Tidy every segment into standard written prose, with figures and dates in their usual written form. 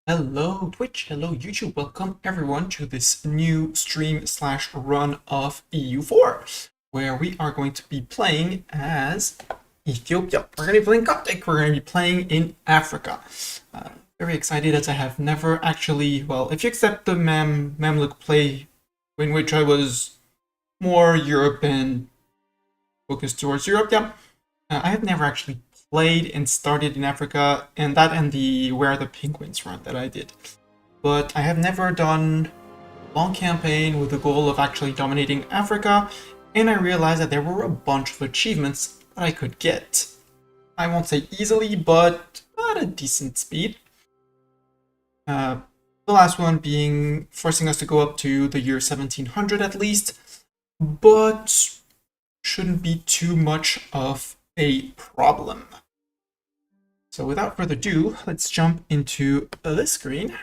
Hello Twitch, hello YouTube, welcome everyone to this new stream slash run of EU4, where we are going to be playing as Ethiopia. We're going to be playing Coptic, we're going to be playing in Africa. Very excited as I have never actually, well, if you accept the Mamluk play, in which I was more Europe and focused towards Europe, I have never actually played and started in Africa, and the Where Are the Penguins run that I did. But I have never done a long campaign with the goal of actually dominating Africa, and I realized that there were a bunch of achievements that I could get. I won't say easily, but at a decent speed. The last one being forcing us to go up to the year 1700 at least, but shouldn't be too much of a problem. So without further ado, let's jump into this screen,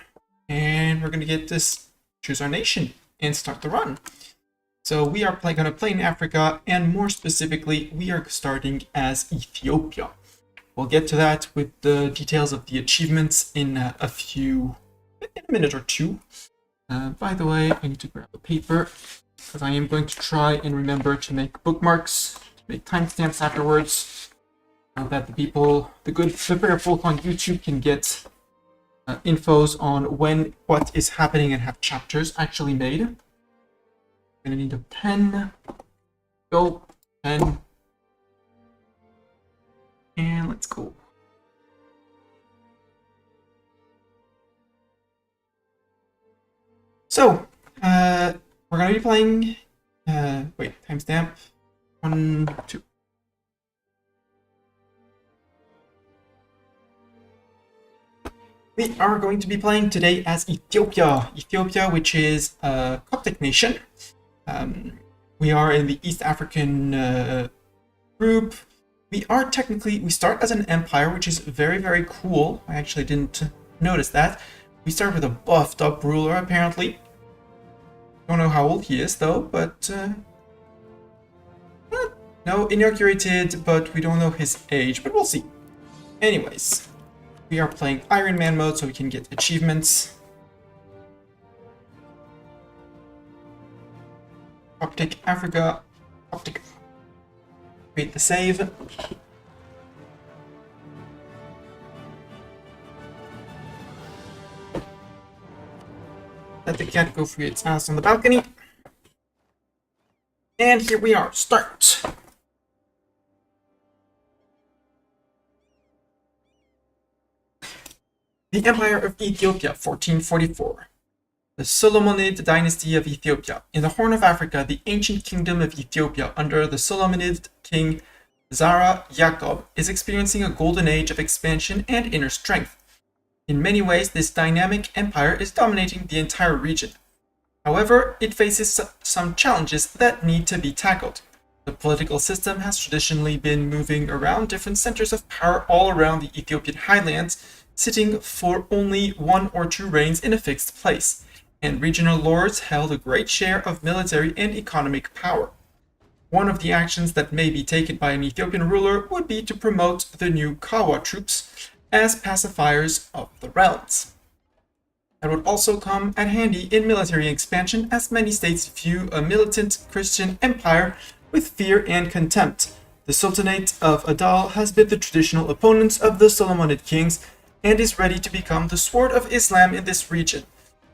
and we're going to get this choose our nation and start the run. So we are going to play in Africa, and more specifically, we are starting as Ethiopia. We'll get to that with the details of the achievements in a minute or two. By the way, I need to grab a paper, because I am going to try and remember to make bookmarks, to make timestamps afterwards, that the fair folk on YouTube can get infos on when what is happening and have chapters actually made. I'm gonna need a pen. Go, pen. And let's go. So, we're gonna be playing, timestamp, 1, 2. We are going to be playing today as Ethiopia. Ethiopia, which is a Coptic nation. We are in the East African group. We start as an empire, which is very, very cool. I actually didn't notice that. We start with a buffed up ruler, apparently. Don't know how old he is, though, but... no, inaugurated, but we don't know his age, but we'll see. Anyways. We are playing Iron Man mode, so we can get achievements. Coptic Africa. Coptic. Create the save. Let the cat go free its ass on the balcony. And here we are. Start. The Empire of Ethiopia, 1444. The Solomonid dynasty of Ethiopia. In the Horn of Africa, the ancient kingdom of Ethiopia under the Solomonid king Zara Yacob is experiencing a golden age of expansion and inner strength. In many ways, this dynamic empire is dominating the entire region. However, it faces some challenges that need to be tackled. The political system has traditionally been moving around different centers of power all around the Ethiopian highlands, sitting for only 1 or 2 reigns in a fixed place, and regional lords held a great share of military and economic power. One of the actions that may be taken by an Ethiopian ruler would be to promote the new Kawa troops as pacifiers of the realms. That would also come at handy in military expansion, as many states view a militant Christian empire with fear and contempt. The Sultanate of Adal has been the traditional opponent of the Solomonid kings, and is ready to become the sword of Islam in this region.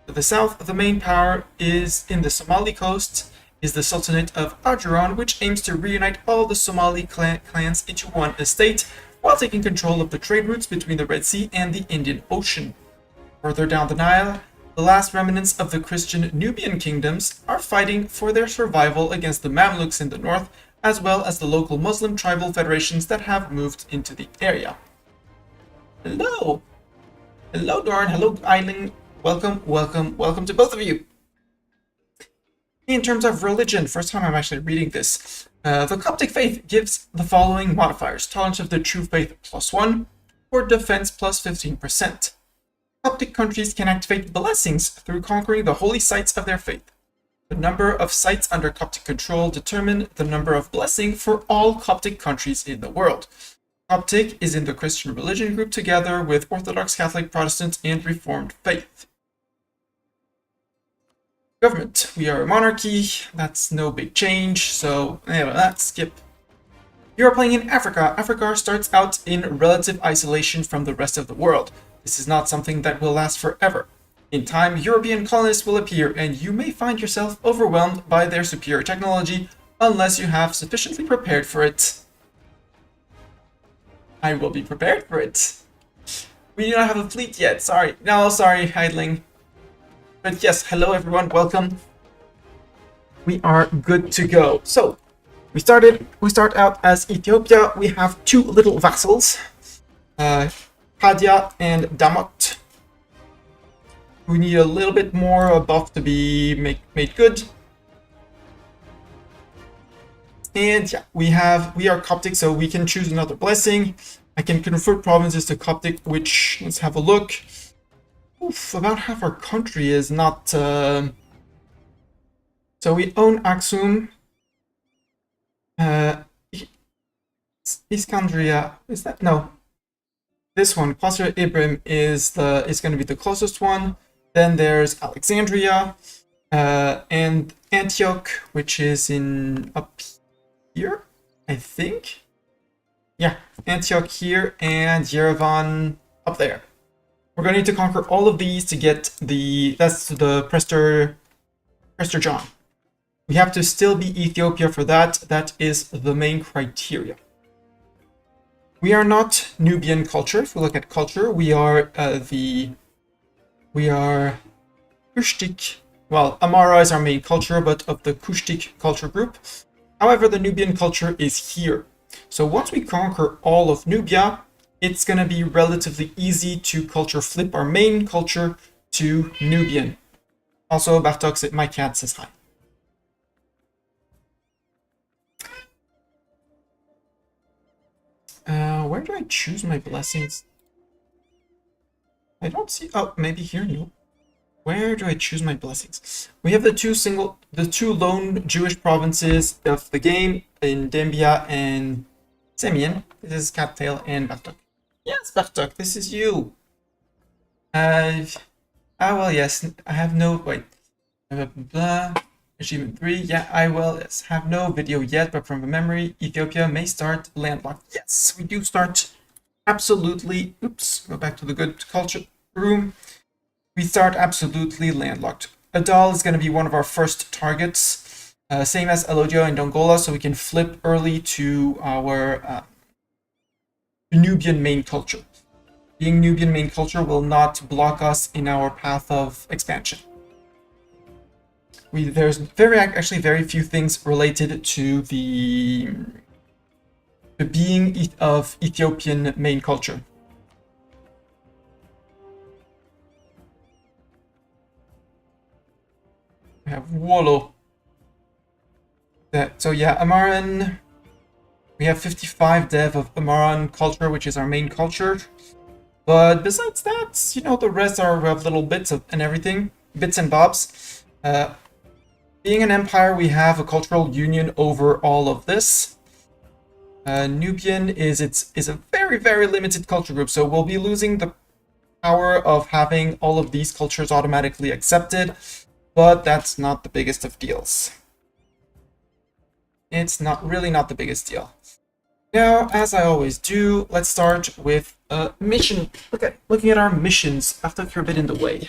To the south, the main power is in the Somali coast, is the Sultanate of Ajuran, which aims to reunite all the Somali clans into one estate, while taking control of the trade routes between the Red Sea and the Indian Ocean. Further down the Nile, the last remnants of the Christian Nubian kingdoms are fighting for their survival against the Mamluks in the north, as well as the local Muslim tribal federations that have moved into the area. Hello! Hello, Dorn. Hello, Eileen. Welcome, welcome, welcome to both of you. In terms of religion, first time I'm actually reading this. The Coptic faith gives the following modifiers. Tolerance of the true faith +1, or defense +15%. Coptic countries can activate blessings through conquering the holy sites of their faith. The number of sites under Coptic control determine the number of blessing for all Coptic countries in the world. Coptic is in the Christian religion group together with Orthodox, Catholic, Protestant, and Reformed faith. Government. We are a monarchy. That's no big change, so anyway, let's skip. You are playing in Africa. Africa starts out in relative isolation from the rest of the world. This is not something that will last forever. In time, European colonists will appear, and you may find yourself overwhelmed by their superior technology unless you have sufficiently prepared for it. I will be prepared for it. We do not have a fleet yet, sorry. No, sorry, idling. But yes, hello everyone, welcome. We are good to go. So, we start out as Ethiopia. We have two little vassals, Padia and Damot. We need a little bit more buff to be made good. And yeah, we are Coptic, so we can choose another blessing. I can convert provinces to Coptic, which, let's have a look. Oof, about half our country is not... So we own Aksum. Alexandria, is that? No. This one, Prester Ibrahim, is going to be the closest one. Then there's Alexandria, and Antioch, which is in up here, I think. Yeah, Antioch here, and Yerevan up there. We're going to need to conquer all of these to get that's the Prester John. We have to still be Ethiopia for that. That is the main criteria. We are not Nubian culture. If we look at culture, we are Kushite. Well, Amara is our main culture, but of the Kushite culture group. However, the Nubian culture is here. So once we conquer all of Nubia, it's going to be relatively easy to culture flip our main culture to Nubian. Also, Bartok, my cat, says hi. Where do I choose my blessings? I don't see... Oh, maybe here? No. Where do I choose my blessings? We have the two lone Jewish provinces of the game in Dembia and Semien. This is Cattail and Bartok. Yes, Bartok, this is you. Well, yes, I have no... Wait. Blah, blah, blah. Achievement 3, yeah, I will have no video yet, but from memory, Ethiopia may start landlocked. Yes, we do start absolutely, oops, go back to the good culture room. We start absolutely landlocked. Adal is going to be one of our first targets, same as Elodio and Dongola, so we can flip early to our Nubian main culture. Being Nubian main culture will not block us in our path of expansion. There's actually very few things related to the being of Ethiopian main culture. We have Wolo. So yeah, Amaran. We have 55 dev of Amaran culture, which is our main culture. But besides that, you know, the rest are little bits and everything, bits and bobs. Being an empire, we have a cultural union over all of this. Nubian is a very, very limited culture group, so we'll be losing the power of having all of these cultures automatically accepted, but that's not the biggest of deals. It's really not the biggest deal. Now, as I always do, let's start with a mission. Okay, looking at our missions. I've took her a bit in the way.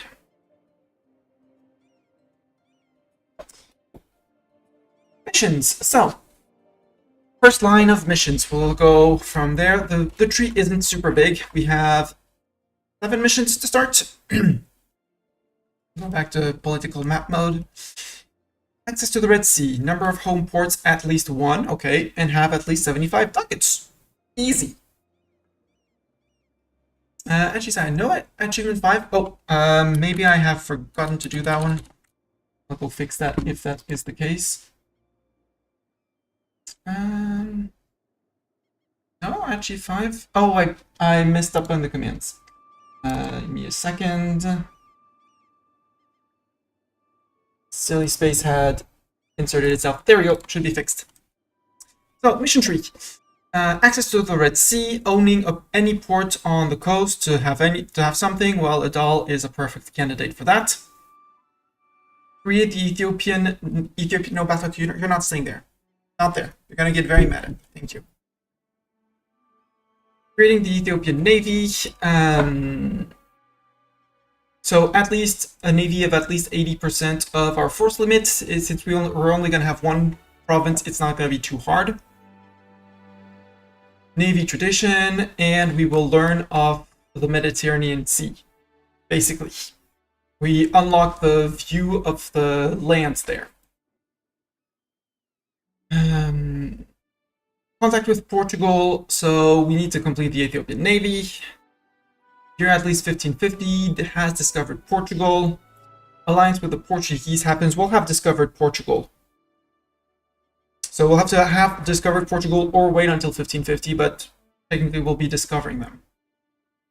Missions. So, first line of missions. We'll go from there. The tree isn't super big. We have 7 missions to start. Go back to political map mode. Access to the Red Sea. Number of home ports, at least 1. Okay. And have at least 75 ducats. Easy. And she said, no, achievement 5. Oh, maybe I have forgotten to do that one. But we'll fix that if that is the case. No, actually 5. Oh, I messed up on the commands. Give me a second. Silly space had inserted itself. There we go. Should be fixed. So, mission tree. Access to the Red Sea, owning any port on the coast to have something. Well, Adal is a perfect candidate for that. Create the Ethiopian. No, Batak, you're not staying there. Not there. You're gonna get very mad at me. Thank you. Creating the Ethiopian Navy. So at least a navy of at least 80% of our force limit. Since we're only gonna have one province, it's not gonna be too hard. Navy tradition, and we will learn of the Mediterranean Sea. Basically, we unlock the view of the lands there. Contact with Portugal, so we need to complete the Ethiopian Navy. Here at least 1550 has discovered Portugal. Alliance with the Portuguese happens. We'll have discovered Portugal. So we'll have to have discovered Portugal or wait until 1550, but technically we'll be discovering them.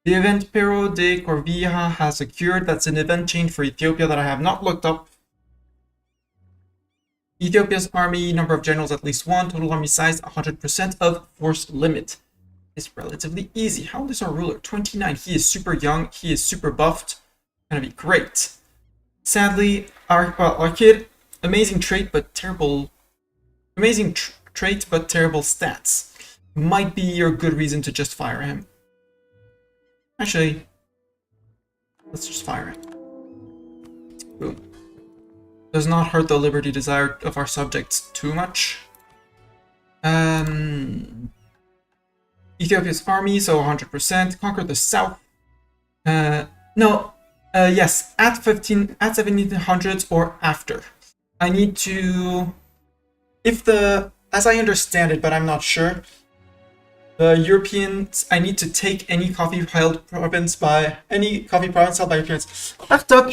The event Pero de Corvilla has occurred. That's an event change for Ethiopia that I have not looked up. Ethiopia's army, number of generals at least one, total army size 100% of force limit. It's relatively easy. How old is our ruler? 29. He is super young. He is super buffed. Gonna be great. Sadly, our kid, amazing trait but terrible. Amazing trait but terrible stats. Might be your good reason to just fire him. Actually, let's just fire him. Boom. Does not hurt the liberty desire of our subjects too much. Ethiopia's army, so 100%. Conquer the south. Yes, at 1700s or after. I need to... as I understand it, but I'm not sure, the Europeans, I need to take any coffee province held by Europeans. Left duck!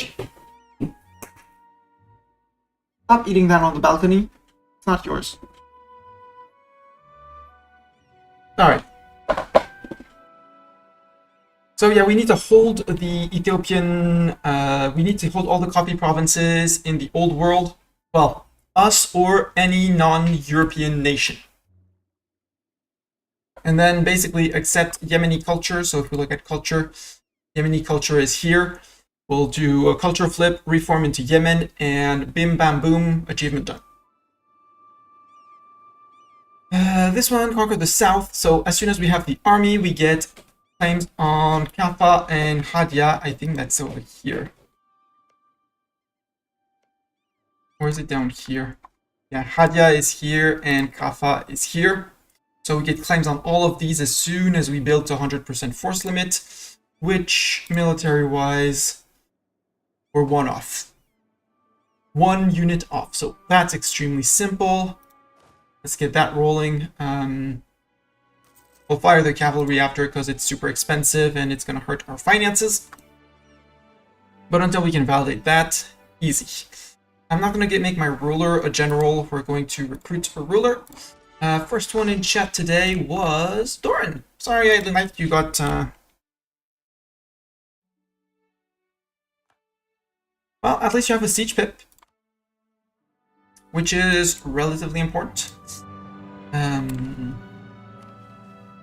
Stop eating that on the balcony. It's not yours. Alright. So yeah, we need to hold the Ethiopian, we need to hold all the coffee provinces in the old world. Well, us or any non-European nation. And then basically accept Yemeni culture. So if we look at culture, Yemeni culture is here. We'll do a culture flip, reform into Yemen, and bim bam boom, achievement done. This one, conquer the south. So as soon as we have the army, we get claims on Kaffa and Hadia. I think that's over here. Or is it down here? Yeah, Hadia is here and Kaffa is here. So we get claims on all of these as soon as we build to 100% force limit, which military-wise, we're one off. 1 unit off. So that's extremely simple. Let's get that rolling. We'll fire the cavalry after because it's super expensive and it's going to hurt our finances. But until we can validate that, easy. I'm not going to make my ruler a general. We're going to recruit a ruler. First one in chat today was Doran. Sorry, I liked you got... Well, at least you have a siege pip, which is relatively important.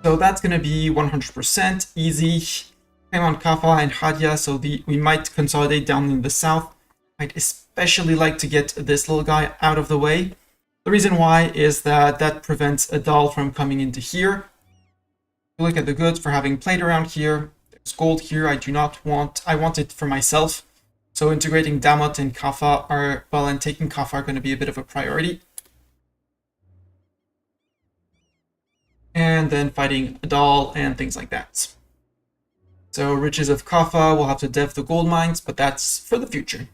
So that's going to be 100% easy. Claim on Kaffa and Hadia, so we might consolidate down in the south. I'd especially like to get this little guy out of the way. The reason why is that prevents Adal from coming into here. Look at the goods for having plate around here. There's gold here. I want it for myself. So integrating Damot and Kaffa and taking Kaffa are going to be a bit of a priority. And then fighting Adal and things like that. So riches of Kaffa, we'll have to dev the gold mines, but that's for the future.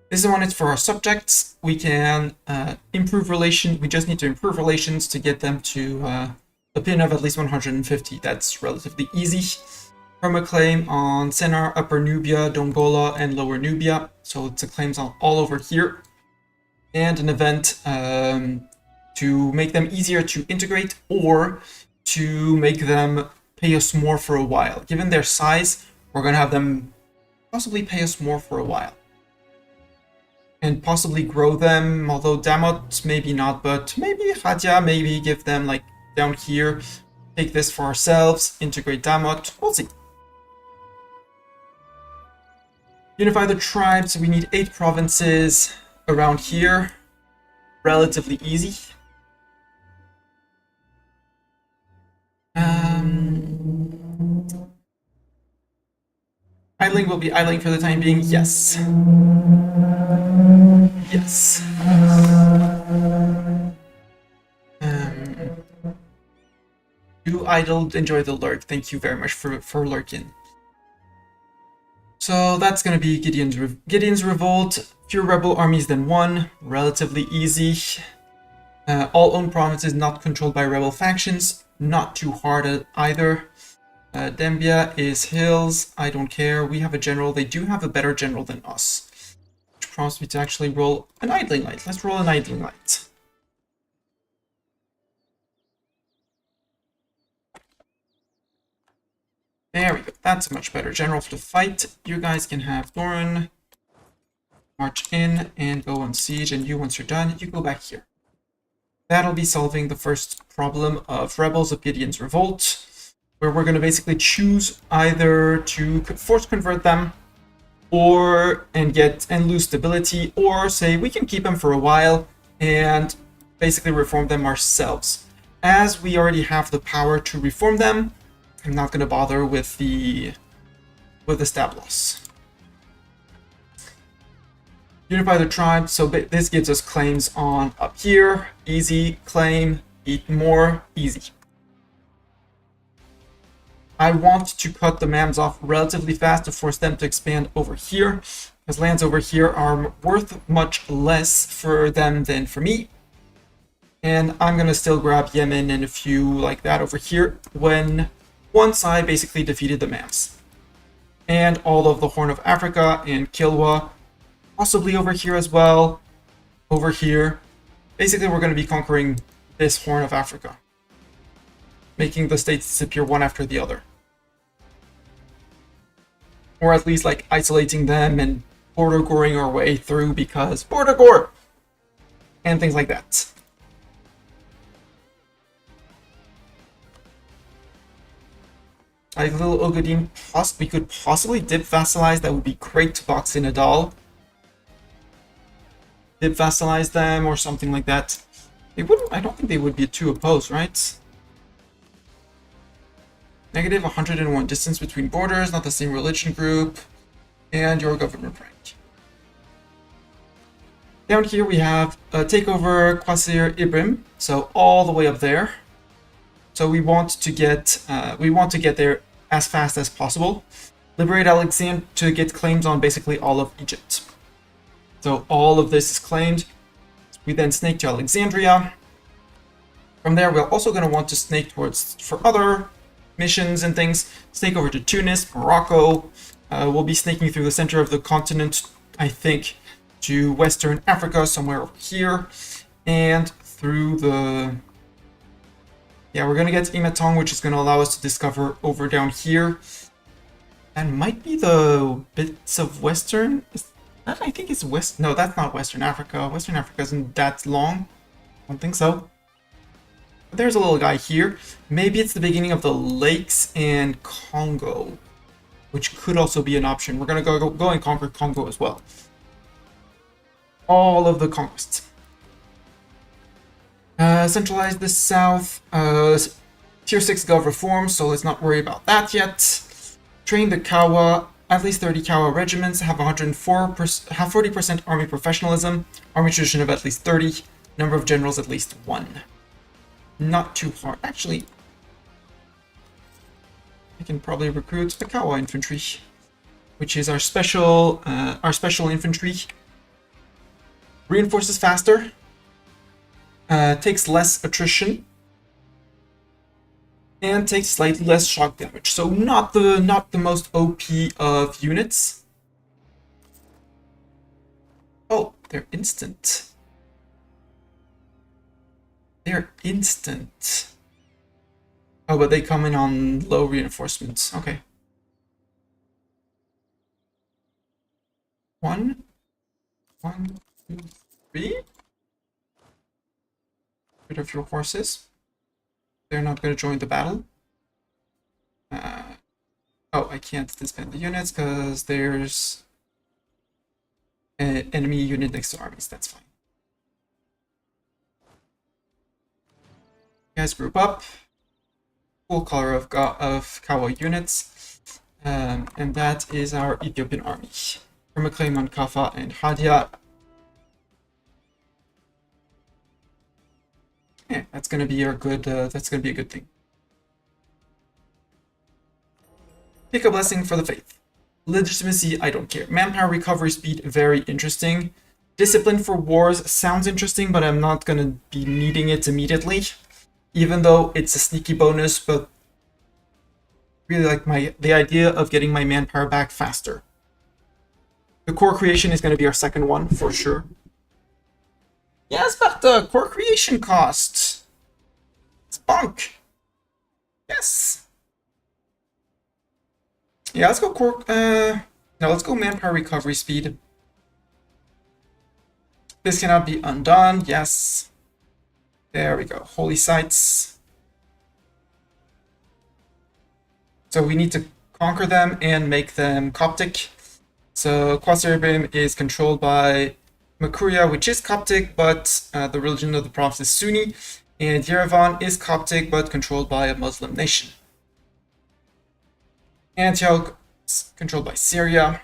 This is one it's for our subjects. We can improve relations. We just need to improve relations to get them to a pin of at least 150. That's relatively easy. From a claim on Sennar, Upper Nubia, Dongola, and Lower Nubia. So it's a claims on all over here. And an event to make them easier to integrate or to make them pay us more for a while. Given their size, we're going to have them possibly pay us more for a while. and possibly grow them, although Damot maybe not, but maybe Hadia, maybe give them like down here, take this for ourselves, integrate Damot, we'll see. Unify the tribes, we need 8 provinces around here, relatively easy. Idling will be idling for the time being, yes. Yes. You idled, enjoy the lurk. Thank you very much for lurking. So that's gonna be Gideon's revolt. Fewer rebel armies than one, relatively easy. All owned provinces not controlled by rebel factions, not too hard either. Dembia is hills, I don't care. We have a general, they do have a better general than us. Which prompts me to actually roll an idling light. Let's roll an idling light. There we go, that's a much better general for the fight. You guys can have Doran march in and go on siege, and you, once you're done, you go back here. That'll be solving the first problem of Rebels of Gideon's Revolt, where we're going to basically choose either to force convert them and lose stability, or say we can keep them for a while and basically reform them ourselves. As we already have the power to reform them, I'm not going to bother with the stab loss. Unify the tribe, so this gives us claims on up here. Easy, claim, eat more, easy. I want to cut the Mams off relatively fast to force them to expand over here, because lands over here are worth much less for them than for me. And I'm going to still grab Yemen and a few like that over here once I basically defeated the Mams. And all of the Horn of Africa and Kilwa, possibly over here as well, over here. Basically, we're going to be conquering this Horn of Africa, making the states disappear one after the other. Or at least, like, isolating them and border goring our way through, because border gore! And things like that. Like little Ogadim, we could possibly dip vassalize. That would be great to box in Adal. Dip vassalize them or something like that. They wouldn't. I don't think they would be too opposed, right? Negative 101 distance between borders, not the same religion group, and your government rank. Down here we have take over Qasir Ibrim, so all the way up there. So we want to get there as fast as possible. Liberate Alexandria to get claims on basically all of Egypt. So all of this is claimed. We then snake to Alexandria. From there, we're also going to want to snake for other missions and things. Snake over to Tunis, Morocco. We'll be snaking through the center of the continent, I think, to Western Africa, somewhere over here. And through the... Yeah, we're going to get Imatong, which is going to allow us to discover over down here. And might be the bits of Western... I think it's West... No, that's not Western Africa. Western Africa isn't that long. I don't think so. But there's a little guy here. Maybe it's the beginning of the lakes and Congo, which could also be an option. We're going to go and conquer Congo as well. All of the conquests. Centralize the south. Tier 6 Gov reforms, so let's not worry about that yet. Train the Kawa. At least 30 Kawa regiments, have 40% army professionalism, army tradition of at least 30, number of generals at least 1. Not too hard. Actually, I can probably recruit the Kawa infantry, which is our special infantry. Reinforces faster, takes less attrition, and takes slightly less shock damage. So not the most OP of units. Oh, they're instant. They're instant. Oh, but they come in on low reinforcements. Okay. 1, 1, Rid of your horses. They're not going to join the battle. Oh, I can't disband the units because there's an enemy unit next to armies. That's fine. You guys group up. Full color of Kawa units. And that is our Ethiopian army. From a claim on Kaffa and Hadia. Yeah, that's gonna be our good. That's gonna be a good thing. Pick a blessing for the faith. Legitimacy, I don't care. Manpower recovery speed, very interesting. Discipline for wars sounds interesting, but I'm not gonna be needing it immediately. Even though it's a sneaky bonus, but really like the idea of getting my manpower back faster. The core creation is gonna be our second one for sure. Yes, but the core creation cost. It's bunk. Yes. Yeah, let's go core. No, let's go manpower recovery speed. This cannot be undone. Yes. There we go. Holy sites. So we need to conquer them and make them Coptic. So Quasarabim is controlled by Makuria, which is Coptic, but the religion of the province is Sunni, and Yerevan is Coptic, but controlled by a Muslim nation. Antioch is controlled by Syria.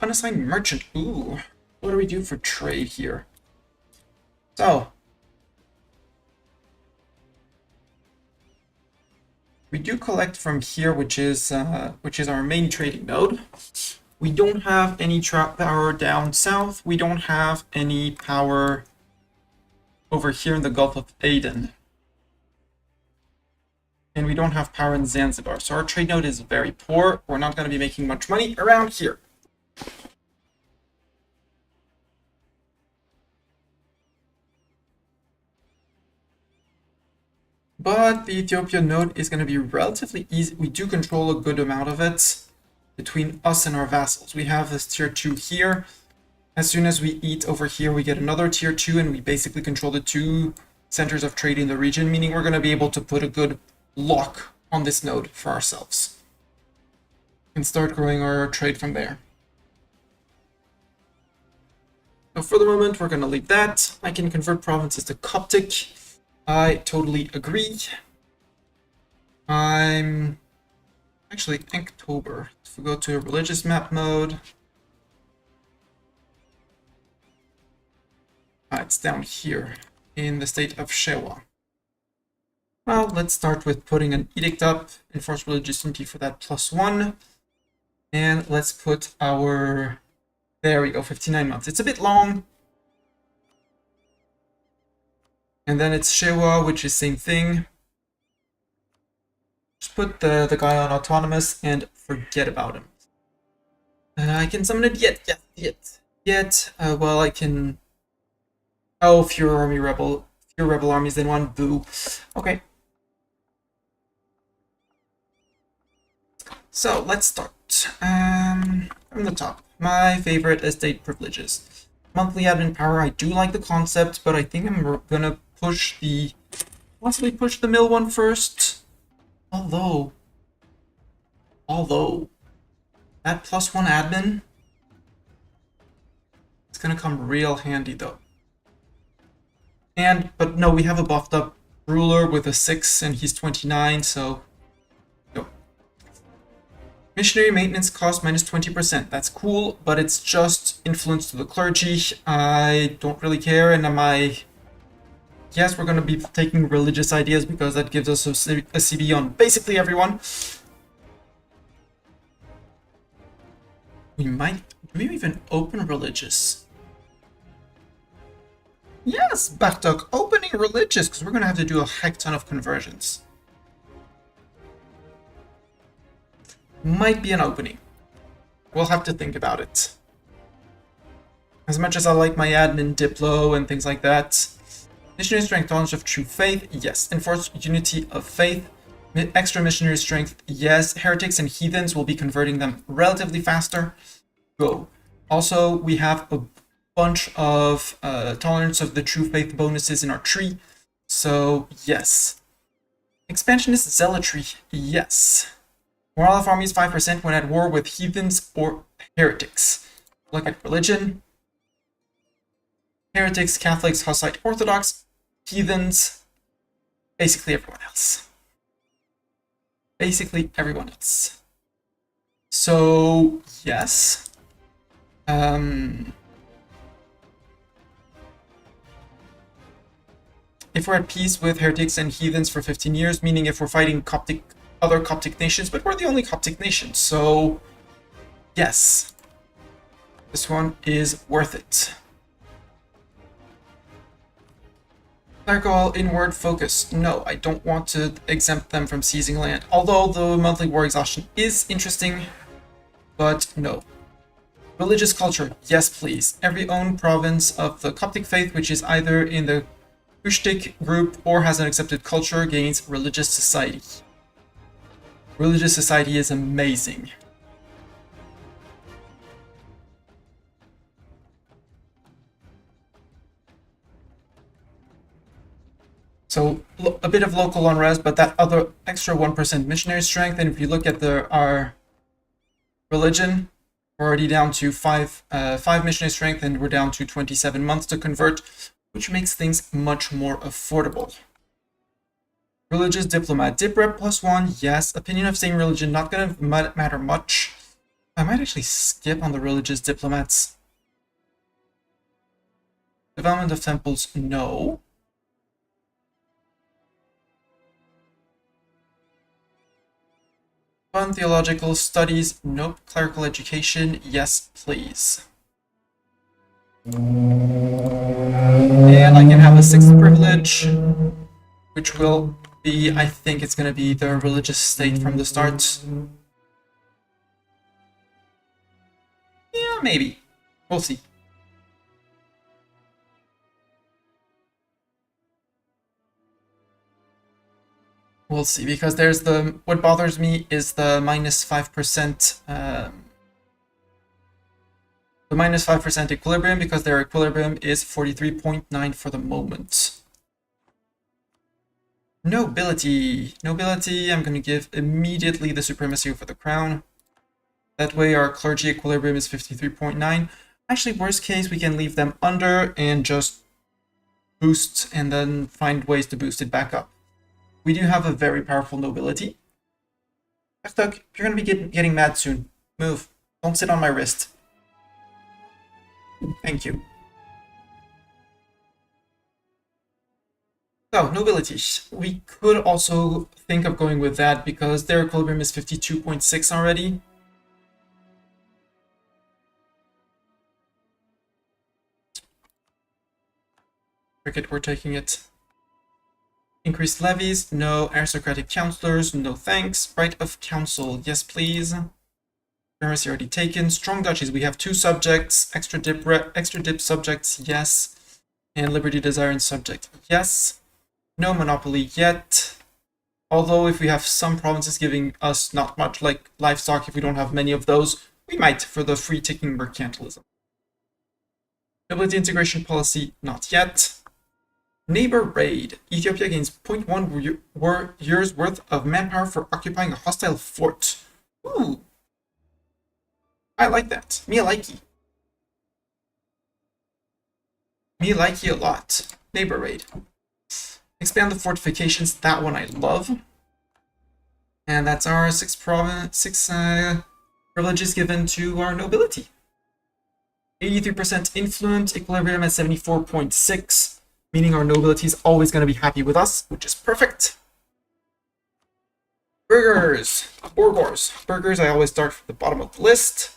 Unassigned merchant. Ooh, what do we do for trade here? So, we do collect from here, which is our main trading node. We don't have any power down south. We don't have any power over here in the Gulf of Aden. And we don't have power in Zanzibar. So our trade node is very poor. We're not going to be making much money around here. But the Ethiopian node is going to be relatively easy. We do control a good amount of it between us and our vassals. We have this tier 2 here. As soon as we eat over here, we get another tier 2, and we basically control the 2 centers of trade in the region, meaning we're going to be able to put a good lock on this node for ourselves and start growing our trade from there. So for the moment, we're going to leave that. I can convert provinces to Coptic. I totally agree. I'm actually Inktober. If we go to religious map mode, it's down here in the state of Shewa. Well, let's start with putting an edict up, enforce religious unity for that +1. And let's put our, there we go, 59 months. It's a bit long. And then it's Shewa, which is same thing. Just put the guy on autonomous and forget about him. I can summon it yet. Well, I can. Oh, fewer rebel armies than one. Boo. Okay. So let's start from the top. My favorite estate privileges. Monthly admin power. I do like the concept, but I think I'm gonna possibly push the mill one first. Although that +1 admin, it's gonna come real handy though. But no, we have a buffed up ruler with a 6 and he's 29, so no. Missionary maintenance cost -20%. That's cool, but it's just influence to the clergy. I don't really care, and yes, we're going to be taking religious ideas because that gives us a CB on basically everyone. Do we even open religious? Yes, Bartok, opening religious, because we're going to have to do a heck ton of conversions. Might be an opening. We'll have to think about it. As much as I like my admin Diplo and things like that. Missionary strength, knowledge of true faith, yes. Enforce unity of faith. Extra missionary strength, yes. Heretics and heathens will be converting them relatively faster. Go. Also, we have a bunch of tolerance of the true faith bonuses in our tree. So, yes. Expansionist zealotry, yes. Morale of armies 5% when at war with heathens or heretics. Look at religion. Heretics, Catholics, Hussite, Orthodox, heathens, basically everyone else. Basically everyone else. So, yes. If we're at peace with heretics and heathens for 15 years, meaning if we're fighting other Coptic nations, but we're the only Coptic nation, so yes. This one is worth it. Clerical inward focus. No, I don't want to exempt them from seizing land. Although the monthly war exhaustion is interesting, but no. Religious culture. Yes, please. Every own province of the Coptic faith, which is either in the Kushite group or has an accepted culture, gains religious society. Religious society is amazing. So a bit of local unrest, but that other extra 1% missionary strength. And if you look at our religion, we're already down to 5 missionary strength, and we're down to 27 months to convert, which makes things much more affordable. Religious diplomat. Dip rep +1, yes. Opinion of same religion, not going to matter much. I might actually skip on the religious diplomats. Development of temples, no. Fun theological studies, nope. Clerical education, yes, please. And I can have a 6th privilege, which will be, I think it's going to be the religious state from the start. Yeah, maybe. We'll see. We'll see, because there's what bothers me is the -5%, the -5% equilibrium, because their equilibrium is 43.9 for the moment. Nobility. Nobility, I'm going to give immediately the supremacy over the crown. That way our clergy equilibrium is 53.9. Actually, worst case, we can leave them under and just boost and then find ways to boost it back up. We do have a very powerful nobility. Doug, you're going to be getting mad soon. Move. Don't sit on my wrist. Thank you. So, nobility. We could also think of going with that because their equilibrium is 52.6 already. Cricket, we're taking it. Increased levies, no. Aristocratic councillors, no thanks. Right of council, yes please. Supremacy already taken. Strong duchies, we have 2 subjects. Extra dip subjects, yes. And liberty desiring subject, yes. No monopoly yet. Although if we have some provinces giving us not much, like livestock, if we don't have many of those, we might for the free ticking mercantilism. Nobility integration policy, not yet. Neighbor raid. Ethiopia gains 0.1 years worth of manpower for occupying a hostile fort. Ooh. I like that. Me likey. Me likey a lot. Neighbor raid. Expand the fortifications. That one I love. And that's our 6 privileges given to our nobility. 83% influence, equilibrium at 74.6. Meaning our nobility is always going to be happy with us, which is perfect. Burgers. Burgers. Burgers, I always start from the bottom of the list.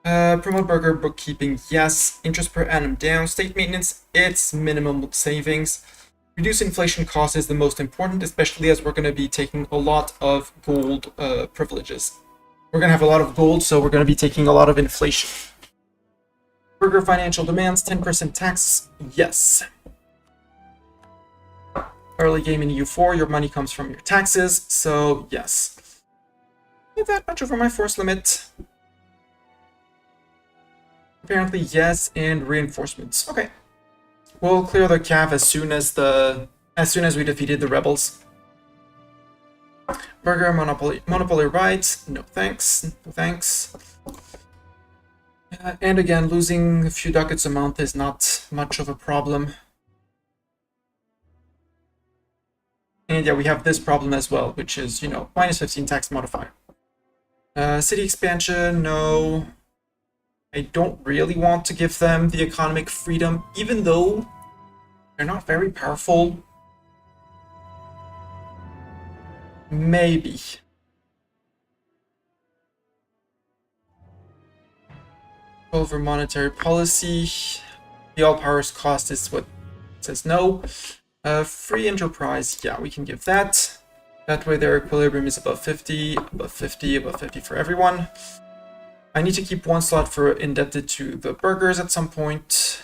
Promote burger bookkeeping, yes. Interest per annum down. State maintenance, it's minimum savings. Reduce inflation cost is the most important, especially as we're going to be taking a lot of gold privileges. We're going to have a lot of gold, so we're going to be taking a lot of inflation. Burger financial demands, 10% tax, yes. early game in EU4, your money comes from your taxes, so yes. Not that much over my force limit. Apparently, yes, and reinforcements. Okay. We'll clear the cav as soon as we defeated the rebels. Burger monopoly rights. No thanks. No thanks. And again, losing a few ducats a month is not much of a problem. And yeah, we have this problem as well, which is, you know, minus 15 tax modifier. City expansion, no. I don't really want to give them the economic freedom, even though they're not very powerful. Maybe. Over monetary policy. The all powers cost is what it says no. Free enterprise, yeah, we can give that. That way their equilibrium is above 50, above 50, above 50 for everyone. I need to keep one slot for indebted to the burghers at some point.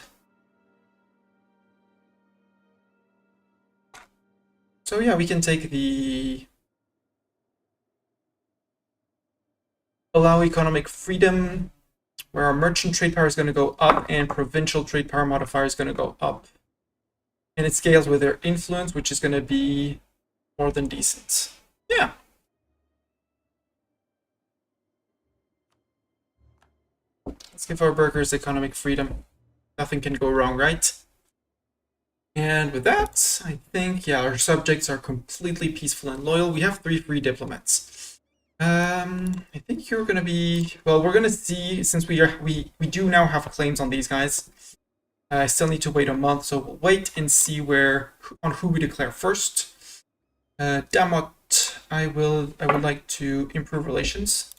So yeah, we can take the allow economic freedom, where our merchant trade power is going to go up and provincial trade power modifier is going to go up. And it scales with their influence, which is going to be more than decent. Yeah. Let's give our burghers economic freedom. Nothing can go wrong, right? And with that, I think, yeah, our subjects are completely peaceful and loyal. We have 3 free diplomats. I think you're going to be... Well, we're going to see, since we do now have claims on these guys. I still need to wait a month, so we'll wait and see on who we declare first. Damot, I would like to improve relations.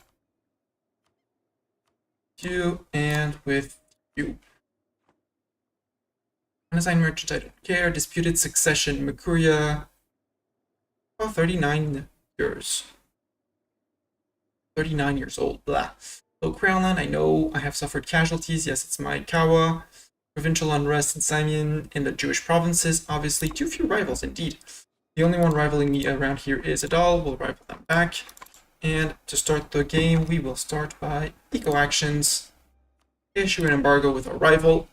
You and with you. Unassigned merchant, I don't care. Disputed succession, Mercuria. Oh, 39 years. 39 years old, blah. Low Crownland, I know I have suffered casualties. Yes, it's my Kawa. Provincial unrest in Samian in the Jewish provinces. Obviously, too few rivals, indeed. The only one rivaling me around here is Adal. We'll rival them back. And to start the game, we will start by eco actions. Issue an embargo with our rival.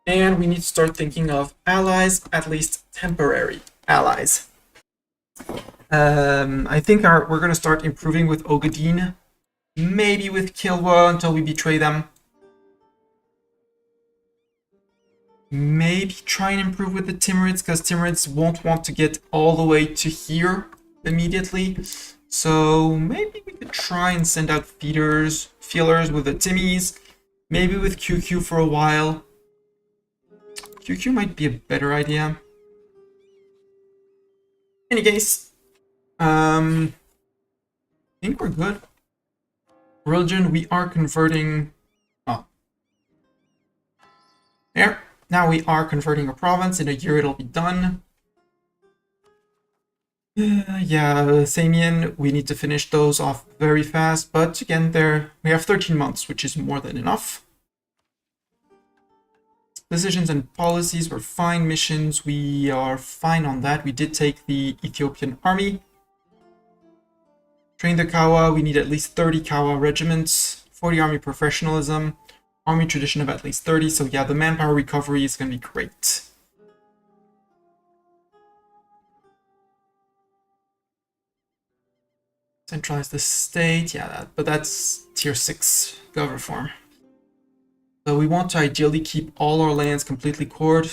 And we need to start thinking of allies, at least temporary allies. I think we're going to start improving with Ogadin. Maybe with Kilwa until we betray them. Maybe try and improve with the Timurids, because Timurids won't want to get all the way to here immediately. So maybe we could try and send out feelers with the Timmies. Maybe with QQ for a while. QQ might be a better idea. In any case, I think we're good. Religion, we are converting... Oh. There. Now we are converting a province. In a year it'll be done. Yeah, Samian, we need to finish those off very fast. But again, we have 13 months, which is more than enough. Decisions and policies were fine. Missions, we are fine on that. We did take the Ethiopian army. Train the Kawa, we need at least 30 Kawa regiments. 40 army professionalism. Army tradition of at least 30, so yeah, the manpower recovery is going to be great. Centralize the state, yeah, but that's tier 6 gov reform. So we want to ideally keep all our lands completely cored.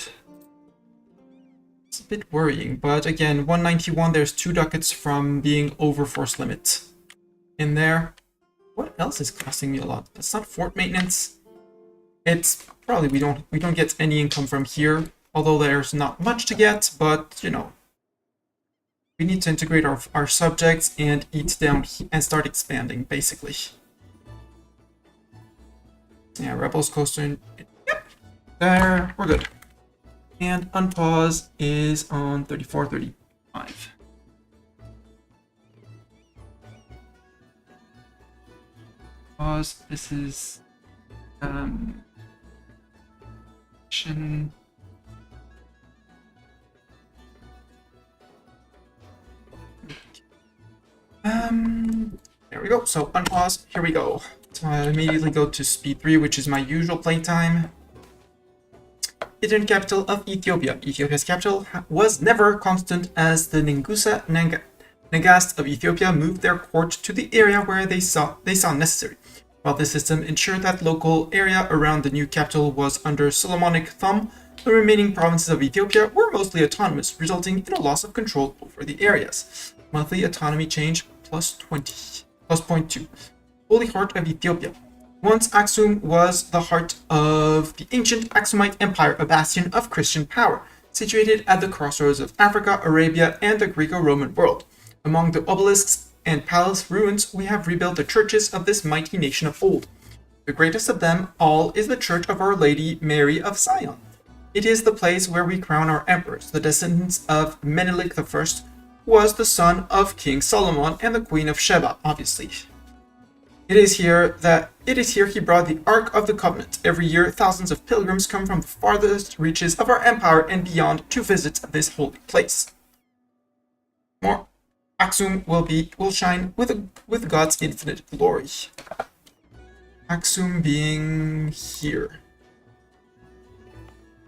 It's a bit worrying, but again, 191, there's 2 ducats from being over force limit in there. What else is costing me a lot? That's not fort maintenance. It's probably we don't get any income from here, although there's not much to get, but you know, we need to integrate our subjects and eat down and start expanding, basically. Yeah, rebels coastal. Yep, there, we're good. And unpause is on 34-35. Pause. This is go. So unpause. Here we go. So I immediately go to speed 3, which is my usual playtime. Eastern capital of Ethiopia. Ethiopia's capital was never constant, as the Ningusa Nagast of Ethiopia moved their court to the area where they saw necessary. While this system ensured that local area around the new capital was under Solomonic thumb, the remaining provinces of Ethiopia were mostly autonomous, resulting in a loss of control over the areas. Monthly autonomy change plus 0.2. Holy Heart of Ethiopia. Once Aksum was the heart of the ancient Aksumite Empire, a bastion of Christian power, situated at the crossroads of Africa, Arabia, and the Greco-Roman world. Among the obelisks and palace ruins, we have rebuilt the churches of this mighty nation of old. The greatest of them all is the Church of Our Lady Mary of Zion. It is the place where we crown our emperors. The descendants of Menelik I was the son of King Solomon and the Queen of Sheba, obviously. It is here he brought the Ark of the Covenant. Every year, thousands of pilgrims come from the farthest reaches of our empire and beyond to visit this holy place. More, Aksum will shine with God's infinite glory. Aksum being here.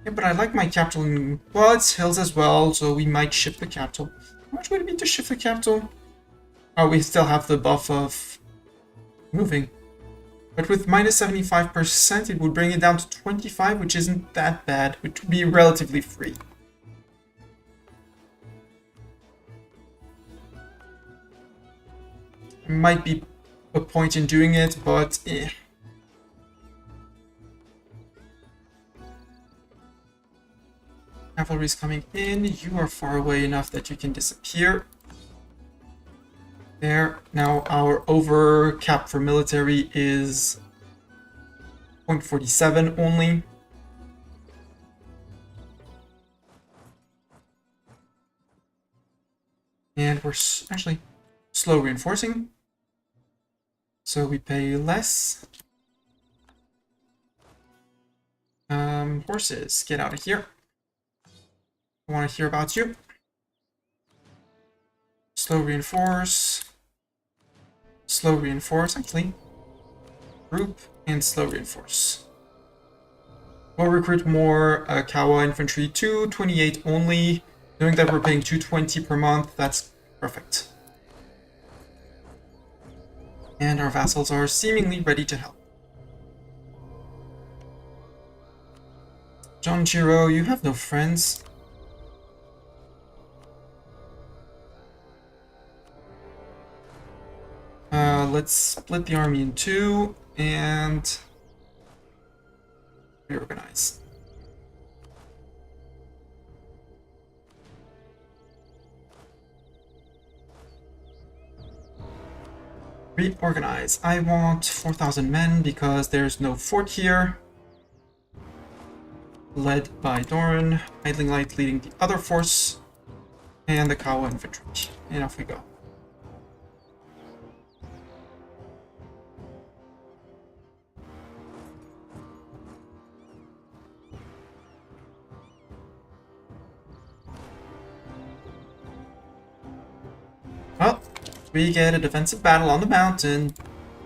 Yeah, but I like my capital in... Well, it's hills as well, so we might shift the capital. How much would it be to shift the capital? Oh, we still have the buff of moving. But with minus 75%, it would bring it down to 25, which isn't that bad, which would be relatively free. Might be a point in doing it, but eh. Cavalry's coming in. You are far away enough that you can disappear. There. Now our over cap for military is 0.47 only. And we're actually slow reinforcing. So we pay less. Horses, get out of here. I want to hear about you. Slow reinforce, actually. Group and slow reinforce. We'll recruit more Kawa infantry, 228 only. Knowing that we're paying 220 per month, that's perfect. And our vassals are seemingly ready to help. John Jiro, you have no friends. Let's split the army in two and reorganize. Reorganize. I want 4,000 men because there's no fort here. Led by Doran, Idling Light leading the other force, and the Kawa infantry. And off we go. Well, we get a defensive battle on the mountain.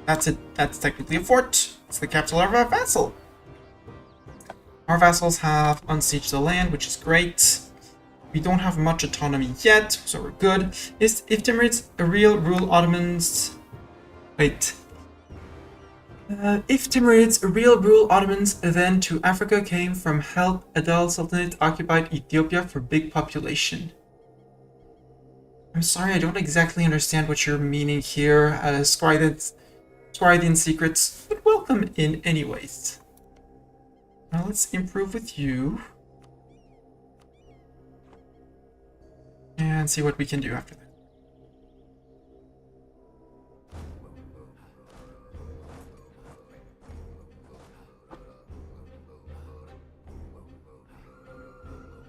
That's it. That's technically a fort. It's the capital of our vassal. Our vassals have unsieged the land, which is great. We don't have much autonomy yet, so we're good. If Timurids real rule Ottomans... Wait. If Timurids real rule Ottomans, then to Africa came from help Adal Sultanate occupied Ethiopia for big population. I'm sorry, I don't exactly understand what you're meaning here, Squaridian secrets, but welcome in anyways. Now let's improve with you. And see what we can do after that.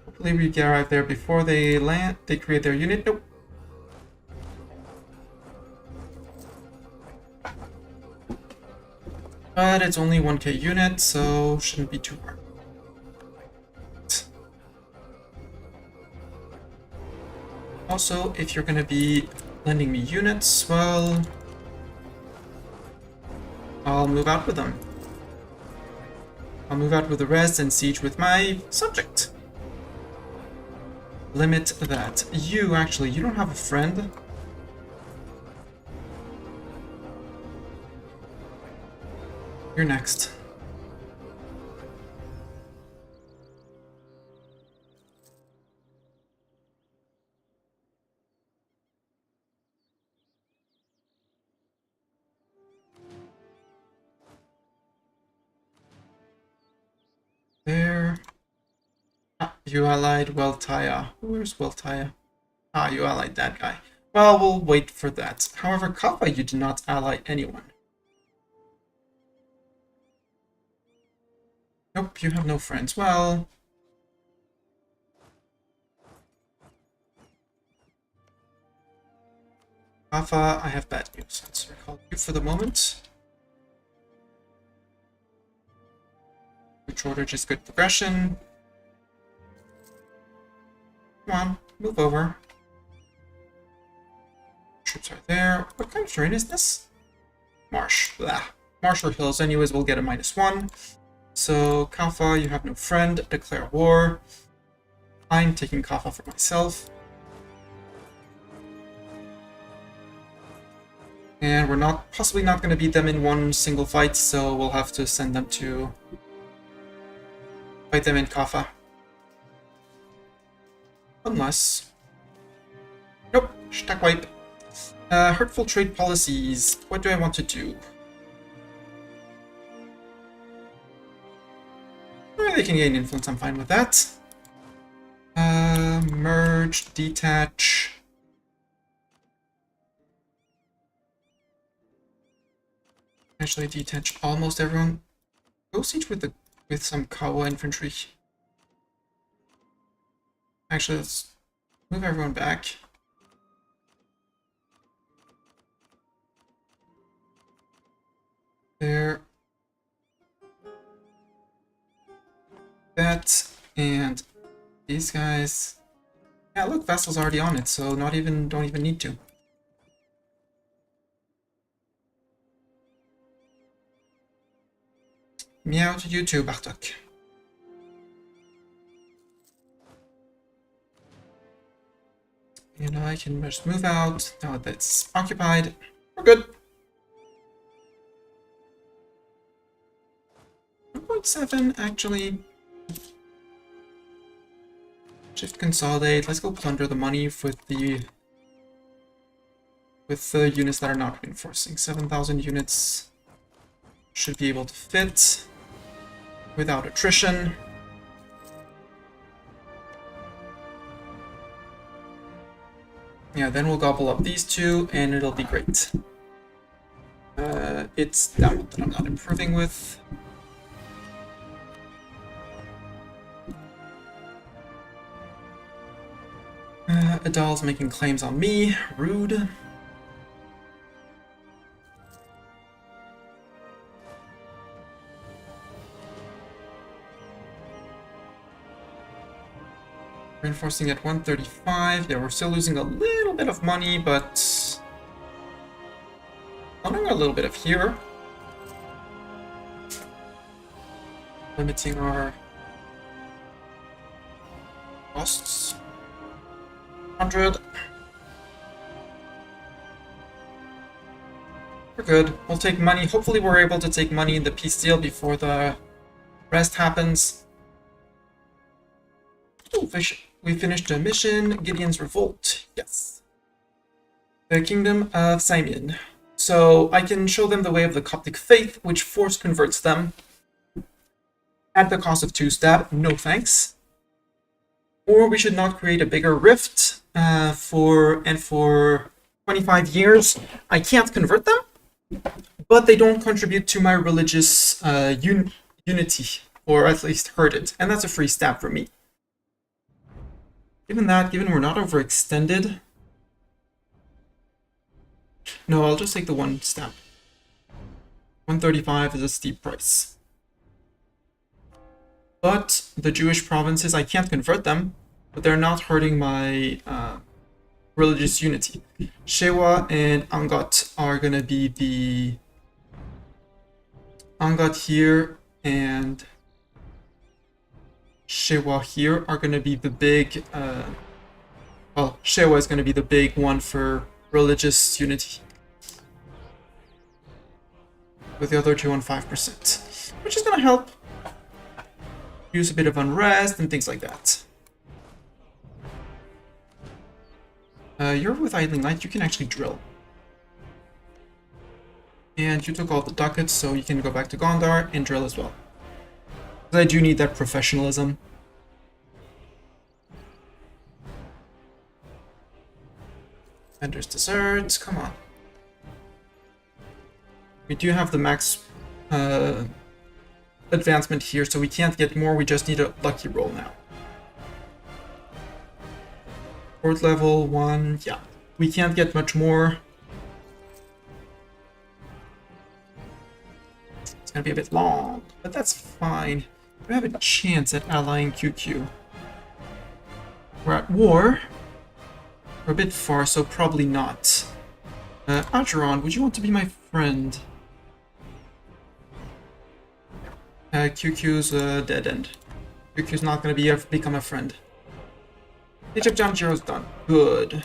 Hopefully we get arrive there before they land. They create their unit. Nope. But it's only 1k unit, so shouldn't be too hard. Also, if you're going to be lending me units, well, I'll move out with them. I'll move out with the rest and siege with my subject. Limit that. You don't have a friend. You're next. There. Ah, you allied Weltaya. Where's Weltaya? Ah, you allied that guy. Well, we'll wait for that. However, Kappa, you did not ally anyone. Nope, you have no friends. Well... Kappa, I have bad news. Let's recall you for the moment. Food shortage is good progression. Come on, move over. Troops are there. What kind of terrain is this? Marsh. Blah. Marsh or hills. Anyways, we'll get a -1. So, Kaffa, you have no friend. Declare war. I'm taking Kaffa for myself. And we're possibly not going to beat them in one single fight, so we'll have to send them to fight them in Kaffa. Unless... Nope, stack wipe. Hurtful trade policies. What do I want to do? They can gain influence, I'm fine with that. Merge, detach. Actually detach almost everyone. Go siege with some Kawa infantry. Actually, let's move everyone back. There. That and these guys. Yeah, look, Vassal's already on it, so don't even need to. Meow to you too, Bartok. And I can just move out now that it's occupied. We're good. 1.7 actually. Shift consolidate. Let's go plunder the money with the units that are not reinforcing. 7,000 units should be able to fit without attrition. Yeah, then we'll gobble up these two and it'll be great. It's that one that I'm not improving with. Adal's making claims on me. Rude. Reinforcing at 135. Yeah, we're still losing a little bit of money, but running a little bit of here. Limiting our costs. 100. We're good. We'll take money. Hopefully we're able to take money in the peace deal before the rest happens. Oh, we finished a mission. Gideon's Revolt. Yes. The Kingdom of Simeon. So I can show them the way of the Coptic faith, which force converts them at the cost of 2 stab. No thanks. Or we should not create a bigger rift for 25 years. I can't convert them, but they don't contribute to my religious unity, or at least hurt it, and that's a free stab for me. Given we're not overextended, no, I'll just take the 1 stab. 135 is a steep price. But the Jewish provinces, I can't convert them, but they're not hurting my religious unity. Shewa and Angot are gonna be the Angat here and Shewa here are going to be the big, well, Shewa is going to be the big one for religious unity. With the other two on 5%, which is going to help use a bit of unrest and things like that. You're with Idling Light, you can actually drill. And you took all the ducats, so you can go back to Gondar and drill as well. Because I do need that professionalism. Vendor's desserts, come on. We do have the max advancement here, so we can't get more, we just need a lucky roll now. Port level 1, yeah. We can't get much more. It's gonna be a bit long, but that's fine. We have a chance at allying QQ. We're at war. We're a bit far, so probably not. Acheron, would you want to be my friend? QQ's a dead end. QQ's not going to become a friend. Egypt John Jiro's done. Good.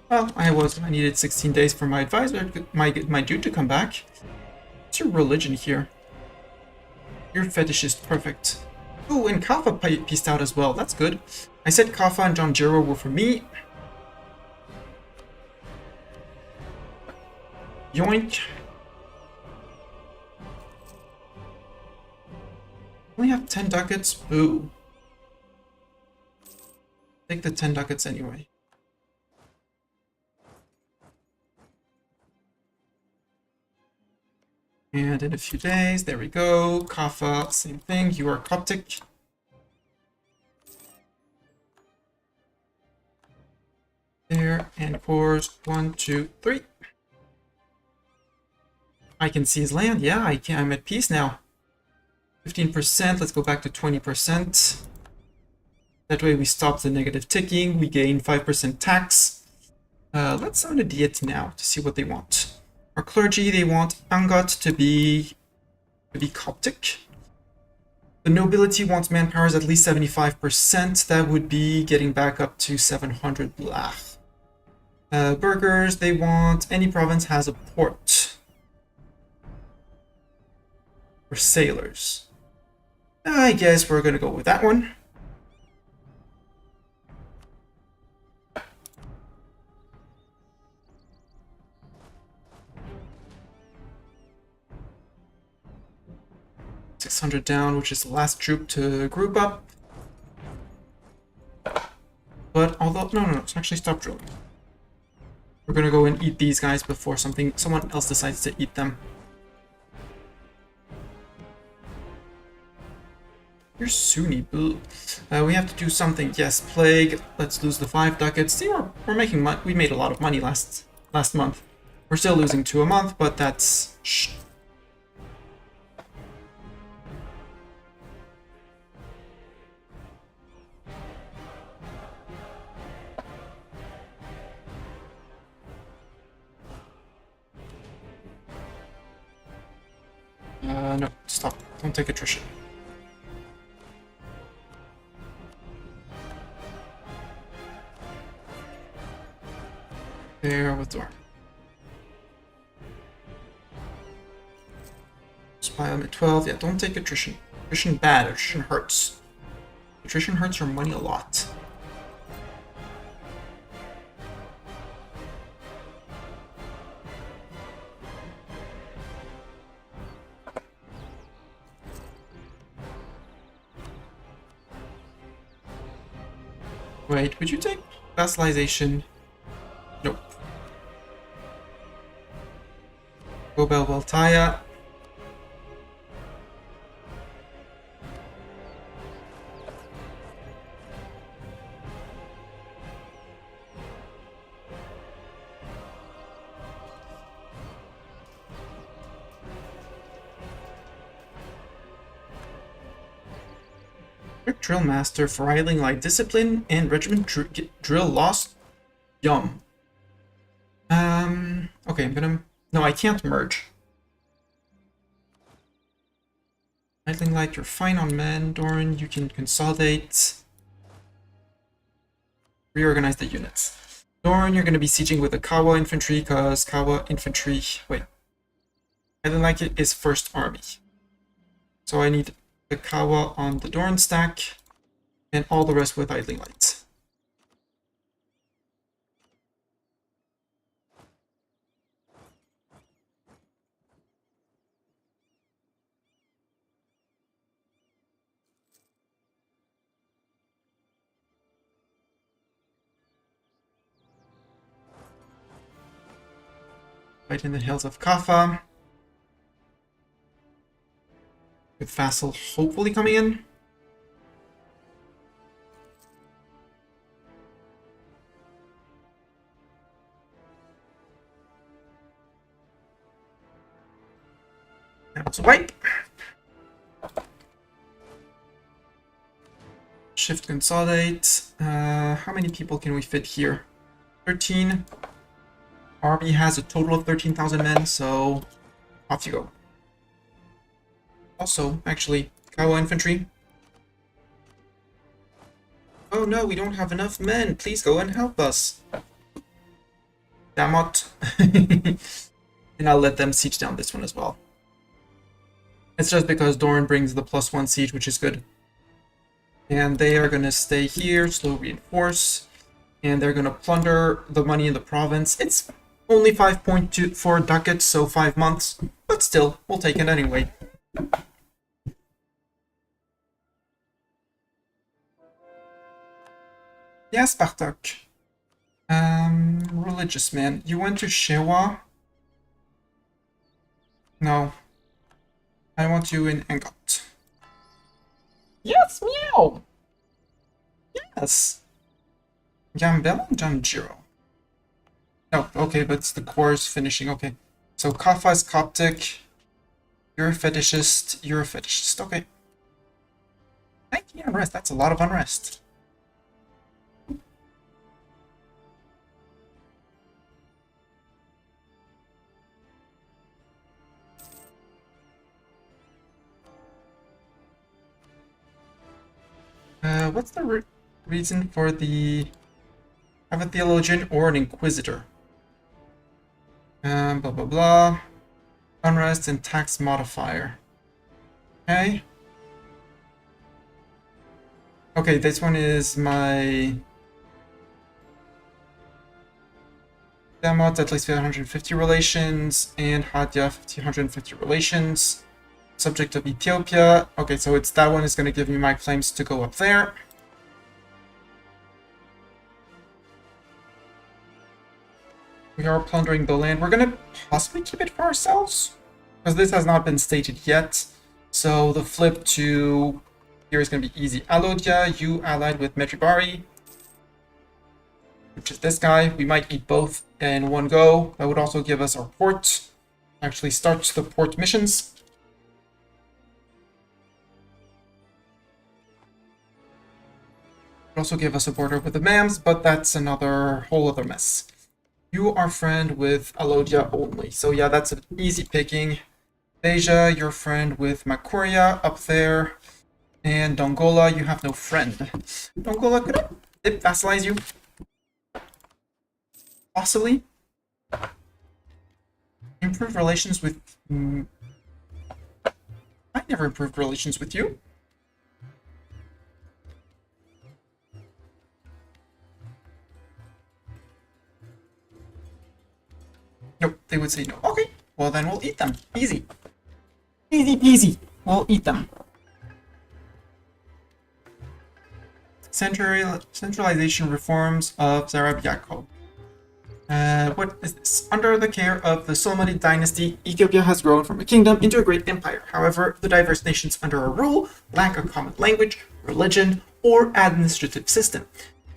Well, I needed 16 days for my advisor, my dude to come back. What's your religion here? Your fetish is perfect. Oh, and Kafa pieced out as well. That's good. I said Kafa and John Jiro were for me. Yoink. Only have 10 ducats? Boo. Take the 10 ducats anyway. And in a few days, there we go. Kafa, same thing. You are Coptic. There, and cores 1, 2, 3. I can see his land. Yeah, I can. I'm at peace now. 15%, let's go back to 20%. That way we stop the negative ticking, we gain 5% tax. Let's summon a deity now to see what they want. Our clergy, they want Angat to be Coptic. The nobility wants manpowers at least 75%. That would be getting back up to 700 blach. Burghers, they want any province has a port. For sailors. I guess we're gonna go with that one. $600 down, which is the last troop to group up. But although no, let's actually stop drilling. We're gonna go and eat these guys before someone else decides to eat them. You're Sunni, boo. We have to do something. Yes, plague. Let's lose the 5 ducats. See, we're making money. We made a lot of money last month. We're still losing 2 a month, but that's shh. No, stop. Don't take attrition. There, withdraw. Spy limit 12. Yeah, don't take attrition. Attrition bad. Attrition hurts. Attrition hurts your money a lot. Wait, would you take vassalization? Nope. Gobel Voltaya. Quick Drill Master for idling light discipline and regiment drill lost. Yum. Okay, I'm gonna. No, I can't merge. Idling Light, you're fine on men. Doran, you can consolidate. Reorganize the units. Doran, you're going to be sieging with the Kawa infantry, because Kawa infantry... Wait. Idling Light is first army. So I need the Kawa on the Doran stack, and all the rest with Idling Light. Right in the hills of Kaffa. With Vassal hopefully coming in. That was a wipe. Shift consolidate. How many people can we fit here? 13. Army has a total of 13,000 men, so off you go. Also, actually, Kawa infantry. Oh no, we don't have enough men. Please go and help us. Damot. And I'll let them siege down this one as well. It's just because Doran brings the +1 siege, which is good. And they are going to stay here, slow reinforce. And they're going to plunder the money in the province. It's only 5.24 ducats, so 5 months. But still, we'll take it anyway. Yes, Bartok. Religious man. You went to Shewa? No. I want you in Engot. Yes, meow! Yes! Gambella and Janjiro. Oh, okay, but the core is finishing, okay. So Kaffa is Coptic. You're a fetishist. You're a fetishist, okay. 19 unrest, that's a lot of unrest. What's the reason for the... Have a theologian or an inquisitor? Blah blah blah. Unrest and tax modifier. Okay. Okay, this one is my... Damot, at least 150 relations, and Hadia, 150 relations. Subject of Ethiopia. Okay, so it's that one is going to give me my claims to go up there. We are plundering the land. We're going to possibly keep it for ourselves, because this has not been stated yet. So the flip to here is going to be easy. Alodia, you allied with Metribari, which is this guy. We might eat both in one go. That would also give us our port. Actually start the port missions. Also give us a border with the Mams, but that's another whole other mess. You are friend with Alodia only. So yeah, that's an easy picking. Beja, you're friend with Makuria up there. And Dongola, you have no friend. Dongola, could I vassalize you? Possibly. Improve relations with... I never improved relations with you. Nope, they would say no. Okay, well then we'll eat them. Easy. Easy peasy. We'll eat them. Centralization reforms of Zarab Yaakov. What is this? Under the care of the Solomonid dynasty, Ethiopia has grown from a kingdom into a great empire. However, the diverse nations under our rule lack a common language, religion, or administrative system.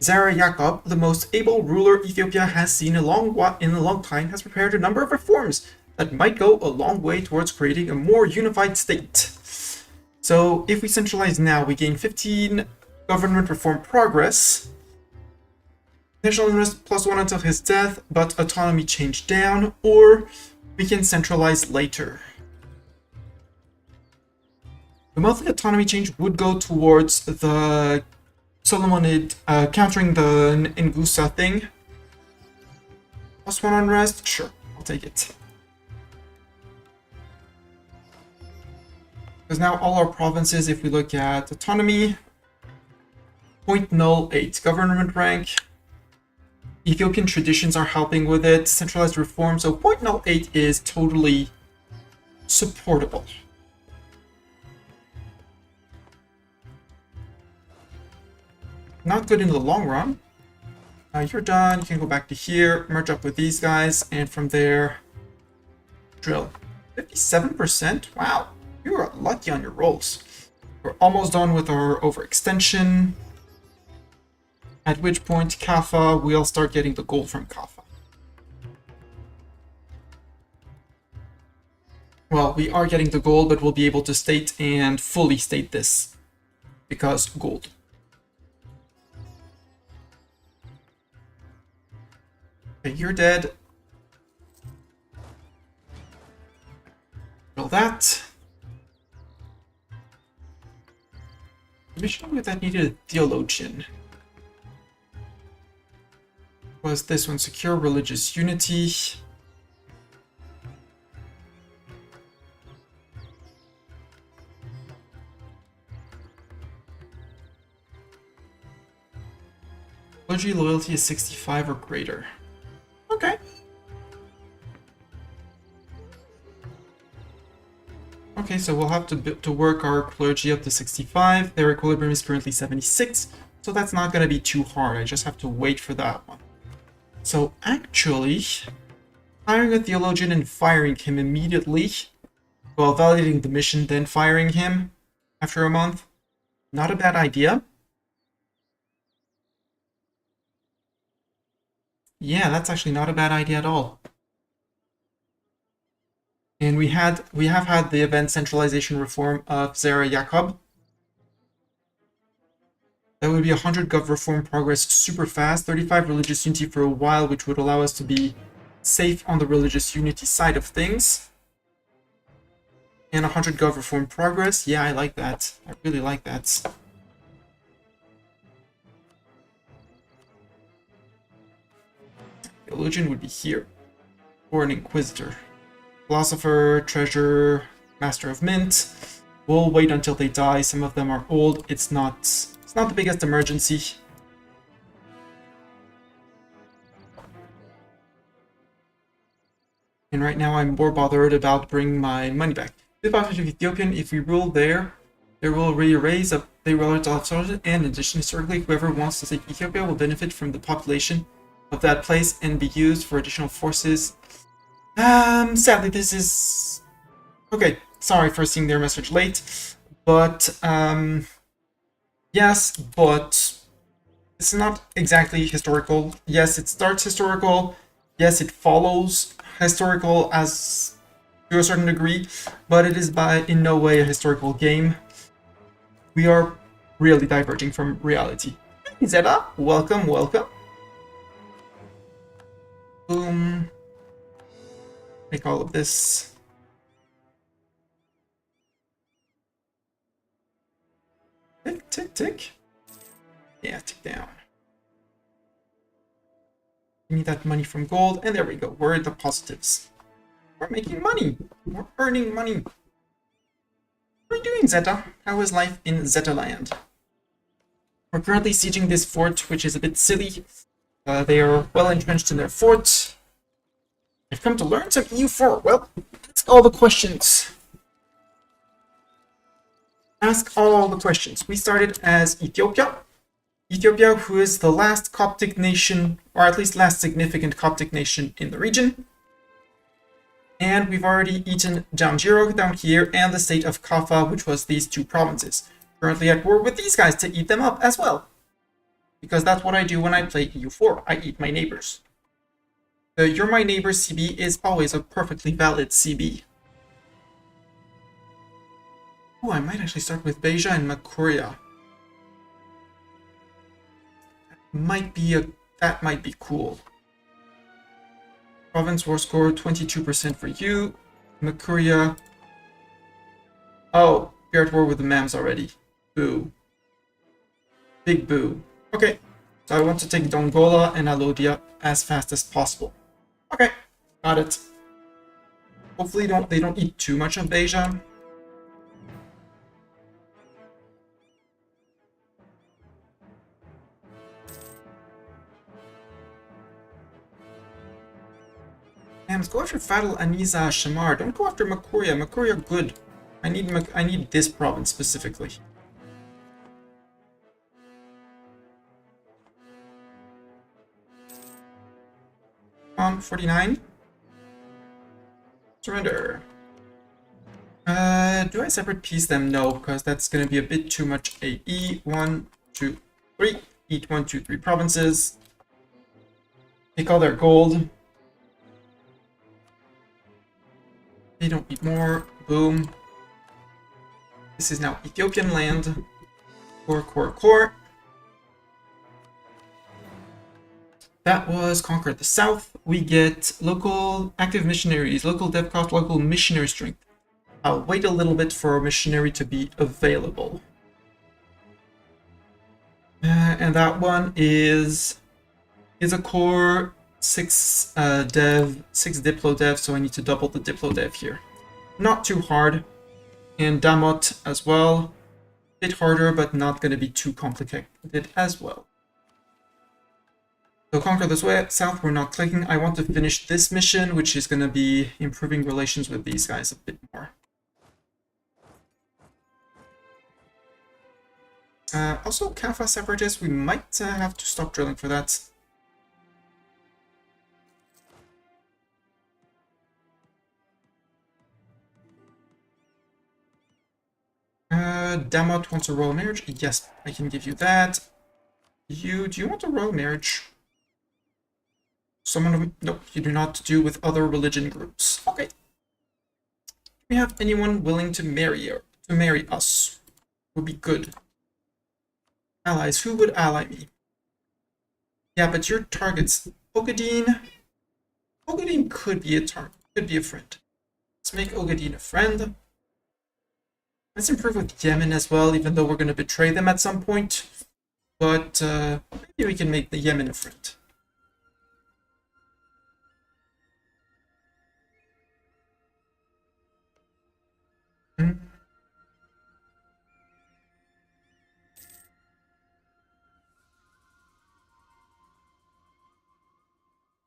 Zara Yaakov, the most able ruler Ethiopia has seen in a long time, has prepared a number of reforms that might go a long way towards creating a more unified state. So, if we centralize now, we gain 15 government reform progress. National interest +1 until his death, but autonomy changed down, or we can centralize later. The monthly autonomy change would go towards the Solomonid, countering the Ngusa thing. +1 unrest? Sure, I'll take it. Because now all our provinces, if we look at autonomy, 0.08 government rank. Ethiopian traditions are helping with it. Centralized reform, so 0.08 is totally supportable. Not good in the long run. You're done. You can go back to here, merge up with these guys, and from there, drill. 57%? Wow, you are lucky on your rolls. We're almost done with our overextension. At which point, Kaffa, we'll start getting the gold from Kaffa. Well, we are getting the gold, but we'll be able to state and fully state this. Because gold. Okay, you're dead. Kill that. Mission that needed a theologian. Was this one? Secure religious unity. Clergy loyalty is 65 or greater. Okay. Okay, so we'll have to work our clergy up to 65. Their equilibrium is currently 76, so that's not going to be too hard. I just have to wait for that one. So actually, hiring a theologian and firing him immediately, well, validating the mission, then firing him after a month, not a bad idea. Yeah, that's actually not a bad idea at all. And we have had the event centralization reform of Zara Jacob. That would be 100 gov reform progress super fast, 35 religious unity for a while, which would allow us to be safe on the religious unity side of things. And 100 gov reform progress. Yeah, I like that. I really like that. Theologian would be here. Or an inquisitor. Philosopher, treasurer, master of mint. We'll wait until they die. Some of them are old. It's not the biggest emergency. And right now I'm more bothered about bringing my money back. The population of Ethiopian, if we rule there, they will re-raise up. They will and in addition, historically, whoever wants to take Ethiopia will benefit from the population of that place and be used for additional forces. Sadly, this is... Okay, sorry for seeing their message late, but, yes, but it's not exactly historical. Yes, it starts historical. Yes, it follows historical as to a certain degree, but it is in no way a historical game. We are really diverging from reality. Hey, Zeta, welcome, welcome. Boom. Make all of this. Tick, tick, tick. Yeah, tick down. Give me that money from gold, and there we go. We're at the positives. We're making money. We're earning money. What are you doing, Zeta? How is life in Zeta land? We're currently sieging this fort, which is a bit silly. They are well entrenched in their fort. I've come to learn some E04. Well, ask all the questions. Ask all the questions. We started as Ethiopia. Ethiopia, who is the last Coptic nation, or at least last significant Coptic nation in the region. And we've already eaten Janjiro down here, and the state of Kaffa, which was these two provinces. Currently at war with these guys to eat them up as well. Because that's what I do when I play EU4. I eat my neighbors. The You're My Neighbor CB is always a perfectly valid CB. Oh, I might actually start with Beja and Makuria. That might be cool. Province war score 22% for you. Makuria. Oh, We are at war with the Mams already. Boo. Big boo. Okay, so I want to take Dongola and Alodia as fast as possible. Okay, got it. Hopefully they don't eat too much of Beja. Mams, go after Fadal, Aniza, Shamar. Don't go after Makuria. Makuria good. I need this province specifically. 49. Surrender. Do I separate piece them? No, because that's going to be a bit too much AE. 1, 2, 3. Eat 1, 2, 3 provinces. Take all their gold. They don't need more. Boom. This is now Ethiopian land. Core. That was conquer the south. We get local active missionaries, local dev cost, local missionary strength. I'll wait a little bit for a missionary to be available. And that one is a core 6 dev, 6 diplo dev, so I need to double the diplo dev here. Not too hard. And Damot as well. Bit harder, but not going to be too complicated as well. So conquer this way. South, we're not clicking. I want to finish this mission, which is going to be improving relations with these guys a bit more. Also, Kaffa Separatists, we might have to stop drilling for that. Damot wants a royal marriage. Yes, I can give you that. Do you want a royal marriage? Someone of them? Nope, you do not do with other religion groups. Okay. Do we have anyone willing to marry us? Would be good. Allies, who would ally me? Yeah, but your target's Ogadine. Ogadine could be a target, could be a friend. Let's make Ogadine a friend. Let's improve with Yemen as well, even though we're going to betray them at some point. But maybe we can make the Yemen a friend.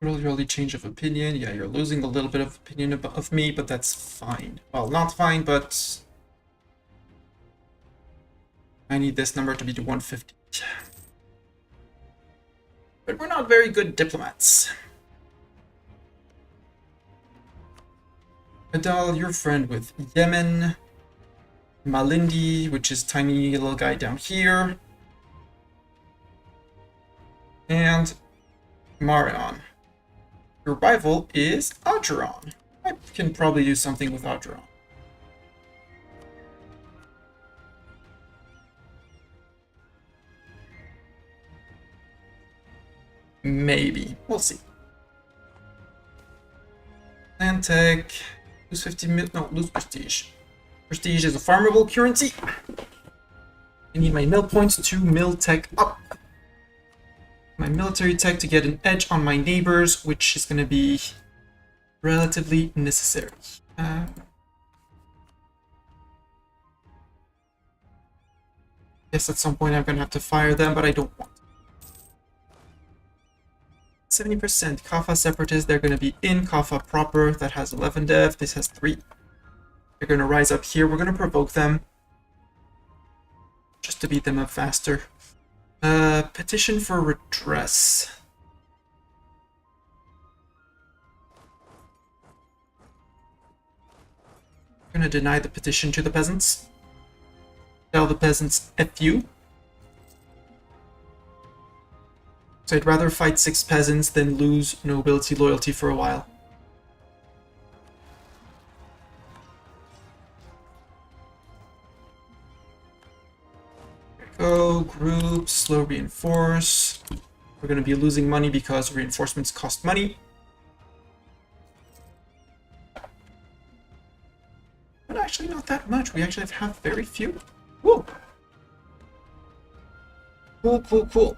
Really change of opinion. Yeah, you're losing a little bit of opinion of me, but that's fine. Well, not fine, but I need this number to be to 150. But we're not very good diplomats. Adal, you're friend with Yemen. Malindi, which is tiny little guy down here. And Marion. Your rival is Adgeron. I can probably do something with Adgeron. Maybe. We'll see. Atlantic. Lose 50 mil. No, lose prestige. Prestige is a farmable currency. I need my mill points to mill tech up. My military tech to get an edge on my neighbors, which is going to be relatively necessary. Guess at some point I'm going to have to fire them, but I don't want to. 70% Kaffa Separatists, they're going to be in Kaffa proper. That has 11 dev, this has 3. They're going to rise up here. We're going to provoke them just to beat them up faster. Petition for redress. I'm going to deny the petition to the peasants. Tell the peasants F you. So I'd rather fight 6 peasants than lose nobility loyalty for a while. Go, group, slow reinforce. We're going to be losing money because reinforcements cost money. But actually not that much. We actually have very few. Cool. Cool, cool, cool.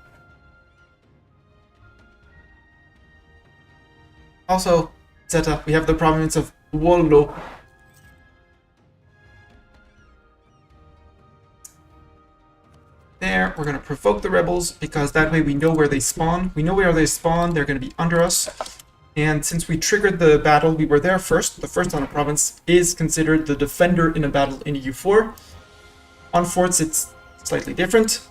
Also, Zeta, we have the province of Wollo. There, we're going to provoke the rebels, because that way we know where they spawn. We know where they spawn, they're going to be under us. And since we triggered the battle, we were there first. The first on a province is considered the defender in a battle in EU4. On forts, it's slightly different.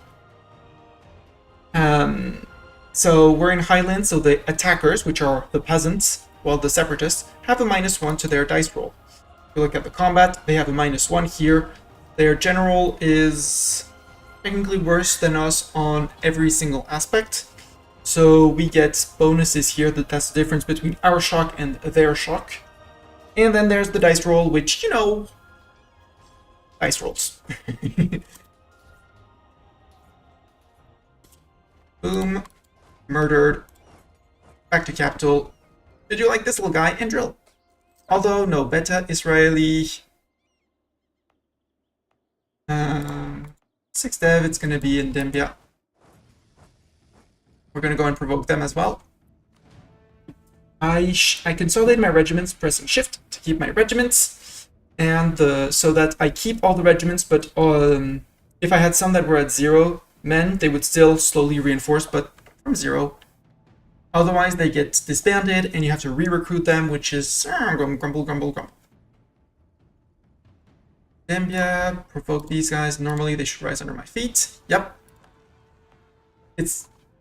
So we're in Highlands, so the attackers, which are the peasants, while the separatists, have a -1 to their dice roll. If you look at the combat, they have a -1 here. Their general is technically worse than us on every single aspect. So we get bonuses here. That's the difference between our shock and their shock. And then there's the dice roll, which, you know, dice rolls. Boom. Murdered. Back to capital. Did you like this little guy? And drill. Although, no, beta Israeli. 6 dev, it's going to be in Dembia. We're going to go and provoke them as well. I consolidate my regiments, pressing shift to keep my regiments. And so that I keep all the regiments, but if I had some that were at 0 men, they would still slowly reinforce, but from 0. Otherwise, they get disbanded, and you have to re-recruit them, which is grumble, grumble, grumble. Dembia, provoke these guys. Normally, they should rise under my feet. Yep.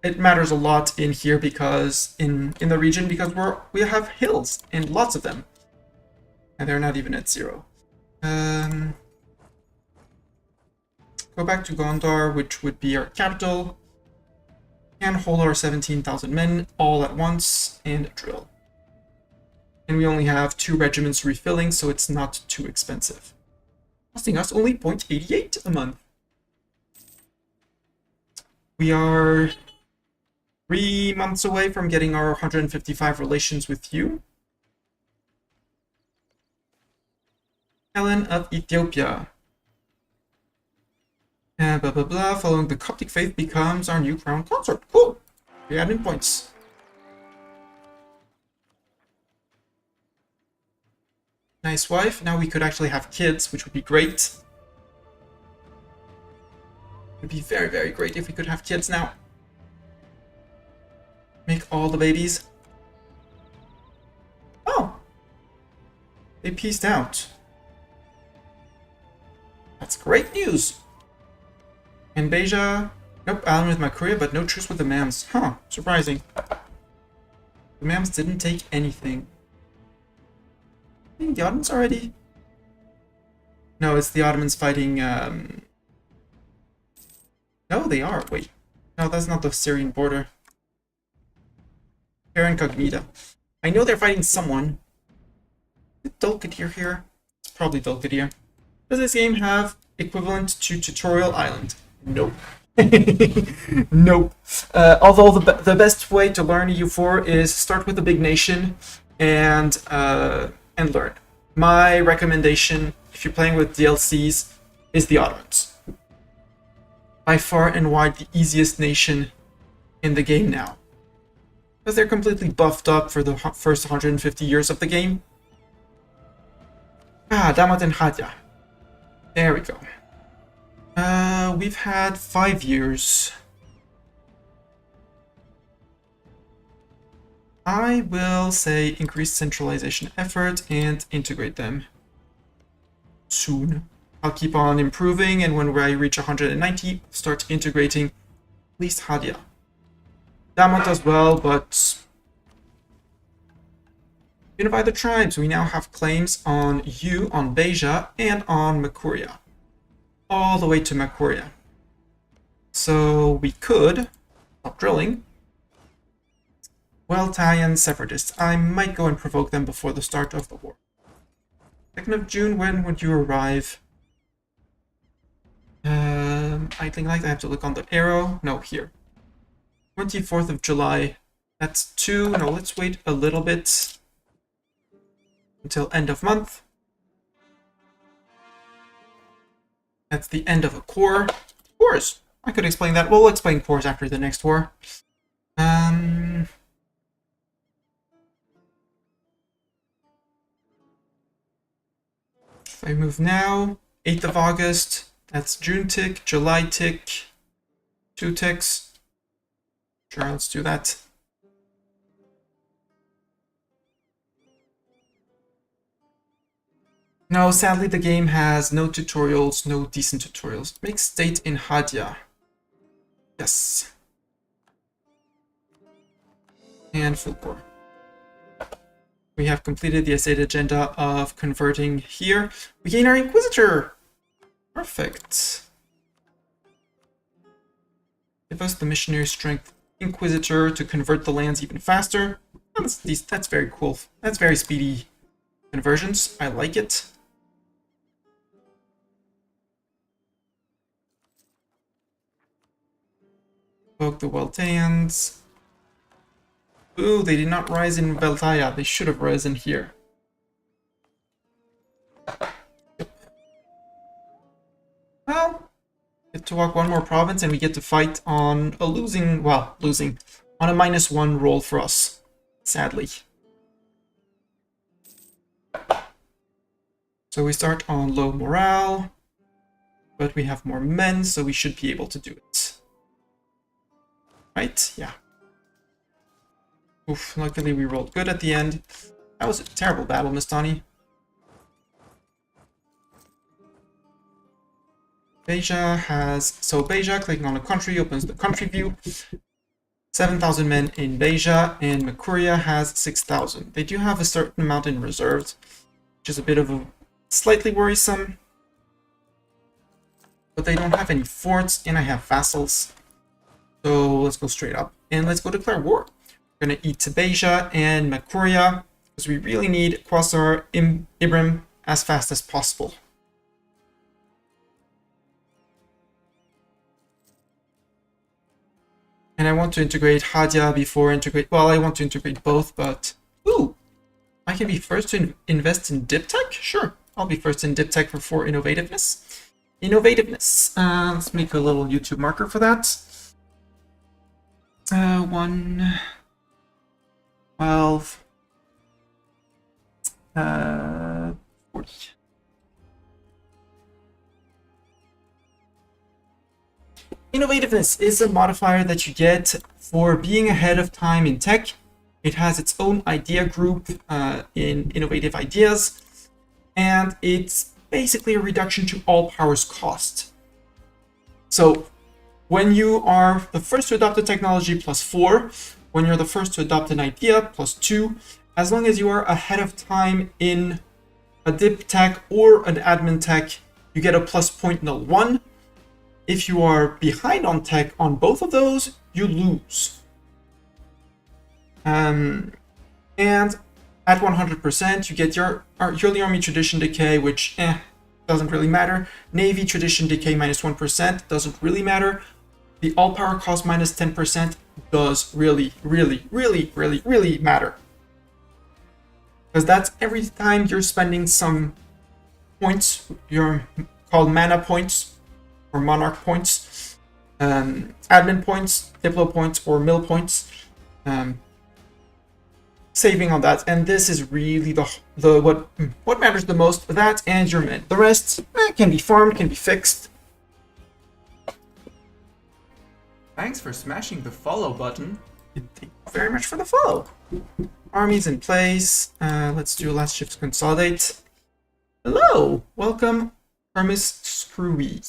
It matters a lot in here because in the region, because we have hills and lots of them, and they're not even at 0. Go back to Gondar, which would be our capital, and hold our 17,000 men all at once and drill. And we only have 2 regiments refilling, so it's not too expensive. Costing us only 0.88 a month. We are 3 months away from getting our 155 relations with you. Helen of Ethiopia. And blah blah blah, following the Coptic faith becomes our new crown consort. Cool! 3 admin points. Nice wife. Now we could actually have kids, which would be great. It would be very, very great if we could have kids now. Make all the babies. Oh! They pieced out. That's great news! And Beja, nope, Alan with Makuria, but no truce with the Mams. Huh, surprising. The Mams didn't take anything. I think the Ottomans already? No, it's the Ottomans fighting, No, they are, wait. No, that's not the Syrian border. Terra Incognita. I know they're fighting someone. Is it Dulkadir here? It's probably Dulkadir. Does this game have equivalent to Tutorial Island? Nope. Nope. Although the best way to learn EU4 is start with a big nation and learn. My recommendation, if you're playing with DLCs, is the Ottomans. By far and wide the easiest nation in the game now. Because they're completely buffed up for the first 150 years of the game. Ah, Damat and Hadja. There we go. We've had 5 years. I will say increase centralization effort and integrate them soon. I'll keep on improving, and when I reach 190, start integrating at least Hadia. Damat as well, but unify the tribes. We now have claims on you, on Beja, and on Makuria. All the way to Makuria. So we could stop drilling. Well, Tayan separatists. I might go and provoke them before the start of the war. 2nd of June, when would you arrive? I think I have to look on the arrow. No, here. 24th of July. That's 2. No, let's wait a little bit until end of month. That's the end of a core. Cores. I could explain that. We'll explain cores after the next war. If I move now, 8th of August, that's June tick, July tick, 2 ticks. Sure, let's do that. No, sadly the game has no tutorials, no decent tutorials. Make state in Hadia. Yes. And full core. We have completed the estate agenda of converting here. We gain our Inquisitor! Perfect. Give us the missionary strength Inquisitor to convert the lands even faster. That's very cool. That's very speedy conversions. I like it. Evoke the Weltaians. Ooh, they did not rise in Veltaya. They should have risen here. Well, get to walk one more province and we get to fight on a losing, on a -1 roll for us, sadly. So we start on low morale, but we have more men, so we should be able to do it. Right? Yeah. Oof, luckily we rolled good at the end. That was a terrible battle, Miss Tani. Beja has... So Beja, clicking on a country, opens the country view. 7,000 men in Beja, and Makuria has 6,000. They do have a certain amount in reserves, which is a bit of a slightly worrisome. But they don't have any forts, and I have vassals. So let's go straight up, and let's go declare war. We're going to eat Beja and Makuria, because we really need Quasar Ibrim as fast as possible. And I want to integrate Hadia before integrate... Well, I want to integrate both, but... Ooh! I can be first to invest in Diptech? Sure. I'll be first in Diptech for innovativeness. Innovativeness. Let's make a little YouTube marker for that. 1... 12... 40. Innovativeness is a modifier that you get for being ahead of time in tech. It has its own idea group in innovative ideas, and it's basically a reduction to all powers cost. So when you are the first to adopt a technology, +4. When you're the first to adopt an idea, +2. As long as you are ahead of time in a dip tech or an admin tech, you get a +0.01. If you are behind on tech on both of those, you lose. And at 100%, you get your yearly army tradition decay, which doesn't really matter. Navy tradition decay -1% doesn't really matter. The all power cost -10% does really matter. Because that's every time you're spending some points, you're called mana points, or monarch points, admin points, diplo points, or mill points, saving on that. And this is really what matters the most. That and your men. The rest can be farmed, can be fixed. Thanks for smashing the follow button. Thank you very much for the follow. Armies in place. Let's do last shift to consolidate. Hello, welcome, Hermes Screwy.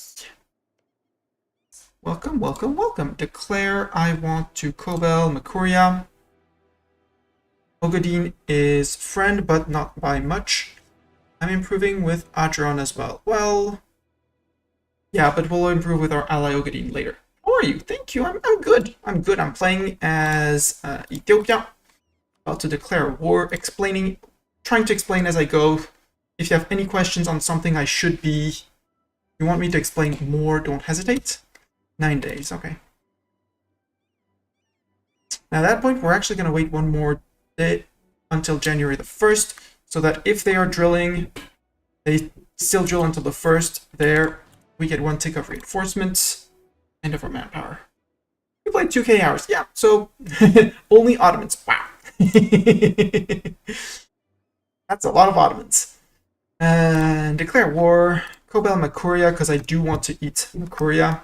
Welcome, welcome, welcome. Declare I want to Kobel Makuria. Ogadin is friend, but not by much. I'm improving with Adron as well. Well, yeah, but we'll improve with our ally Ogadin later. How are you? Thank you. I'm good. I'm good. I'm playing as Ethiopia. About to declare war. Trying to explain as I go. If you have any questions on something I should be, you want me to explain more, don't hesitate. 9 days, okay. Now at that point, we're actually going to wait one more day until January the 1st, so that if they are drilling, they still drill until the 1st there. We get 1 tick of reinforcements. End of our manpower. We played 2k hours. Yeah, so only Ottomans. Wow. That's a lot of Ottomans. And declare war. Kobel Makuria, because I do want to eat Makuria.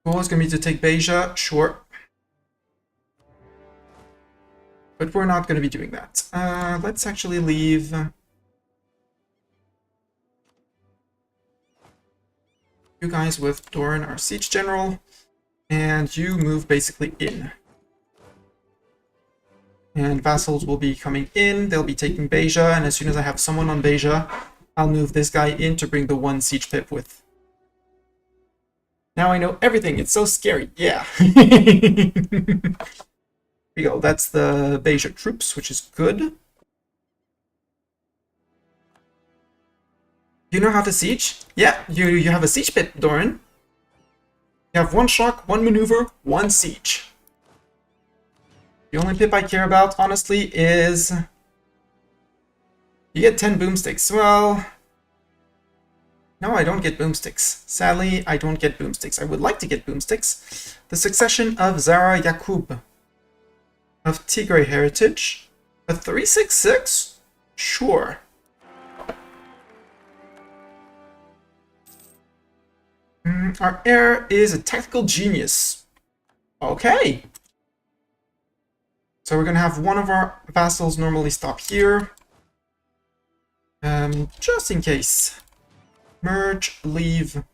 Goal is going to be to take Beja. Sure. But we're not going to be doing that. Let's actually leave... you guys with Doran, our siege general, and you move basically in. And vassals will be coming in, they'll be taking Beja, and as soon as I have someone on Beja, I'll move this guy in to bring the 1 siege pip with. Now I know everything, it's so scary, yeah. Here we go, that's the Beja troops, which is good. You know how to siege? Yeah, you have a siege pit, Doran. You have 1 shock, 1 maneuver, 1 siege. The only pip I care about, honestly, is... you get 10 boomsticks. Well... no, I don't get boomsticks. Sadly, I don't get boomsticks. I would like to get boomsticks. The succession of Zara Yaqub of Tigray heritage. A 366? Sure. Our heir is a tactical genius. Okay. So we're going to have one of our vassals normally stop here. Just in case. Merge, leave.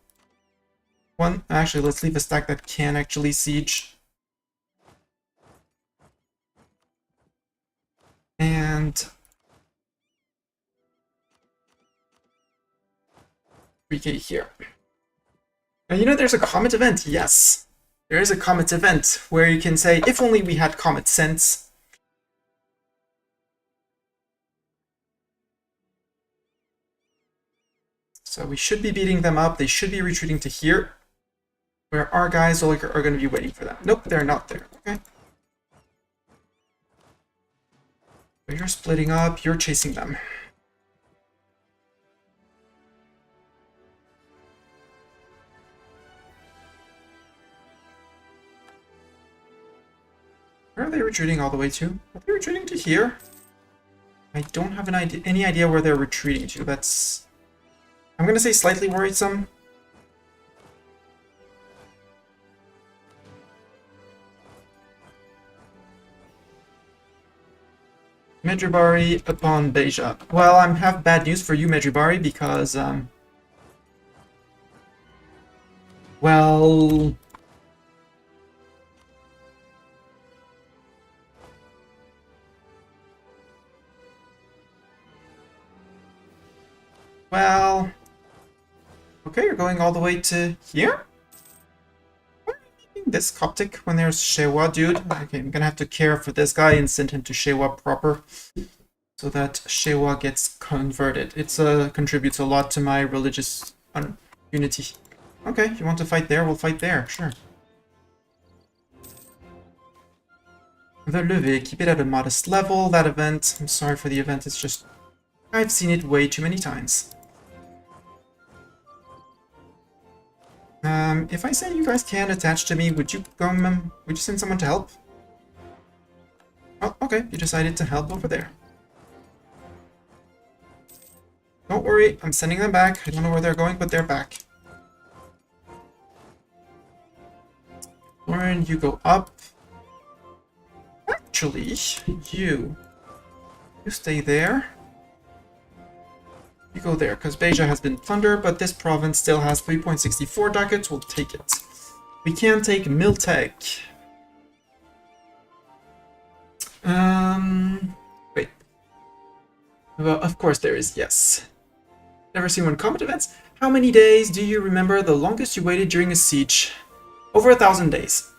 One. Actually, let's leave a stack that can actually siege. And 3k here. Now, you know there's a comet event? Yes. There is a comet event where you can say, if only we had comet sense. So we should be beating them up. They should be retreating to here, where our guys are going to be waiting for them. Nope, they're not there. Okay. So you're splitting up. You're chasing them. Where are they retreating all the way to? Are they retreating to here? I don't have any idea where they're retreating to. That's... I'm going to say slightly worrisome. Medjugorje upon Beja. Well, I have bad news for you, Medjugorje, because... well... well... okay, you're going all the way to here? Why are you making this Coptic when there's Shewa, dude? Okay, I'm gonna have to care for this guy and send him to Shewa proper, so that Shewa gets converted. It's contributes a lot to my religious unity. Okay, you want to fight there? We'll fight there, sure. The Levée, keep it at a modest level, that event. I'm sorry for the event, it's just... I've seen it way too many times. If I say you guys can attach to me, would you come, would you send someone to help? Oh, okay, you decided to help over there. Don't worry, I'm sending them back. I don't know where they're going, but they're back. Lauren, you go up. Actually, you stay there. You go there, because Beja has been plundered, but this province still has 3.64 ducats. We'll take it. We can take Miltech. Wait. Well, of course there is, yes. Never seen one comet events. How many days do you remember the longest you waited during a siege? Over 1,000 days.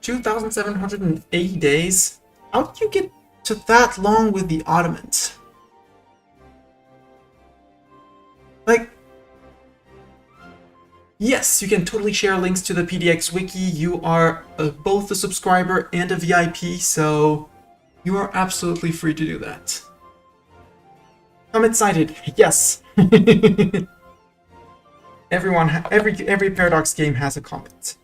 2,780 days? How did you get to that long with the Ottomans? Like, yes, you can totally share links to the PDX wiki. You are both a subscriber and a VIP, so you are absolutely free to do that. Comet sighted. Yes. Every Paradox game has a comet.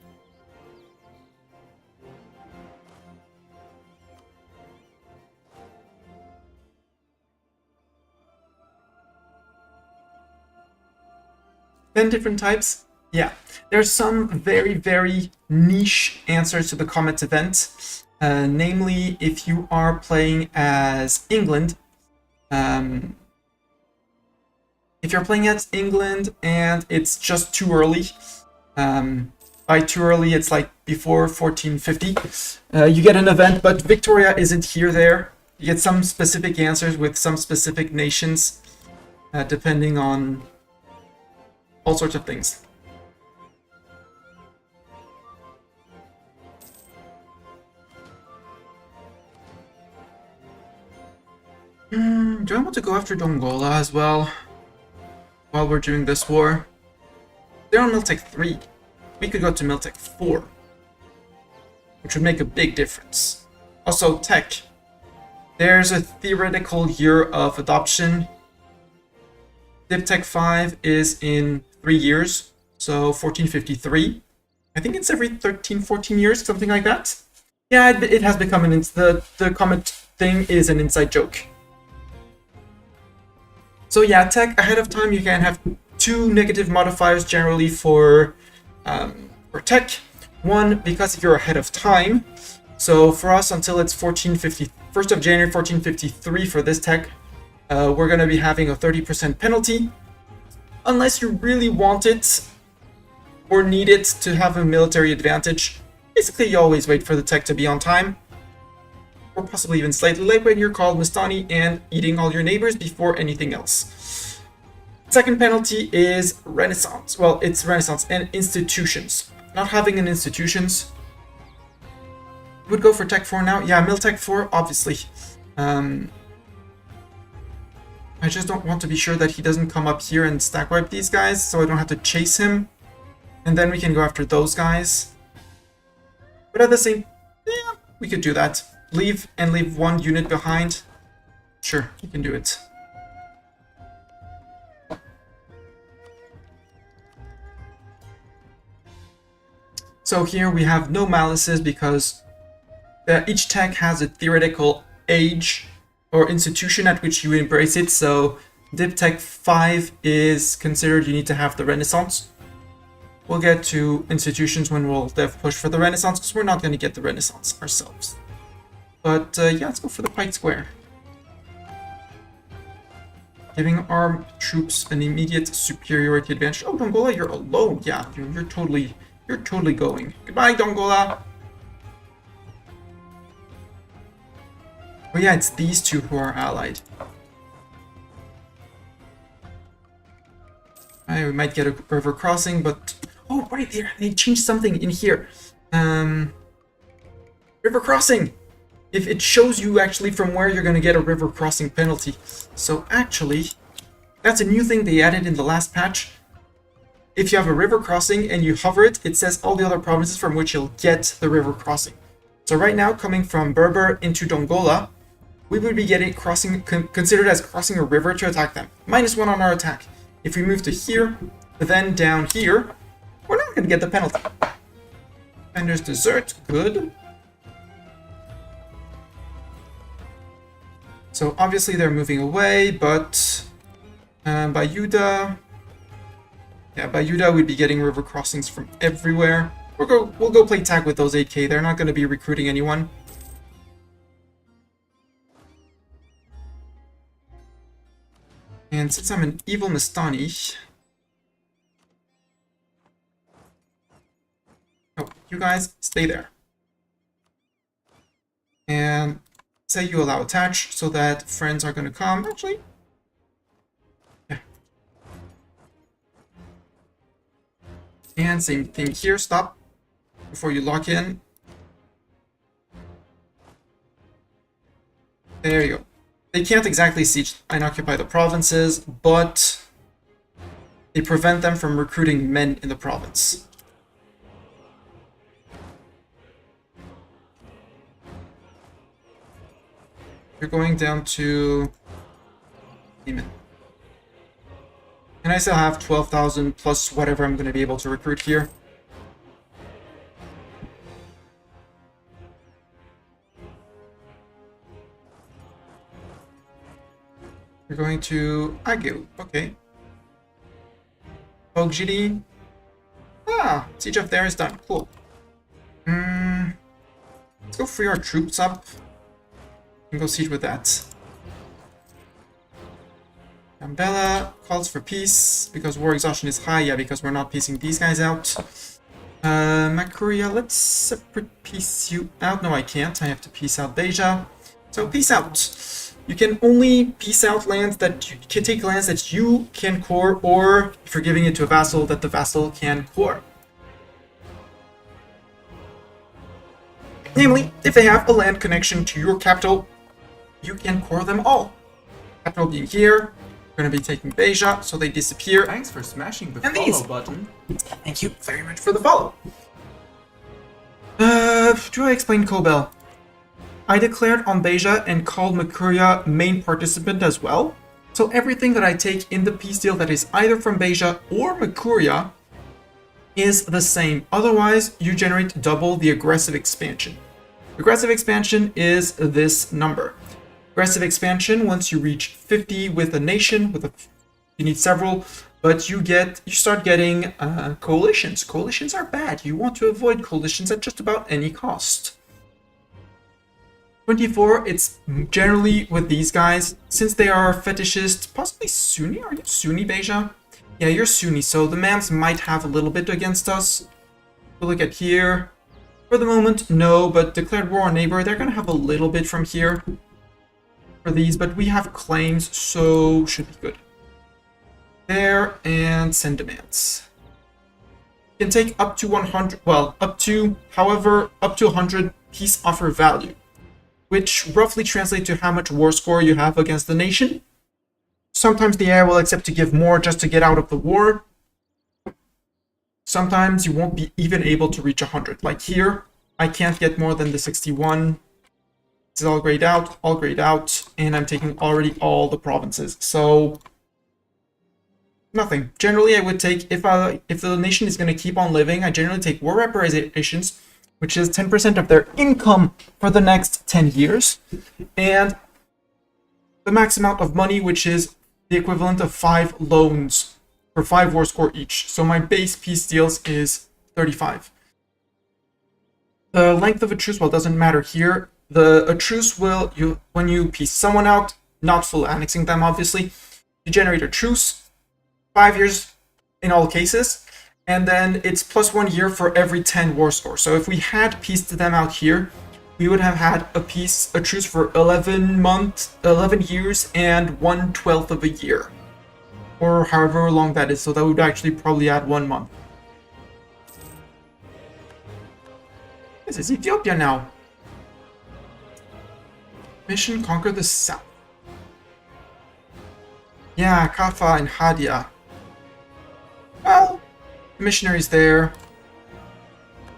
Then different types. Yeah, there's some very, very niche answers to the comet event. Namely, if you are playing as England, if you're playing as England and it's just too early, by too early it's like before 1450, you get an event, but Victoria isn't there. You get some specific answers with some specific nations, depending on all sorts of things. Do I want to go after Dongola as well while we're doing this war? They're on Miltech 3. We could go to Miltech 4, which would make a big difference. Also, tech. There's a theoretical year of adoption. DipTech 5 is in 3 years, so 1453. I think it's every 13, 14 years, something like that. Yeah, it has become the comet thing is an inside joke. So yeah, tech ahead of time, you can have 2 negative modifiers generally for tech. One, because you're ahead of time. So for us, until it's 1st of January 1453 for this tech, we're going to be having a 30% penalty. Unless you really want it or need it to have a military advantage. Basically, you always wait for the tech to be on time. Or possibly even slightly late when you're called Mastani and eating all your neighbors before anything else. Second penalty is Renaissance. Well, it's Renaissance and institutions. Not having an institutions. Would go for Tech 4 now. Yeah, Miltech 4, obviously. I just don't want to be sure that he doesn't come up here and stack wipe these guys, so I don't have to chase him. And then we can go after those guys. But at the same... yeah, we could do that. Leave 1 unit behind. Sure, you can do it. So here we have no malices because each tech has a theoretical age or institution at which you embrace it. So DipTech 5 is considered you need to have the Renaissance. We'll get to institutions when we'll dev push for the Renaissance because we're not going to get the Renaissance ourselves. But yeah, let's go for the Pike Square. Giving our troops an immediate superiority advantage. Oh, Dongola, you're alone. Yeah, you're totally going. Goodbye, Dongola. Oh yeah, it's these two who are allied. Alright, we might get a river crossing, but... oh, right there, they changed something in here. River crossing! If it shows you actually from where you're going to get a river crossing penalty. So actually, that's a new thing they added in the last patch. If you have a river crossing and you hover it, it says all the other provinces from which you'll get the river crossing. So right now, coming from Berber into Dongola, we would be getting crossing considered as crossing a river to attack them. -1 on our attack. If we move to here, then down here, we're not going to get the penalty. And there's dessert, good. So obviously they're moving away, but by Yuda, yeah, by Yuda we'd be getting river crossings from everywhere. We'll go play tag with those 8k. They're not going to be recruiting anyone. And since I'm an evil Mastani, oh, you guys stay there. And say you allow attach so that friends are going to come. Actually, yeah. And same thing here. Stop before you lock in. There you go. They can't exactly siege and occupy the provinces, but they prevent them from recruiting men in the province. You're going down to Demon. And I still have 12,000 plus whatever I'm going to be able to recruit here. We're going to Agu. Okay. Ogjiri. Ah, siege of there is done. Cool. Let's go free our troops up and go siege with that. Gambella calls for peace because war exhaustion is high. Yeah, because we're not piecing these guys out. Makuria, let's separate piece you out. No, I can't. I have to piece out Beja. So peace out. You can only piece out lands that you can take lands that you can core, or if you're giving it to a vassal, that the vassal can core. Namely, if they have a land connection to your capital, you can core them all. Capital being here, we're going to be taking Beja, so they disappear. Thanks for smashing the And follow these. button. Thank you very much for the follow. Do I explain Kobel? I declared on Beja and called Makuria main participant as well. So everything that I take in the peace deal that is either from Beja or Makuria is the same. Otherwise, you generate double the aggressive expansion. Aggressive expansion is this number. Aggressive expansion, once you reach 50 with a nation, you need several, but you start getting coalitions. Coalitions are bad. You want to avoid coalitions at just about any cost. 24, it's generally with these guys, since they are fetishist, possibly Sunni. Are you Sunni, Beja? Yeah, you're Sunni, so the Mams might have a little bit against us. We'll look at here. For the moment, no, but declared war on neighbor, they're going to have a little bit from here for these, but we have claims, so should be good. There, and send demands. You can take up to 100, well, up to 100 peace offer value, which roughly translates to how much war score you have against the nation. Sometimes the heir will accept to give more just to get out of the war. Sometimes you won't be even able to reach 100. Like here, I can't get more than the 61. This is all grayed out, and I'm taking already all the provinces. So, nothing. Generally, I would take, if the nation is going to keep on living, I generally take war reparations, which is 10% of their income for the next 10 years, and the max amount of money, which is the equivalent of 5 loans for 5 war score each. So my base peace deals is 35. The length of a truce, well, doesn't matter here. A truce will, when you piece someone out, not full annexing them, obviously, you generate a truce, 5 years in all cases, and then it's plus 1 year for every 10 war score. So if we had pieced them out here, we would have had a truce for 11 years and 1/12 of a year, or however long that is. So that would actually probably add 1 month. This is Ethiopia now. Mission conquer the south. Yeah, Kafa and Hadia. Well, the missionaries there.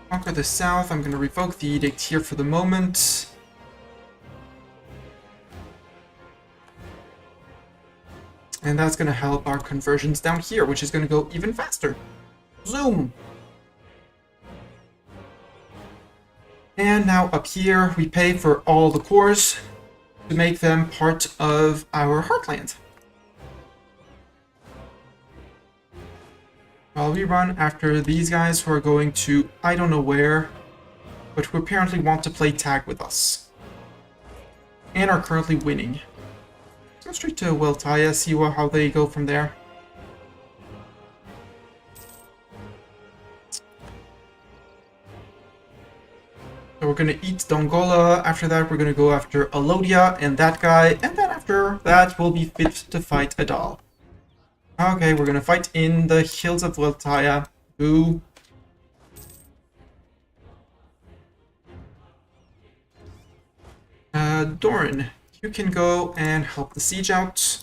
Conquer the south. I'm going to revoke the edict here for the moment. And that's going to help our conversions down here, which is going to go even faster. Zoom! And now up here, we pay for all the cores to make them part of our heartland. While we run after these guys who are going to I don't know where, but who apparently want to play tag with us. And are currently winning. Let's go straight to Weltaya, see how they go from there. So we're going to eat Dongola. After that, we're going to go after Alodia and that guy. And then after that, we'll be fit to fight Adal. Okay, we're going to fight in the hills of Weltaya. Boo. Doran, you can go and help the siege out.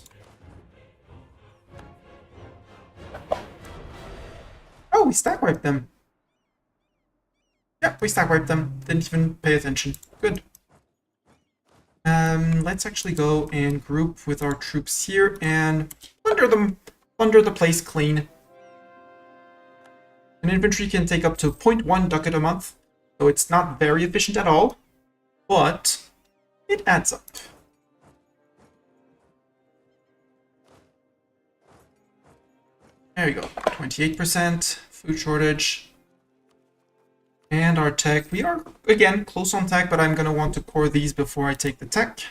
Oh, we stack wiped them. Yep, we stack wiped them. Didn't even pay attention. Good. Let's actually go and group with our troops here and plunder them. plunder the place clean. An infantry can take up to 0.1 ducat a month, so it's not very efficient at all, but it adds up. There you go, 28%, food shortage. And our tech, we are, again, close on tech, but I'm going to want to core these before I take the tech.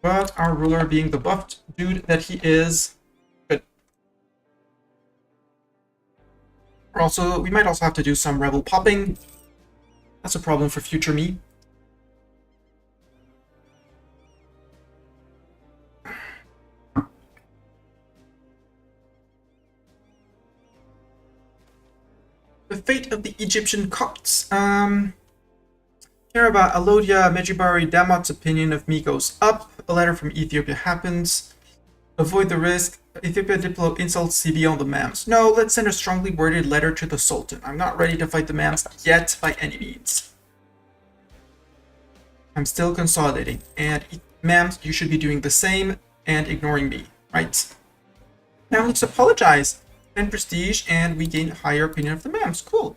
But our ruler, being the buffed dude that he is, good. We might also have to do some rebel popping. That's a problem for future me. The fate of the Egyptian Copts. Care about Alodia Mejibari Damot's opinion of me goes up. A letter from Ethiopia happens. Avoid the risk. Ethiopia Diplo insults CB on the Mams. No, let's send a strongly worded letter to the Sultan. I'm not ready to fight the Mams yet by any means. I'm still consolidating. And Mams, you should be doing the same and ignoring me, right? Now let's apologize. 10 prestige, and we gain a higher opinion of the Mams. Cool.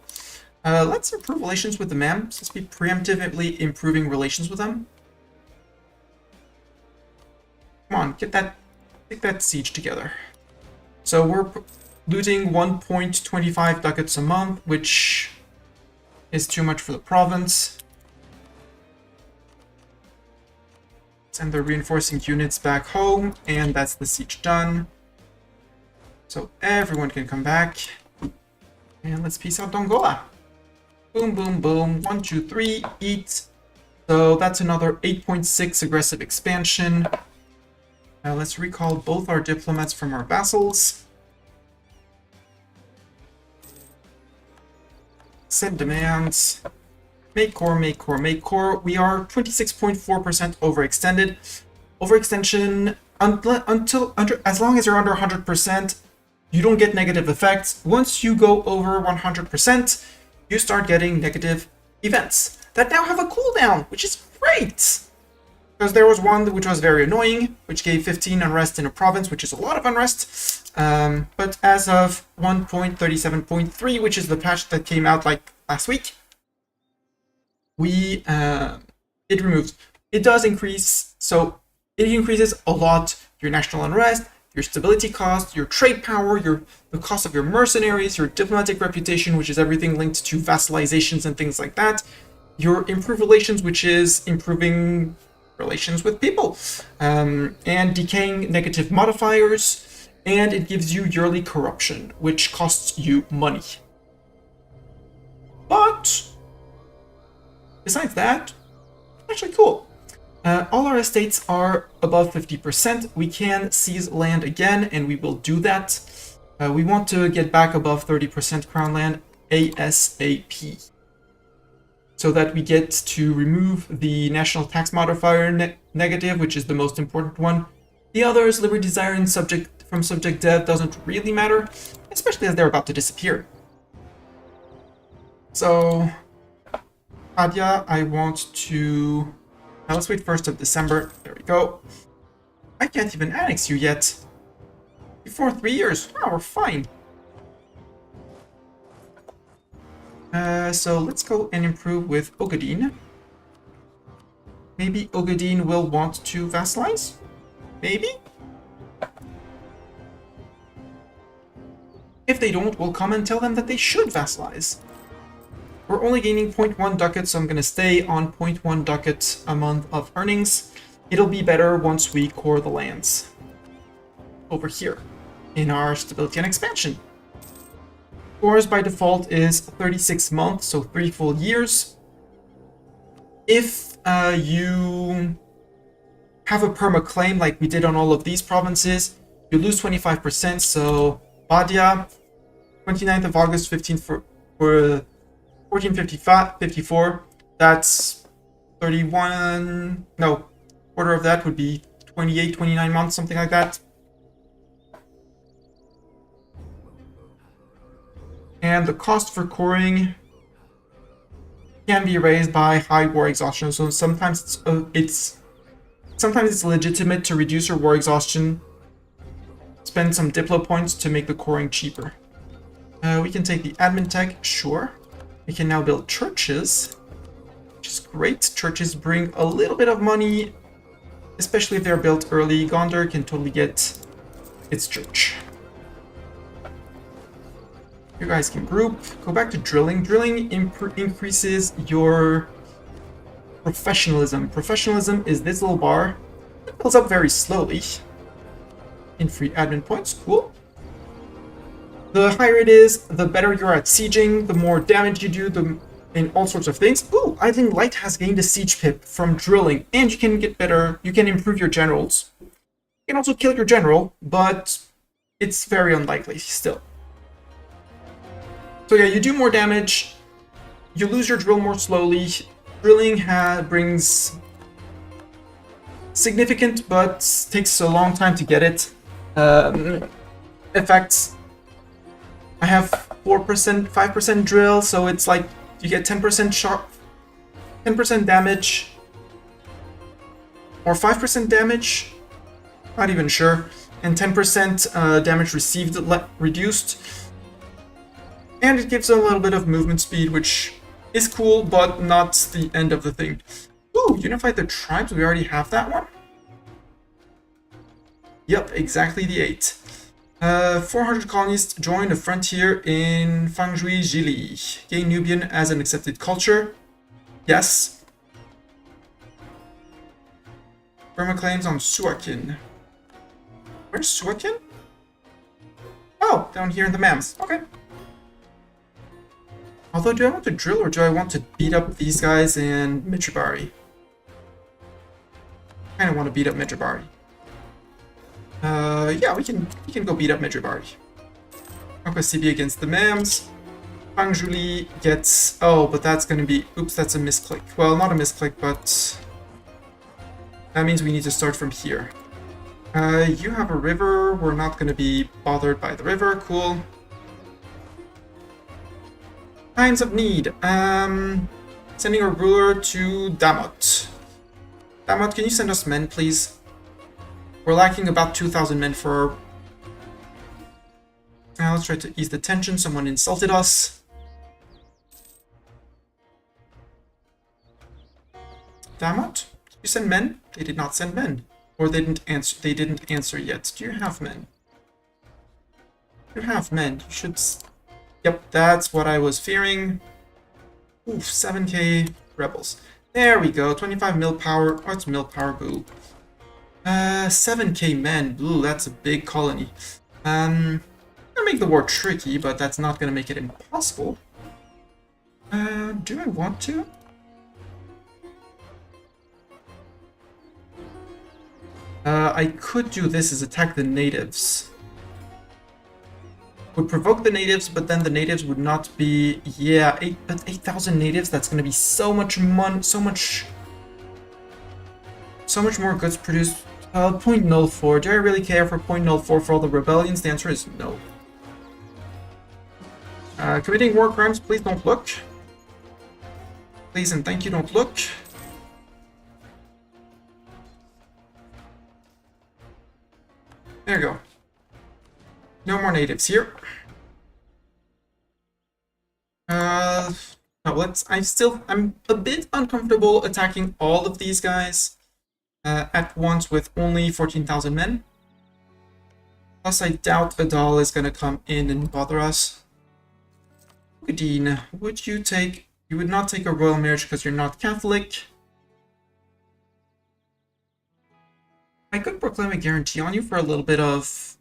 Let's improve relations with the Mams. Let's be preemptively improving relations with them. Come on, get that siege together. So we're losing 1.25 ducats a month, which is too much for the province. Send the reinforcing units back home, and that's the siege done. So everyone can come back. And let's peace out Dongola. Boom, boom, boom. 1, 2, 3, eat. So that's another 8.6 aggressive expansion. Now let's recall both our diplomats from our vassals. Send demands. Make core, make core, make core. We are 26.4% overextended. Overextension as long as you're under 100%, you don't get negative effects. Once you go over 100%, you start getting negative events that now have a cooldown, which is great. Because there was one which was very annoying, which gave 15 unrest in a province, which is a lot of unrest. But as of 1.37.3, which is the patch that came out like last week, it removes. It does increase, so it increases a lot your national unrest, your stability cost, your trade power, the cost of your mercenaries, your diplomatic reputation, which is everything linked to vassalizations and things like that, your improved relations, which is improving relations with people, and decaying negative modifiers, and it gives you yearly corruption, which costs you money. But besides that, actually cool. All our estates are above 50%. We can seize land again, and we will do that. We want to get back above 30% crown land ASAP, so that we get to remove the national tax modifier negative, which is the most important one. The others, liberty, desire, and subject dev, doesn't really matter, especially as they're about to disappear. So, Adia, I want to... Now let's wait 1st of December. There we go. I can't even annex you yet. Before 3 years. Wow, we're fine. So let's go and improve with Ogadine. Maybe Ogadine will want to vassalize? Maybe? If they don't, we'll come and tell them that they should vassalize. We're only gaining 0.1 ducats, so I'm going to stay on 0.1 ducats a month of earnings. It'll be better once we core the lands over here in our stability and expansion. Cores by default is 36 months, so 3 full years. If you have a perma claim like we did on all of these provinces, you lose 25%. So Badia, 29th of August, 1454, that's 31, no, quarter of that would be 28, 29 months, something like that. And the cost for coring can be raised by high war exhaustion, so sometimes it's sometimes it's legitimate to reduce your war exhaustion. Spend some Diplo points to make the coring cheaper. We can take the admin tech, sure. We can now build churches, which is great. Churches bring a little bit of money, especially if they're built early. Gondar can totally get its church. You guys can group. Go back to drilling. Drilling increases your professionalism. Professionalism is this little bar. It builds up very slowly. In free admin points, cool. The higher it is, the better you're at sieging, the more damage you do, in all sorts of things. Ooh, I think Light has gained a siege pip from drilling, and you can get better, you can improve your generals. You can also kill your general, but it's very unlikely still. So yeah, you do more damage, you lose your drill more slowly. Drilling brings significant, but takes a long time to get it. Effects. I have 4%, 5% drill, so it's like you get 10% shot, 10% damage, or 5% damage, not even sure, and 10% damage received reduced. And it gives a little bit of movement speed, which is cool, but not the end of the thing. Ooh, unify the tribes, we already have that one? Yep, exactly the 8. 400 colonists join the frontier in Fangjui Jili. Gain Nubian as an accepted culture. Yes. Burma claims on Suakin. Where's Suakin? Oh, down here in the Mams. Okay. Although, do I want to drill or do I want to beat up these guys in Mitribari? I kind of want to beat up Mitribari. Yeah, we can go beat up Mitribari. Conquest CB against the Mams. Fangjuli gets... Oh, but that's gonna be... Oops, that's a misclick. Well, not a misclick, but... That means we need to start from here. You have a river. We're not gonna be bothered by the river. Cool. Times of need. Sending a ruler to Damot. Damot, can you send us men, please? We're lacking about 2,000 men for... Now let's try to ease the tension. Someone insulted us. Damot, did you send men? They did not send men. Or they didn't answer. They didn't answer yet. Do you have men? You have men. You should... Yep, that's what I was fearing. Oof, 7k rebels. There we go. 25 mil power. Oh, it's mil power. Boo. 7k men. Ooh, that's a big colony. Gonna make the war tricky, but that's not gonna make it impossible. Do I want to? I could do this as attack the natives. Would provoke the natives, but then the natives would not be... Yeah, 8,000 natives, that's gonna be so much money, so much more goods produced. 0.04. Do I really care for 0.04 for all the rebellions? The answer is no. Committing war crimes, please don't look. Please and thank you, don't look. There you go. No more natives here. No, I'm a bit uncomfortable attacking all of these guys at once with only 14,000 men. Plus, I doubt Adal is going to come in and bother us. Dean, would you take... You would not take a royal marriage because you're not Catholic. I could proclaim a guarantee on you for a little bit of...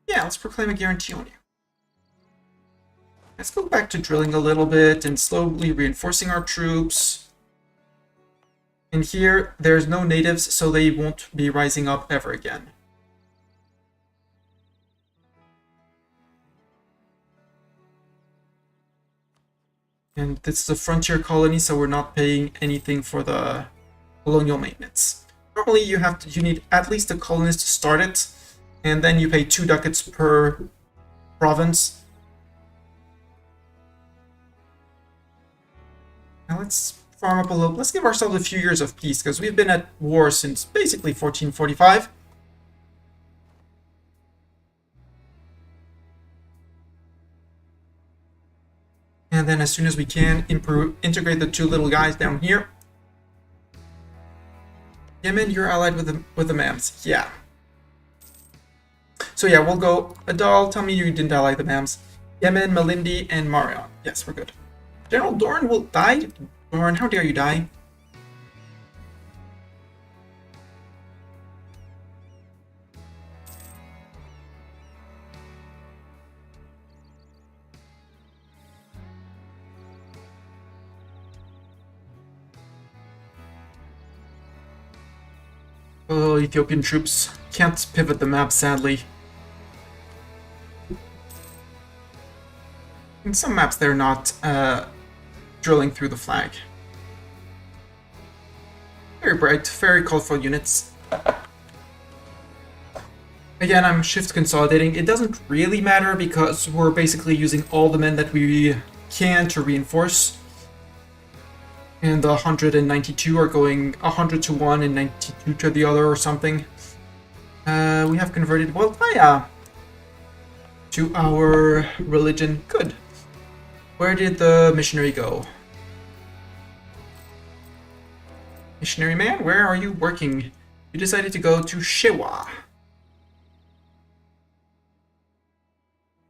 Yeah, let's proclaim a guarantee on you. Let's go back to drilling a little bit and slowly reinforcing our troops. And here, there's no natives, so they won't be rising up ever again. And this is a frontier colony, so we're not paying anything for the colonial maintenance. Normally, you need at least a colonist to start it, and then you pay 2 ducats per province. Now let's farm up a little. Let's give ourselves a few years of peace, because we've been at war since basically 1445. And then as soon as we can, integrate the two little guys down here. Yemen, you're allied with the Mams. Yeah. So yeah, we'll go. Adal, tell me you didn't ally the Mams. Yemen, Malindi, and Marion. Yes, we're good. General Dorn will die. Dorn, how dare you die? Oh, Ethiopian troops. Can't pivot the map, sadly. In some maps, they're not drilling through the flag. Very bright, very colorful units. Again, I'm shift consolidating. It doesn't really matter because we're basically using all the men that we can to reinforce. And the 192 are going 100 to one and 92 to the other or something. We have converted Voltaya to our religion. Good. Where did the missionary go? Missionary man, where are you working? You decided to go to Shewa.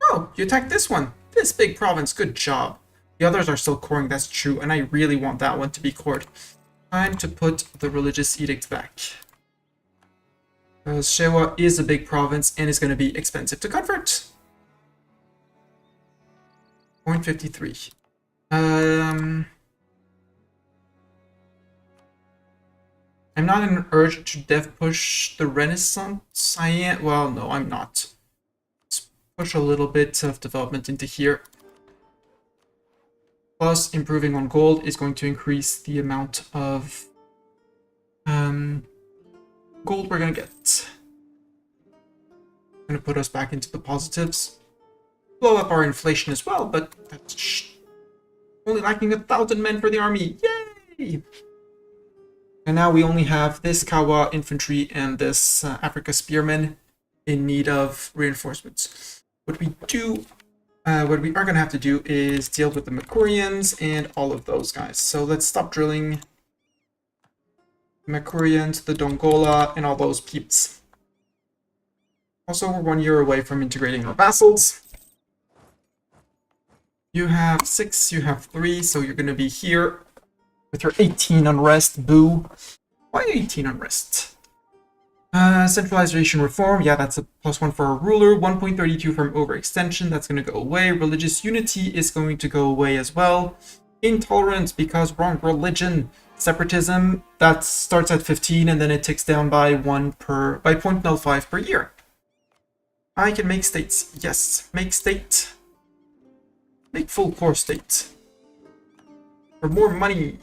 Oh, you attacked this one. This big province, good job. The others are still coring, that's true, and I really want that one to be cored. Time to put the religious edicts back. Because Shewa is a big province and is going to be expensive to convert. 0.53. I'm not in an urge to dev push the Renaissance. I am. Well, no, I'm not. Let's push a little bit of development into here. Plus, improving on gold is going to increase the amount of gold we're going to get. Going to put us back into the positives. Blow up our inflation as well, but that's only lacking 1,000 men for the army. Yay! And now we only have this Kawa infantry and this Africa spearmen in need of reinforcements. What we are going to have to do is deal with the Makurians and all of those guys. So let's stop drilling the Makurians, the Dongola, and all those peeps. Also, we're 1 year away from integrating our vassals. You have 6, you have 3, so you're going to be here with your 18 unrest. Boo. Why 18 unrest? Centralization reform, yeah, that's a +1 for our ruler. 1.32 from overextension, that's going to go away. Religious unity is going to go away as well. Intolerance, because wrong religion. Separatism, that starts at 15 and then it ticks down by 0.05 per year. I can make states. Yes, make state. Make full core state. For more money.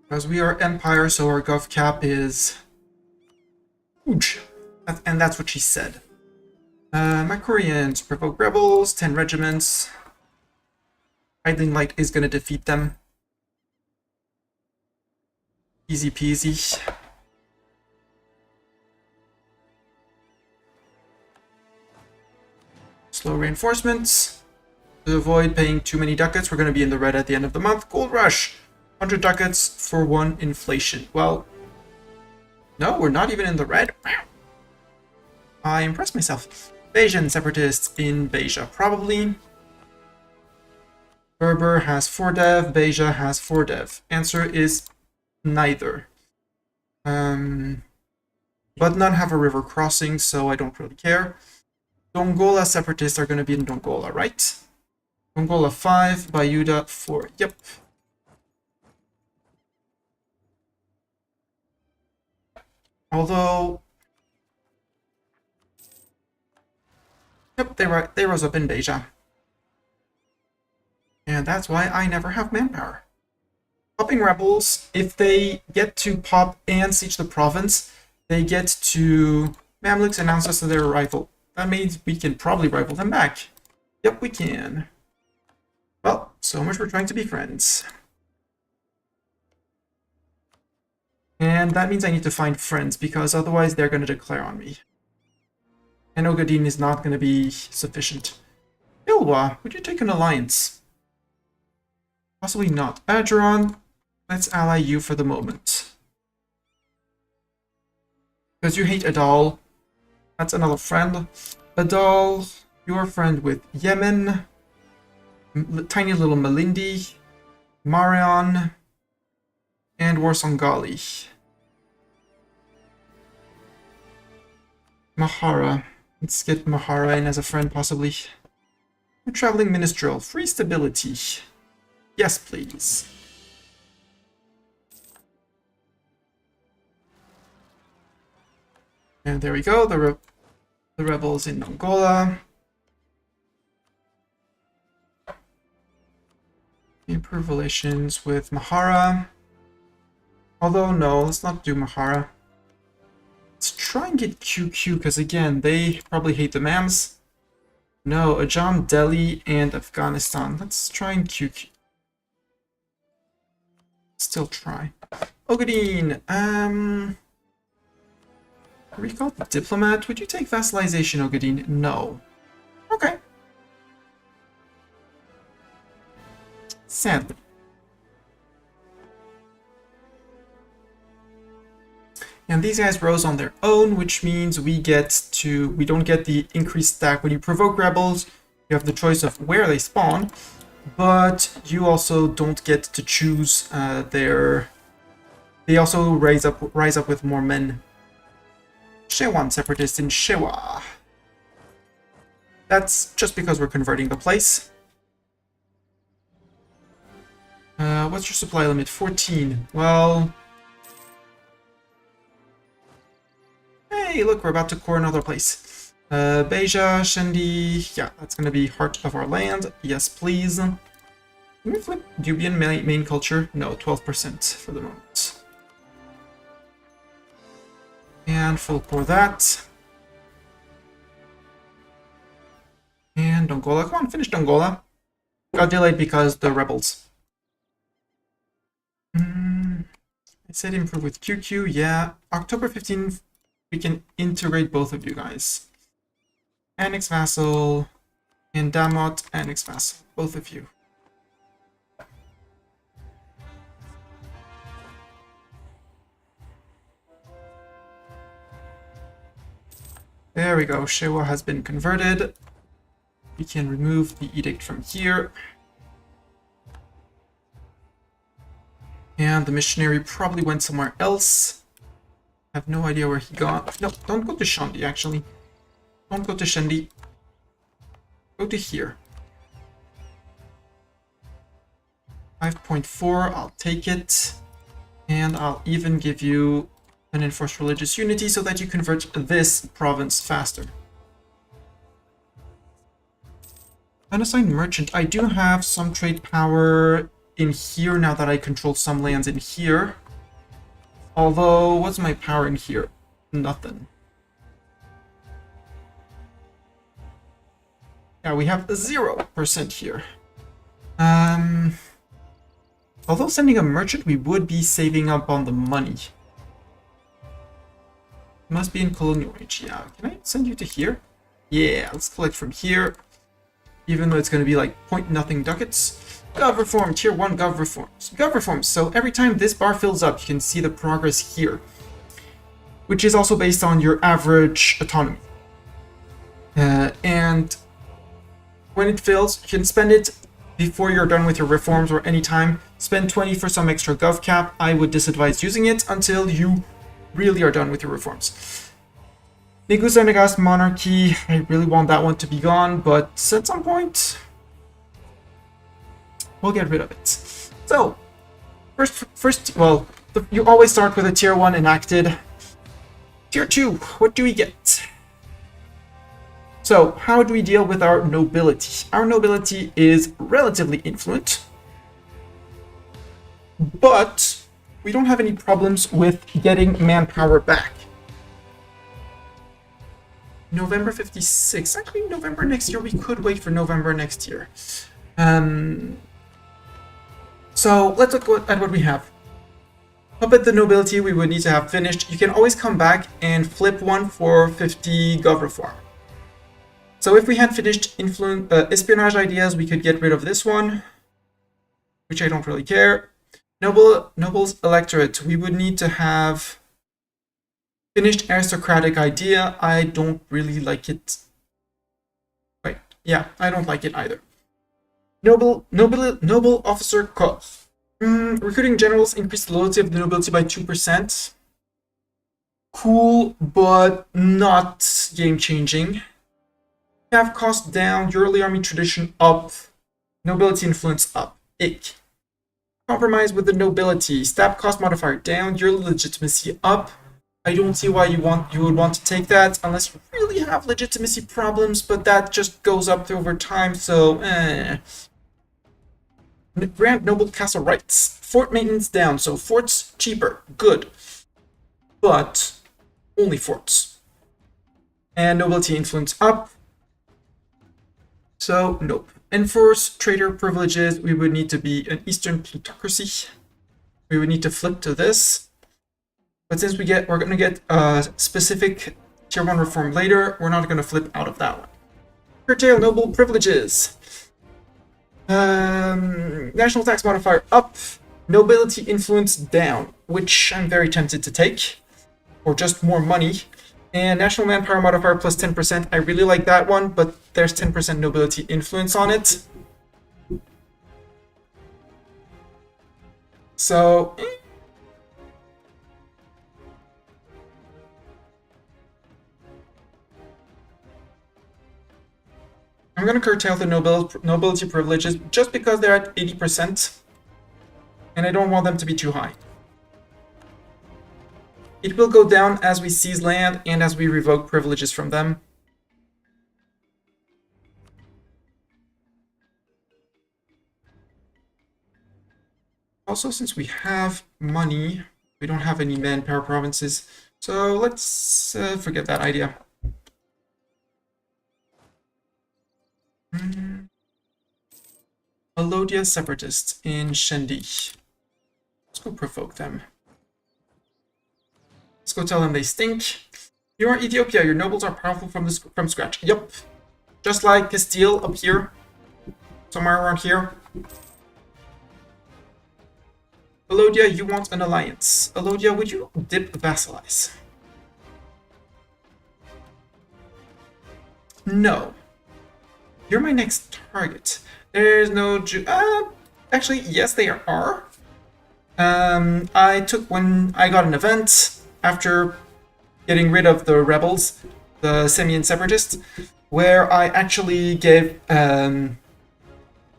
Because we are empire, so our gov cap is huge. And that's what she said. Makurians provoke rebels, 10 regiments. Idling Light is going to defeat them. Easy peasy. Slow reinforcements. To avoid paying too many ducats, we're going to be in the red at the end of the month. Gold rush. 100 ducats for 1 inflation. Well, no, we're not even in the red. Wow. I impressed myself. Bayesian separatists in Beja, probably. Berber has 4 dev, Beja has 4 dev. Answer is neither. But none have a river crossing, so I don't really care. Dongola separatists are going to be in Dongola, right? Dongola 5, Bayuda 4. Yep. Although, yep, they rose up in Beja. And that's why I never have manpower. Popping rebels, if they get to pop and siege the province, they get to Mamluks announce us their arrival. That means we can probably rival them back. Yep, we can. Well, so much for trying to be friends. And that means I need to find friends, because otherwise they're going to declare on me. And Ogadin is not going to be sufficient. Ilwa, would you take an alliance? Possibly not. Adron, let's ally you for the moment. Because you hate Adal. That's another friend. Adal, you're a friend with Yemen. Tiny little Malindi. Marion. And Warsangali. Mahara. Let's get Mahara in as a friend, possibly. A traveling minstrel. Free stability. Yes, please. And there we go. The rebels in Angola. Improve relations with Mahara. Although, no, let's not do Mahara. Let's try and get QQ, because again, they probably hate the Mams. No, Ajam, Delhi, and Afghanistan. Let's try and QQ. Still try. Ogadin, recall the diplomat. Would you take vassalization, Ogadin? No. Okay. Sadly. And these guys rose on their own, which means we don't get the increased stack. When you provoke rebels, you have the choice of where they spawn, but you also don't get to choose they also rise up with more men. Shewan separatist in Shewa. That's just because we're converting the place. What's your supply limit? 14. Well, hey, look, we're about to core another place. Beja, Shendi, yeah, that's going to be heart of our land. Yes, please. Can we flip Nubian main culture? No, 12% for the moment. And full core that. And Dongola, come on, finish Dongola. Got delayed because the rebels. I said improve with QQ, yeah. October 15th. We can integrate both of you guys. Annex Vassal and Damot, Annex Vassal, both of you. There we go, Shewa has been converted. We can remove the edict from here. And the missionary probably went somewhere else. I have no idea where he gone. No, don't go to Shandi, actually. Don't go to Shandi. Go to here. 5.4, I'll take it. And I'll even give you an enforced religious unity so that you convert this province faster. Unassigned merchant. I do have some trade power in here now that I control some lands in here. Although, what's my power in here? Nothing. Yeah, we have 0% here. Although sending a merchant, we would be saving up on the money. Must be in colonial range, yeah. Can I send you to here? Yeah, let's collect from here. Even though it's going to be like nothing ducats. Gov reform, tier 1 gov reforms. Gov reforms, so every time this bar fills up, you can see the progress here. Which is also based on your average autonomy. And when it fills, you can spend it before you're done with your reforms or anytime. Spend 20 for some extra gov cap. I would disadvise using it until you really are done with your reforms. Negusa Negas Monarchy, I really want that one to be gone, but at some point, we'll get rid of it. So, first, well, you always start with a tier 1 enacted. Tier 2, what do we get? So, how do we deal with our nobility? Our nobility is relatively influent, but we don't have any problems with getting manpower back. November 56. Actually, November next year. We could wait for November next year. So let's look at what we have. Up at the nobility, we would need to have finished. You can always come back and flip one for 50 gov reform. So if we had finished espionage ideas, we could get rid of this one, which I don't really care. Nobles electorate, we would need to have finished aristocratic idea. I don't really like it. Wait, yeah, I don't like it either. Noble officer corps. Recruiting generals increase the loyalty of the nobility by 2%. Cool, but not game-changing. Have cost down, yearly army tradition up, nobility influence up. Ick. Compromise with the nobility, stab cost modifier down, yearly legitimacy up. I don't see why you would want to take that unless you really have legitimacy problems, but that just goes up over time, so Grant noble castle rights. Fort maintenance down, so forts cheaper, good. But only forts. And nobility influence up. So nope. Enforce trader privileges. We would need to be an Eastern plutocracy. We would need to flip to this. But since we're gonna get a specific tier 1 reform later, we're not gonna flip out of that one. Curtail noble privileges. National tax modifier up, nobility influence down, which I'm very tempted to take, or just more money. And national manpower modifier plus 10%. I really like that one, but there's 10% nobility influence on it. So I'm going to curtail the nobility privileges just because they're at 80%, and I don't want them to be too high. It will go down as we seize land and as we revoke privileges from them. Also, since we have money, we don't have any manpower provinces, so let's forget that idea. Alodia separatists in Shendi. Let's go provoke them. Let's go tell them they stink. You are Ethiopia. Your nobles are powerful from scratch. Yup. Just like Castile up here. Somewhere around here. Alodia, you want an alliance. Alodia, would you dip vassalize? No. You're my next target. There's no actually, yes, they are. I took when I got an event after getting rid of the rebels, the Semian separatists, where I actually gave them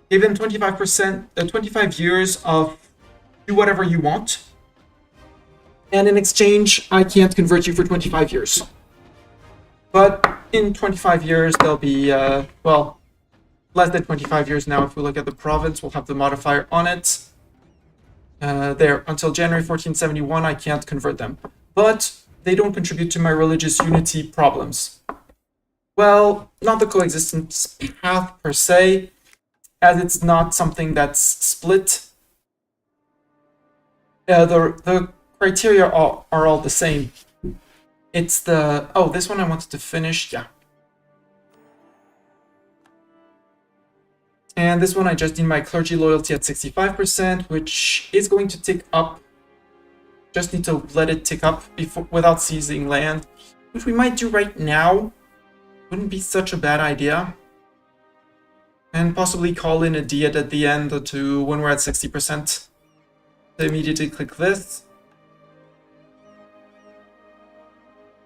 25%, 25 years of do whatever you want, and in exchange, I can't convert you for 25 years. But in 25 years, they'll be well, less than 25 years now. If we look at the province, we'll have the modifier on it. There, until January 1471, I can't convert them. But they don't contribute to my religious unity problems. Well, not the coexistence path per se, as it's not something that's split. The criteria are all the same. It's the... Oh, this one I wanted to finish, yeah. And this one I just need my clergy loyalty at 65%, which is going to tick up. Just need to let it tick up without seizing land, which we might do right now. Wouldn't be such a bad idea. And possibly call in a diet at the end to when we're at 60%. To immediately click this.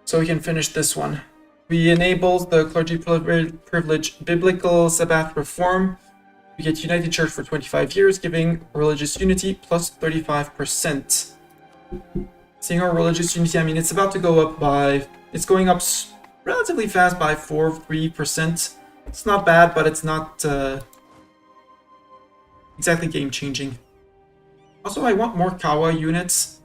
So we can finish this one. We enable the clergy privilege biblical Sabbath reform. We get United Church for 25 years, giving religious unity plus 35%. Seeing our religious unity, I mean, it's about to go up by... It's going up relatively fast by 3%. It's not bad, but it's not exactly game-changing. Also, I want more Kawa units.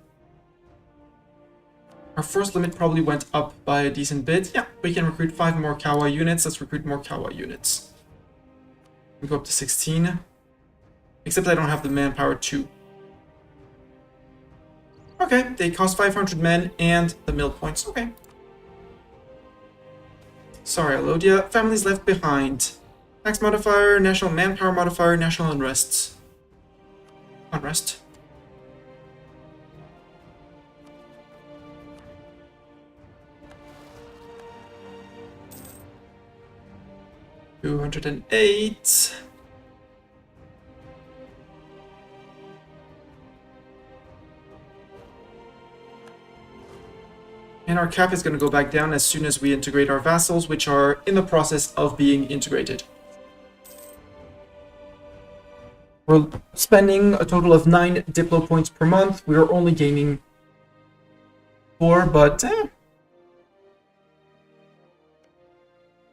Our force limit probably went up by a decent bit. Yeah, we can recruit 5 more Kawa units. Let's recruit more Kawa units. We go up to 16. Except I don't have the manpower to. Okay, they cost 500 men and the mill points. Okay. Sorry, Alodia. Families left behind. Tax modifier, national manpower modifier, national unrest. Unrest. $208. And our cap is going to go back down as soon as we integrate our vassals, which are in the process of being integrated. We're spending a total of 9 Diplo points per month. We are only gaining 4, but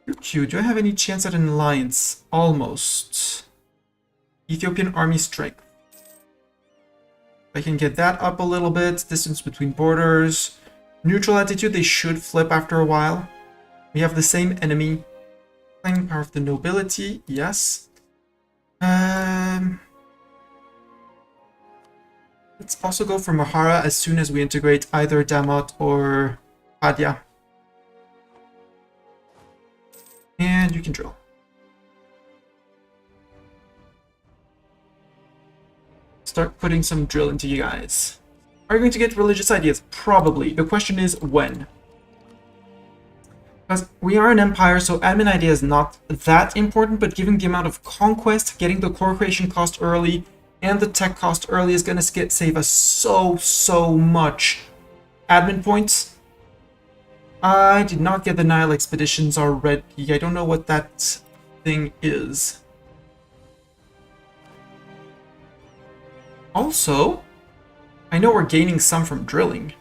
you're cute. Do I have any chance at an alliance? Almost. Ethiopian army strength. I can get that up a little bit. Distance between borders. Neutral attitude, they should flip after a while. We have the same enemy. Claiming power of the nobility, yes. Let's also go for Mahara as soon as we integrate either Damot or Padya. And you can drill. Start putting some drill into you guys. Are you going to get religious ideas? Probably. The question is when. Because we are an empire, so admin idea is not that important, but given the amount of conquest, getting the core creation cost early and the tech cost early is going to save us so much admin points. I did not get the Nile expeditions already. I don't know what that thing is. Also, I know we're gaining some from drilling.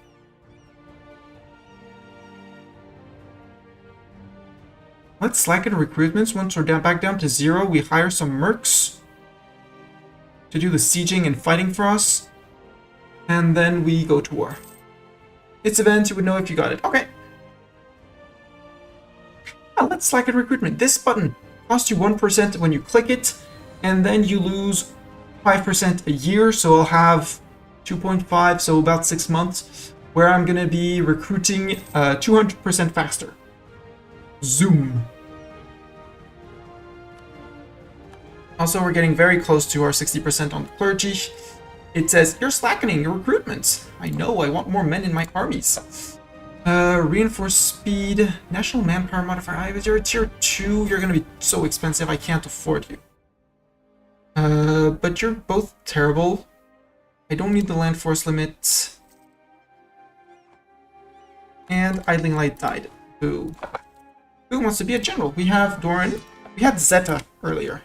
Let's slacken recruitments. Once we're back down to 0, we hire some mercs to do the sieging and fighting for us. And then we go to war. It's events, you would know if you got it. Okay. Now let's slacken recruitment. This button costs you 1% when you click it, and then you lose 5% a year, so I'll have 2.5, so about 6 months, where I'm going to be recruiting 200% faster. Zoom. Also, we're getting very close to our 60% on the clergy. It says, you're slackening your recruitment. I know, I want more men in my armies. Reinforced speed, national manpower modifier. You're a tier 2, you're going to be so expensive, I can't afford you. But you're both terrible. I don't need the land force limit. And Idling Light died. Boo. Who wants to be a general? We have Doran. We had Zeta earlier.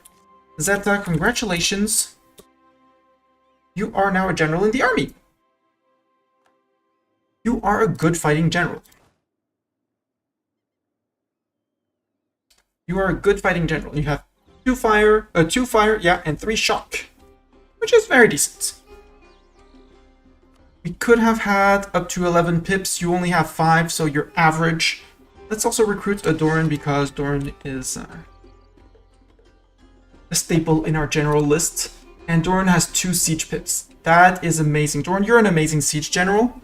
Zeta, congratulations. You are now a general in the army. You are a good fighting general. You are a good fighting general. You have 2 fire, yeah, and 3 shock, which is very decent. We could have had up to 11 pips. You only have 5, so you're average. Let's also recruit a Doran because Doran is a staple in our general list. And Doran has 2 siege pips. That is amazing. Doran, you're an amazing siege general.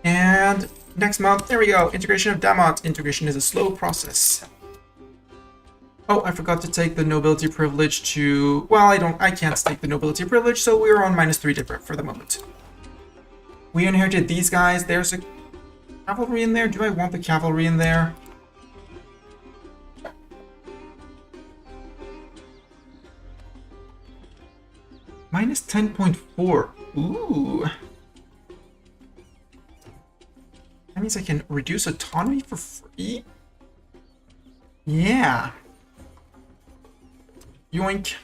And next month, there we go. Integration of Damot. Integration is a slow process. Oh, I forgot to take the nobility privilege to... Well, I can't take the nobility privilege, so we're on -3 different for the moment. We inherited these guys. There's a cavalry in there. Do I want the cavalry in there? -10.4. Ooh. That means I can reduce autonomy for free? Yeah. Yoink.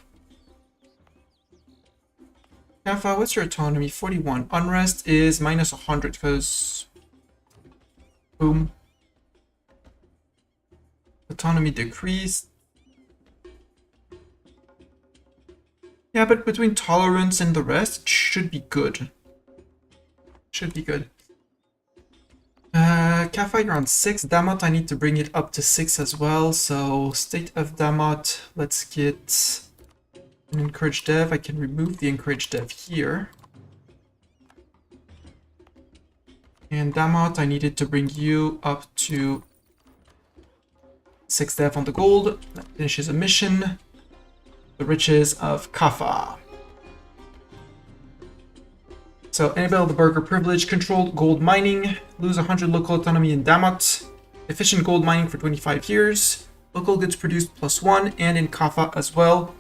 Alpha, what's your autonomy? 41. Unrest is -100 because... Boom. Autonomy decreased. Yeah, but between tolerance and the rest, it should be good. Should be good. Kaffa, you're on 6. Damot, I need to bring it up to 6 as well. So, state of Damot, let's get an encourage dev. I can remove the encourage dev here. And Damot, I needed to bring you up to 6 dev on the gold. That finishes a mission. The riches of Kaffa. So, enable the burger privilege, controlled gold mining, lose 100 local autonomy in Damot, efficient gold mining for 25 years, local goods produced +1, and in Kaffa as well.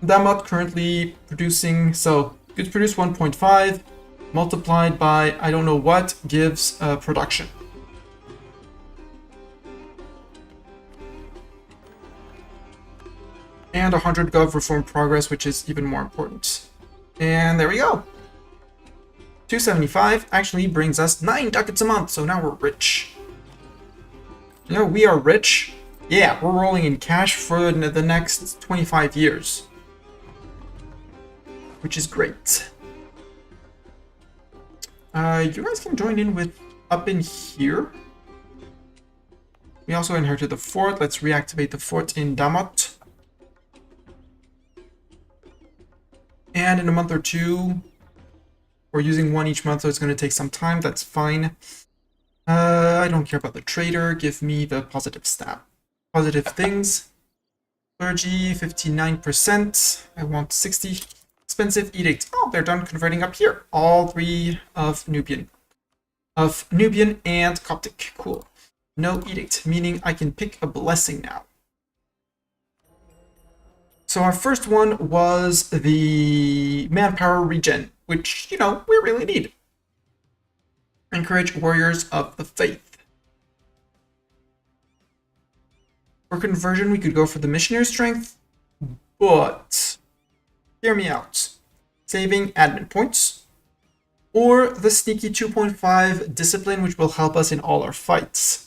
Damot currently producing, so goods produced 1.5, multiplied by I don't know what, gives production. And 100 gov reform progress, which is even more important. And there we go. 275 actually brings us 9 ducats a month, so now we're rich. You know, we are rich. Yeah, we're rolling in cash for the next 25 years. Which is great. You guys can join in with up in here. We also inherited the fort. Let's reactivate the fort in Damot. And in a month or two, we're using 1 each month, so it's going to take some time. That's fine. I don't care about the trader. Give me the positive stat. Positive things. Clergy, 59%. I want 60. Expensive edict. Oh, they're done converting up here. All 3 of Nubian. Of Nubian and Coptic. Cool. No edict, meaning I can pick a blessing now. So our first one was the manpower regen, which, you know, we really need. Encourage warriors of the faith. For conversion, we could go for the missionary strength, but hear me out. Saving admin points, or the sneaky 2.5 discipline, which will help us in all our fights.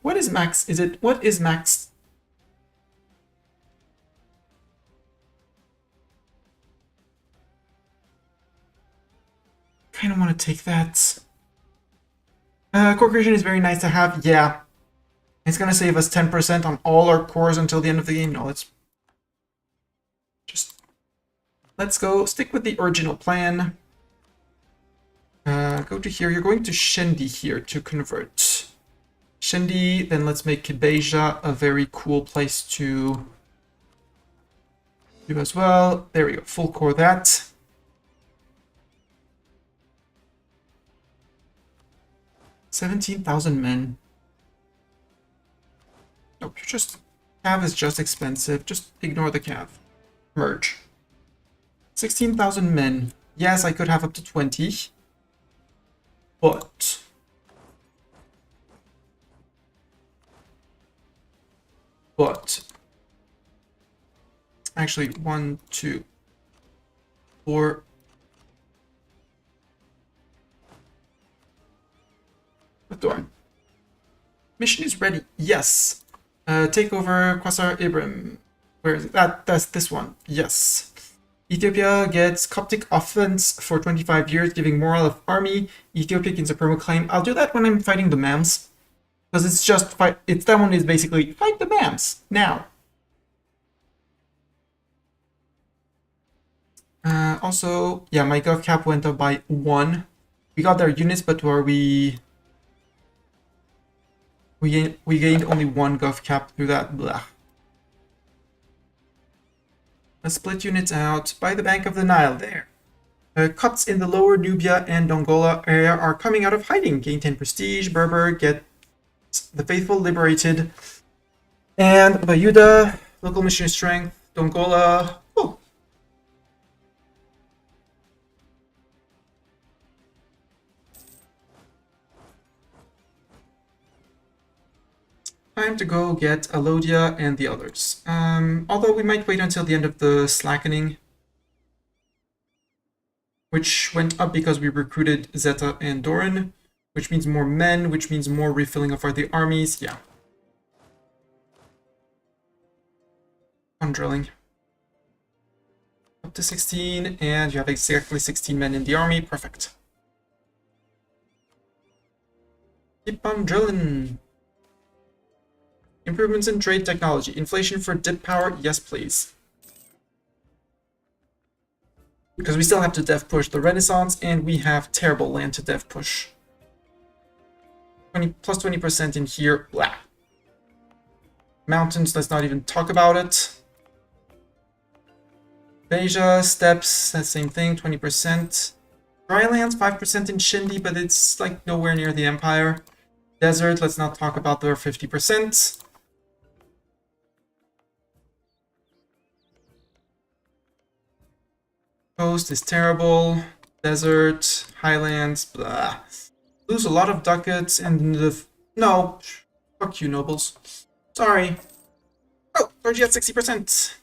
What is max? What is max? Kind of want to take that. Core creation is very nice to have. Yeah. It's going to save us 10% on all our cores until the end of the game. No, let's go stick with the original plan. Go to here. You're going to Shendi here to convert. Shendi, then let's make Kibeja a very cool place to do as well. There we go. Full core that. $17,000 men. Nope, Cav is just expensive. Just ignore the Cav. Merge. 16,000 men. Yes, I could have up to 20. But actually 1, 2, 4. What do I? Mission is ready. Yes. Take over Quasar Ibrim. Where is it? That's this one. Yes. Ethiopia gets Coptic offense for 25 years, giving morale of army. Ethiopia gains a perma claim. I'll do that when I'm fighting the Mams. Because it's just fight. That one is basically fight the Mams now. Also, yeah, my gov cap went up by 1. We got their units, but are we gained only 1 gov cap through that. Blah. Let's split units out by the bank of the Nile there. Cuts in the lower Nubia and Dongola area are coming out of hiding. Gain 10 prestige. Berber get the faithful liberated. And Bayuda, local missionary strength. Dongola. Oh. Time to go get Alodia and the others. Although we might wait until the end of the slackening, which went up because we recruited Zeta and Doran, which means more men, which means more refilling of the armies. Yeah. Fun drilling. up to 16, and you have exactly 16 men in the army. Perfect. Keep on drilling. Improvements in trade technology. Inflation for dip power? Yes, please. Because we still have to dev push the Renaissance, and we have terrible land to dev push. 20% in here. Blah. Mountains, let's not even talk about it. Beja, steppes, that same thing, 20%. Drylands, 5% in Shindi, but it's like nowhere near the Empire. Desert, let's not talk about their 50%. Coast is terrible. Desert, highlands, blah. Lose a lot of ducats and the... No. Fuck you, nobles. Sorry. Oh, clergy at 60%.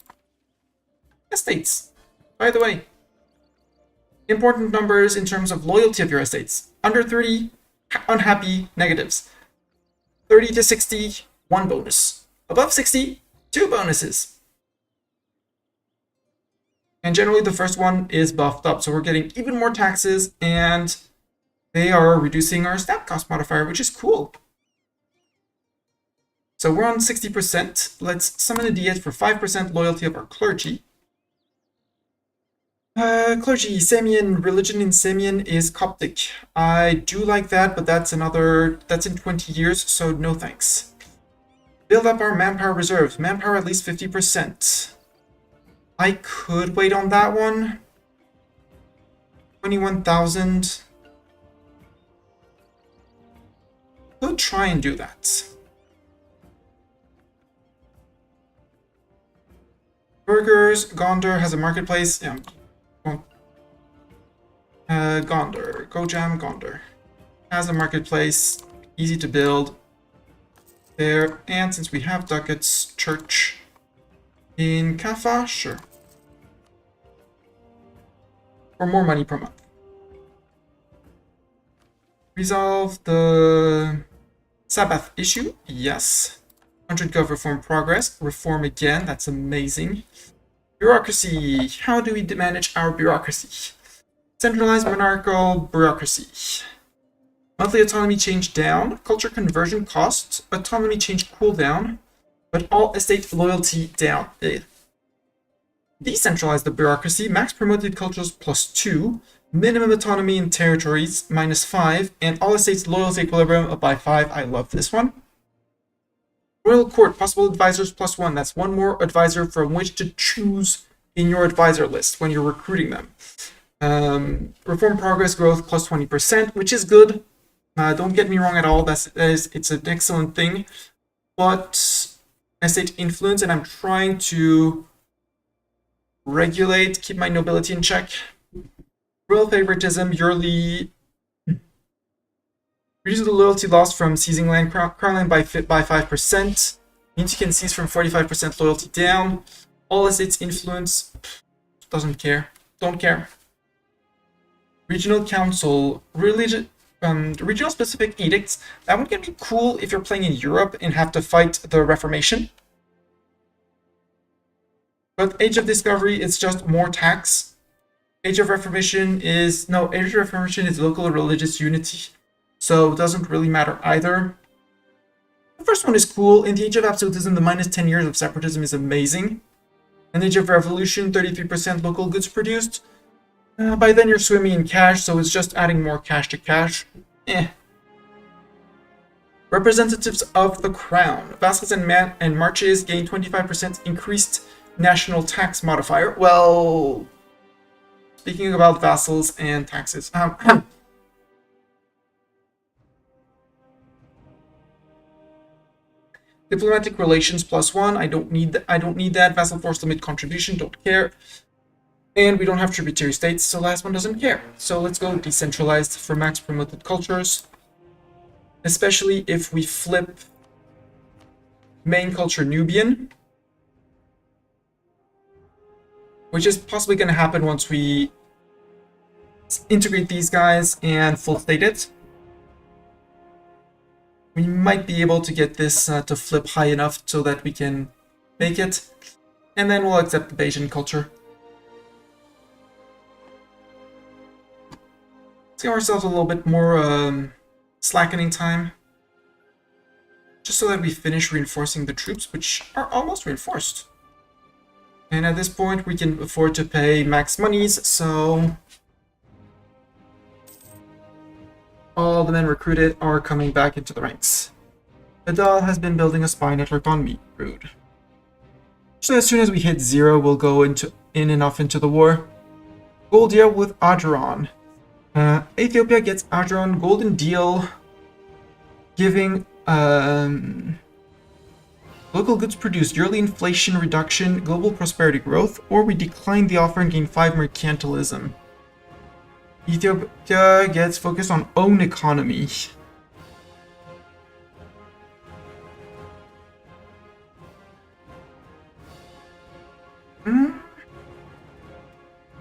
Estates. By the way, important numbers in terms of loyalty of your estates. Under 30, unhappy, negatives. 30 to 60, 1 bonus. Above 60, 2 bonuses. And generally the first one is buffed up, so we're getting even more taxes, and they are reducing our stat cost modifier, which is cool. So we're on 60%. Let's summon a D8 for 5% loyalty of our clergy. Clergy, Samian, religion in Samian is Coptic. I do like that, but that's in 20 years, so no thanks. Build up our manpower reserves. Manpower at least 50%. I could wait on that one. 21,000. Could try and do that. Burgers, Gondar has a marketplace. Yeah. Gondar, Gojam, Gondar has a marketplace, easy to build there, and since we have ducats, church in Kaffa, sure, for more money per month. Resolve the Sabbath issue, yes. 100 gov reform progress, reform again, that's amazing. Bureaucracy, how do we manage our bureaucracy? Centralized monarchical bureaucracy. Monthly autonomy change down. Culture conversion cost. Autonomy change cooldown. But all estate loyalty down. Decentralize the bureaucracy. Max promoted cultures +2. Minimum autonomy in territories -5. And all estates loyalty equilibrium up by 5. I love this one. Royal court. Possible advisors +1. That's one more advisor from which to choose in your advisor list when you're recruiting them. Reform progress growth +20%, which is good. Don't get me wrong at all. It's an excellent thing. But estate influence, and I'm trying to regulate, keep my nobility in check. Royal favoritism, yearly. Reduce the loyalty loss from seizing land, crown land by 5%. Means you can seize from 45% loyalty down. All estates influence. Doesn't care. Don't care. Regional council, regional specific edicts. That one can be cool if you're playing in Europe and have to fight the Reformation. But Age of Discovery is just more tax. Age of Reformation is local religious unity, so it doesn't really matter either. The first one is cool. In the Age of Absolutism, the -10 years of separatism is amazing. In the Age of Revolution, 33% local goods produced. By then you're swimming in cash, so it's just adding more cash to cash. Representatives of the crown. Vassals and marches gain 25% increased national tax modifier. Well, speaking about vassals and taxes. Diplomatic relations +1. I don't need that. Vassal force limit contribution. Don't care. And we don't have tributary states, so last one doesn't care. So let's go decentralized for max promoted cultures. Especially if we flip main culture Nubian. Which is possibly going to happen once we integrate these guys and full state it. We might be able to get this to flip high enough so that we can make it. And then we'll accept the Bayesian culture. Let's give ourselves a little bit more slackening time. Just so that we finish reinforcing the troops, which are almost reinforced. And at this point, we can afford to pay max monies, so all the men recruited are coming back into the ranks. Adal has been building a spy network on me. Rude. So as soon as we hit 0, we'll go in and off into the war. Gold deal with Adron. Ethiopia gets Adron golden deal, giving local goods produced, yearly inflation reduction, global prosperity growth, or we decline the offer and gain 5 mercantilism. Ethiopia gets focused on own economy.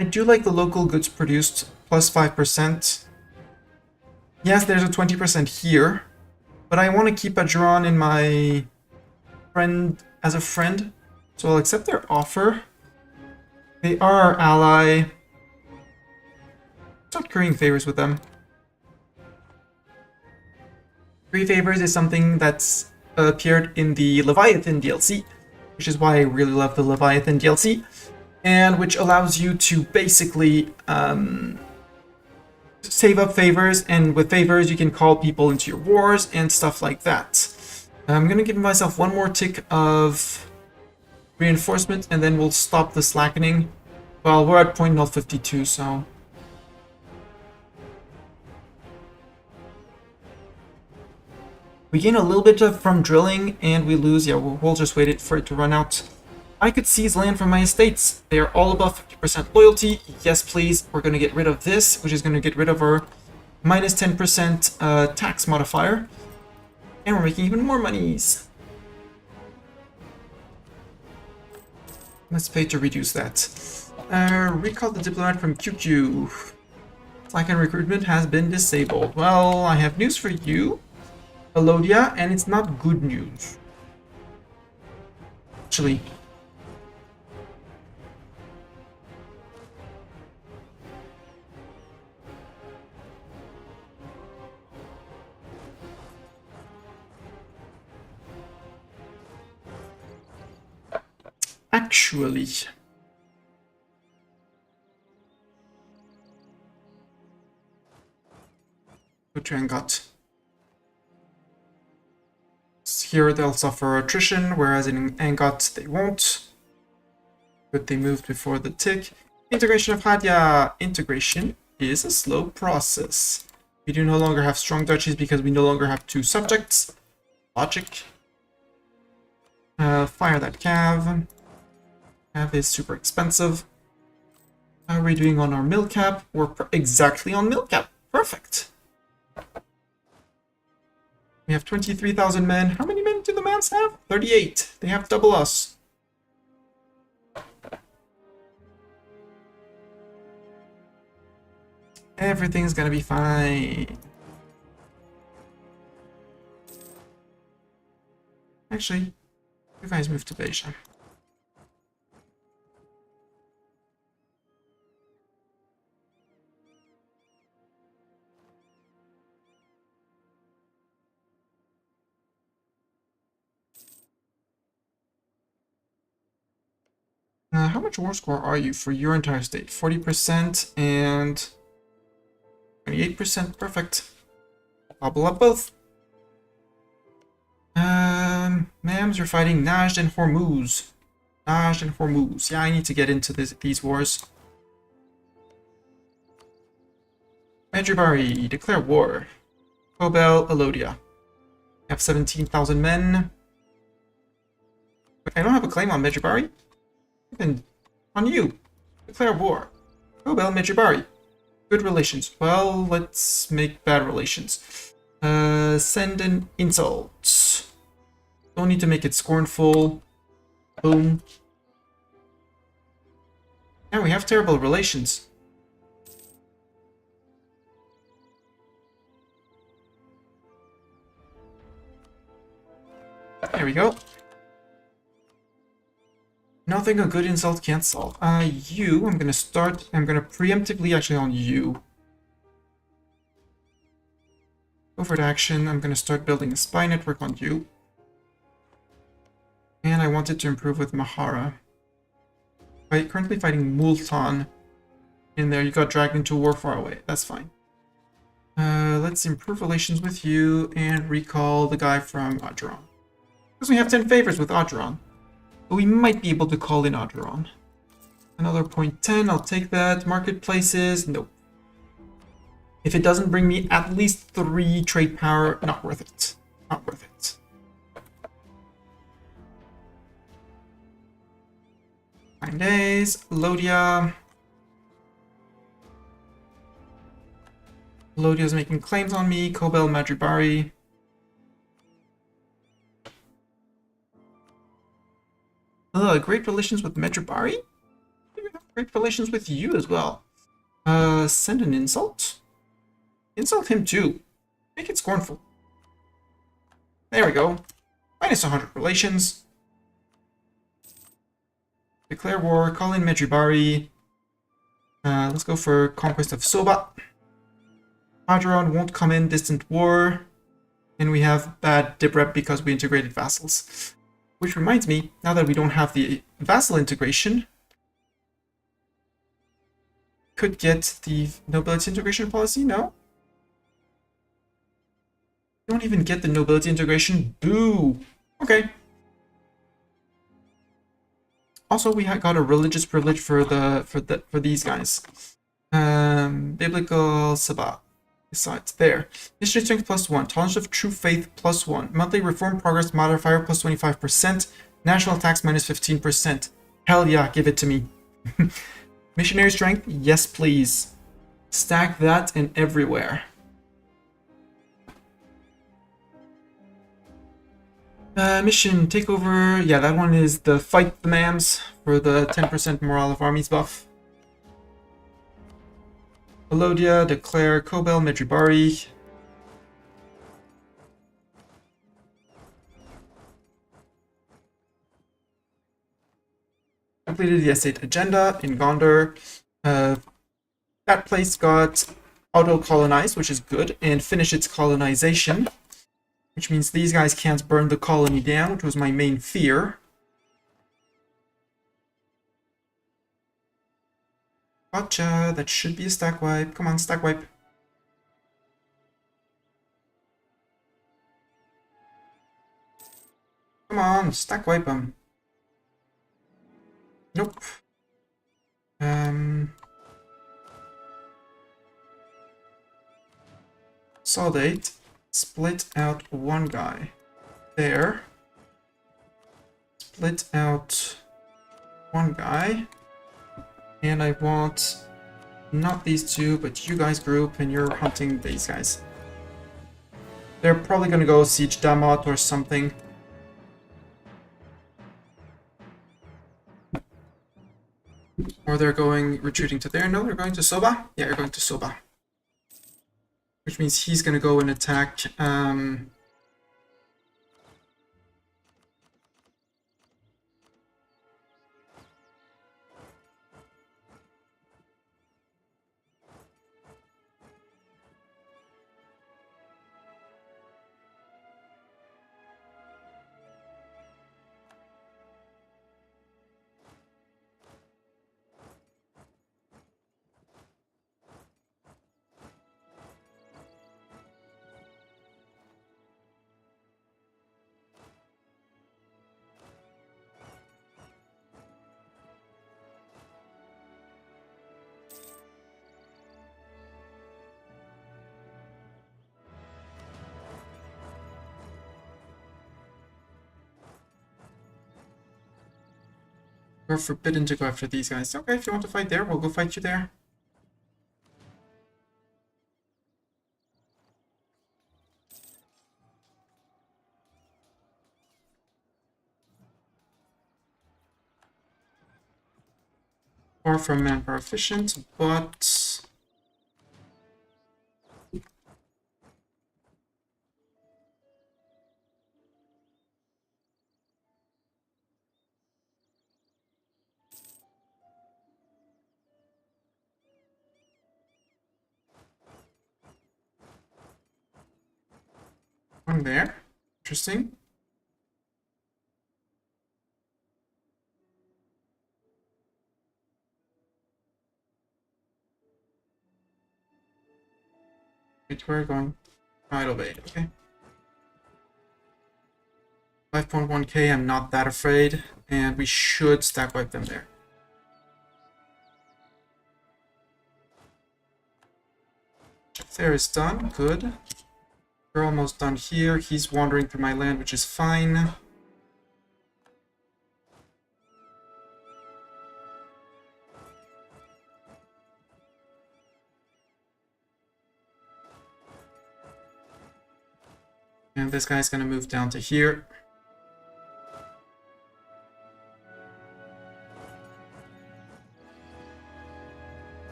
I do like the local goods produced plus 5%. Yes, there's a 20% here, but I want to keep Adron in my friend as a friend, so I'll accept their offer. They are our ally. Start currying favors with them. 3 favors is something that's appeared in the Leviathan DLC, which is why I really love the Leviathan DLC, and which allows you to basically save up favors, and with favors you can call people into your wars and stuff like that. I'm going to give myself one more tick of reinforcement, and then we'll stop the slackening. Well, we're at 0.052, so... we gain a little bit from drilling, and we lose. Yeah, we'll just wait for it to run out. I could seize land from my estates. They are all above 50% loyalty. Yes, please. We're going to get rid of this, which is going to get rid of our minus 10% tax modifier. And we're making even more monies. Let's pay to reduce that. Recall the diplomat from QQ. Slack and recruitment has been disabled. Well, I have news for you, Alodia, and it's not good news. Actually, Got. Here they'll suffer attrition, whereas in Angot they won't. But they moved before the tick. Integration of Hadia. Integration is a slow process. We do no longer have strong duchies because we no longer have 2 subjects. Logic. Fire that cav. Cav is super expensive. How are we doing on our mill cap? We're exactly on mill cap. Perfect. We have 23,000 men. How many men do the Mans have? 38. They have double us. Everything's gonna be fine. Actually, you guys move to Beja. How much war score are you for your entire state? 40% and 28%. Perfect. Bubble up both. Mams, you're fighting Najd and Hormuz. Najd and Hormuz. Yeah, I need to get into these wars. Medjugorje, declare war. Kobel, Alodia. I have 17,000 men. But I don't have a claim on Medjugorje. And on you. Declare war. Kobel, Medjugorje. Good relations. Well, let's make bad relations. Send an insult. Don't need to make it scornful. Boom. Yeah, we have terrible relations. There we go. Nothing a good insult can't solve. I'm gonna preemptively actually on you. Overt action, I'm going to start building a spy network on you. And I wanted to improve with Mahara. Currently fighting Multan. In there, you got dragged into war far away. That's fine. Let's improve relations with you and recall the guy from Adron. Because we have 10 favors with Adron. But we might be able to call in Adron. Another .10, I'll take that. Marketplaces, nope. If it doesn't bring me at least 3 trade power, not worth it. Not worth it. Nine days. Lodia. Lodia's making claims on me. Kobel Madribari. Great relations with Madribari? Great relations with you as well. Send an insult? Insult him too. Make it scornful. There we go. Minus 100 relations. Declare war. Call in Medjugorje. Let's go for conquest of Soba. Adron won't come in. Distant war. And we have bad dip rep because we integrated vassals. Which reminds me, now that we don't have the vassal integration, could get the nobility integration policy? No? Don't even get the nobility integration? Boo! Okay. Also, we got a religious privilege for these guys. Biblical Sabbat. Besides, there. History strength +1. Tolerance of true faith +1. Monthly reform progress modifier +25%. National tax -15%. Hell yeah, give it to me. Missionary strength? Yes, please. Stack that and everywhere. Mission takeover. Yeah, that one is the fight the Mams for the 10% morale of armies buff. Alodia, declare Kobel Medjugorje. Completed the S8 agenda in Gondar. That place got auto-colonized, which is good, and finished its colonization. Which means these guys can't burn the colony down, which was my main fear. Gotcha, that should be a stack wipe. Come on, stack wipe. Come on, stack wipe them. Nope. Solidate. Split out one guy. There. Split out one guy. And I want not these two, but you guys group, and you're hunting these guys. They're probably gonna go siege Damat or something. Or they're retreating to there. No, they're going to Soba? Yeah, you're going to Soba. Which means he's gonna go and attack, we're forbidden to go after these guys. Okay, if you want to fight there, we'll go fight you there. Far from manpower efficient, but strong there. Interesting. Wait, we're going right away, okay. 5.1k, I'm not that afraid, and we should stack wipe them there. There is done, good. We're almost done here. He's wandering through my land, which is fine. And this guy's gonna move down to here.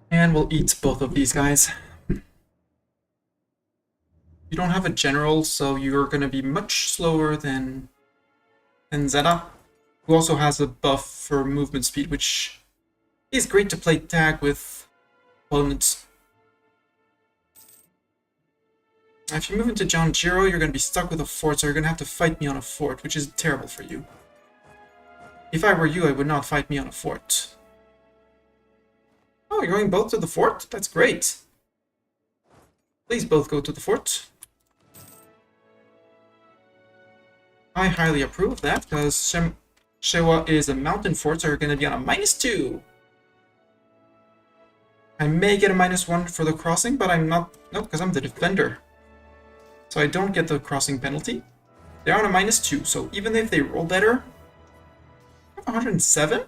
And we'll eat both of these guys. You don't have a general, so you're gonna be much slower than Zeta, who also has a buff for movement speed, which is great to play tag with opponents. If you move into John Giro, you're going to be stuck with a fort, so you're going to have to fight me on a fort, which is terrible for you. If I were you, I would not fight me on a fort. Oh, you're going both to the fort? That's great. Please both go to the fort. I highly approve of that, because Shewa is a mountain fort, so you're going to be on a -2. I may get a -1 for the crossing, but I'm not... No, because I'm the defender. So I don't get the crossing penalty. They're on a -2, so even if they roll better... 107?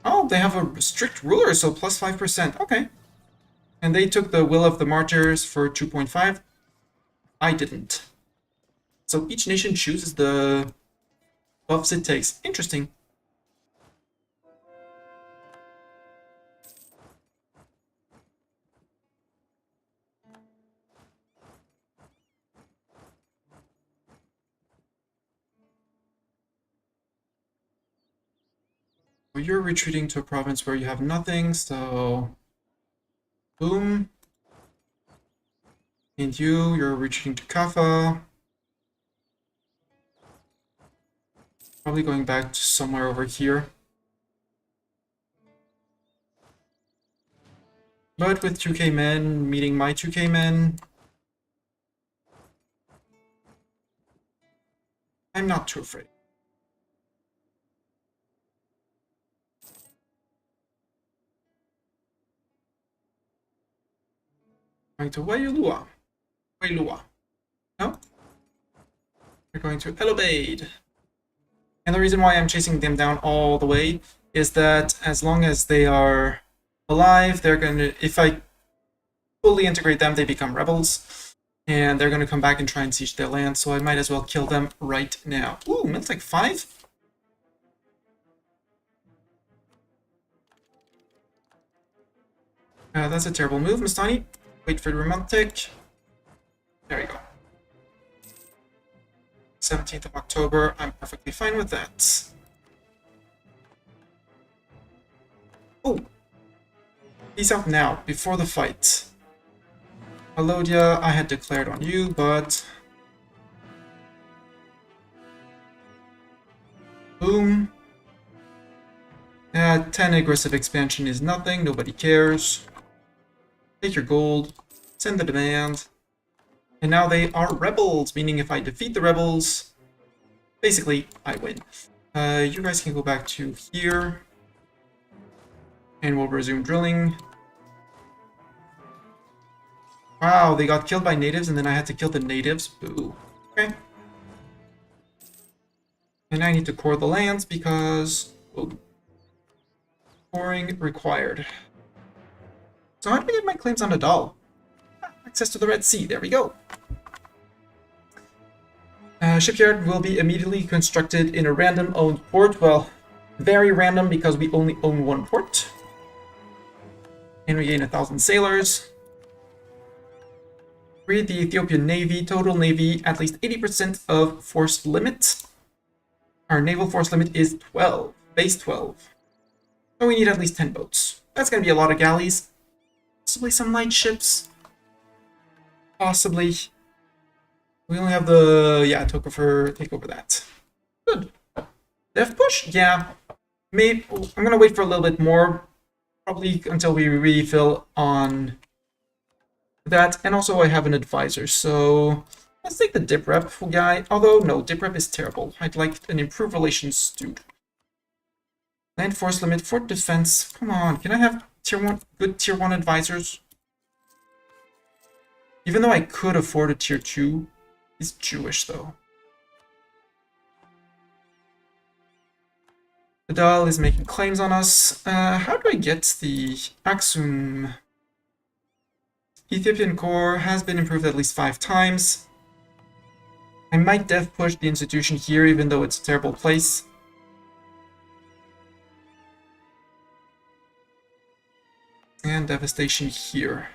Oh, they have a strict ruler, so plus 5%. Okay. And they took the Will of the Martyrs for 2.5. I didn't. So each nation chooses the buffs it takes. Interesting. Well, you're retreating to a province where you have nothing, so... Boom. And you're retreating to Kaffa. Probably going back to somewhere over here. But with 2k men meeting my 2k men, I'm not too afraid. Going to Wailua. No? We're going to Elobade. And the reason why I'm chasing them down all the way is that as long as they are alive, they're gonna, if I fully integrate them, they become rebels. And they're gonna come back and try and siege their land, so I might as well kill them right now. Ooh, Miltech 5? That's a terrible move, Mastani. Wait for the Romantic. There you go. 17th of October, I'm perfectly fine with that. Oh! Peace out now, before the fight. Alodia, I had declared on you, but... Boom. 10 aggressive expansion is nothing, nobody cares. Take your gold, send the demand. And now they are rebels, meaning if I defeat the rebels, basically, I win. You guys can go back to here. And we'll resume drilling. Wow, they got killed by natives, and then I had to kill the natives. Boo. Okay. And I need to core the lands because... Oh, coring required. So how do I get my claims on Adal? Access to the Red Sea, there we go. Shipyard will be immediately constructed in a random owned port. Well, very random because we only own one port. And we gain 1,000 sailors. Read the Ethiopian Navy, total Navy, at least 80% of force limit. Our naval force limit is 12. Base 12. So we need at least 10 boats. That's going to be a lot of galleys. Possibly some light ships. Possibly. We only have the... yeah, take over that. Good. Dev push? Yeah. Maybe I'm going to wait for a little bit more. Probably until we refill on that. And also I have an advisor, so... let's take the dip rep guy. Although, no, dip rep is terrible. I'd like an improved relations dude. Land force limit, fort defense. Come on, can I have good tier 1 advisors? Even though I could afford a tier 2. He's Jewish, though. The Dal is making claims on us. How do I get the Aksum? Ethiopian core has been improved at least 5 times. I might dev push the institution here, even though it's a terrible place. And devastation here.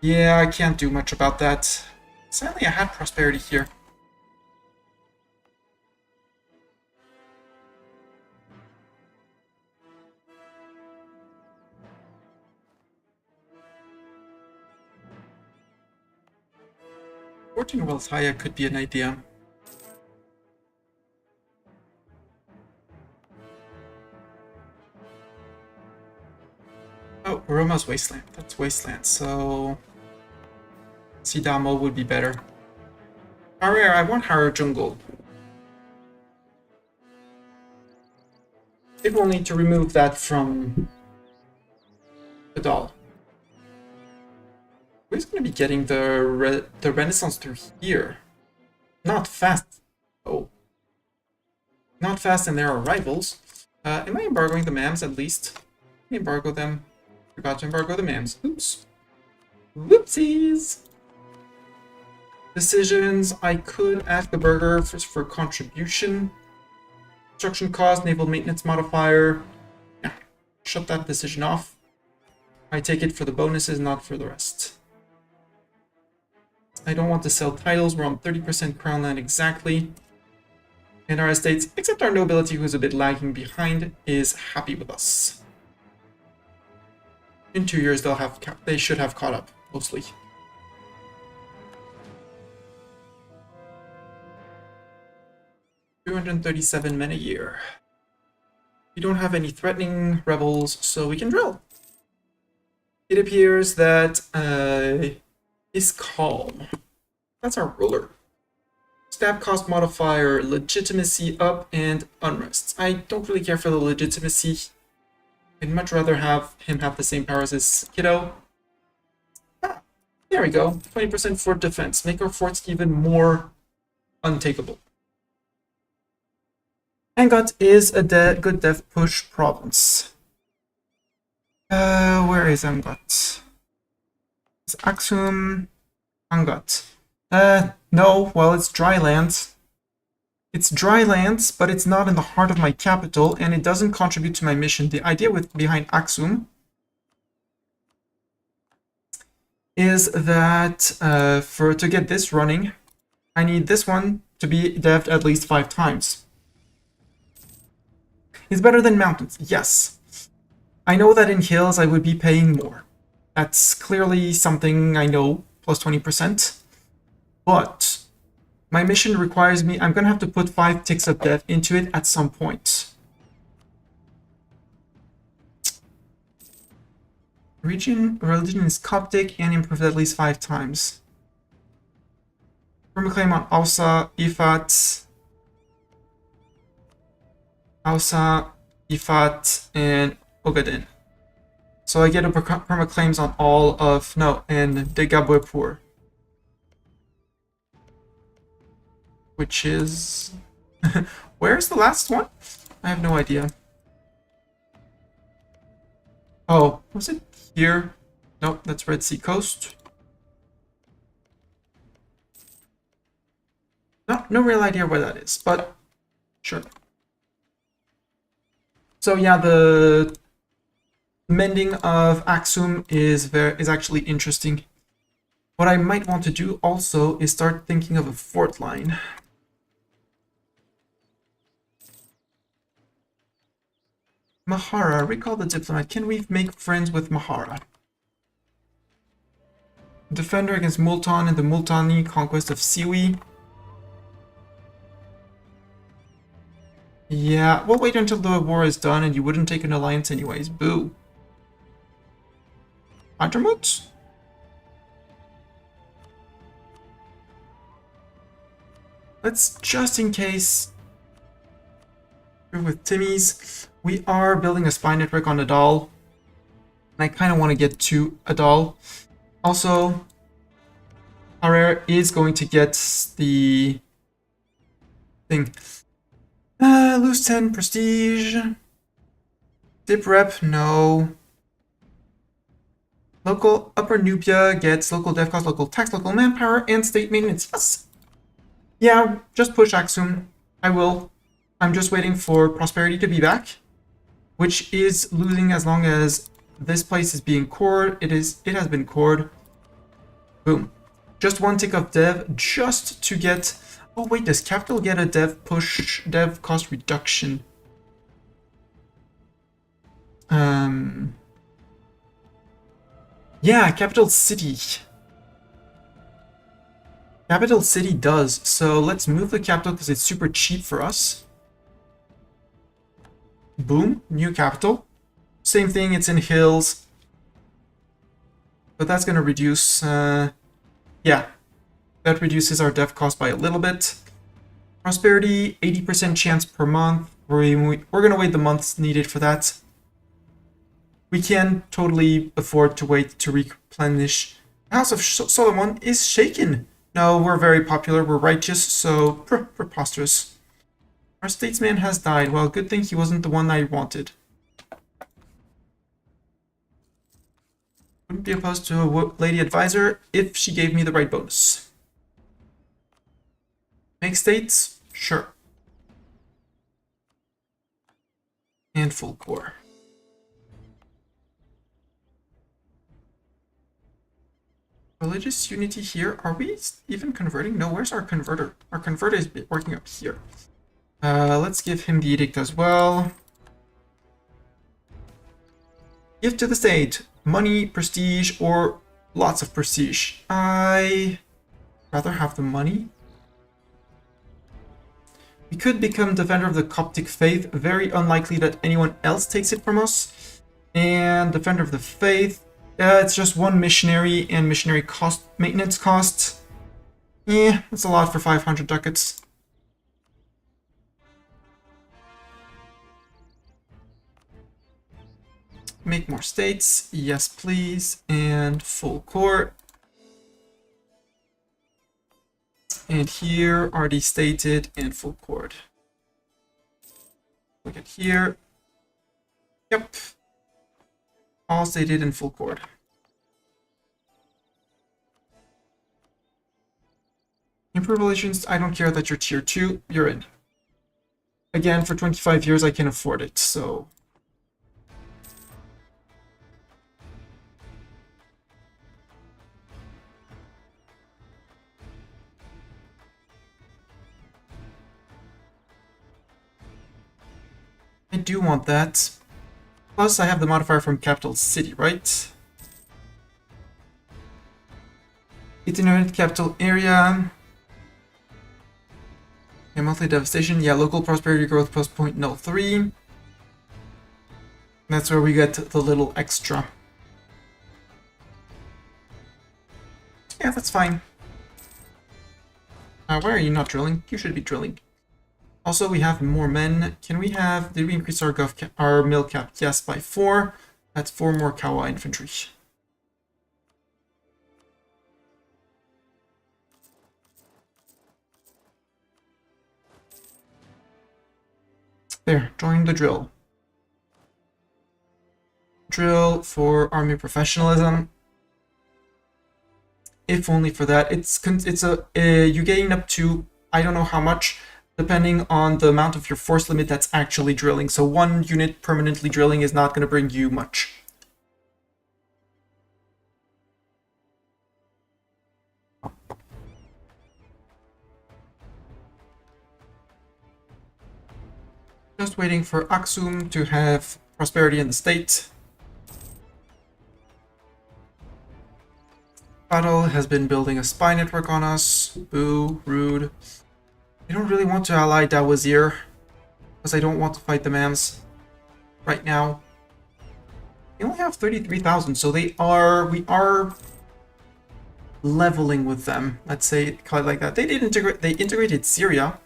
Yeah, I can't do much about that. Sadly, I had prosperity here. Fortune Welthaya could be an idea. Oh, Roma's Wasteland. That's Wasteland, so... Sidamo would be better. Harar, I want Harar Jungle. Maybe we'll need to remove that from the doll. Who's going to be getting the Renaissance through here? Not fast. Oh. Not fast, and there are rivals. Am I embargoing the MAMs at least? Let me embargo them. Forgot to embargo the MAMs. Oops. Whoopsies! Decisions. I could ask the burger for contribution. Construction cost, naval maintenance modifier. Yeah, shut that decision off. I take it for the bonuses, not for the rest. I don't want to sell titles. We're on 30% crown land exactly. And our estates, except our nobility, who's a bit lagging behind, is happy with us. In 2 years, they should have caught up, mostly. $237 men a year. We don't have any threatening rebels, so we can drill. It appears that is calm. That's our ruler. Stab cost modifier, legitimacy up, and unrest. I don't really care for the legitimacy. I'd much rather have him have the same powers as Kiddo. Ah, there we go. 20% fort defense. Make our forts even more untakeable. Angot is a good dev push province. Where is Angot? It's Aksum. Angot. No, well, it's dry land. It's dry lands, but it's not in the heart of my capital, and it doesn't contribute to my mission. The idea behind Aksum is that to get this running, I need this one to be devved at least 5 times. It's better than mountains, yes. I know that in hills I would be paying more. That's clearly something I know, plus 20%. But my mission requires me, I'm going to have to put 5 ticks of dev into it at some point. Religion is Coptic and improved at least 5 times. From a claim on Ausa, Ifat, and Ogaden. So I get a perma claims on all of and Degabwepur. Which is where's the last one? I have no idea. Oh, was it here? Nope, that's Red Sea Coast. No real idea where that is, but sure. So yeah, the mending of Aksum is actually interesting. What I might want to do also is start thinking of a fort line. Mahara, recall the diplomat. Can we make friends with Mahara? Defender against Multan in the Multani conquest of Siwi. Yeah, we'll wait until the war is done and you wouldn't take an alliance anyways. Boo. Hadramut? Let's, just in case, with Timmy's, we are building a spy network on Adal. And I kind of want to get to Adal. Also, Harer is going to get the thing. Lose 10 prestige. Dip rep, no. Local Upper Nubia gets local dev cost, local tax, local manpower, and state maintenance. Yes. Yeah, just push Aksum. I will. I'm just waiting for prosperity to be back, which is losing as long as this place is being cored. It has been cored. Boom. Just one tick of dev just to get. Oh wait, does capital get a dev cost reduction? Yeah, capital city. Capital city does. So let's move the capital because it's super cheap for us. Boom, new capital. Same thing, it's in hills. But that's going to reduce, yeah, that reduces our dev cost by a little bit. Prosperity, 80% chance per month. We're going to wait the months needed for that. We can totally afford to wait to replenish. The House of Solomon is shaken. No, we're very popular, we're righteous, so preposterous. Our statesman has died. Well, good thing he wasn't the one I wanted. Wouldn't be opposed to a lady advisor if she gave me the right bonus. Make states? Sure. And full core. Religious unity here. Are we even converting? No, where's our converter? Our converter is working up here. Let's give him the edict as well. Give to the state. Money, prestige, or lots of prestige. I rather have the money. We could become defender of the Coptic faith. Very unlikely that anyone else takes it from us. And defender of the faith. It's just one missionary and missionary cost, maintenance cost. Yeah, that's a lot for 500 ducats. Make more states. Yes, please. And full court. And here already stated and full court. Look at here. Yep. All stated in full court. Improve relations. I don't care that you're tier 2. You're in. Again, for 25 years, I can afford it, so. I do want that. Plus, I have the modifier from capital city, right? Itinerant capital area. Yeah, monthly devastation. Yeah, local prosperity growth plus 0.03. That's where we get the little extra. Yeah, that's fine. Why are you not drilling? You should be drilling. Also, we have more men. Can we have... Did we increase our our mill cap? Yes, by 4. That's 4 more Kawa infantry. There, join the drill. Drill for army professionalism. If only for that. You gain up to, I don't know how much, depending on the amount of your force limit that's actually drilling. So 1 unit permanently drilling is not going to bring you much. Just waiting for Aksum to have prosperity in the state. Battle has been building a spy network on us. Boo, rude. I don't really want to ally Dawazir, because I don't want to fight the Mans right now. They only have 33,000, so we are leveling with them. Let's say call it like that. They integrated Syria,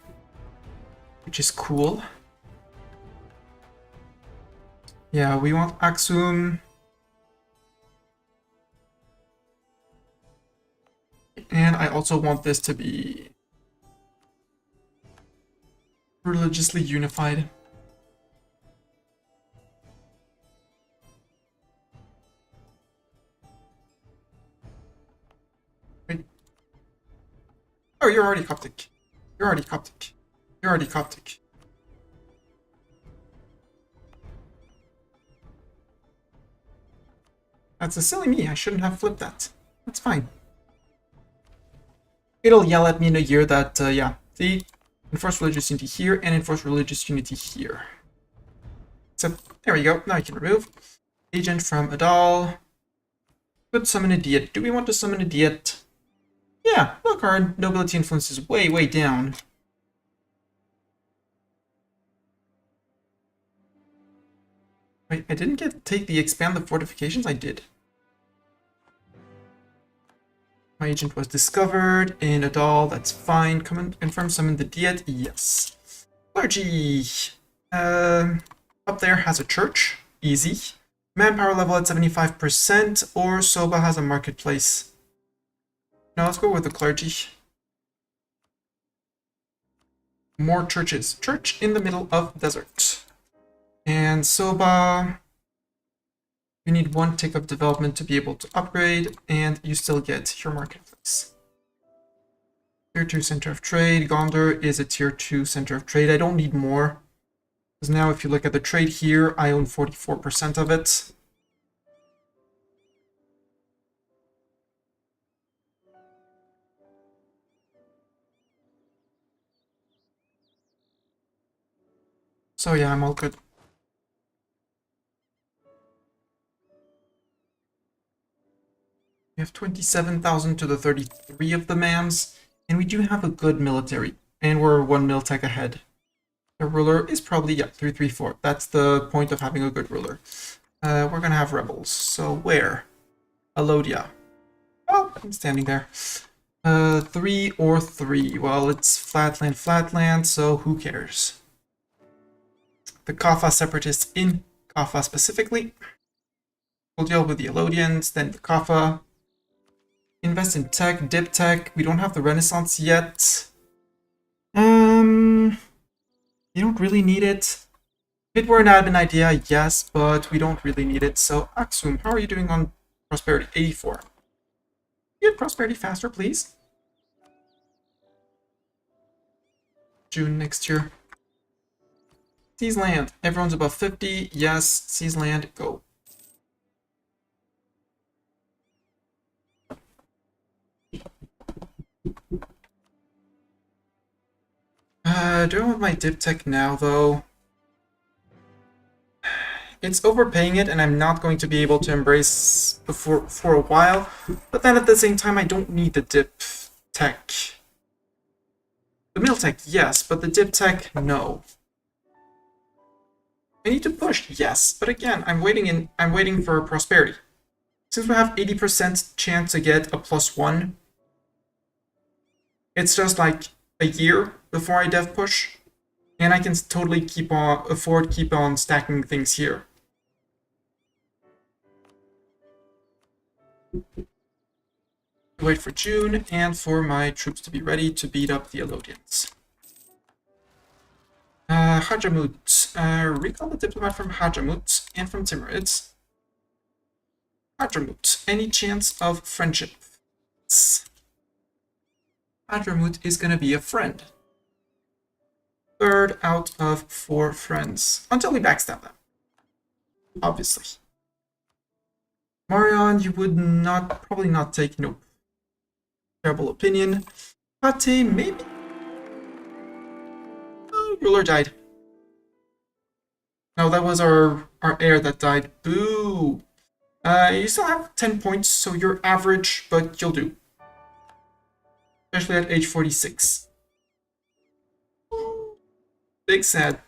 which is cool. Yeah, we want Aksum. And I also want this to be religiously unified. Wait. Oh, you're already Coptic. You're already Coptic. You're already Coptic. That's a silly me. I shouldn't have flipped that. That's fine. It'll yell at me in a year that, yeah, see, enforce religious unity here and enforce religious unity here. So, there we go. Now I can remove. Agent from Adal. Could summon a Diet. Do we want to summon a Diet? Yeah, look, our nobility influence is way, way down. Wait, I didn't take the expand the fortifications? I did. My agent was discovered in Adal. That's fine. Come and confirm summon the Diet. Yes. Clergy. Up there has a church. Easy. Manpower level at 75%, or Soba has a marketplace. Now let's go with the clergy. More churches. Church in the middle of desert. And Soba, you need 1 tick of development to be able to upgrade, and you still get your marketplace. Tier 2 center of trade. Gondar is a tier 2 center of trade. I don't need more. Because now if you look at the trade here, I own 44% of it. So yeah, I'm all good. We have 27,000 to the 33 of the Mans, and we do have a good military, and we're 1 mil tech ahead. The ruler is probably, yeah, 334. That's the point of having a good ruler. We're gonna have rebels. So where? Alodia. Oh, I'm standing there. 3 or 3. Well, it's flatland, so who cares? The Kaffa separatists in Kaffa specifically. We'll deal with the Alodians, then the Kaffa. Invest in tech, dip tech. We don't have the Renaissance yet. You don't really need it. If it were an admin idea, yes, but we don't really need it. So, Aksum, how are you doing on prosperity? 84. Get prosperity faster, please. June next year. Seize land. Everyone's above 50. Yes, seize land. Go. Do I want my dip tech now, though? It's overpaying it, and I'm not going to be able to embrace for a while. But then at the same time, I don't need the dip tech. The mill tech, yes, but the dip tech, no. I need to push, yes, but again, I'm waiting for prosperity. Since we have 80% chance to get a +1, it's just like a year before I dev push, and I can totally keep on stacking things here. Wait for June and for my troops to be ready to beat up the Alodians. Hajamut. Recall the diplomat from Hajamut and from Timurids. Hajamut. Any chance of friendship? Hajamut is gonna be a friend. 3rd out of 4 friends. Until we backstab them. Obviously. Marion, you would probably not take, nope. Terrible opinion. Pate, maybe? Oh, ruler died. No, that was our heir that died. Boo! You still have 10 points, so you're average, but you'll do. Especially at age 46. Big sad.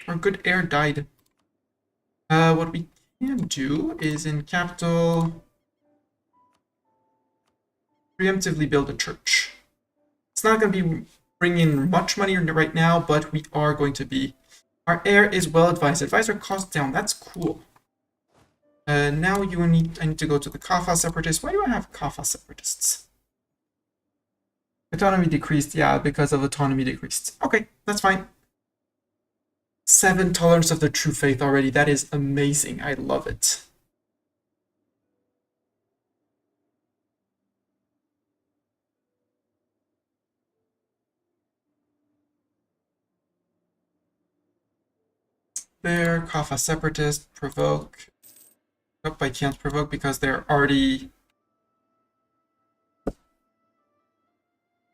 Our good heir died. What we can do is in capital preemptively build a church. It's not going to be bringing much money right now, but we are going to be. Our heir is well advised. Advisor cost down. That's cool. Now I need to go to the Kaffa separatists. Why do I have Kaffa separatists? Autonomy decreased. Yeah, because of autonomy decreased. Okay, that's fine. 7 tolerance of the true faith already. That is amazing. I love it. There, Kaffa separatist, provoke. Nope, I can't provoke because they're already.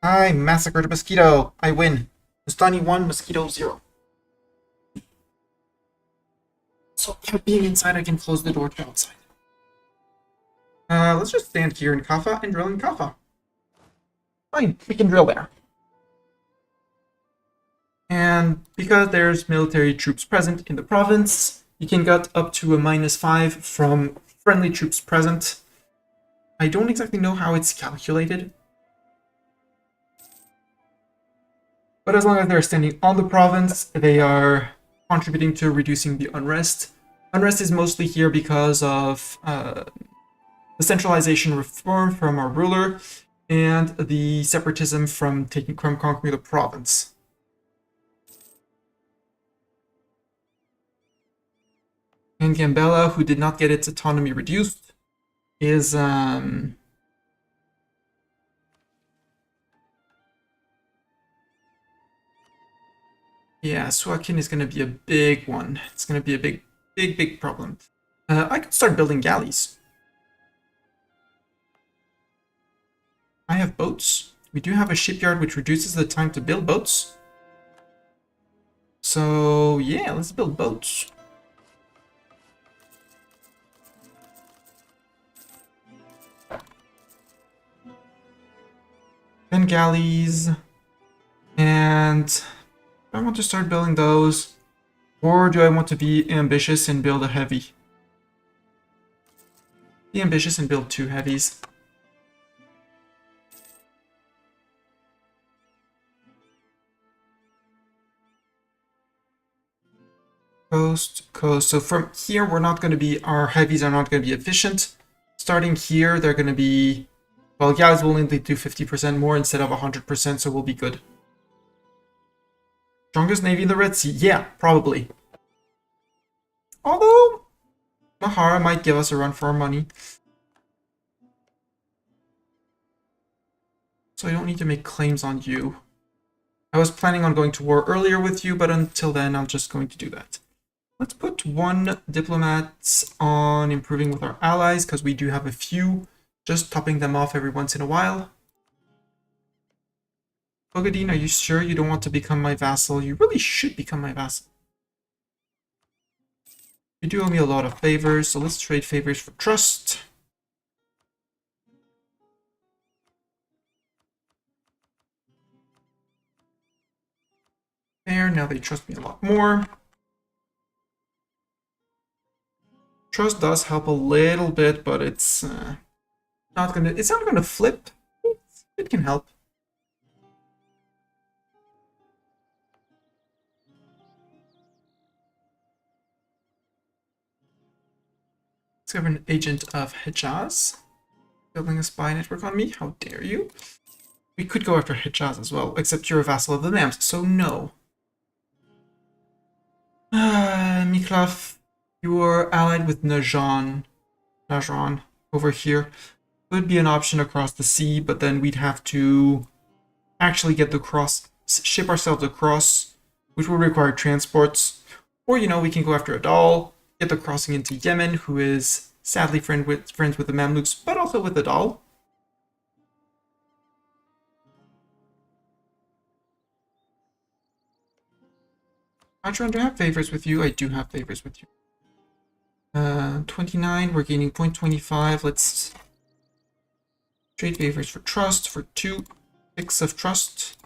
I massacred a mosquito. I win. Mustani 1, mosquito 0. So being inside, I can close the door to outside. Let's just stand here in Kaffa and drill in Kaffa. Fine, we can drill there. And because there's military troops present in the province, you can get up to a -5 from friendly troops present. I don't exactly know how it's calculated. But as long as they're standing on the province, they are contributing to reducing the unrest. Unrest is mostly here because of the centralization reform from our ruler and the separatism from conquering the province. And Gambella, who did not get its autonomy reduced, is yeah, Suakin is going to be a big one. It's going to be a big problem. I could start building galleys. I have boats. We do have a shipyard which reduces the time to build boats. So yeah, let's build boats. Then galleys. And do I want to start building those? Or do I want to be ambitious and build a heavy? Be ambitious and build 2 heavies. Coast, coast. So from here, we're not going to be, our heavies are not going to be efficient. Starting here, they're going to be, well, galleys will only do 50% more instead of 100%, so we'll be good. Strongest navy in the Red Sea? Yeah, probably. Although, Mahara might give us a run for our money. So I don't need to make claims on you. I was planning on going to war earlier with you, but until then, I'm just going to do that. Let's put 1 diplomat on improving with our allies, because we do have a few, just topping them off every once in a while. Bogadine, are you sure you don't want to become my vassal? You really should become my vassal. You do owe me a lot of favors, so let's trade favors for trust. There, now they trust me a lot more. Trust does help a little bit, but it's not gonna flip. It can help. Discover an agent of Hejaz. Building a spy network on me? How dare you? We could go after Hejaz as well, except you're a vassal of the Mams, so no. Miklaf, you're allied with Najran over here. Could be an option across the sea, but then we'd have to actually ship ourselves across, which will require transports. Or, we can go after Adal, get the crossing into Yemen, who is sadly friends with the Mamluks, but also with Adal. Adron, do I have favors with you? I do have favors with you. 29, we're gaining 0.25. Let's trade favors for trust for 2 picks of trust.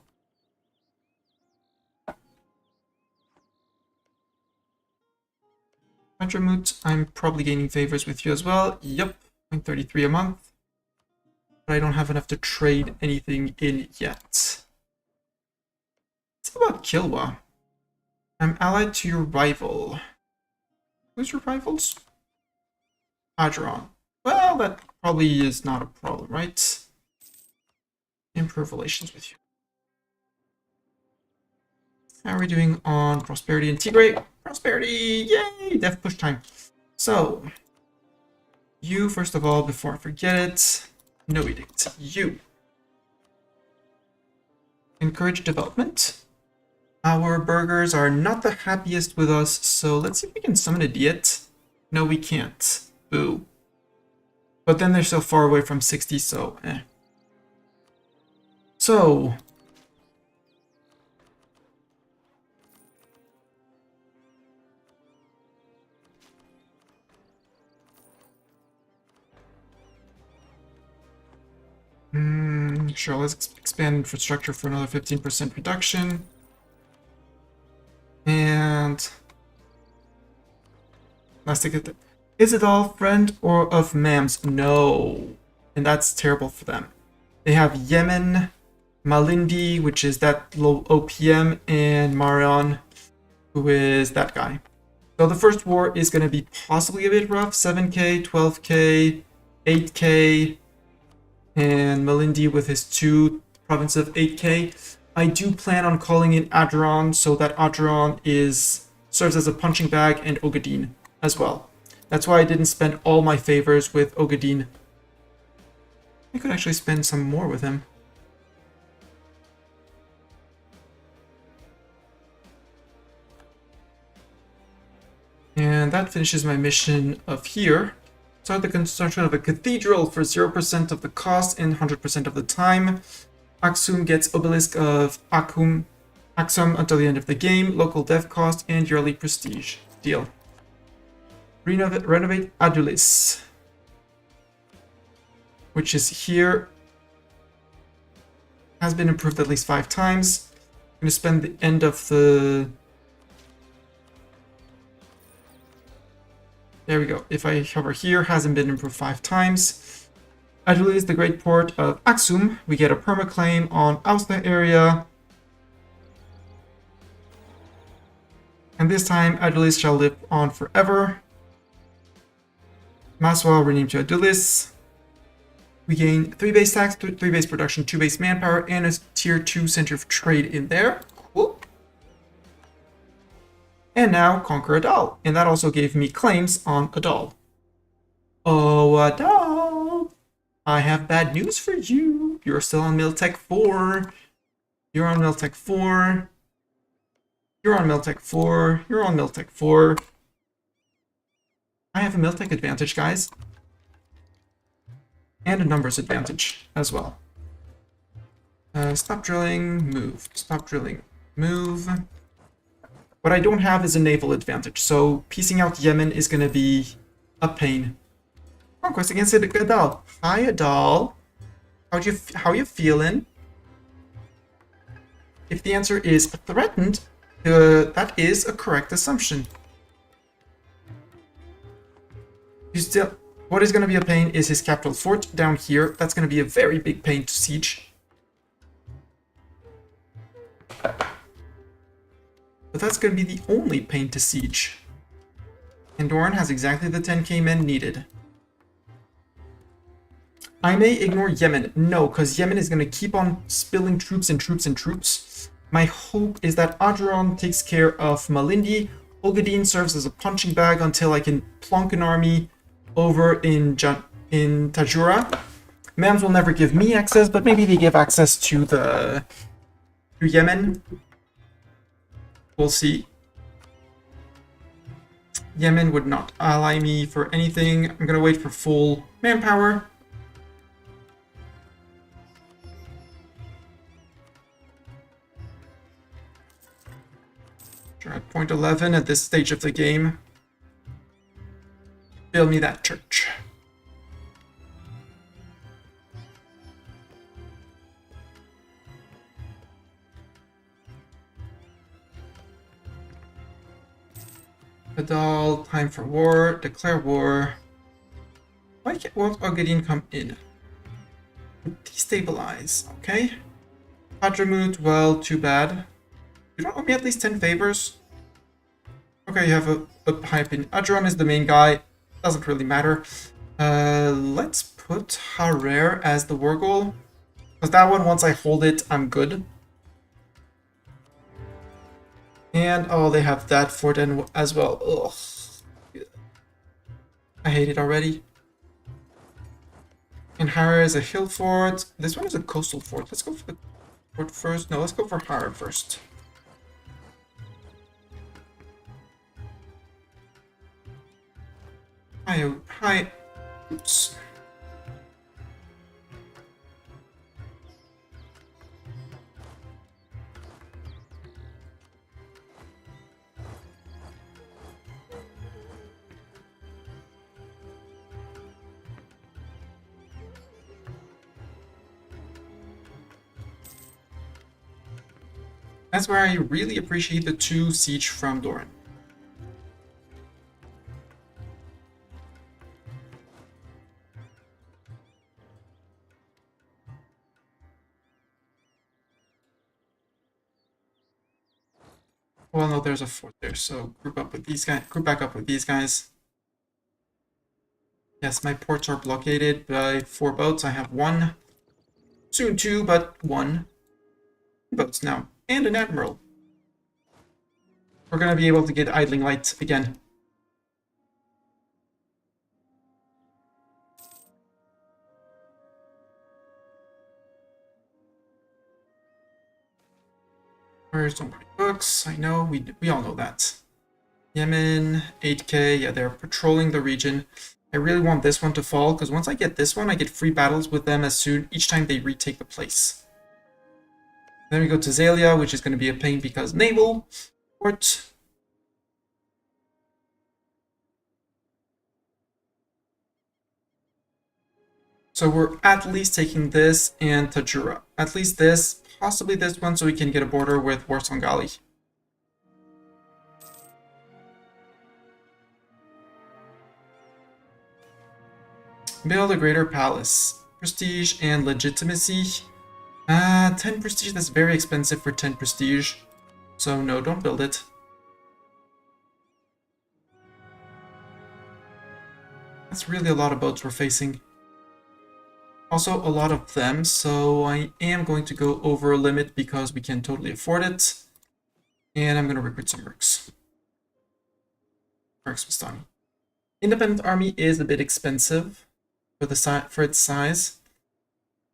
Hadramut, I'm probably gaining favors with you as well. Yep, 0.33 a month. But I don't have enough to trade anything in yet. What's about Kilwa? I'm allied to your rival. Who's your rivals? Hadron. Well, that probably is not a problem, right? Improve relations with you. How are we doing on prosperity and Tigray? Prosperity! Yay! Dev push time. So, you, first of all, before I forget it, no edict. You. Encourage development. Our burghers are not the happiest with us, so let's see if we can summon a diet. No, we can't. Boo. But then they're so far away from 60, so eh. So, sure, let's expand infrastructure for another 15% reduction. And let's take it. Is it all friend or of Mams? No. And that's terrible for them. They have Yemen, Malindi, which is that low OPM, and Marion, who is that guy. So the first war is going to be possibly a bit rough. 7k, 12k, 8k, and Malindi with his 2 province of 8k. I do plan on calling in Adron so that Adron serves as a punching bag, and Ogaden as well. That's why I didn't spend all my favors with Ogaden. I could actually spend some more with him. And that finishes my mission of here. Start the construction of a cathedral for 0% of the cost and 100% of the time. Aksum gets obelisk of Aksum until the end of the game, local dev cost, and yearly prestige. Deal. Renovate Adulis, which is here. Has been improved at least 5 times. I'm going to spend the end of the... There we go. If I hover here, hasn't been improved 5 times. Adulis, the great port of Aksum. We get a permaclaim on Austa area. And this time, Adulis shall live on forever. Maswa renamed to Adulis. We gain 3 base tax, 3 base production, 2 base manpower, and a tier 2 center of trade in there. Cool. And now conquer Adal. And that also gave me claims on Adal. Oh, Adal! I have bad news for you. You're still on Miltech 4. You're on Miltech 4. You're on Miltech 4. You're on Miltech 4. I have a Miltech advantage, guys. And a numbers advantage as well. Stop drilling, move. Stop drilling, move. What I don't have is a naval advantage, so piecing out Yemen is going to be a pain. Conquest against Adal. Hi, Adal. How you feeling? If the answer is threatened, that is a correct assumption. What is going to be a pain is his capital fort down here. That's going to be a very big pain to siege. But that's going to be the only pain to siege. Andoran has exactly the 10k men needed. I may ignore Yemen. No, because Yemen is going to keep on spilling troops and troops and troops. My hope is that Adron takes care of Malindi. Ogaden serves as a punching bag until I can plonk an army over in Tajura. Mams will never give me access, but maybe they give access to Yemen. We'll see. Yemen would not ally me for anything. I'm gonna wait for full manpower. We're at point 11 at this stage of the game. Build me that church. Adal, time for war. Declare war. Why won't Ogaden come in? Destabilize, okay. Hadramut, well, too bad. You don't owe me at least 10 favors? Okay, you have a high opinion. Adron is the main guy. Doesn't really matter. Let's put Harer as the war goal. Because that one, once I hold it, I'm good. And, oh, they have that fort as well. Ugh. I hate it already. And Harer is a hill fort. This one is a coastal fort. Let's go for the fort first. No, let's go for Harer first. Hi. Oops. That's where I really appreciate the 2 siege from Doran. Well, no, there's a fort there, so group up with these guys. Group back up with these guys. Yes, my ports are blockaded by 4 boats. I have 1. Soon 2, but 1. Boats now. And an admiral. We're gonna be able to get idling light again. Where's so many books? I know, we all know that. Yemen, 8k, yeah, they're patrolling the region. I really want this one to fall, because once I get this one, I get free battles with them each time they retake the place. Then we go to Zalia, which is going to be a pain because naval port. So we're at least taking this and Tajura. At least this, possibly this one, so we can get a border with Warsangali. Build a greater palace. Prestige and legitimacy. 10 prestige, that's very expensive for 10 prestige. So no, don't build it. That's really a lot of boats we're facing. Also a lot of them, so I am going to go over a limit because we can totally afford it. And I'm going to recruit some mercs. Mercs Bastani. Independent army is a bit expensive for its size.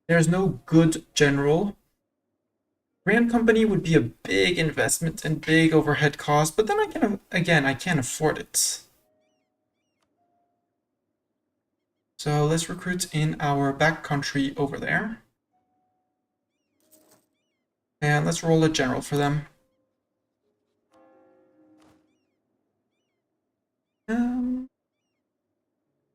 There's no good general. Grand Company would be a big investment and big overhead cost, but then I can't afford it. So let's recruit in our back country over there. And let's roll a general for them.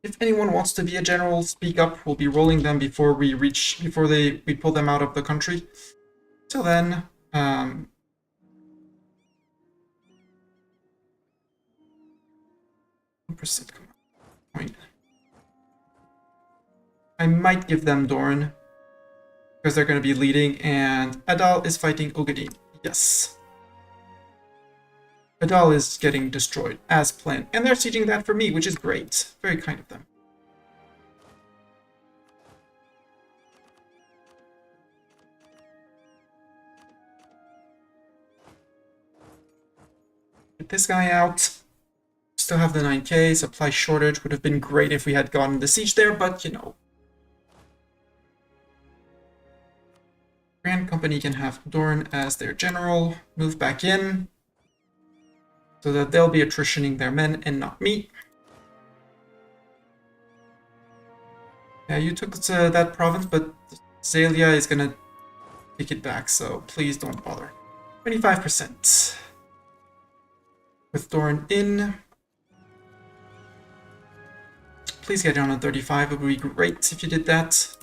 If anyone wants to be a general, speak up. We'll be rolling them before we pull them out of the country. Till then, point. I might give them Doran because they're going to be leading, and Adal is fighting Ogaden. Yes. Adal is getting destroyed as planned, and they're sieging that for me, which is great. Very kind of them. Get this guy out. Still have the 9k. Supply shortage would have been great if we had gotten the siege there, but you know. Grand Company can have Doran as their general. Move back in. So that they'll be attritioning their men and not me. Yeah, you took that province, but Zalia is gonna take it back, so please don't bother. 25%. With Doran in. Please get down on 35. It would be great if you did that.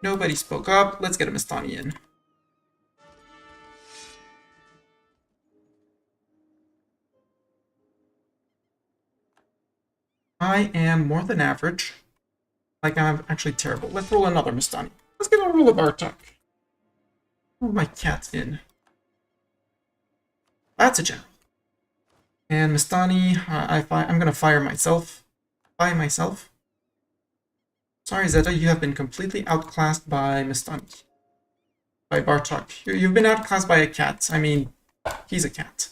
Nobody spoke up. Let's get a Mistani in. I am more than average. Like, I'm actually terrible. Let's roll another Mistani. Let's get a roll of Bartok. Oh, my cat's in. That's a general. And Mistani, I'm gonna fire myself. By myself. Sorry, Zeta, you have been completely outclassed by Mistani. By Bartok. You've been outclassed by a cat. I mean, he's a cat.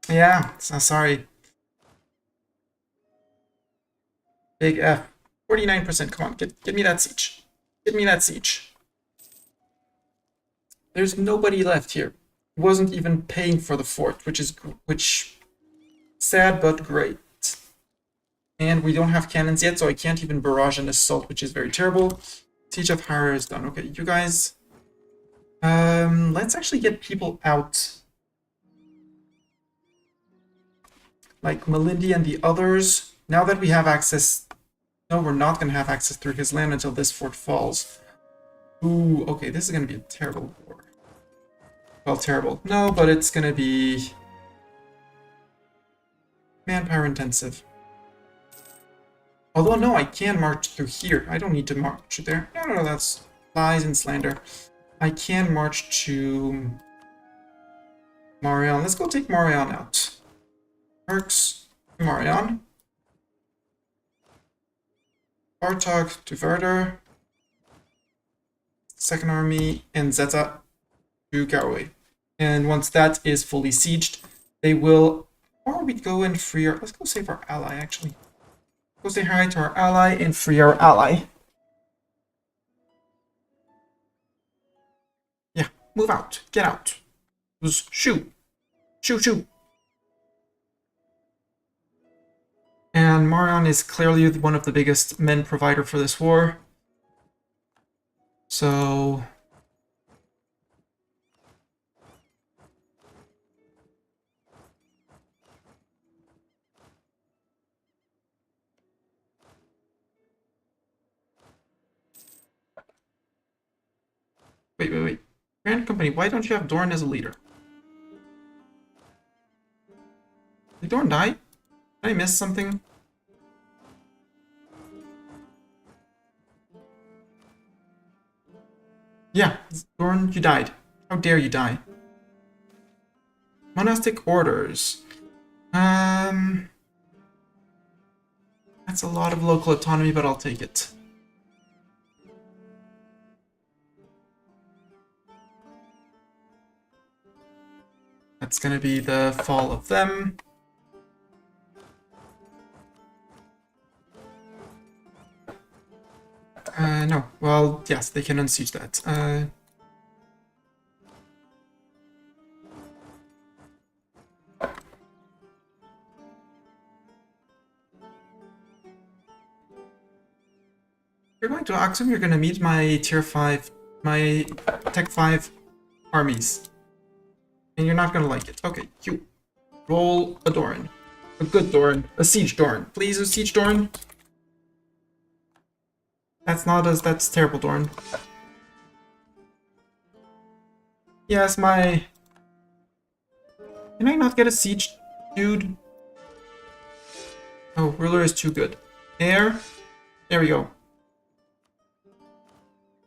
Yeah, so sorry. Big F. 49%. Come on, get me that siege. Get me that siege. There's nobody left here. Wasn't even paying for the fort, which sad but great. And we don't have cannons yet, so I can't even barrage an assault, which is very terrible. Siege of Hara is done. Okay, you guys. Let's actually get people out. Like Malindi and the others. Now that we have access. No, we're not going to have access through his land until this fort falls. Ooh, okay, this is going to be a terrible war. Well, terrible. No, but it's going to be manpower intensive. Although, no, I can march through here. I don't need to march there. No, that's lies and slander. I can march to Marion. Let's go take Marion out. Mercs to Marion. Bartok to Verder. Second Army and Zeta to Garowe. And once that is fully sieged, they will... Or we go and free our... Let's go save our ally, actually. Go say hi to our ally and free our ally. Yeah, move out. Get out. Just shoot. Shoot, shoot. And Marion is clearly one of the biggest men provider for this war. So... Wait. Grand Company, why don't you have Doran as a leader? Did Doran die? Did I miss something? Yeah, Doran, you died. How dare you die? Monastic orders. That's a lot of local autonomy, but I'll take it. That's gonna be the fall of them. No. Well, yes, they can unsiege that. You're going to Aksum, you're gonna meet my tier 5, my tech 5 armies. And you're not gonna like it. Okay, you. Roll a Doran. A good Doran. A siege Doran. Please, a siege Doran. That's terrible, Doran. Yes, my... Can I not get a siege, dude? Oh, ruler is too good. There we go.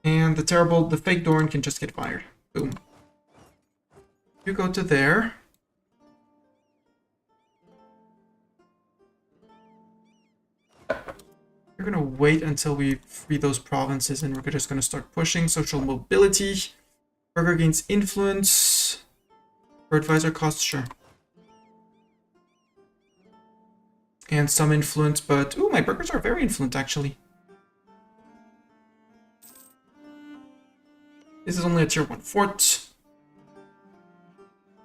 And the fake Doran can just get fired. Boom. You go to there. We're gonna wait until we free those provinces and we're just gonna start pushing social mobility. Burger gains influence. For advisor costs, sure. And some influence, but ooh, my burgers are very influent actually. This is only a tier 1 fort.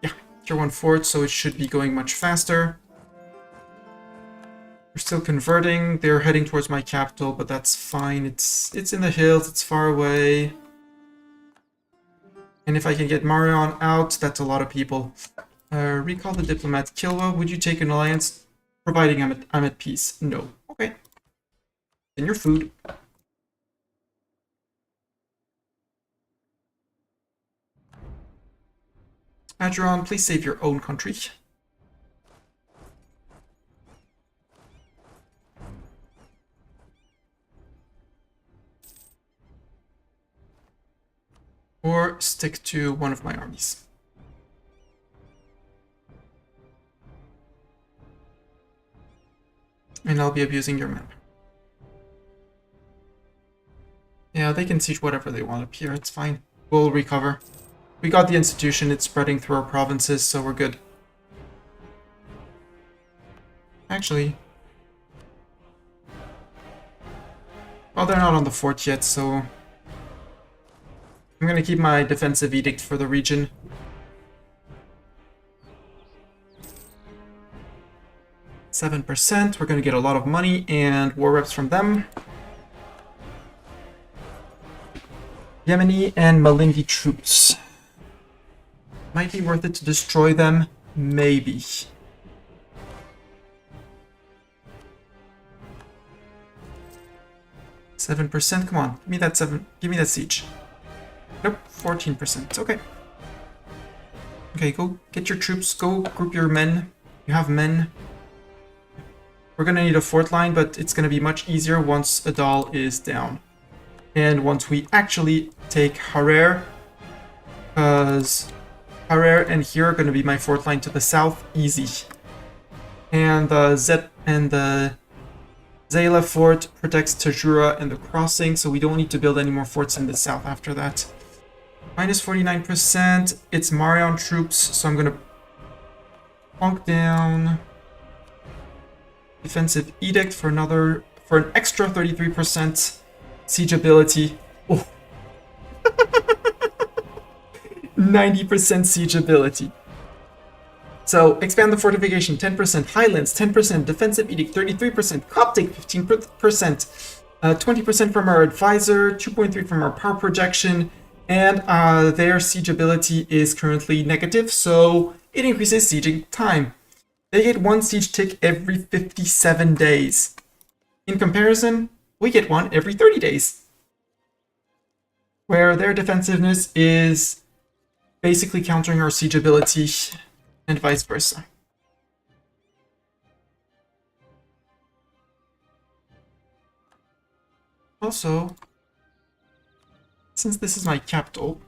Yeah, tier 1 fort, so it should be going much faster. We're still converting. They're heading towards my capital, but that's fine. It's in the hills. It's far away. And if I can get Marion out, that's a lot of people. Recall the diplomat. Kilwa, would you take an alliance? Providing I'm at peace. No. Okay. Then your food. Adron, please save your own country. Or stick to one of my armies. And I'll be abusing your men. Yeah, they can siege whatever they want up here, it's fine. We'll recover. We got the institution, it's spreading through our provinces, so we're good. Actually... well, they're not on the fort yet, so... I'm gonna keep my defensive edict for the region. %. We're gonna get a lot of money and war reps from them. Yemeni and Malindi troops. Might be worth it to destroy them. Maybe. %. Come on, give me that 7. Give me that siege. Nope, 14%. Okay. Okay, go get your troops. Go group your men. You have men. We're gonna need a fort line, but it's gonna be much easier once Adal is down. And once we actually take Harar, because Harar and here are gonna be my fort line to the south, easy. And the Zayla fort protects Tajura and the crossing, so we don't need to build any more forts in the south after that. Minus 49%. It's Marion troops, so I'm gonna plonk down defensive edict for an extra 33% siege ability. Oh. 90% siege ability. So expand the fortification 10%, Highlands 10%, defensive edict 33%, Coptic 15%, 20% from our advisor, 2.3 from our power projection, and their siege ability is currently negative, so it increases sieging time. They get 1 siege tick every 57 days. In comparison, we get 1 every 30 days. Where their defensiveness is basically countering our siege ability, and vice versa. Also, since this is my capital,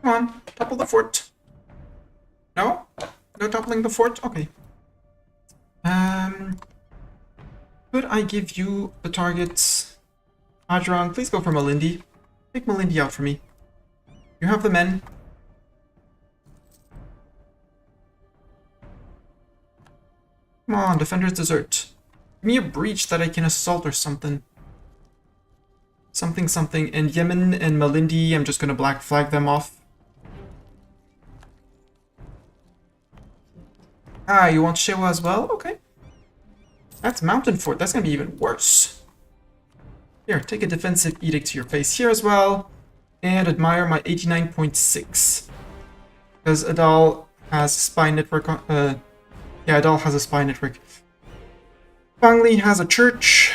come on, topple the fort. No? No toppling the fort? Okay. Could I give you the targets? Adron, please go for Malindi. Take Malindi out for me. You have the men. Come on, defenders desert. Give me a breach that I can assault or something. Something. And Yemen and Malindi, I'm just gonna black flag them off. Ah, you want Shewa as well? Okay. That's Mountain Fort. That's gonna be even worse. Here, take a defensive edict to your face here as well. And admire my 89.6. Because Adal has spy network on... yeah, Adal has a spy network. Bangli has a church.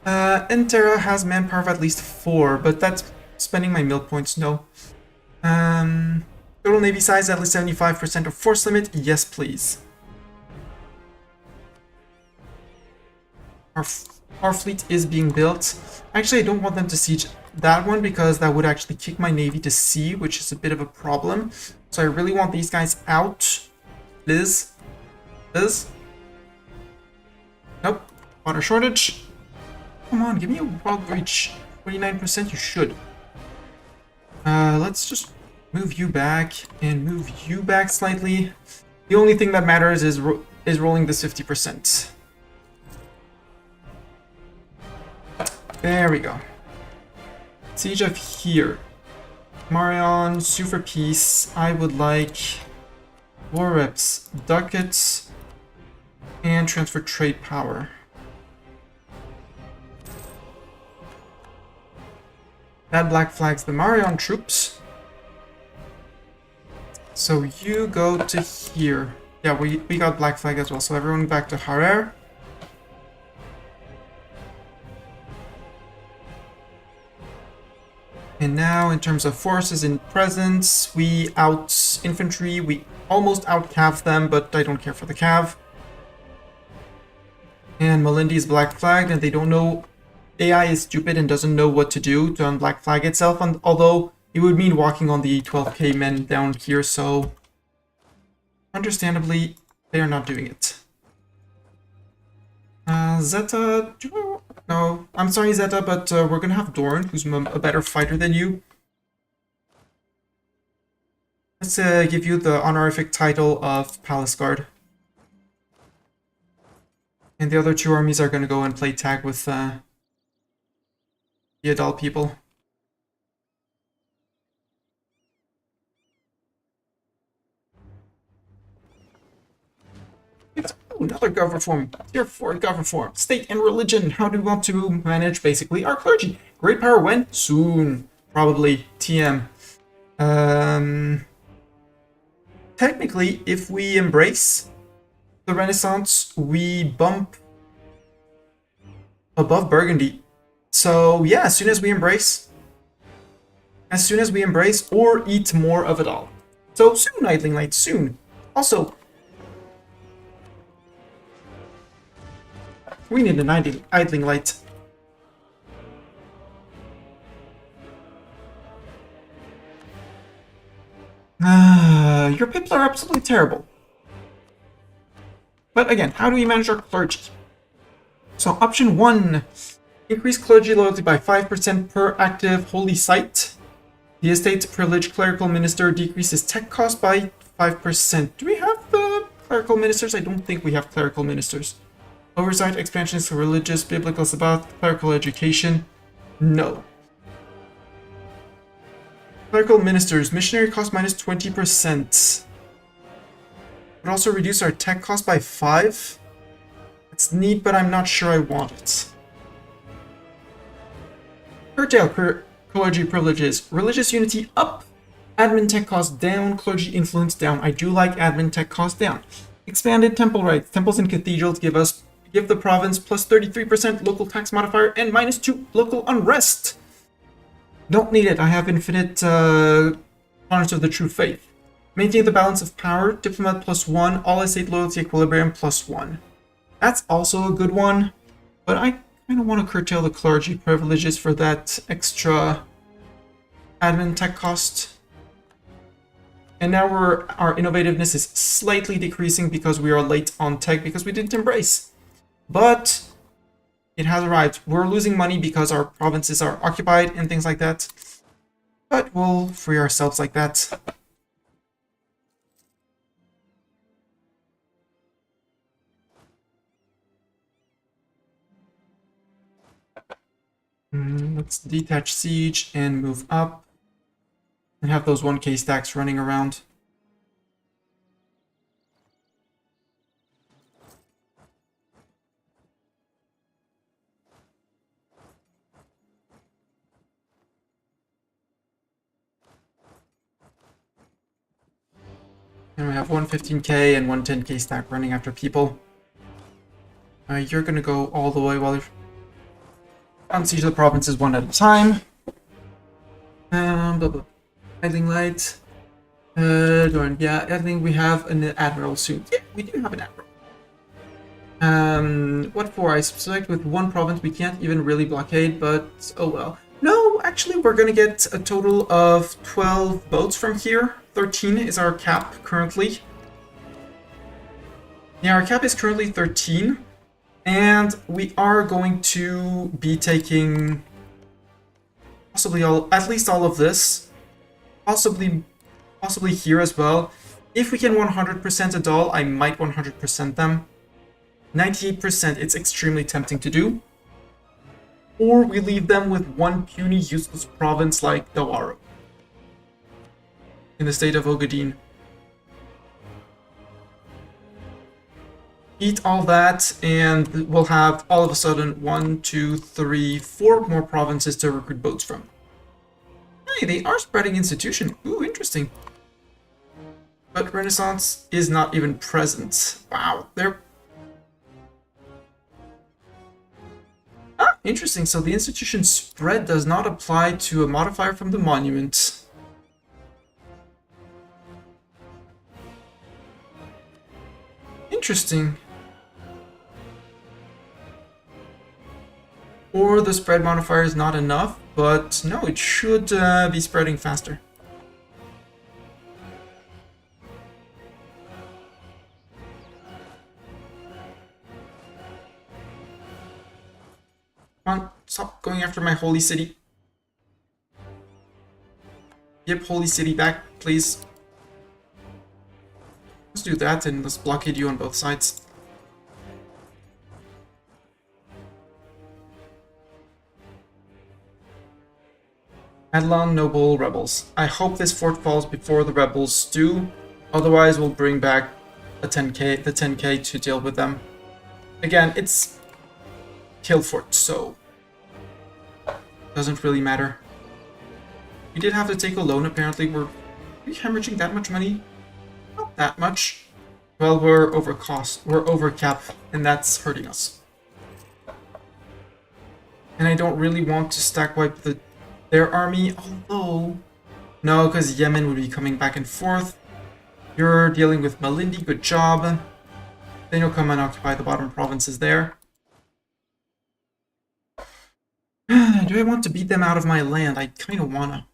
Entera has manpower of at least 4, but that's spending my mill points, no. Total navy size at least 75% of force limit, yes please. Our fleet is being built. Actually, I don't want them to siege that one because that would actually kick my navy to sea, which is a bit of a problem. So I really want these guys out. Liz? Nope. Water shortage. Come on, give me a world breach. 49%, you should. Let's just move you back and move you back slightly. The only thing that matters is rolling this 50%. There we go. Siege of here. Marion, sue for peace. I would like war reps, ducats, and transfer trade power. That black flags the Marion troops. So you go to here. Yeah, we got black flag as well. So everyone back to Harar. And now, in terms of forces and presence, we out infantry. We almost out cav them, but I don't care for the cav. And Melindi's black flagged, and they don't know. AI is stupid and doesn't know what to do to unblack flag itself. And although it would mean walking on the 12k men down here, so understandably, they are not doing it. Zeta, no, I'm sorry, Zeta, but we're gonna have Doran, who's a better fighter than you. Let's give you the honorific title of Palace Guard. And the other two armies are gonna go and play tag with the adult people. Another gov reform. Tier 4 gov reform. State and religion. How do we want to manage basically our clergy? Great power when? Soon. Probably TM. Technically, if we embrace the Renaissance, we bump above Burgundy. So yeah, as soon as we embrace or eat more of it all. So soon, Idling Light, soon. Also, we need an idling light. Your people are absolutely terrible. But again, how do we manage our clergy? So option 1, increase clergy loyalty by 5% per active holy site. The estate's privileged clerical minister decreases tech cost by 5%. Do we have the clerical ministers? I don't think we have clerical ministers. Oversight, expansions to religious, biblical sabbath, clerical education. No. Clerical ministers, missionary cost minus 20%. Would also reduce our tech cost by 5. It's neat, but I'm not sure I want it. Curtail clergy privileges. Religious unity up. Admin tech cost down. Clergy influence down. I do like admin tech cost down. Expanded temple rights. Temples and cathedrals give the province plus 33% local tax modifier and minus 2 local unrest. Don't need it. I have infinite honors of the true faith. Maintain the balance of power. Diplomat plus 1. All estate loyalty equilibrium plus 1. That's also a good one. But I kind of want to curtail the clergy privileges for that extra admin tech cost. And now our innovativeness is slightly decreasing because we are late on tech because we didn't embrace. But it has arrived. We're losing money because our provinces are occupied and things like that. But we'll free ourselves like that. Let's detach siege and move up. And have those 1k stacks running around. And we have 115k and 110k stack running after people. You're gonna go all the way while you're on siege the provinces one at a time. Idling light. Yeah, I think we have an admiral soon. Yeah, we do have an admiral. What for? I suspect with one province we can't even really blockade, but oh well. No, actually we're gonna get a total of 12 boats from here. 13 is our cap currently. Yeah, our cap is currently 13. And we are going to be taking possibly at least all of this. Possibly here as well. If we can 100% a doll, I might 100% them. 98%, it's extremely tempting to do. Or we leave them with one puny, useless province like Dawaro in the state of Ogaden. Eat all that, and we'll have all of a sudden 1, 2, 3, 4 more provinces to recruit boats from. Hey, they are spreading institution. Ooh, interesting. But Renaissance is not even present. Wow, they're... Ah, interesting. So the institution spread does not apply to a modifier from the monument. Interesting. Or the spread modifier is not enough, but no, it should be spreading faster. Come on, stop going after my holy city. Yep, holy city back, please. Let's do that and let's blockade you on both sides. Adlon, noble rebels. I hope this fort falls before the rebels do. Otherwise, we'll bring back the 10k to deal with them. Again, it's kill fort, so doesn't really matter. We did have to take a loan. Apparently, are we hemorrhaging that much money? Not that much. Well, we're over cost. We're over cap, and that's hurting us. And I don't really want to stack wipe their army, although... No, because Yemen would be coming back and forth. You're dealing with Malindi, good job. Then you'll come and occupy the bottom provinces there. Do I want to beat them out of my land? I kind of wanna.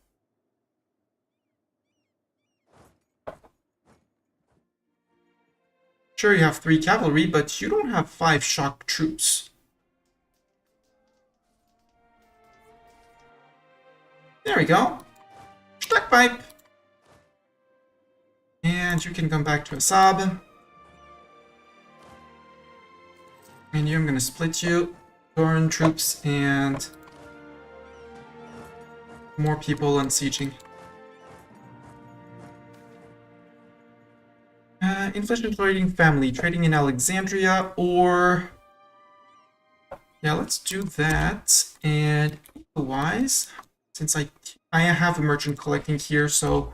Sure, you have 3 cavalry, but you don't have 5 shock troops. There we go. Stack pipe. And you can come back to Assab. And you, I'm going to split you. Foreign troops and more people on sieging. Inflation trading family, trading in Alexandria, or... Yeah, let's do that. And otherwise, since I have a merchant collecting here, so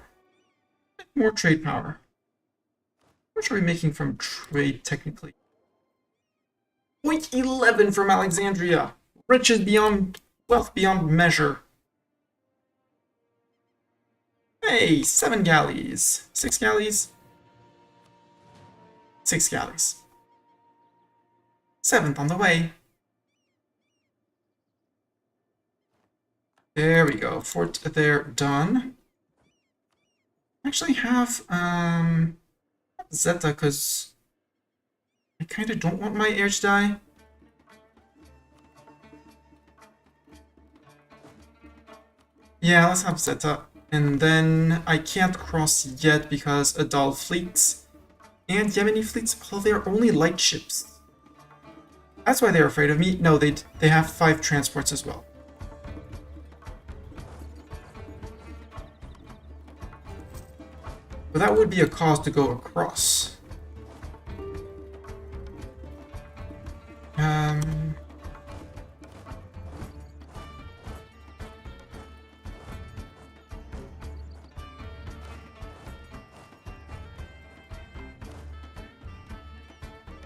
more trade power. How much are we making from trade, technically? 0.11 from Alexandria. Riches beyond... wealth beyond measure. Hey, 7 galleys. 6 galleys? 6 galleys. 7th on the way. There we go. Fort there done. Actually have Zeta, because I kind of don't want my heir to die. Yeah, let's have Zeta. And then I can't cross yet because Adal fleets and Yemeni fleets, although they're only light ships. That's why they're afraid of me. No, they have 5 transports as well. But that would be a cause to go across.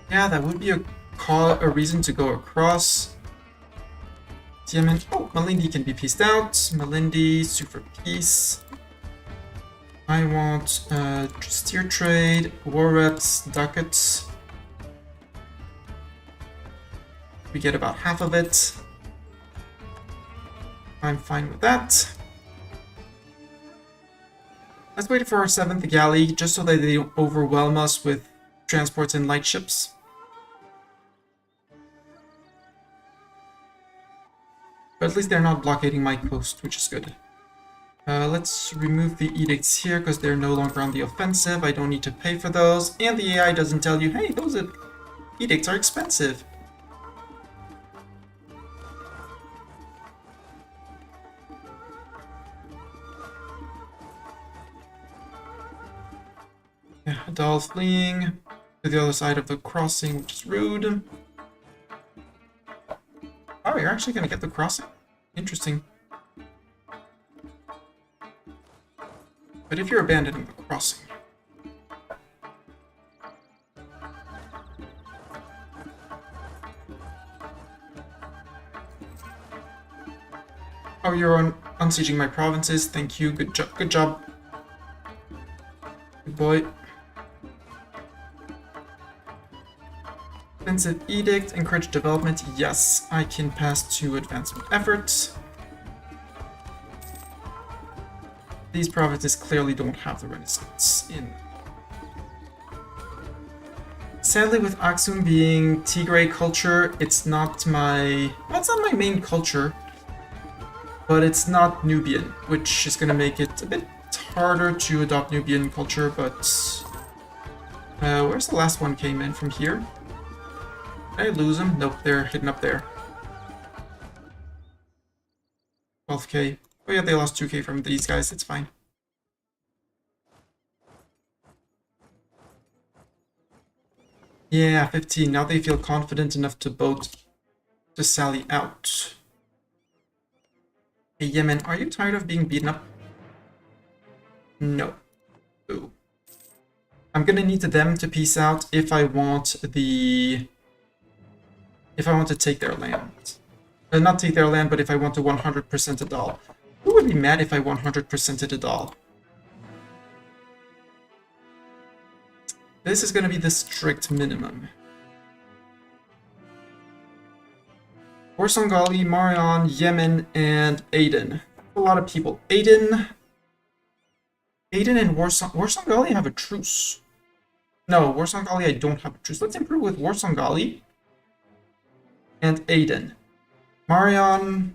Yeah, that would be a reason to go across. Yemen. Oh, Malindi can be pieced out. Malindi, super peace. I want steer trade, war reps, ducats. We get about half of it. I'm fine with that. Let's wait for our 7th galley, just so that they don't overwhelm us with transports and light ships. But at least they're not blockading my coast, which is good. Let's remove the edicts here because they're no longer on the offensive. I don't need to pay for those. And the AI doesn't tell you, hey, those edicts are expensive. Yeah, Adal fleeing to the other side of the crossing, which is rude. Oh, you're actually going to get the crossing? Interesting. But if you're abandoning the crossing... Oh, you're unsieging my provinces. Thank you. Good job. Good job. Good boy. Defensive edict. Encourage development. Yes, I can pass to advancement efforts. These provinces clearly don't have the Renaissance in. Sadly, with Aksum being Tigray culture, it's not my... Well, it's not my main culture. But it's not Nubian, which is going to make it a bit harder to adopt Nubian culture, but... where's the last one came in from here? Did I lose them? Nope, they're hidden up there. 12k. Oh yeah, they lost 2k from these guys, it's fine. Yeah, 15. Now they feel confident enough to sally out. Hey, Yemen, are you tired of being beaten up? No. Ooh. I'm gonna need them to peace out if I want the... If I want to take their land. Not take their land, but if I want to 100% Adal. Who would be mad if I 100%ed Adal? This is gonna be the strict minimum. Warsangali, Marion, Yemen, and Aden. A lot of people. Aden and Warsangali have a truce. No, Warsangali I don't have a truce. Let's improve with Warsangali and Aden. Marion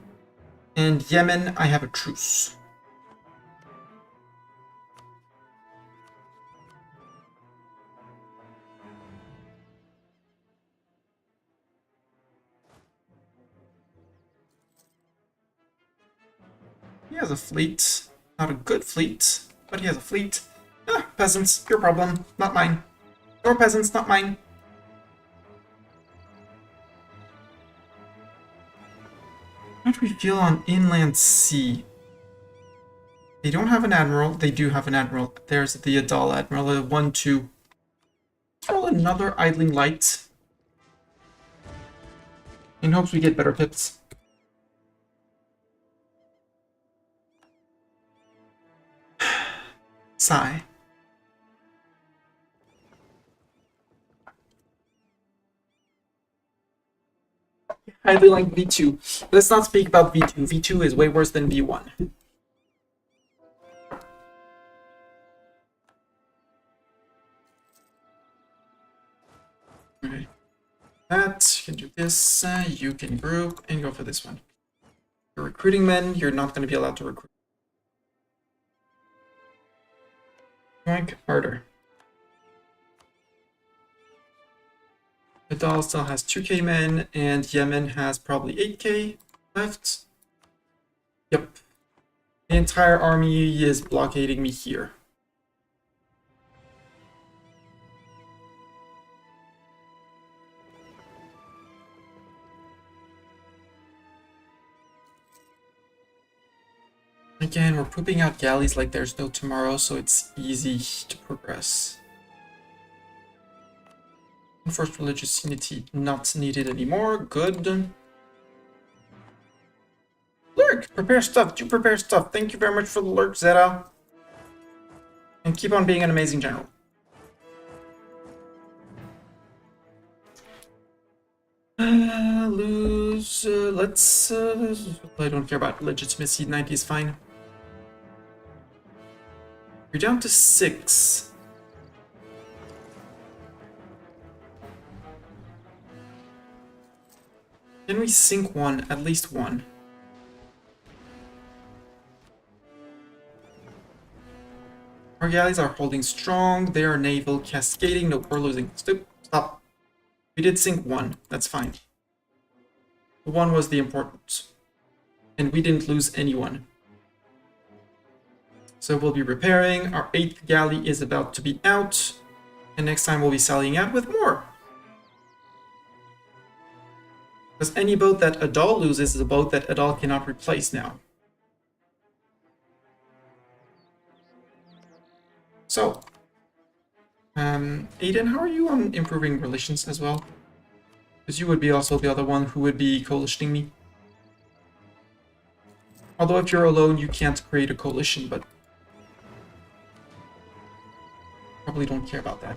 and Yemen, I have a truce. He has a fleet. Not a good fleet, but he has a fleet. Ah, peasants, your problem, not mine. Your peasants, not mine. How do we feel on inland sea? They don't have an admiral. They do have an admiral. There's the Adal admiral, 1-2. Let's roll another idling light. In hopes we get better pips. Sigh. I do like V2. Let's not speak about V2. V2 is way worse than V1. Okay. That, you can do this, you can group, and go for this one. You're recruiting men, you're not going to be allowed to recruit. Harder. Adal still has 2k men, and Yemen has probably 8k left. Yep. The entire army is blockading me here. Again, we're pooping out galleys like there's no tomorrow, so it's easy to progress. Enforced religious unity not needed anymore. Good. Lurk! Prepare stuff. Do prepare stuff. Thank you very much for the lurk, Zeta. And keep on being an amazing general. Lose. Let's... I don't care about legitimacy. 90 is fine. You're down to 6. Can we sink one? At least one. Our galleys are holding strong. They are naval cascading. Nope, we're losing. Stop. We did sink one. That's fine. The one was the important. And we didn't lose anyone. So we'll be repairing. Our 8th galley is about to be out. And next time we'll be sallying out with more. Because any boat that Adal loses is a boat that Adal cannot replace now. So, Aiden, how are you on improving relations as well? Because you would be also the other one who would be coalitioning me. Although if you're alone, you can't create a coalition, but probably don't care about that.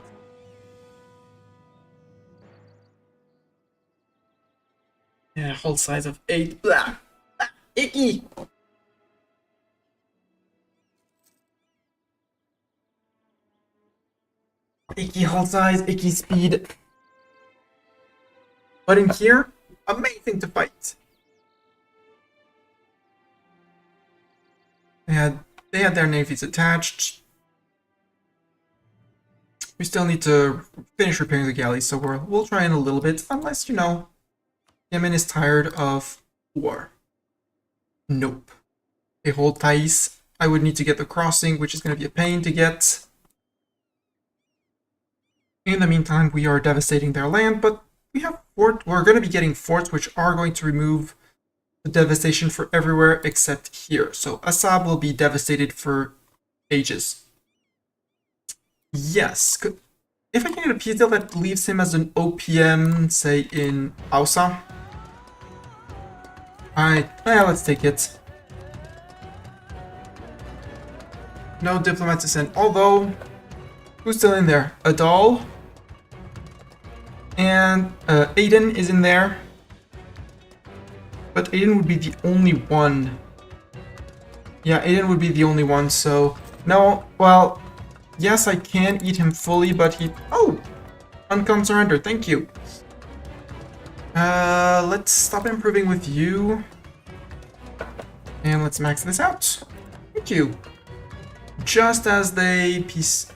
Yeah, whole size of 8. Blah! Ah, icky! Icky hull size, icky speed. But in here, amazing to fight. They had their navies attached. We still need to finish repairing the galleys, so we'll try in a little bit, unless, you know, Yemen is tired of war. Nope. They hold Thais. I would need to get the crossing, which is going to be a pain to get. In the meantime, we are devastating their land, but we have we're going to be getting forts which are going to remove the devastation for everywhere except here. So Assab will be devastated for ages. Yes. If I can get a peace deal that leaves him as an OPM, say in Aksum. Alright, yeah, let's take it. No diplomats to send, although, who's still in there? Adal. And Aiden is in there. But Aiden would be the only one. Yeah, Aiden would be the only one, so... No, well, yes, I can eat him fully, but he... Oh! Uncon surrender, thank you. Let's stop improving with you. And let's max this out. Thank you. Just as they peace...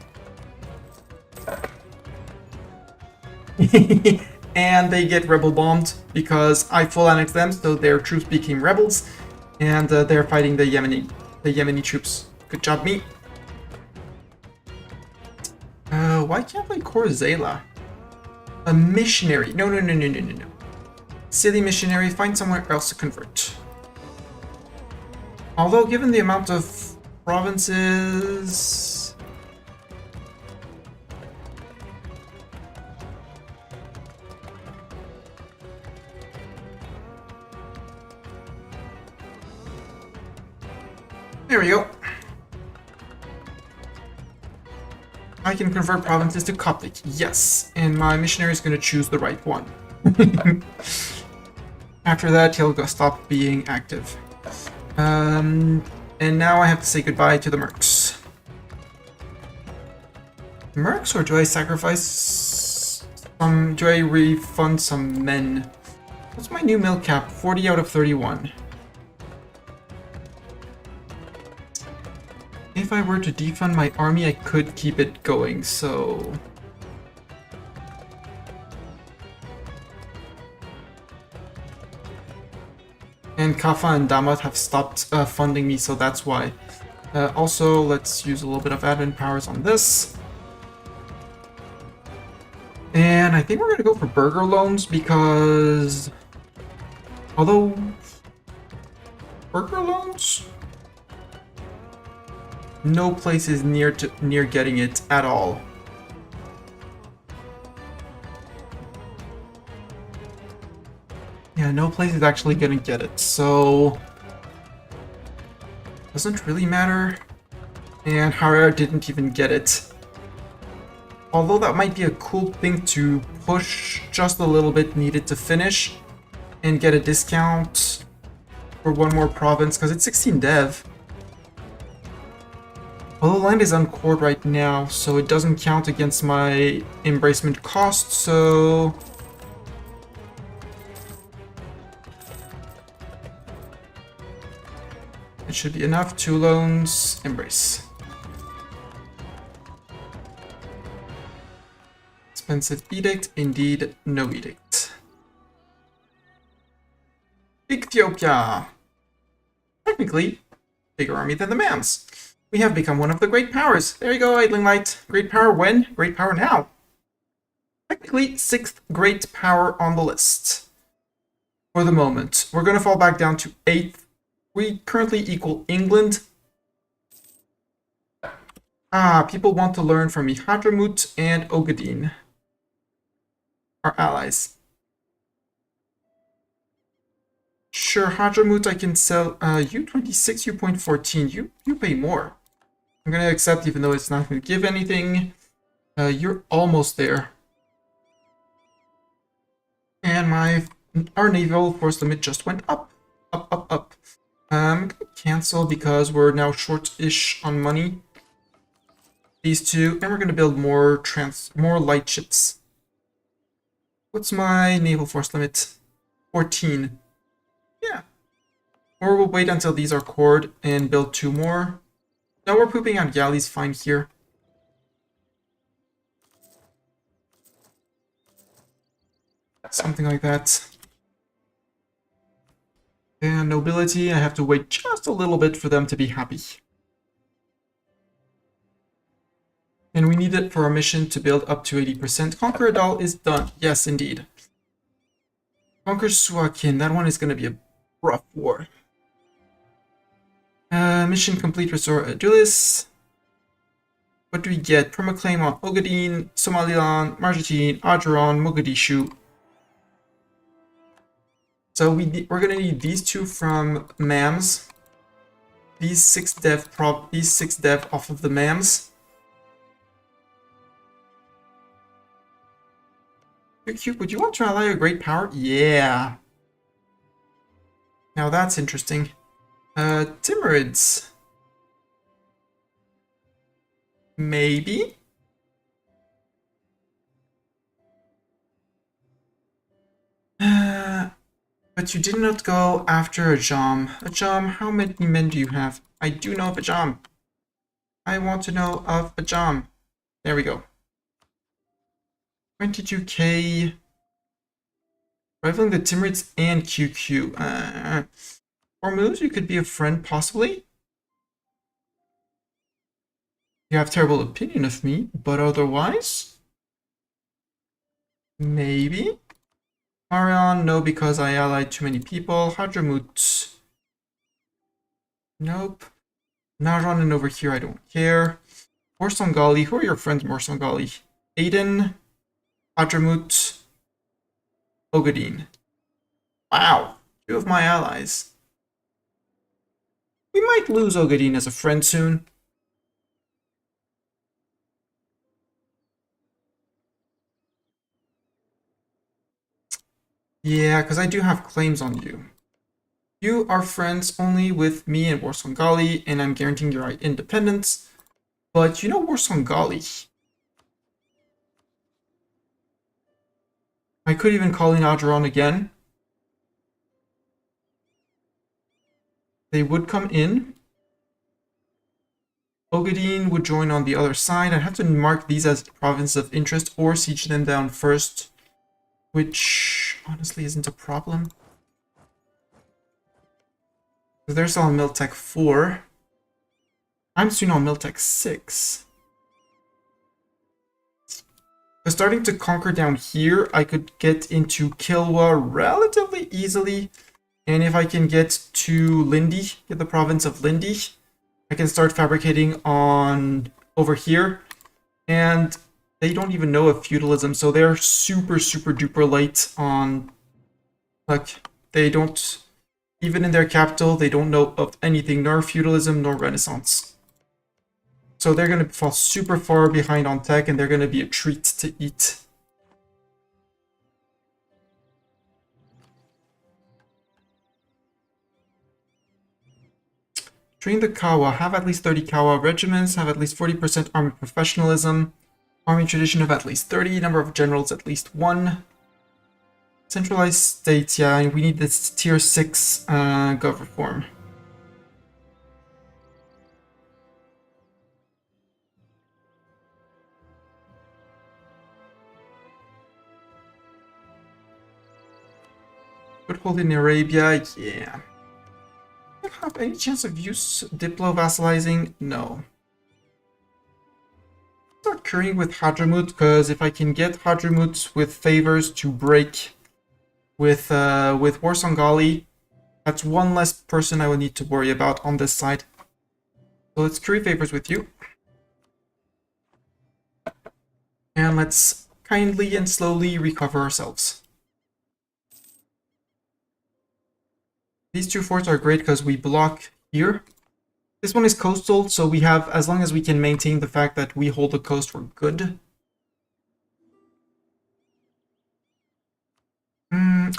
and they get rebel bombed because I full annexed them, so their troops became rebels, and they're fighting the Yemeni troops. Good job, me. Why can't I core Zayla? A missionary? No. Silly missionary. Find somewhere else to convert. Although, given the amount of provinces. There we go. I can convert provinces to Coptic, yes, and my missionary is going to choose the right one. After that, he'll stop being active. And now I have to say goodbye to the mercs. Mercs, or do I sacrifice some? Do I refund some men? What's my new mill cap? 40 out of 31. If I were to defund my army, I could keep it going, so... And Kafa and Damat have stopped funding me, so that's why. Also, let's use a little bit of admin powers on this. And I think we're going to go for burger loans, because... Although... Burger loans? No place is near getting it at all. Yeah, no place is actually gonna get it, so doesn't really matter. And Harare didn't even get it. Although that might be a cool thing to push just a little bit needed to finish and get a discount for one more province, because it's 16 dev. Although land is uncored right now, so it doesn't count against my embracement cost, so... It should be enough. 2 loans, embrace. Expensive edict, indeed, no edict. Ethiopia! Technically, bigger army than the man's. We have become one of the great powers. There you go, Idling Light. Great power when? Great power now. Technically, 6th great power on the list. For the moment. We're going to fall back down to 8th. We currently equal England. Ah, people want to learn from me. Hadramut and Ogadin are allies. Sure, Hadramut, I can sell U26, U.14. You pay more. I'm gonna accept even though it's not gonna give anything. You're almost there. And our naval force limit just went up. Up, up, up. I'm gonna cancel because we're now short-ish on money. These two, and we're gonna build more light ships. What's my naval force limit? 14. Yeah. Or we'll wait until these are cored and build 2 more. No, we're pooping out galleys fine here. Something like that. And nobility, I have to wait just a little bit for them to be happy. And we need it for our mission to build up to 80%. Conquer Adal is done. Yes, indeed. Conquer Suakin. That one is going to be a rough war. Mission complete. Restore Adulis. What do we get? Permaclaim on Ogadin, Somaliland, Marjatine, Ajaran, Mogadishu. So we're going to need these 2 from MAMs. These 6 dev off of the MAMs. You're cute. Would you want to ally a great power? Yeah. Now that's interesting. Timurids. Maybe? But you did not go after Ajam. Ajam, how many men do you have? I do know of Ajam. I want to know of Ajam. There we go. 22k. Rivaling the Timurids and QQ. Hormuz, you could be a friend, possibly. You have terrible opinion of me, but otherwise? Maybe? Marion, no, because I allied too many people. Hadramut. Nope. Naran and over here, I don't care. Morsongali, who are your friends, Morsongali? Aiden, Hadramut, Ogadin. Wow, 2 of my allies. We might lose Ogadin as a friend soon. Yeah, because I do have claims on you. You are friends only with me and Warsongali, and I'm guaranteeing your independence. But you know Warsongali. I could even call in Ajaran again. They would come in. Ogadin would join on the other side. I'd have to mark these as province of interest or siege them down first, which honestly isn't a problem. They're still on Miltech 4. I'm soon on Miltech 6. But starting to conquer down here, I could get into Kilwa relatively easily. And if I can get to Lindi, get the province of Lindi, I can start fabricating on over here. And they don't even know of feudalism, so they're super, super duper late on, like, they don't, even in their capital, they don't know of anything, nor feudalism, nor Renaissance. So they're going to fall super far behind on tech, and they're going to be a treat to eat. Train the Kawa. Have at least 30 Kawa regiments. Have at least 40% army professionalism. Army tradition of at least 30. Number of generals at least 1. Centralized states. Yeah, and we need this tier 6 gov reform. Foothold in Arabia. Yeah. Do you have any chance of use diplo-vassalizing? No. Start currying with Hadramut, because if I can get Hadramut with favors to break with Warsongali, that's one less person I will need to worry about on this side. So let's curry favors with you. And let's kindly and slowly recover ourselves. These two forts are great because we block here. This one is coastal, so we have, as long as we can maintain the fact that we hold the coast, we're good.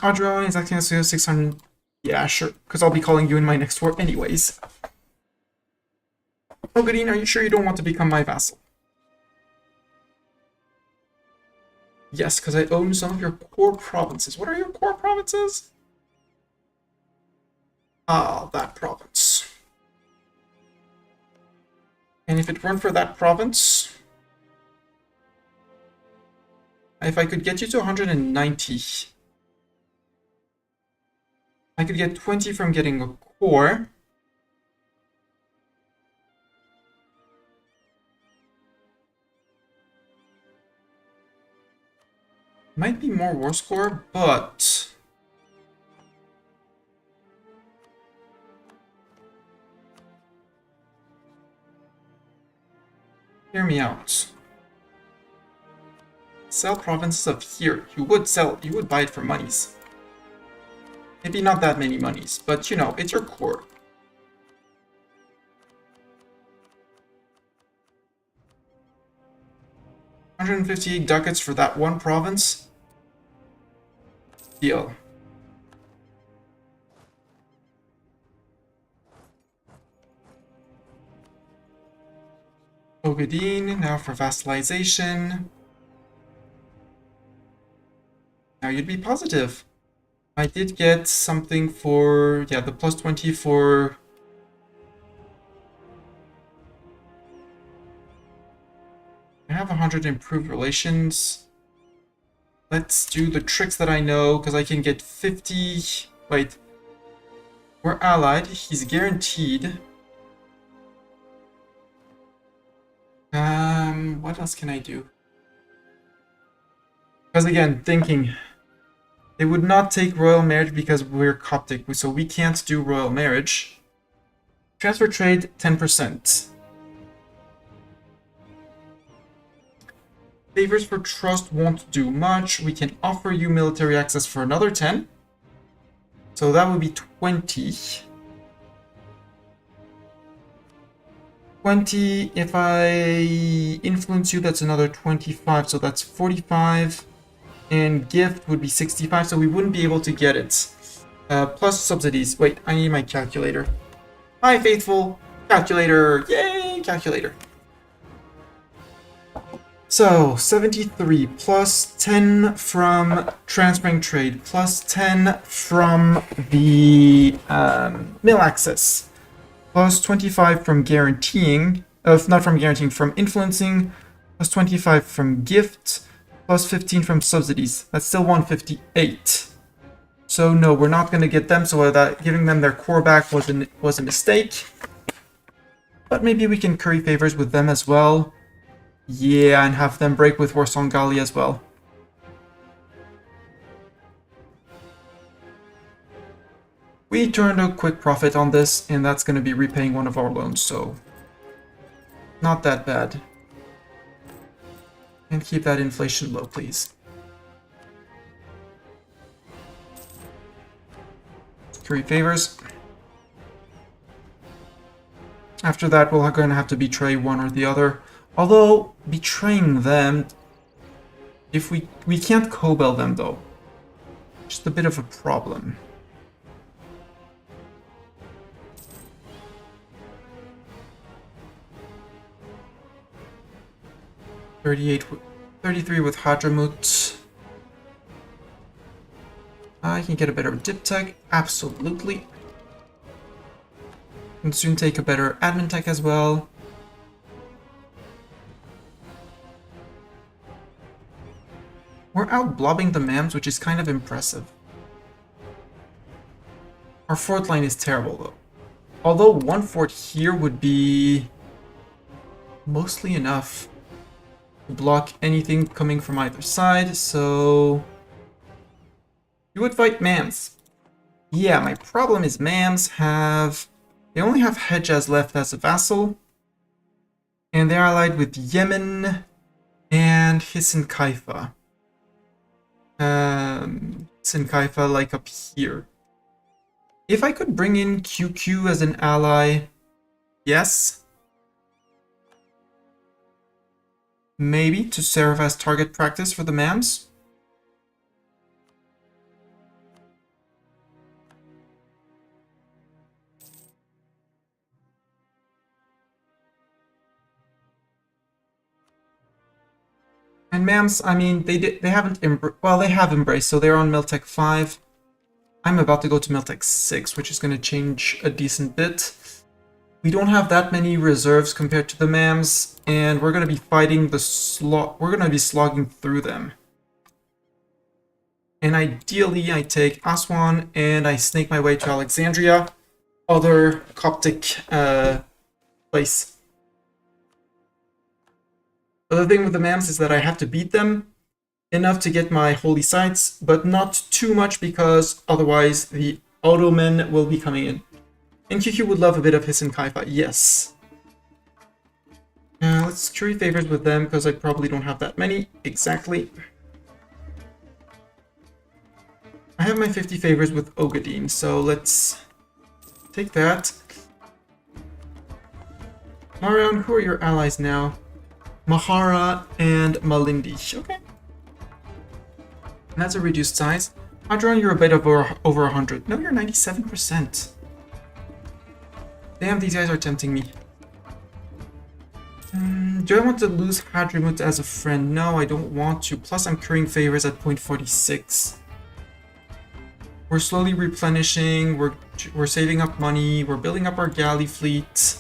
Adrian is acting as 600. Yeah, sure, because I'll be calling you in my next war anyways. Ogadine, are you sure you don't want to become my vassal? Yes, because I own some of your core provinces. What are your core provinces? Ah, that province. And if it weren't for that province, if I could get you to 190, I could get 20 from getting a core. Might be more war score, but hear me out. Sell provinces of here. You would buy it for monies. Maybe not that many monies, but you know, it's your core. $158 ducats for that one province. Deal. Ogadine, now for vassalization. Now you'd be positive. I did get something for, yeah, the plus 20 for... I have 100 improved relations. Let's do the tricks that I know, because I can get 50... Wait. We're allied. He's guaranteed. What else can I do? Because again, thinking... They would not take royal marriage because we're Coptic, so we can't do royal marriage. Transfer trade, 10%. Favors for trust won't do much. We can offer you military access for another 10. So that would be 20. 20. If I influence you, that's another 25. So that's 45. And gift would be 65. So we wouldn't be able to get it. Plus subsidies. Wait, I need my calculator. Hi, faithful. Calculator. Yay, calculator. So, 73 plus 10 from transferring trade, plus 10 from the mill access, plus 25 from guaranteeing, not from guaranteeing, from influencing, plus 25 from gift, plus 15 from subsidies. That's still 158. So no, we're not going to get them, so that giving them their core back was a mistake. But maybe we can curry favors with them as well. Yeah, and have them break with Warsangali as well. We turned a quick profit on this, and that's going to be repaying one of our loans, so not that bad. And keep that inflation low, please. Curry favors. After that, we're going to have to betray one or the other. Although, betraying them, if we can't Cobel them though. Just a bit of a problem. $33 with Hadramut. I can get a better dip tech, absolutely. Can soon take a better admin tech as well. We're out blobbing the mams, which is kind of impressive. Our fort line is terrible, though. Although one fort here would be mostly enough to block anything coming from either side, so... You would fight mams. Yeah, my problem is mams have... They only have Hejaz left as a vassal. And they're allied with Yemen... And Hisin Kaifa like up here. If I could bring in QQ as an ally, yes. Maybe to serve as target practice for the MAMs. And MAMs, I mean, they haven't they have embraced, so they're on Miltech 5. I'm about to go to Miltech 6, which is going to change a decent bit. We don't have that many reserves compared to the MAMs, and we're going to be fighting we're going to be slogging through them. And ideally, I take Aswan and I snake my way to Alexandria, other Coptic place. The other thing with the MAMs is that I have to beat them enough to get my holy sites, but not too much because otherwise the Ottoman will be coming in. And QQ would love a bit of Hisin Kaifa, yes. Let's curry favors with them because I probably don't have that many exactly. I have my 50 favors with Ogadine, so let's take that. Marion, who are your allies now? Mahara and Malindi. Okay. And that's a reduced size. Hadron, you're a bit over 100. No, you're 97%. Damn, these guys are tempting me. Do I want to lose Hadrimut as a friend? No, I don't want to. Plus, I'm currying favors at 0.46. We're slowly replenishing. We're saving up money. We're building up our galley fleet.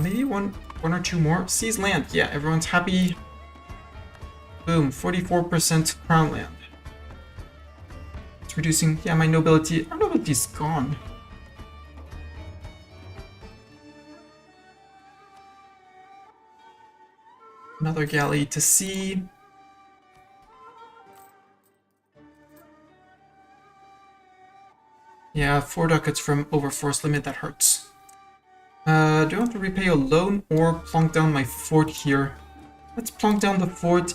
Maybe one or two more. Seize land. Yeah, everyone's happy. Boom, 44% crown land. It's reducing. Yeah, my nobility. Our nobility's gone. Another galley to sea. Yeah, 4 ducats from over force limit. That hurts. Do I want to repay a loan or plonk down my fort here? Let's plonk down the fort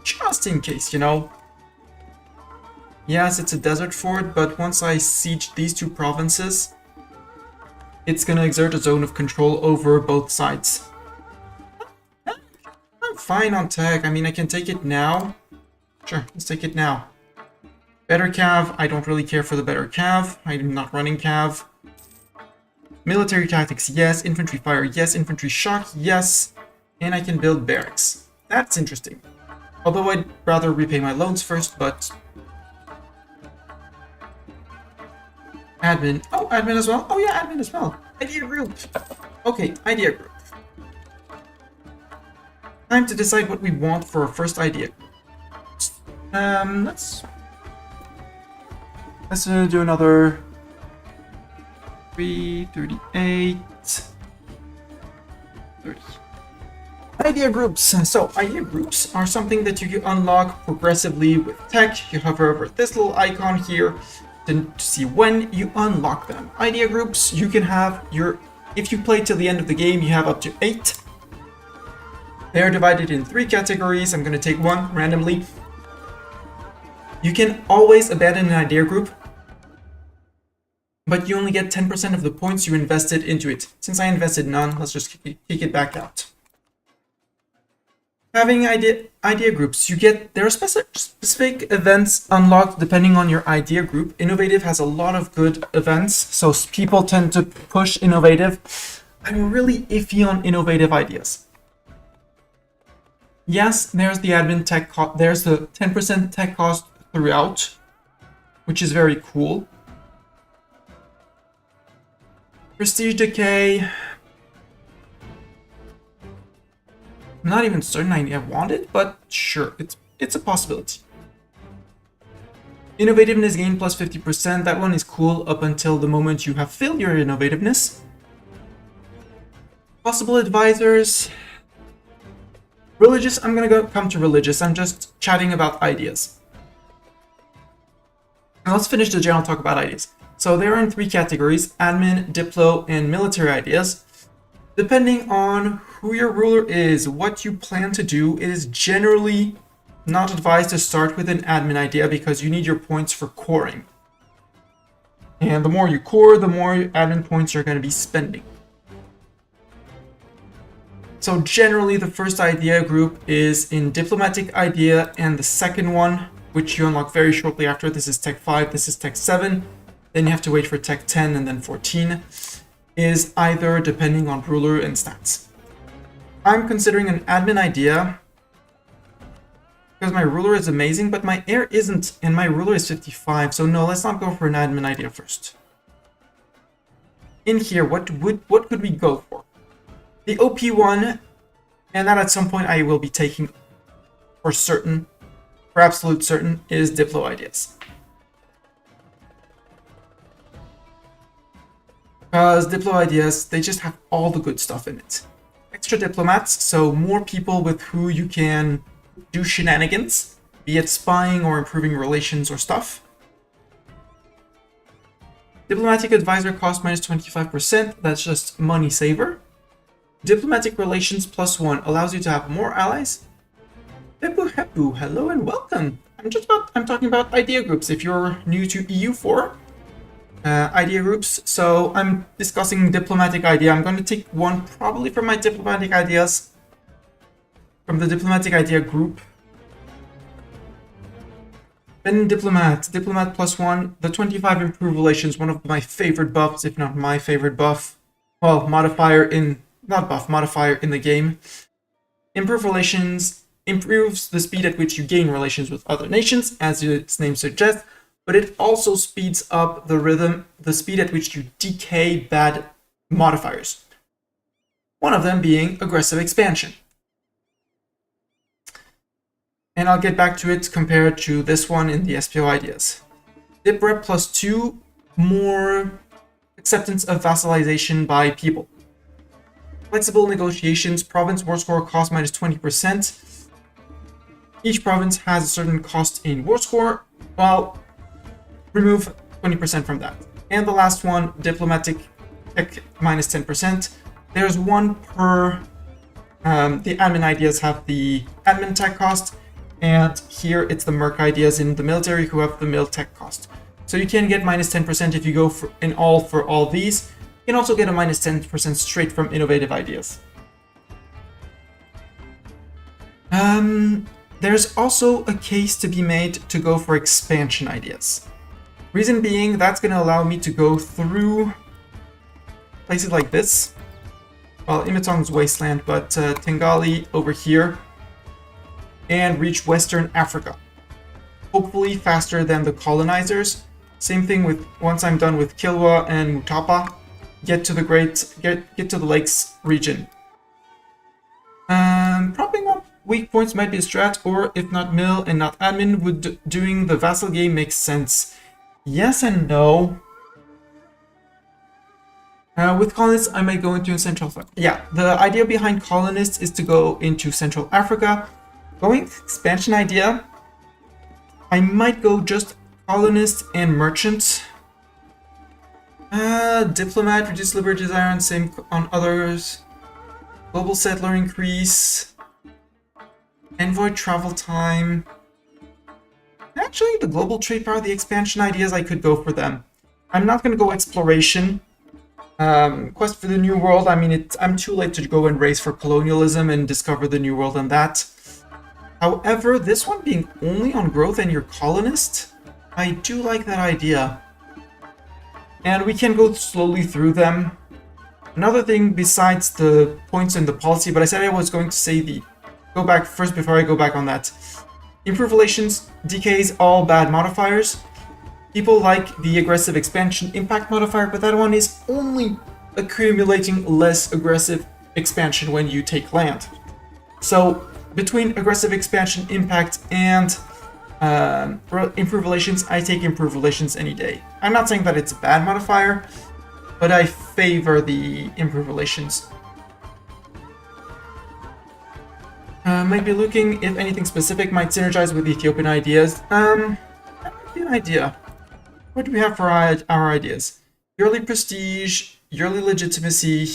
just in case, you know. Yes, it's a desert fort, but once I siege these two provinces, it's gonna exert a zone of control over both sides. I'm fine on tech. I mean, I can take it now. Sure, let's take it now. Better cav. I don't really care for the better cav. I'm not running cav. Military tactics, yes. Infantry fire, yes. Infantry shock, yes. And I can build barracks. That's interesting. Although I'd rather repay my loans first, but... Admin. Oh, admin as well? Oh yeah, admin as well. Idea group. Okay, idea group. Time to decide what we want for our first idea. Let's do another... 38, 30. Idea groups. So idea groups are something that you can unlock progressively with tech. You hover over this little icon here to see when you unlock them. Idea groups, you can have if you play till the end of the game, you have up to 8. They are divided in 3 categories. I'm going to take one randomly. You can always abandon an idea group, but you only get 10% of the points you invested into it. Since I invested none, let's just kick it back out. Having idea groups, there are specific events unlocked depending on your idea group. Innovative has a lot of good events, so people tend to push innovative. I'm really iffy on innovative ideas. Yes, there's the admin tech cost. There's the 10% tech cost throughout, which is very cool. Prestige decay. I'm not even certain I want it, but sure, it's a possibility. Innovativeness gain plus 50%. That one is cool up until the moment you have filled your innovativeness. Possible advisors. Religious. I'm gonna come to religious. I'm just chatting about ideas. Now let's finish the general talk about ideas. So they're in 3 categories: admin, diplo, and military ideas. Depending on who your ruler is, what you plan to do, it is generally not advised to start with an admin idea because you need your points for coring. And the more you core, the more admin points you're going to be spending. So generally the first idea group is in diplomatic idea, and the second one, which you unlock very shortly after, this is Tech 5, this is Tech 7, then you have to wait for Tech 10 and then 14, is either depending on ruler and stats. I'm considering an admin idea because my ruler is amazing, but my heir isn't, and my ruler is 55, so no, let's not go for an admin idea first. In here, what could we go for? The OP one, and that at some point I will be taking for certain, for absolute certain, is Diplo ideas. Because Diplo ideas, they just have all the good stuff in it. Extra diplomats, so more people with who you can do shenanigans, be it spying or improving relations or stuff. Diplomatic advisor cost minus 25%, that's just money saver. Diplomatic relations +1 allows you to have more allies. Hepu hepu, hello and welcome. I'm talking about idea groups if you're new to EU4. Idea groups, so I'm discussing diplomatic idea. I'm going to take one probably from my diplomatic ideas, from the diplomatic idea group. Then diplomat +1, the 25 improve relations, one of my favorite buffs, if not my favorite buff. Well, modifier in the game. Improve relations improves the speed at which you gain relations with other nations, as its name suggests, but it also speeds up the speed at which you decay bad modifiers. One of them being aggressive expansion. And I'll get back to it compared to this one in the SPO ideas. Dip rep +2, more acceptance of vassalization by people. Flexible negotiations, province war score cost minus 20%. Each province has a certain cost in war score, well, remove 20% from that. And the last one, diplomatic tech minus 10%. There's one per, the admin ideas have the admin tech cost, and here it's the merc ideas in the military who have the mil tech cost. So you can get minus 10% if you go for all these. You can also get a minus 10% straight from innovative ideas. There's also a case to be made to go for expansion ideas. Reason being, that's going to allow me to go through places like this. Well, Imitong's wasteland, but Tengali over here, and reach Western Africa. Hopefully faster than the colonizers. Same thing with once I'm done with Kilwa and Mutapa, get to the lakes region. Propping up weak points might be a strat, or if not mill and not admin, would doing the vassal game makes sense. Yes and no. With colonists, I might go into Central Africa. Yeah, the idea behind colonists is to go into Central Africa. Going expansion idea, I might go just colonist and merchant. Diplomat, reduce liberty desire, and same on others. Global settler increase. Envoy travel time. Actually, the global trade power, the expansion ideas, I could go for them. I'm not going to go exploration. Quest for the New World, I mean, I'm too late to go and race for colonialism and discover the New World and that. However, this one being only on growth and your colonist, I do like that idea. And we can go slowly through them. Another thing besides the points in the policy, but I said I was going to say go back first before I go back on that. Improve relations decays all bad modifiers. People like the aggressive expansion impact modifier, but that one is only accumulating less aggressive expansion when you take land. So between aggressive expansion impact and improve relations, I take improve relations any day. I'm not saying that it's a bad modifier, but I favor the improve relations. Might be looking if anything specific might synergize with Ethiopian ideas. That might be an idea. what do we have for our ideas? Yearly prestige, yearly legitimacy,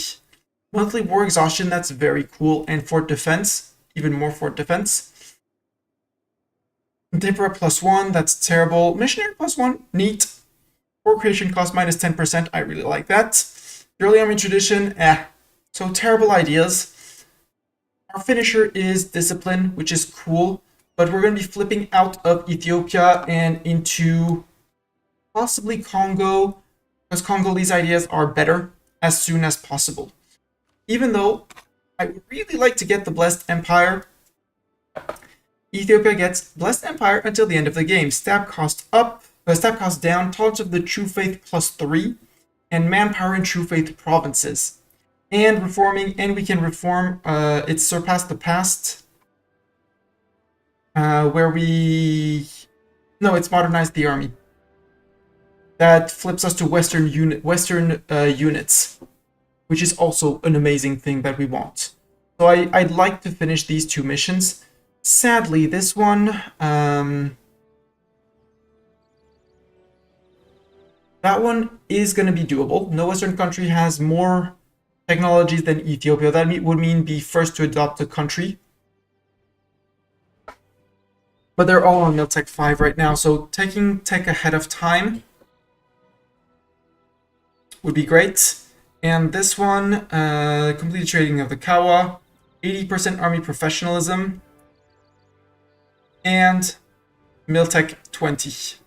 monthly war exhaustion, that's very cool, and fort defense, even more fort defense. Tempera +1, that's terrible. Missionary +1, neat. War creation cost minus 10%, I really like that. Yearly army tradition, so terrible ideas. Our finisher is discipline, which is cool, but we're going to be flipping out of Ethiopia and into possibly Congo, because Congolese ideas are better as soon as possible. Even though I would really like to get the Blessed Empire, Ethiopia gets Blessed Empire until the end of the game. Stab cost up, stab cost down, Tolerance of the True Faith +3, and Manpower in True Faith provinces. And reforming, and we can reform, it's Surpass the Past, where we... No, it's Modernize the Army. That flips us to Western units, which is also an amazing thing that we want. So I'd like to finish these two missions. Sadly, this one, that one is going to be doable. No Western country has more technologies than Ethiopia. That would mean be first to adopt a country. But they're all on Miltech 5 right now, so taking tech ahead of time would be great. And this one, complete trading of the Kawa, 80% army professionalism, and Miltech 20.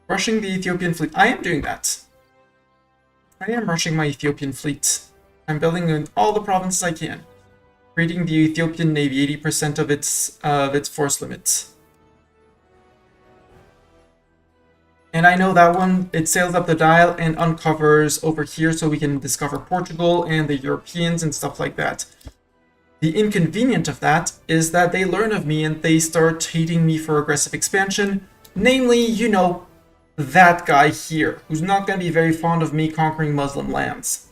Rushing the Ethiopian fleet. I am doing that. I am rushing my Ethiopian fleet. I'm building in all the provinces I can. Creating the Ethiopian Navy, 80% of its force limits. And I know that one, it sails up the dial and uncovers over here so we can discover Portugal and the Europeans and stuff like that. The inconvenient of that is that they learn of me and they start hating me for aggressive expansion. Namely, you know, that guy here, who's not going to be very fond of me conquering Muslim lands.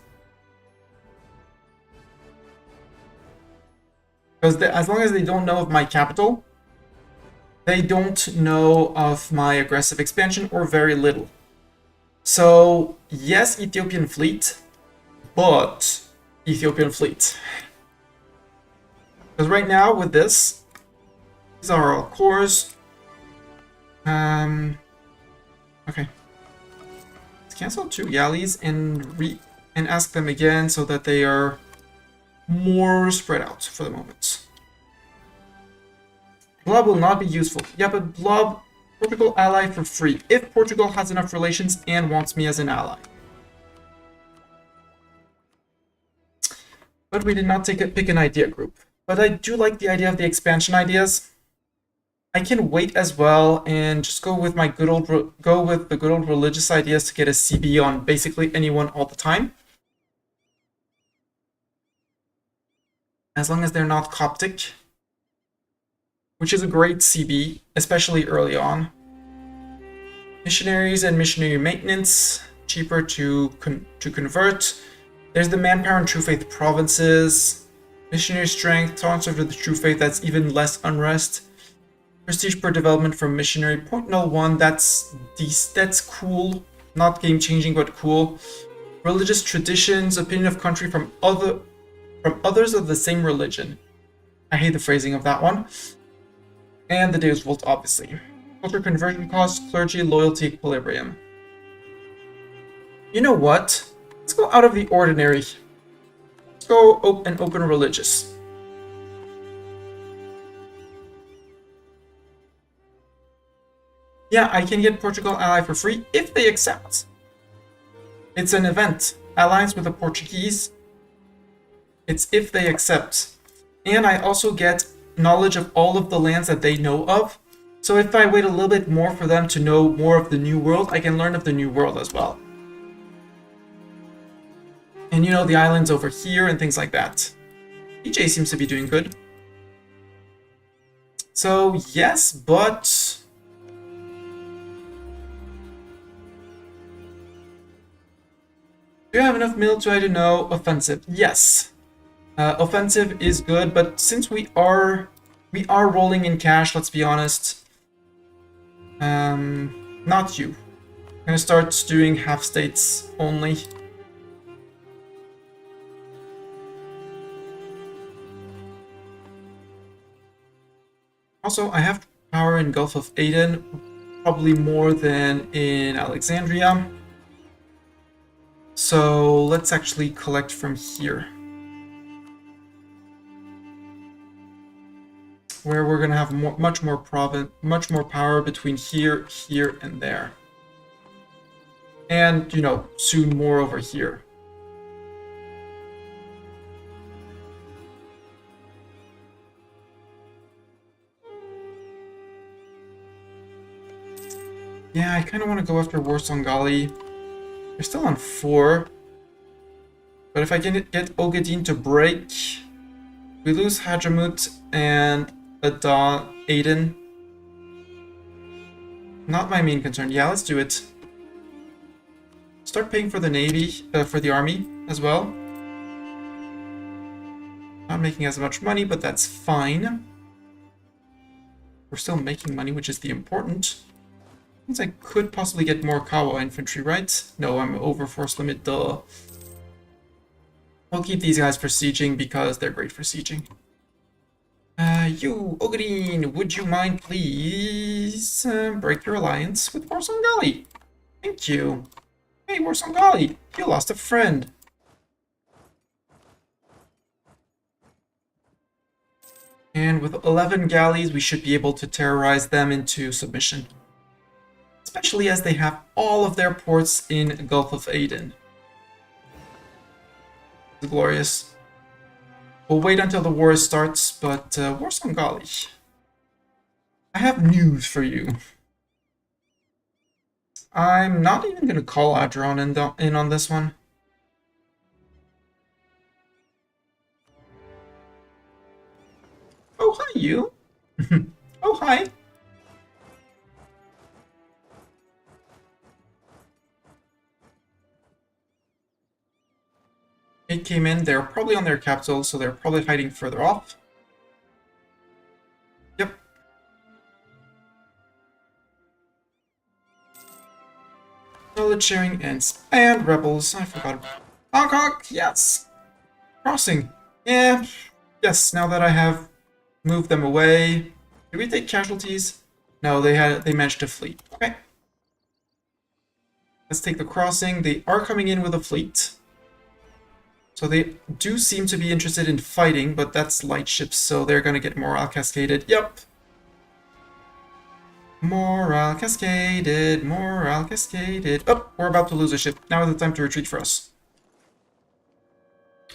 Because as long as they don't know of my capital, they don't know of my aggressive expansion, or very little. So, yes, Ethiopian fleet, but Ethiopian fleet. Because right now, with this, these are all cores. Okay. Let's cancel 2 galleys and ask them again so that they are more spread out for the moment. Blob will not be useful. Yeah, but Blob, Portugal ally for free, if Portugal has enough relations and wants me as an ally. But we did not pick an idea group. But I do like the idea of the expansion ideas. I can wait as well and just go with the good old religious ideas to get a CB on basically anyone all the time. As long as they're not Coptic, which is a great CB, especially early on. Missionaries and missionary maintenance, cheaper to convert. There's the Manpower and True Faith provinces. Missionary strength, tolerance over the True Faith, that's even less unrest. Prestige per development from missionary, 0.01, that's cool. Not game-changing, but cool. Religious traditions, opinion of country from others of the same religion. I hate the phrasing of that one. And the Deus Vult, obviously. Culture conversion costs, clergy, loyalty, equilibrium. You know what? Let's go out of the ordinary. Let's go open religious. Yeah, I can get Portugal ally for free if they accept. It's an event. Alliance with the Portuguese. It's if they accept. And I also get knowledge of all of the lands that they know of. So if I wait a little bit more for them to know more of the New World, I can learn of the New World as well. And you know, the islands over here and things like that. PJ seems to be doing good. So yes, but... do you have enough military to know offensive? Yes. Offensive is good, but since we are We are rolling in cash, let's be honest. Not you. I'm gonna start doing half states only. Also, I have power in Gulf of Aden, probably more than in Alexandria. So let's actually collect from here, where we're gonna have much more power between here, here, and there, and you know, soon more over here. Yeah, I kind of want to go after Warsongali. They're still on 4. But if I can get Ogaden to break, we lose Hadramut and Aden. Not my main concern. Yeah, let's do it. Start paying for the navy, for the army as well. Not making as much money, but that's fine. We're still making money, which is the important. Means I could possibly get more Kawa infantry, right? No, I'm over force limit, duh. I'll keep these guys for sieging because they're great for sieging. You, Ogaden, would you mind please break your alliance with Warsongali? Thank you. Hey, Warsongali, you lost a friend. And with 11 galleys, we should be able to terrorize them into submission. Especially as they have all of their ports in Gulf of Aden. It's glorious. We'll wait until the war starts, but Warsongali, I have news for you. I'm not even going to call Adron in on this one. Oh, hi, you. Oh, hi. It came in, they're probably on their capital, so they're probably hiding further off. Yep. Knowledge sharing and rebels. I forgot. Honk honk, yes! Crossing. Yeah. Yes, now that I have moved them away. Did we take casualties? No, they managed to flee. Okay. Let's take the crossing. They are coming in with a fleet. So they do seem to be interested in fighting, but that's light ships, so they're gonna get morale cascaded. Yep. Morale cascaded, morale cascaded. Oh, we're about to lose a ship. Now is the time to retreat for us.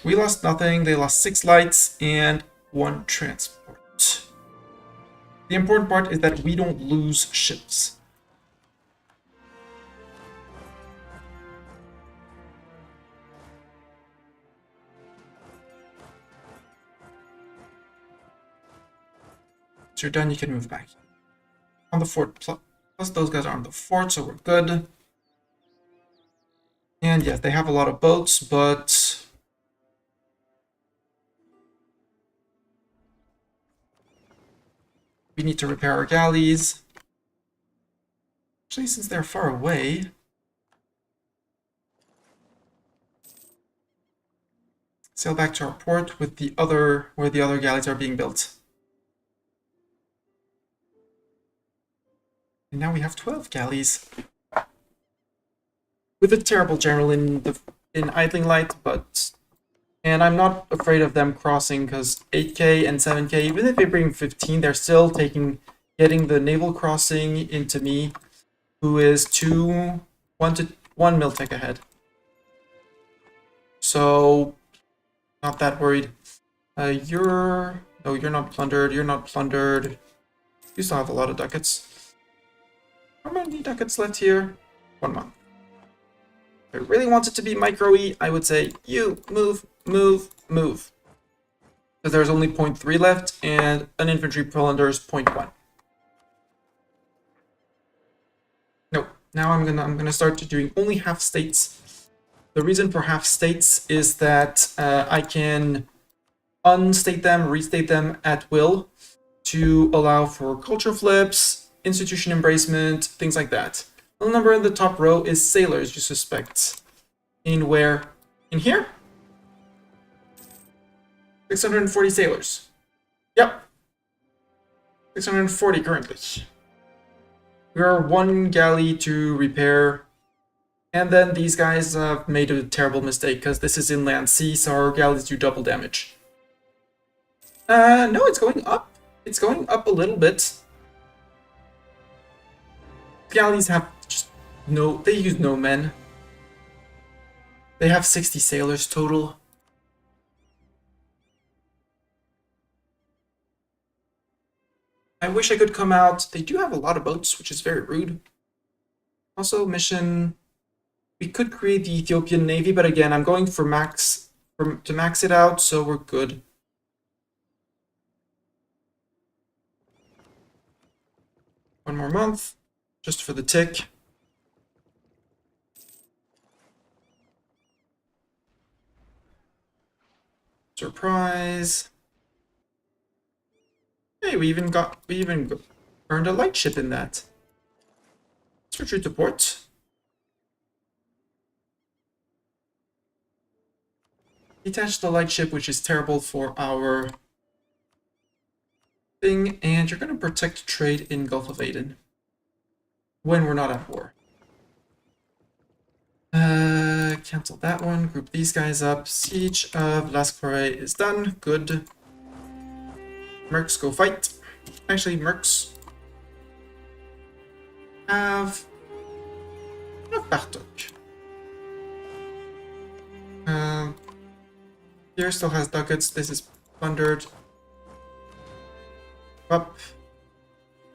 We lost nothing. They lost 6 lights and 1 transport. The important part is that we don't lose ships. You're done, you can move back. On the fort, plus those guys are on the fort, so we're good. And yes, they have a lot of boats, but we need to repair our galleys. Actually, since they're far away, sail back to our port with the other, where the other galleys are being built. And now we have 12 galleys. With a terrible general in Idling Light, but... And I'm not afraid of them crossing, because 8k and 7k, even if they bring 15, they're still getting the naval crossing into me, who is 1 Miltech ahead. So, not that worried. No, you're not plundered, you're not plundered. You still have a lot of ducats. How many ducats left here? 1 month. If I really want it to be micro-y, I would say, you, move, move, move. Because there's only 0.3 left, and an infantry plunder is 0.1. Nope. Now I'm gonna start doing only half states. The reason for half states is that I can unstate them, restate them at will. to allow for culture flips, institution embracement, things like that. The number in the top row is sailors you suspect. In where? In here? 640 sailors. Yep. 640 currently. We are one galley to repair. And then these guys made a terrible mistake because this is inland sea, so our galleys do double damage. No, it's going up. It's going up a little bit. Galleys have just no, they use no men. They have 60 sailors total. I wish I could come out. They do have a lot of boats, which is very rude. Also, mission. We could create the Ethiopian Navy, but again, I'm going for to max it out, so we're good. One more month, just for the tick. Surprise. Hey, we even earned a lightship in that. Let's retreat to port. Detach the lightship, which is terrible for our thing, and you're going to protect trade in Gulf of Aden when we're not at war. Cancel that one. Group these guys up. Siege of Las Corée is done. Good. Mercs, go fight. Actually, Mercs have Bartok. Here still has ducats. This is plundered. Up.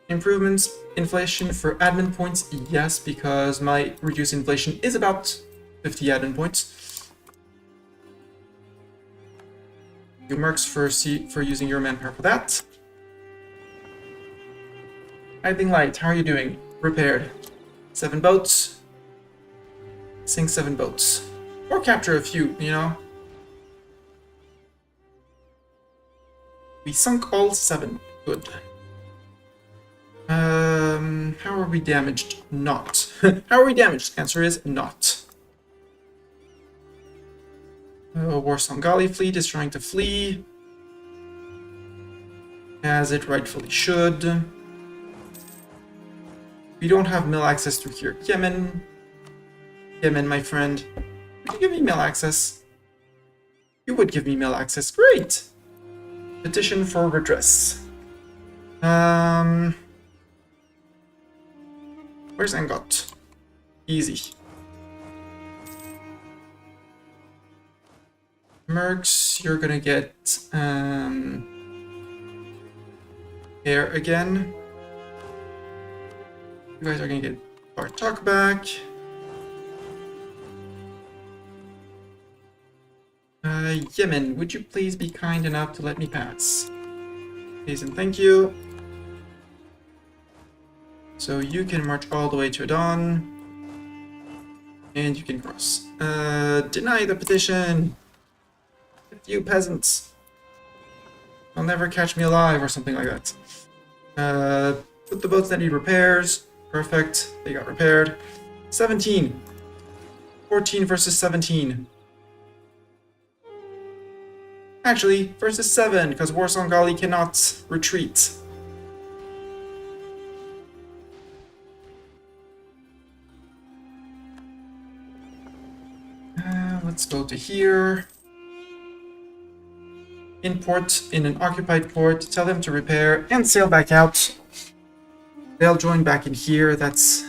Improvements. Inflation for admin points. Yes, because my reduced inflation is about 50 admin points. You mercs for using your manpower for that. Idling Light, how are you doing? Repaired. 7 boats. Sink 7 boats. Or capture a few, you know? We sunk all 7. Good. How are we damaged? Not. How are we damaged? Answer is not. Warsongali fleet is trying to flee. As it rightfully should. We don't have mill access through here. Yemen. Yemen, my friend. Would you give me mill access? You would give me mill access. Great! Petition for redress. Where's Angot? Easy. Mercs, you're gonna get air again. You guys are gonna get Bartok back. Yemen, would you please be kind enough to let me pass? Please and thank you. So you can march all the way to Adon. And you can cross. Deny the petition! You peasants! You'll never catch me alive, or something like that. Put the boats that need repairs. Perfect. They got repaired. 17. 14 versus 17. Actually, versus 7, because Warsongali cannot retreat. Let's go to here. Import in an occupied port. Tell them to repair and sail back out. They'll join back in here. That's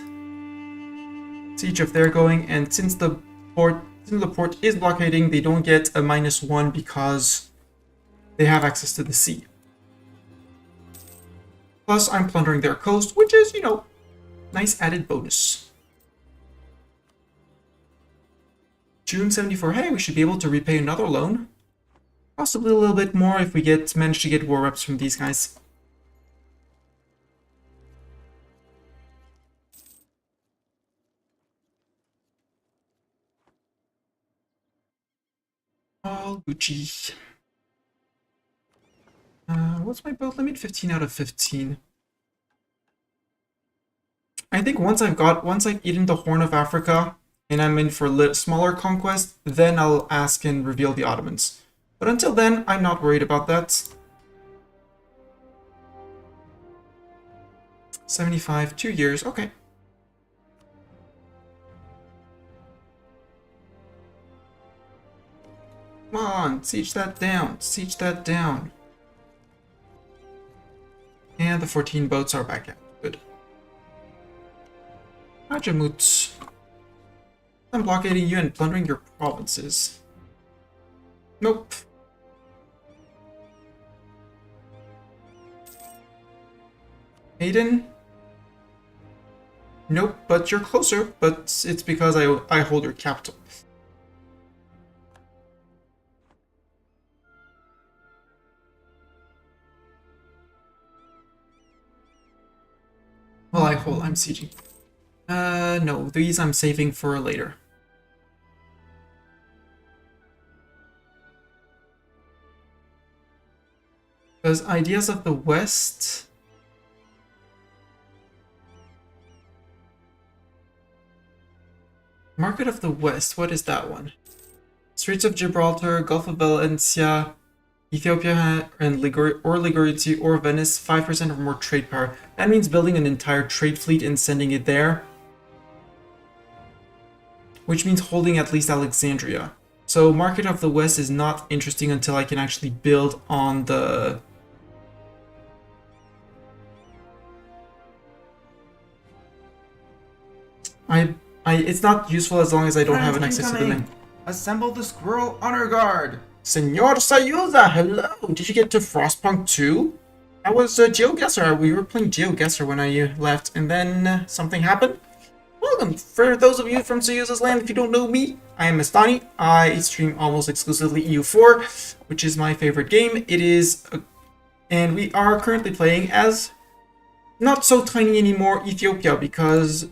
siege if they're going. And since the port is blockading, they don't get a -1 because they have access to the sea. Plus, I'm plundering their coast, which is, you know, nice added bonus. June 74. Hey, we should be able to repay another loan. Possibly a little bit more if we manage to get war reps from these guys. All Gucci. What's my build limit? 15 out of 15. I think once I've eaten the Horn of Africa and I'm in for smaller conquest, then I'll ask and reveal the Ottomans. But until then, I'm not worried about that. 75, 2 years, okay. Come on, siege that down, siege that down. And the 14 boats are back out, good. Hajamut. I'm blockading you and plundering your provinces. Nope. Aden? Nope, but you're closer, but it's because I hold your capital. Well, I'm sieging. No, these I'm saving for later. Because Ideas of the West... Market of the West, what is that one? Straits of Gibraltar, Gulf of Valencia, Ethiopia and Ligurity or Venice, 5% or more trade power. That means building an entire trade fleet and sending it there. Which means holding at least Alexandria. So Market of the West is not interesting until I can actually build on the... it's not useful as long as I don't have an accessibility. Assemble the Squirrel Honor Guard! Senor Sayuza, hello! Did you get to Frostpunk 2? I was GeoGuessr. We were playing GeoGuessr when I left, and then something happened. Welcome! For those of you from Sayuza's land, if you don't know me, I am Mastani. I stream almost exclusively EU4, which is my favorite game. It is... and we are currently playing as... not so tiny anymore Ethiopia, because...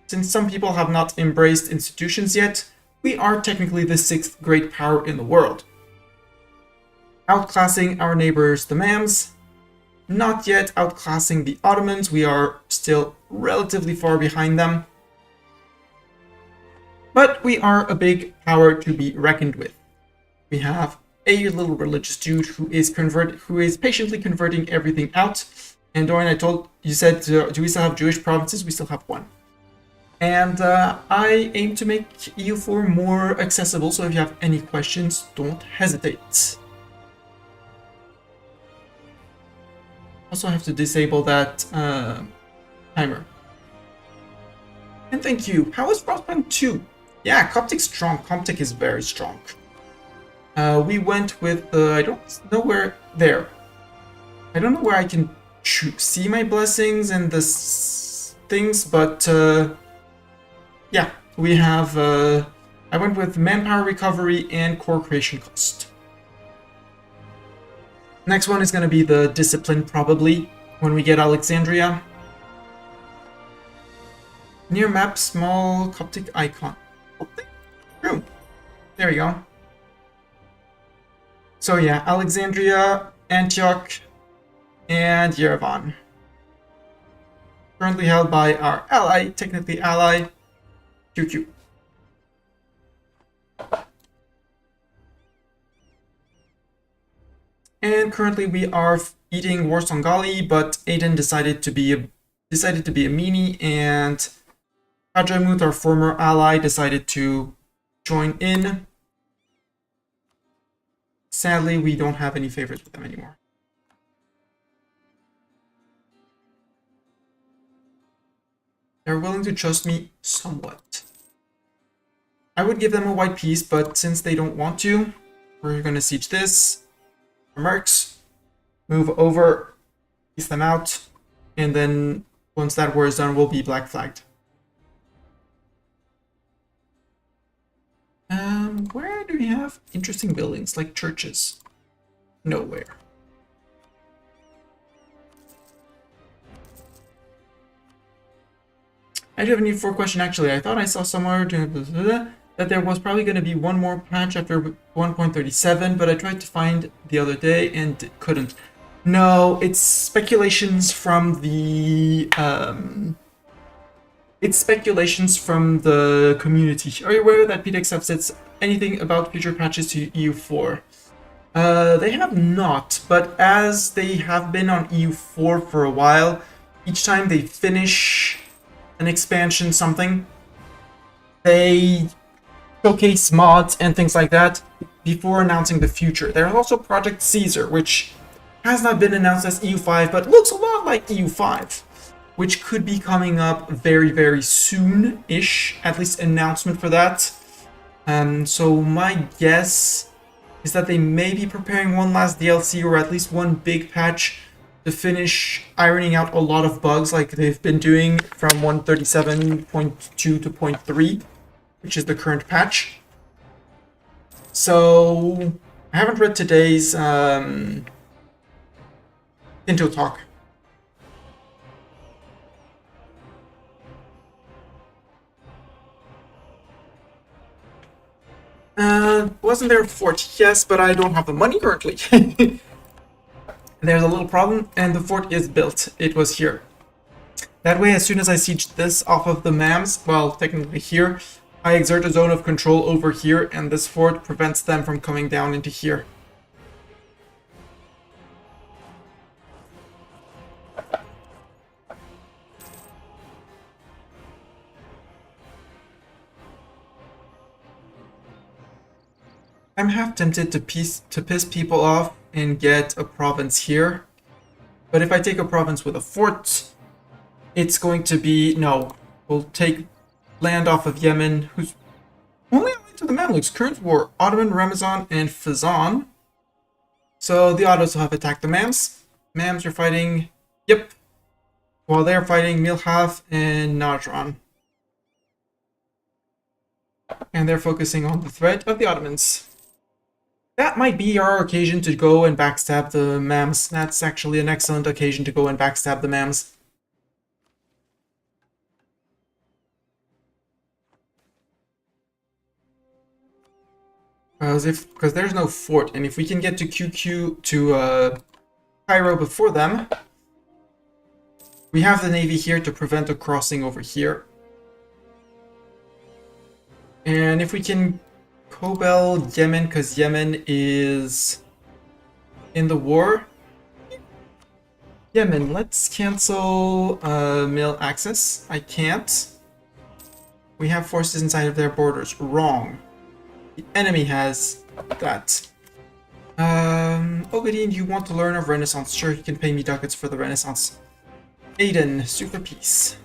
since some people have not embraced institutions yet, we are technically the 6th great power in the world. Outclassing our neighbors, the Mams. Not yet outclassing the Ottomans, we are still relatively far behind them. But we are a big power to be reckoned with. We have a little religious dude who is patiently converting everything out. And Dorian, you said, do we still have Jewish provinces? We still have one. And I aim to make EU4 more accessible, so if you have any questions, don't hesitate. Also have to disable that timer. And thank you. How is Frostpunk 2? Yeah, Coptic's strong. Coptic is very strong. We went with, I don't know where, there. I don't know where I can see my blessings and the things, but... yeah, we have, I went with manpower recovery and core creation cost. Next one is going to be the discipline, probably, when we get Alexandria. Near map, small Coptic icon. Boom. There we go. So yeah, Alexandria, Antioch, and Yerevan. Currently held by our ally, technically ally, QQ. And currently we are eating Warsongali, but Aden decided to be a meanie, and Hajamut, our former ally, decided to join in. Sadly, we don't have any favorites with them anymore. They're willing to trust me somewhat. I would give them a white piece, but since they don't want to, we're going to siege this. Mercs, move over, piece them out, and then once that war is done, we'll be black flagged. Where do we have interesting buildings, like churches? Nowhere. I do have a need for a question, actually. I thought I saw somewhere that there was probably going to be one more patch after 1.37, but I tried to find the other day and couldn't. No, it's speculations from the community. Are you aware that PDX have said anything about future patches to EU4? They have not, but as they have been on EU4 for a while, each time they finish an expansion something, they showcase mods and things like that before announcing the future. There's also Project Caesar, which has not been announced as EU5, but looks a lot like EU5, which could be coming up very, very soon-ish, at least announcement for that. So my guess is that they may be preparing one last DLC or at least one big patch to finish ironing out a lot of bugs like they've been doing from 137.2 to 0.3, which is the current patch. So I haven't read today's Into Talk. Wasn't there a fort? Yes, but I don't have the money currently. There's a little problem, and the fort is built. It was here. That way, as soon as I siege this off of the MAMs, well, technically here, I exert a zone of control over here, and this fort prevents them from coming down into here. I'm half tempted to piss people off and get a province here. But if I take a province with a fort, it's going to be... No. We'll take land off of Yemen, who's only allied to the Mamluks. Current war, Ottoman, Ramazan, and Fazan. So the Ottomans have attacked the Mams. Mams are fighting... Yep. While they're fighting Milhav and Najran. And they're focusing on the threat of the Ottomans. That might be our occasion to go and backstab the Mams. That's actually an excellent occasion to go and backstab the Mams. Because there's no fort, and if we can get to QQ to Cairo before them, we have the navy here to prevent a crossing over here. And if we can Kobel Yemen, because Yemen is in the war. Yemen, let's cancel mill access. I can't. We have forces inside of their borders. Wrong. The enemy has that. Ogadine, you want to learn of Renaissance? Sure, you can pay me ducats for the Renaissance. Aiden, super peace.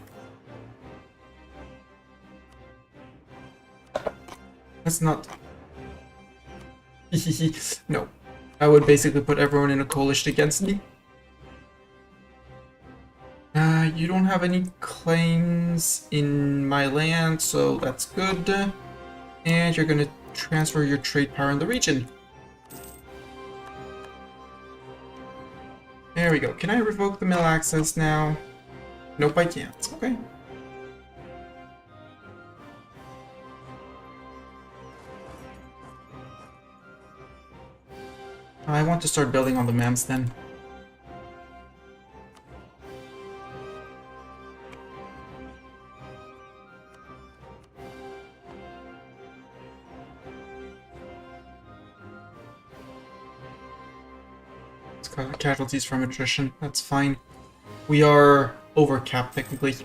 That's not... No. I would basically put everyone in a coalition against me. You don't have any claims in my land, so that's good. And you're gonna transfer your trade power in the region. There we go. Can I revoke the mill access now? Nope, I can't. Okay. I want to start building on the Mams then. It's got casualties from attrition. That's fine. We are overcapped technically.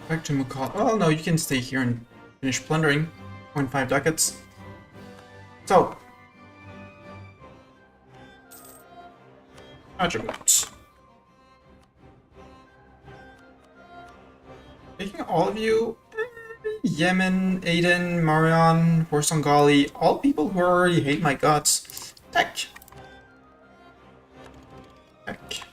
Back to Mukal. Oh no, you can stay here and finish plundering. 0.5 ducats. So. Attributes. Taking all of you. Yemen, Aden, Marion, Horsangali, all people who already hate my guts. Tech. Tech.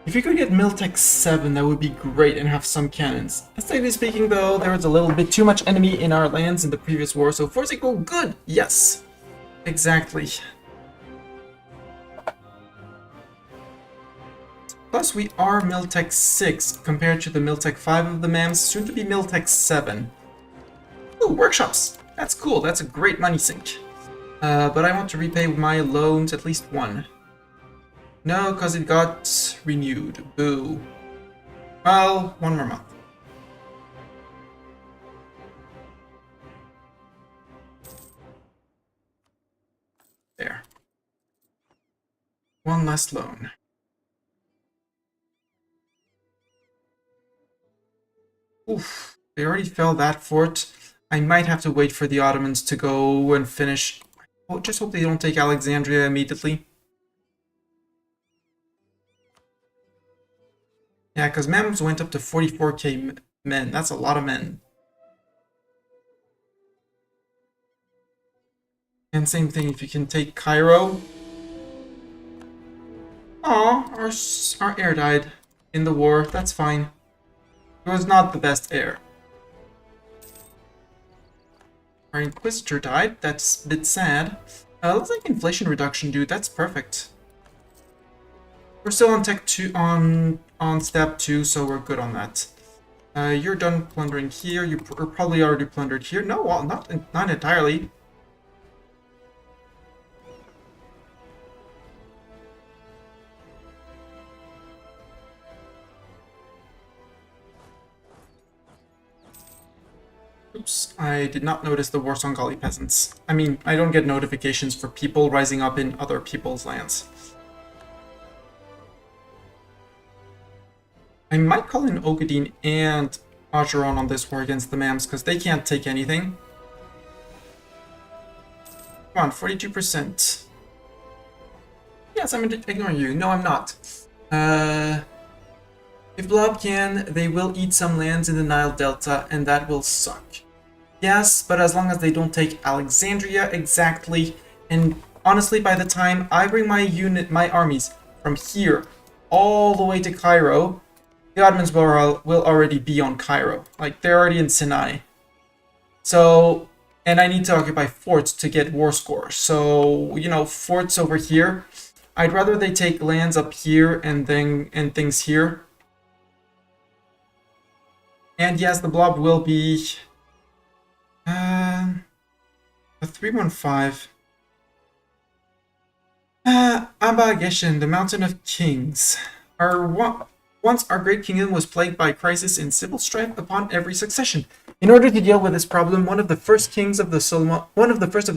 If you could get Miltech 7, that would be great and have some cannons. Aesthetically speaking, though, there was a little bit too much enemy in our lands in the previous war, so force equal good. Yes. Exactly. Plus, we are Miltech 6 compared to the Miltech 5 of the MAMs, soon to be Miltech 7. Ooh, workshops! That's cool, that's a great money sink. But I want to repay my loans, at least one. No, because it got renewed. Boo. Well, one more month. There. One last loan. Oof, they already fell that fort. I might have to wait for the Ottomans to go and finish. Oh, just hope they don't take Alexandria immediately. Yeah, because MAMs went up to 44k men. That's a lot of men. And same thing if you can take Cairo. Aw, our heir died in the war. That's fine. It was not the best heir. Our Inquisitor died. That's a bit sad. Looks like inflation reduction, dude. That's perfect. We're still on tech 2, on step 2, so we're good on that. You're done plundering here. You're probably already plundered here. No, well, not entirely. Oops, I did not notice the Warsongali peasants. I mean, I don't get notifications for people rising up in other people's lands. I might call in Ogadine and Acheron on this war against the MAMs, because they can't take anything. Come on, 42%. Yes, I'm ignoring you. No, I'm not. If Blob can, they will eat some lands in the Nile Delta, and that will suck. Yes, but as long as they don't take Alexandria exactly, and honestly, by the time I bring my armies from here all the way to Cairo, the Ottomans will already be on Cairo. Like, they're already in Sinai. So, and I need to occupy forts to get war score. So, you know, forts over here. I'd rather they take lands up here and things here. And yes, the blob will be a 315. Aba Geshen, the Mountain of Kings. Once our great kingdom was plagued by crisis and civil strife upon every succession. In order to deal with this problem, one of the first of the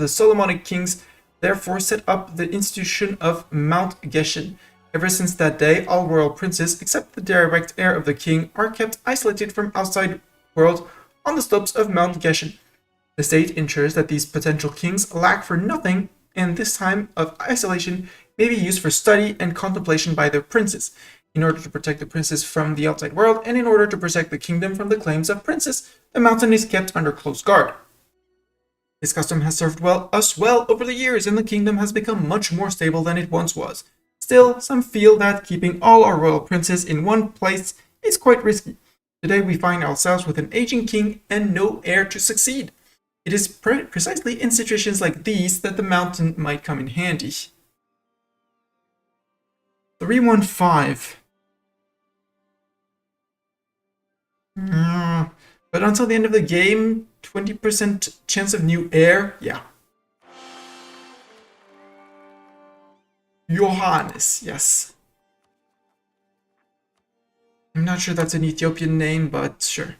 Solomonic kings therefore set up the institution of Mount Geshen. Ever since that day, all royal princes, except the direct heir of the king, are kept isolated from outside world on the slopes of Mount Geshen. The state ensures that these potential kings lack for nothing, and this time of isolation may be used for study and contemplation by their princes, in order to protect the princes from the outside world, and in order to protect the kingdom from the claims of princes. The mountain is kept under close guard. This custom has served us well over the years, and the kingdom has become much more stable than it once was. Still, some feel that keeping all our royal princes in one place is quite risky. Today we find ourselves with an aging king and no heir to succeed. It is precisely in situations like these that the mountain might come in handy. 315. But until the end of the game, 20% chance of new heir? Yeah. Johannes, yes. I'm not sure that's an Ethiopian name, but sure.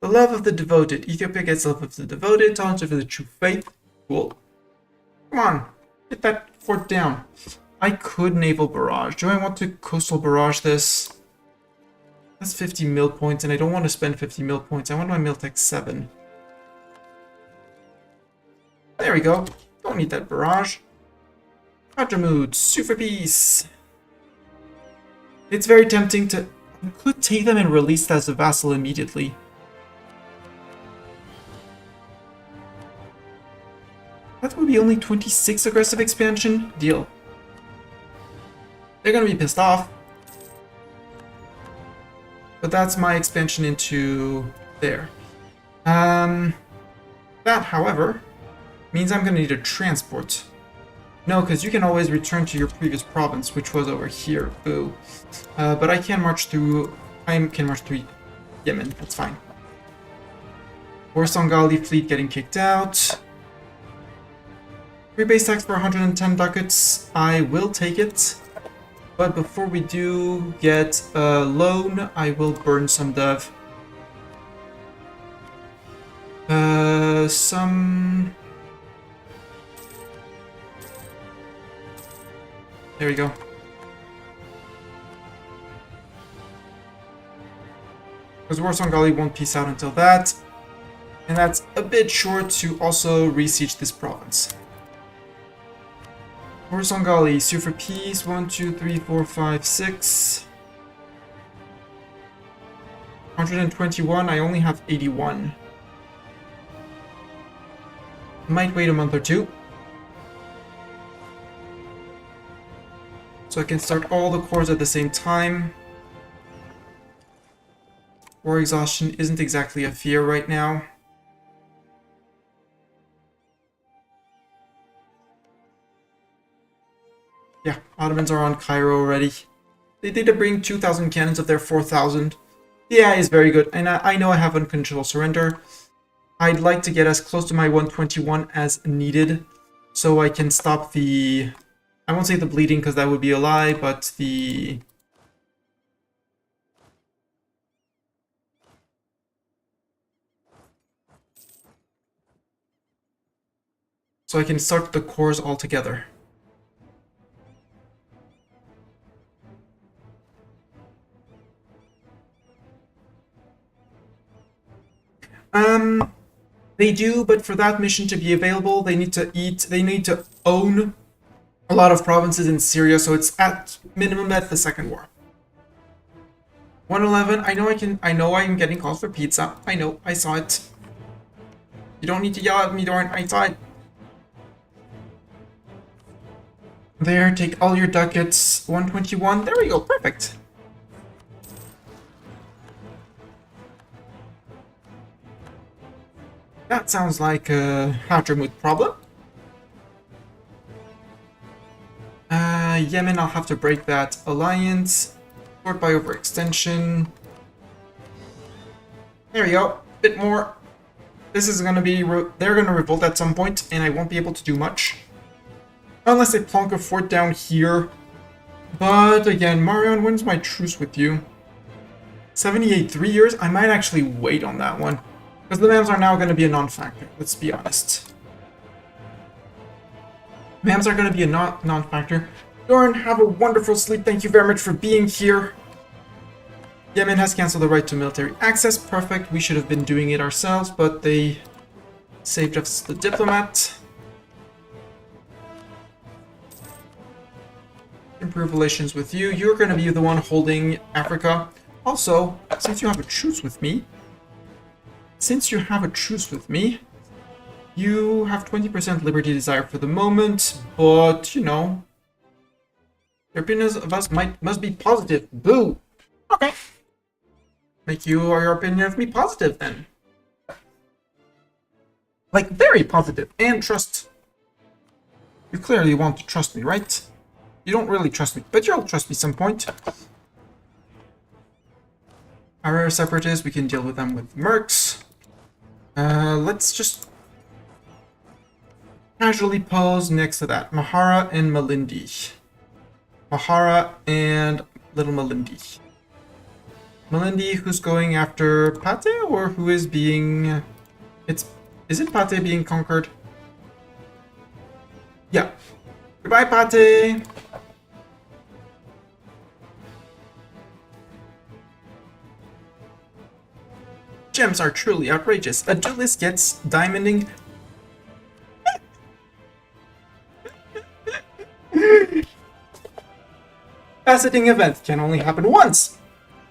The love of the devoted. Ethiopia gets love of the devoted, tolerance of the true faith. Cool. Come on, get that fort down. I could naval barrage. Do I want to coastal barrage this? That's 50 mil points, and I don't want to spend 50 mil points. I want my Miltech 7. There we go. Don't need that barrage. Quadramute, sue for peace. It's very tempting to... I could take them and release as a vassal immediately. That would be only 26 aggressive expansion. Deal. They're gonna be pissed off. But that's my expansion into there. That, however, means I'm gonna need a transport. No, because you can always return to your previous province, which was over here. Boo. But I can march through... I can march through Yemen. That's fine. Orsangali fleet getting kicked out. Free base tax for 110 ducats. I will take it. But before we do get a loan, I will burn some dev. There we go. Because Warsangali won't peace out until that. And that's a bit short to also re-siege this province. Warsangali, sue for peace. 1, 2, 3, 4, 5, 6. 121, I only have 81. Might wait a month or two. So I can start all the cores at the same time. War exhaustion isn't exactly a fear right now. Yeah, Ottomans are on Cairo already. They did bring 2,000 cannons of their 4,000. Yeah, it's very good. And I know I have unconditional surrender. I'd like to get as close to my 121 as needed, so I can stop the... I won't say the bleeding because that would be a lie, but the... So I can start the cores all together. They do, but for that mission to be available, they need to own a lot of provinces in Syria, so it's at minimum at the Second War. 111, I know I'm getting calls for pizza. I know, I saw it. You don't need to yell at me, Doran, I saw it. There, take all your ducats. 121, there we go, perfect. That sounds like a Hadramut problem. Yemen, I'll have to break that alliance. Sort by overextension. There we go. Bit more. This is gonna be... They're gonna revolt at some point, and I won't be able to do much. Unless they plonk a fort down here. But again, Marion, when's my truce with you? 78, 3 years? I might actually wait on that one. Because the MAMs are now going to be a non-factor, let's be honest. MAMs are going to be a non-factor. Doran, have a wonderful sleep. Thank you very much for being here. Yemen has cancelled the right to military access. Perfect. We should have been doing it ourselves, but they saved us the diplomat. Improve relations with you. You're going to be the one holding Africa. Also, since you have a truce with me, you have 20% liberty desire for the moment, but, you know, your opinions of us must be positive. Boo! Okay. Make your opinion of me positive, then. Like, very positive, and trust. You clearly want to trust me, right? You don't really trust me, but you'll trust me some point. Our separatists, we can deal with them with mercs. Let's just casually pose next to that. Mahara and Malindi. Mahara and Little Malindi. Malindi, who's going after Pate, or who is being... Is it Pate being conquered? Yeah. Goodbye, Pate! Gems are truly outrageous. A duelist gets diamonding. Faceting event can only happen once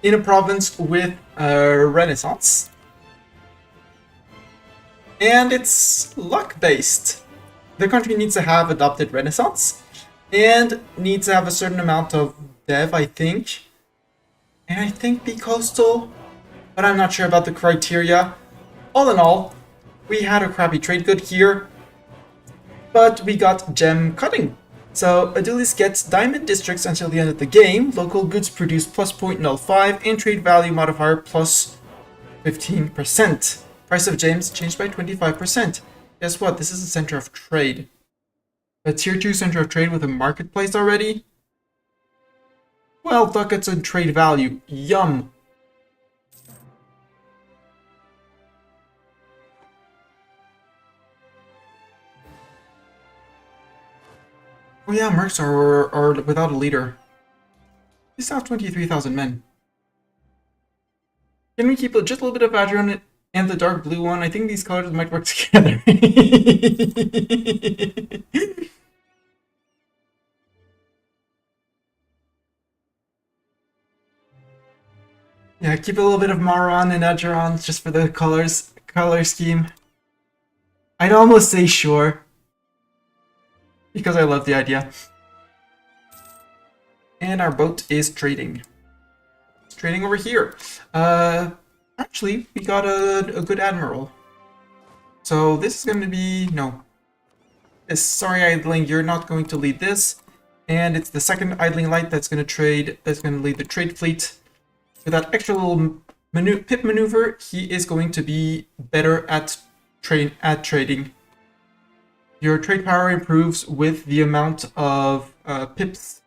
in a province with a renaissance. And it's luck-based. The country needs to have adopted renaissance and needs to have a certain amount of dev, I think. And I think be coastal. But I'm not sure about the criteria. All in all, we had a crappy trade good here, but we got gem cutting So Adulis gets diamond districts until the end of the game. Local goods produce plus 0.05 and trade value modifier plus 15%. Price of gems changed by 25%. Guess what? This is a center of trade. A tier 2 center of trade with a marketplace already? Well, ducats and trade value. Yum. Oh yeah, mercs are without a leader. We still have 23,000 men. Can we keep just a little bit of Badger on it and the dark blue one? I think these colors might work together. Yeah, keep a little bit of Maron and Edgeron just for the color scheme. I'd almost say sure. Because I love the idea. And our boat is trading. It's trading over here. Actually, we got a good admiral. So this is going to be... no. Sorry, idling, you're not going to lead this. And it's the second idling light that's going to lead the trade fleet. With that extra little pip maneuver, he is going to be better at trading. Your trade power improves with the amount of pips,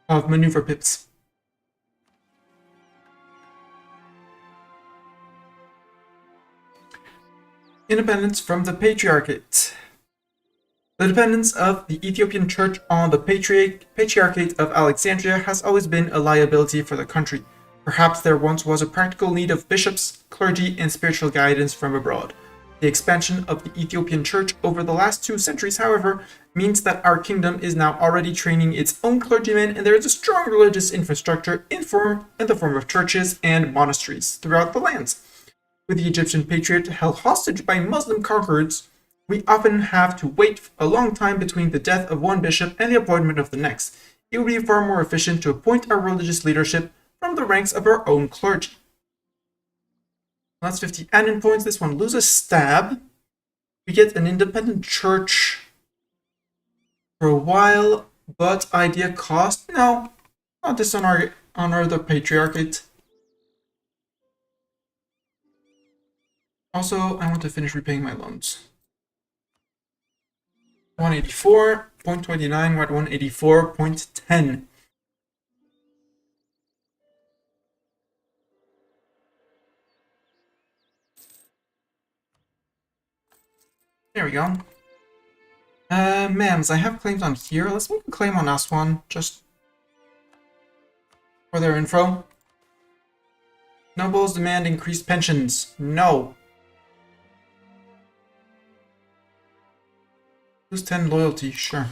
of maneuver pips. Independence from the Patriarchate. The dependence of the Ethiopian Church on the Patriarchate of Alexandria has always been a liability for the country. Perhaps there once was a practical need of bishops, clergy, and spiritual guidance from abroad. The expansion of the Ethiopian Church over the last 2 centuries, however, means that our kingdom is now already training its own clergymen, and there is a strong religious infrastructure in the form of churches and monasteries throughout the lands. With the Egyptian Patriarch held hostage by Muslim conquerors, we often have to wait a long time between the death of one bishop and the appointment of the next. It would be far more efficient to appoint our religious leadership from the ranks of our own clergy. That's 50 admin points. This one loses stab. We get an independent church for a while, but idea cost? No, not this on the Patriarchate. Also, I want to finish repaying my loans. 184.29, we're at 184.10. There we go. Ma'ams, I have claims on here. Let's make a claim on Aswan, just for their info. Nobles demand increased pensions. No. Lose 10 loyalty, sure.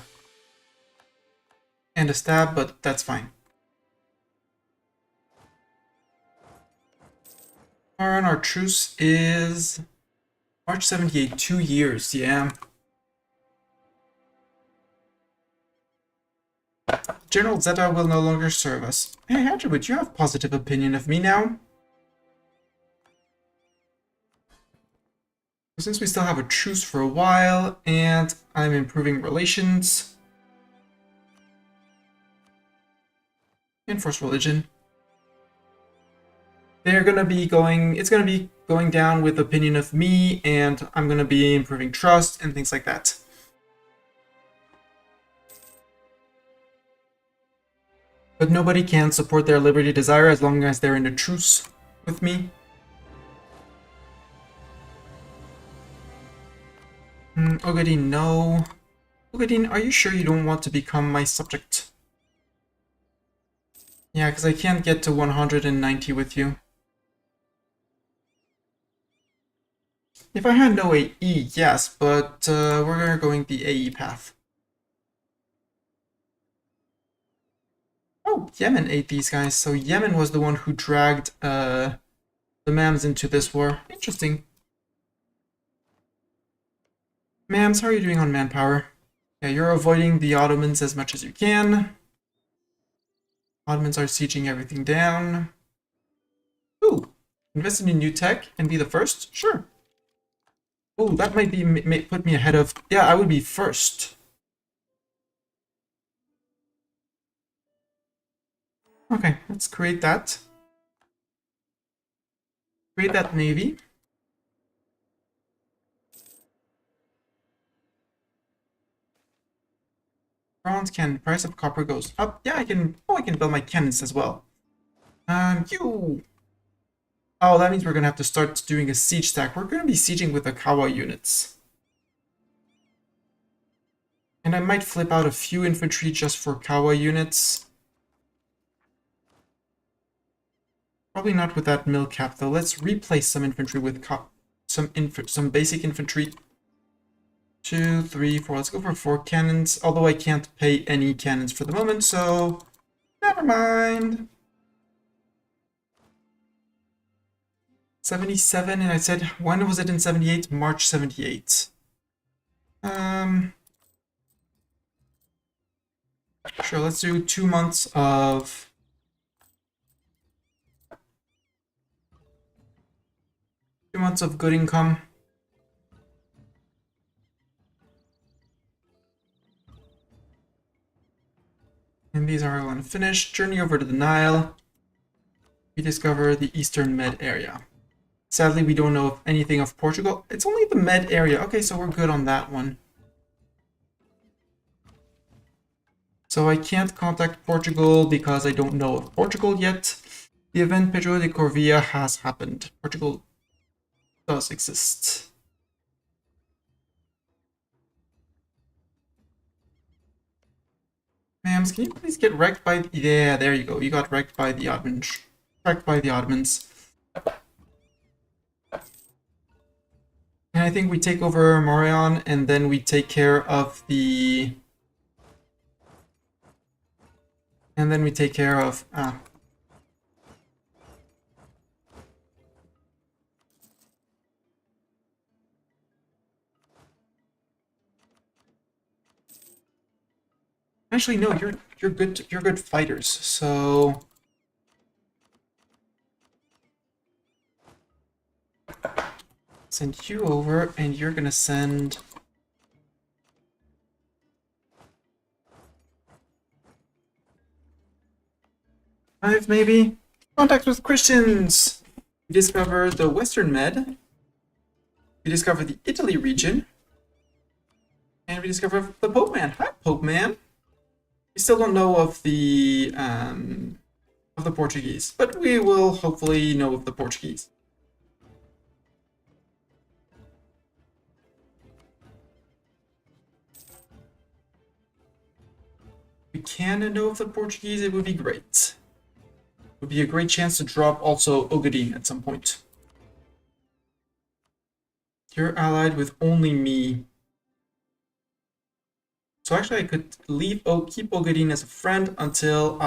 And a stab, but that's fine. Our truce is March 78, 2 years, yeah. General Zeta will no longer serve us. Hey, Attribute, you have positive opinion of me now? Since we still have a truce for a while, and I'm improving relations. Enforce religion. It's gonna be going down with opinion of me, and I'm gonna be improving trust and things like that. But nobody can support their liberty desire as long as they're in a truce with me. Ogadine, no. Ogadine, are you sure you don't want to become my subject? Yeah, because I can't get to 190 with you. If I had no AE, yes, but we're going the AE path. Oh, Yemen ate these guys, so Yemen was the one who dragged the Mams into this war. Interesting. Mams, how are you doing on manpower? Yeah, you're avoiding the Ottomans as much as you can. Ottomans are sieging everything down. Ooh, invest in new tech and be the first? Sure. Ooh, that might put me ahead of... Yeah, I would be first. Okay, let's create that. Create that navy. Bronze cannon. Price of copper goes up. Yeah, I can. Oh, I can build my cannons as well. You. Oh, that means we're gonna have to start doing a siege stack. We're gonna be sieging with the Kawa units. And I might flip out a few infantry just for Kawa units. Probably not with that mill cap though. Let's replace some infantry with some basic infantry. 2, 3, 4. Let's go for 4 cannons. Although I can't pay any cannons for the moment, so never mind. 77, and I said, when was it in 78? March 78. Sure, let's do 2 months of good income. And these are all unfinished. Journey over to the Nile. We discover the Eastern Med area. Sadly, we don't know anything of Portugal. It's only the Med area. Okay, so we're good on that one. So I can't contact Portugal because I don't know of Portugal yet. The event Pedro de Corvia has happened. Portugal does exist. Ma'ams, can you please get wrecked by... Yeah, there you go. You got wrecked by the Ottomans. Wrecked by the Ottomans. And I think we take over Morion, and then we take care of the... And then we take care of... Actually, no, you're good fighters, so... Send you over, and you're gonna send... Five, maybe? Contact with Christians! We discover the Western Med. We discover the Italy region. And we discover the Pope Man. Hi, Pope Man! We still don't know of the Portuguese, but we will hopefully know of the Portuguese. If we can know of the Portuguese, it would be great. It would be a great chance to drop also Ogadin at some point. You're allied with only me. So actually I could keep Ogadin as a friend until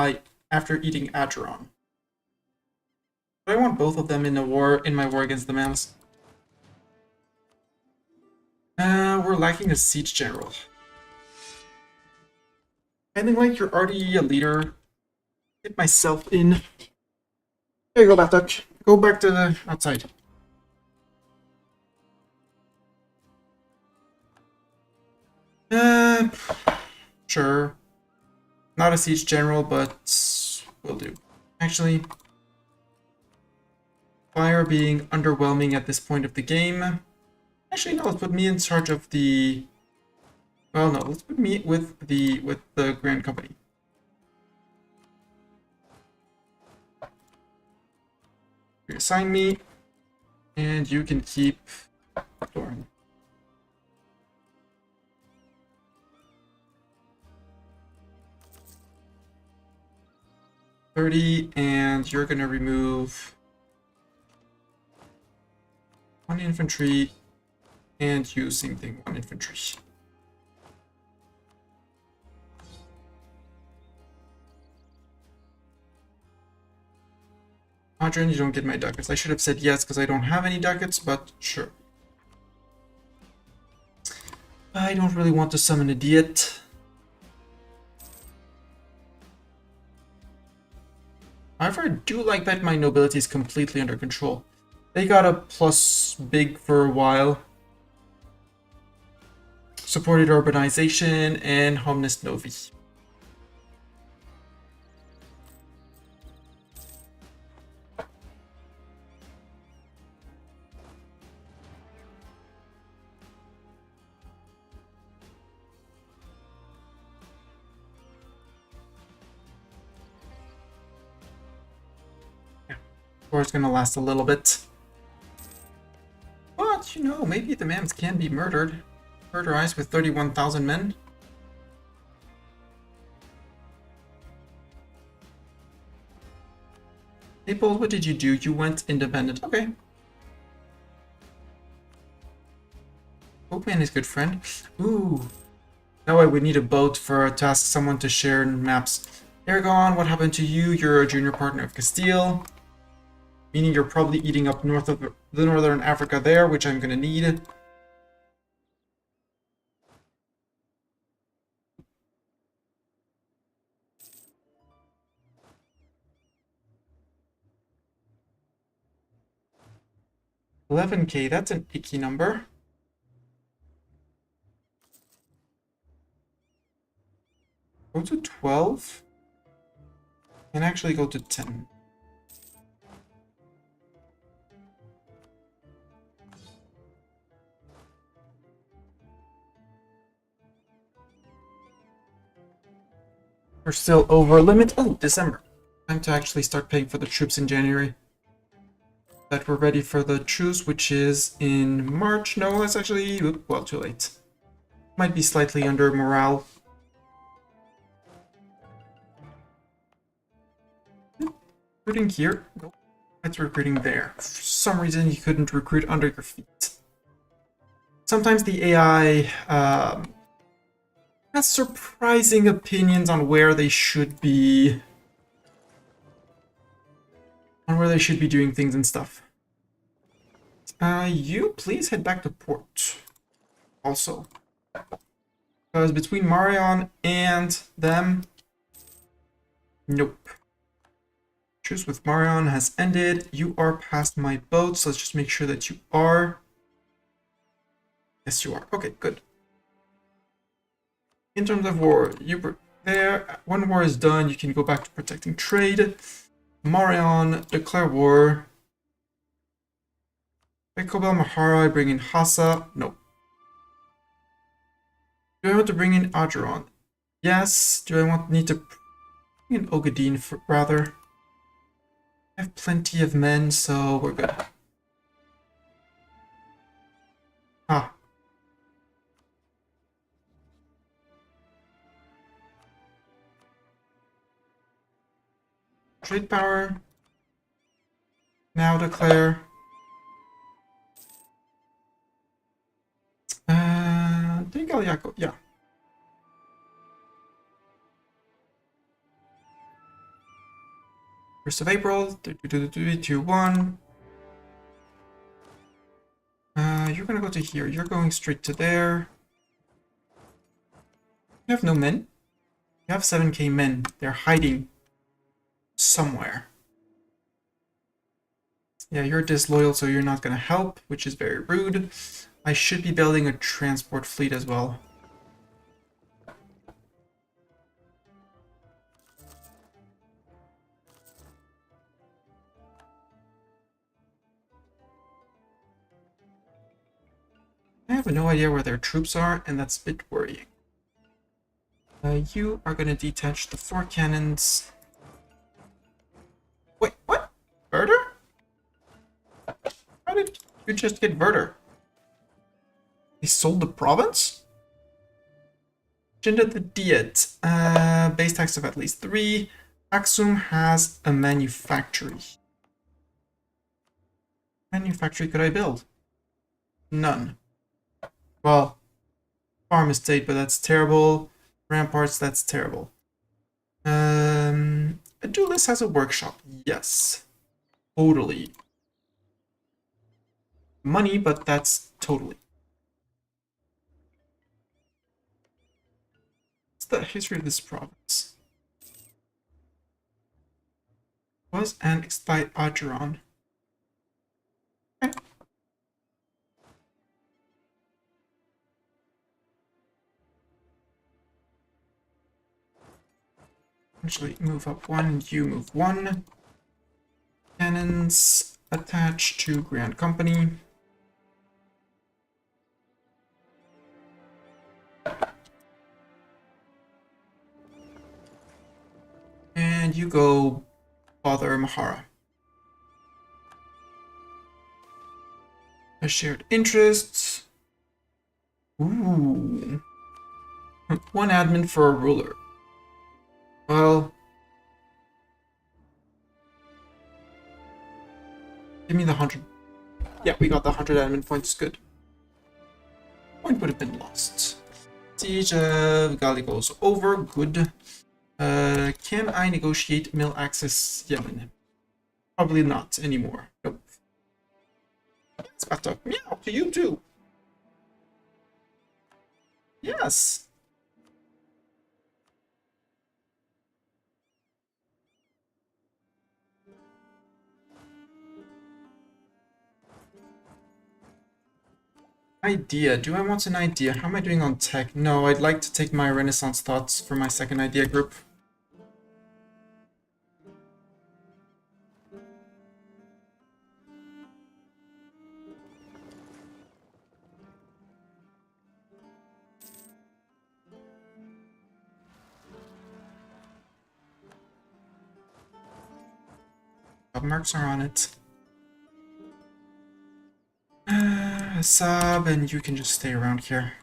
after eating Acheron. But I want both of them in my war against the Mams. We're lacking a siege general. I think like you're already a leader. Get myself in. There you go, Bathtouch. Go back to the outside. Sure. Not a siege general, but will do. Actually, fire being underwhelming at this point of the game. Actually, no, let's put me in charge of the... Well, no, let's put me with the Grand Company. Reassign me, and you can keep Doran. $30, and you're gonna remove 1 infantry, and you same thing, 1 infantry. Adrian, you don't get my ducats. I should have said yes because I don't have any ducats, but sure. I don't really want to summon a Diet. However, I do like that my nobility is completely under control. They got a plus big for a while. Supported urbanization and Homnis Novi. War is gonna last a little bit. But, you know, maybe the Mams can be murdered. Murderized with 31,000 men. Naples, what did you do? You went independent. Okay. Oakman is good friend. Ooh. Now I would need a boat to ask someone to share maps. Aragon, what happened to you? You're a junior partner of Castile. Meaning you're probably eating up north of the northern Africa there, which I'm gonna need. $11K, that's an icky number. Go to 12. And actually go to 10. We're still over limit. Oh, December. Time to actually start paying for the troops in January. That we're ready for the truce, which is in March. No, that's actually, well, too late. Might be slightly under morale. Recruiting here. Nope. That's recruiting there. For some reason, you couldn't recruit under your feet. Sometimes the AI has surprising opinions on where they should be. On where they should be doing things and stuff. You please head back to port. Also. Because between Marion and them... Nope. Truce with Marion has ended. You are past my boat, so let's just make sure that you are. Yes, you are. Okay, good. In terms of war, you were there. When war is done, you can go back to protecting trade. Marion, declare war. Ekobel Mahara, I bring in Hassa. No. Do I want to bring in Adron? Yes. Do I need to bring in Ogadine rather? I have plenty of men, so we're good. Ah. Trade power. Now declare. Yakob, yeah. First of April, 2-1. You're gonna go to here. You're going straight to there. You have no men. You have 7K men. They're hiding somewhere. Yeah, you're disloyal, so you're not gonna help, which is very rude. I should be building a transport fleet as well. I have no idea where their troops are, and that's a bit worrying. You are going to detach the 4 cannons. Wait, what? Verder? How did you just get Verder? They sold the province? Agenda the Diet. Base tax of at least 3. Aksum has a manufactory. Manufactory could I build? None. Well, farm estate, but that's terrible. Ramparts, that's terrible. Adulis has a workshop. Yes. Totally. Money, but that's totally. What's the history of this province? Was annexed by Ageron. Okay. Actually, move up 1, you move 1. Cannons attached to Grand Company. And you go bother Mahara. A shared interests. Ooh. One admin for a ruler. Well, give me the 100. Yeah, we got the 100 admin points. Good. Point would have been lost. Siege of Gali goes over. Good. Can I negotiate mill access Yemen? Probably not anymore. Nope. It's about to meow to you too. Yes. Idea. Do I want an idea? How am I doing on tech? No, I'd like to take my Renaissance thoughts for my second idea group. Marks are on it. Sub, and you can just stay around here.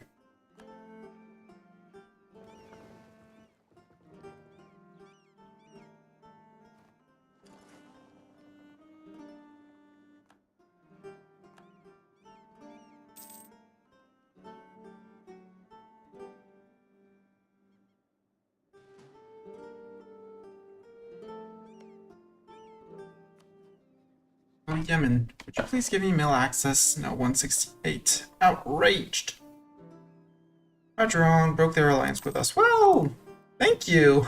Oh, Yemen, would you please give me mail access? No, 168. Outraged. Roger on, broke their alliance with us. Well, thank you.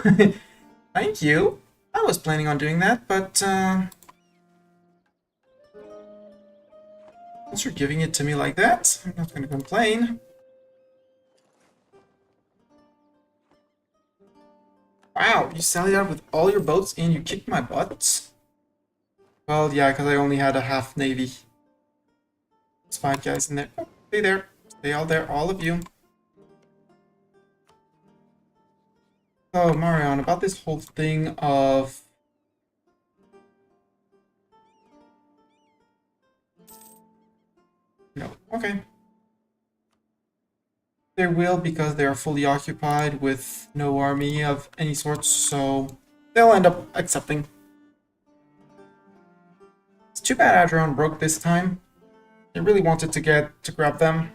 Thank you. I was planning on doing that, but, since you're giving it to me like that, I'm not gonna complain. Wow, you sallied out with all your boats and you kicked my butt? Well, yeah, because I only had a half navy. There's 5 guys in there. Oh, stay there. Stay all there, all of you. So, Marion, about this whole thing of... No, okay. They will because they are fully occupied with no army of any sort, so they'll end up accepting. It's too bad Adron broke this time. They really wanted to grab them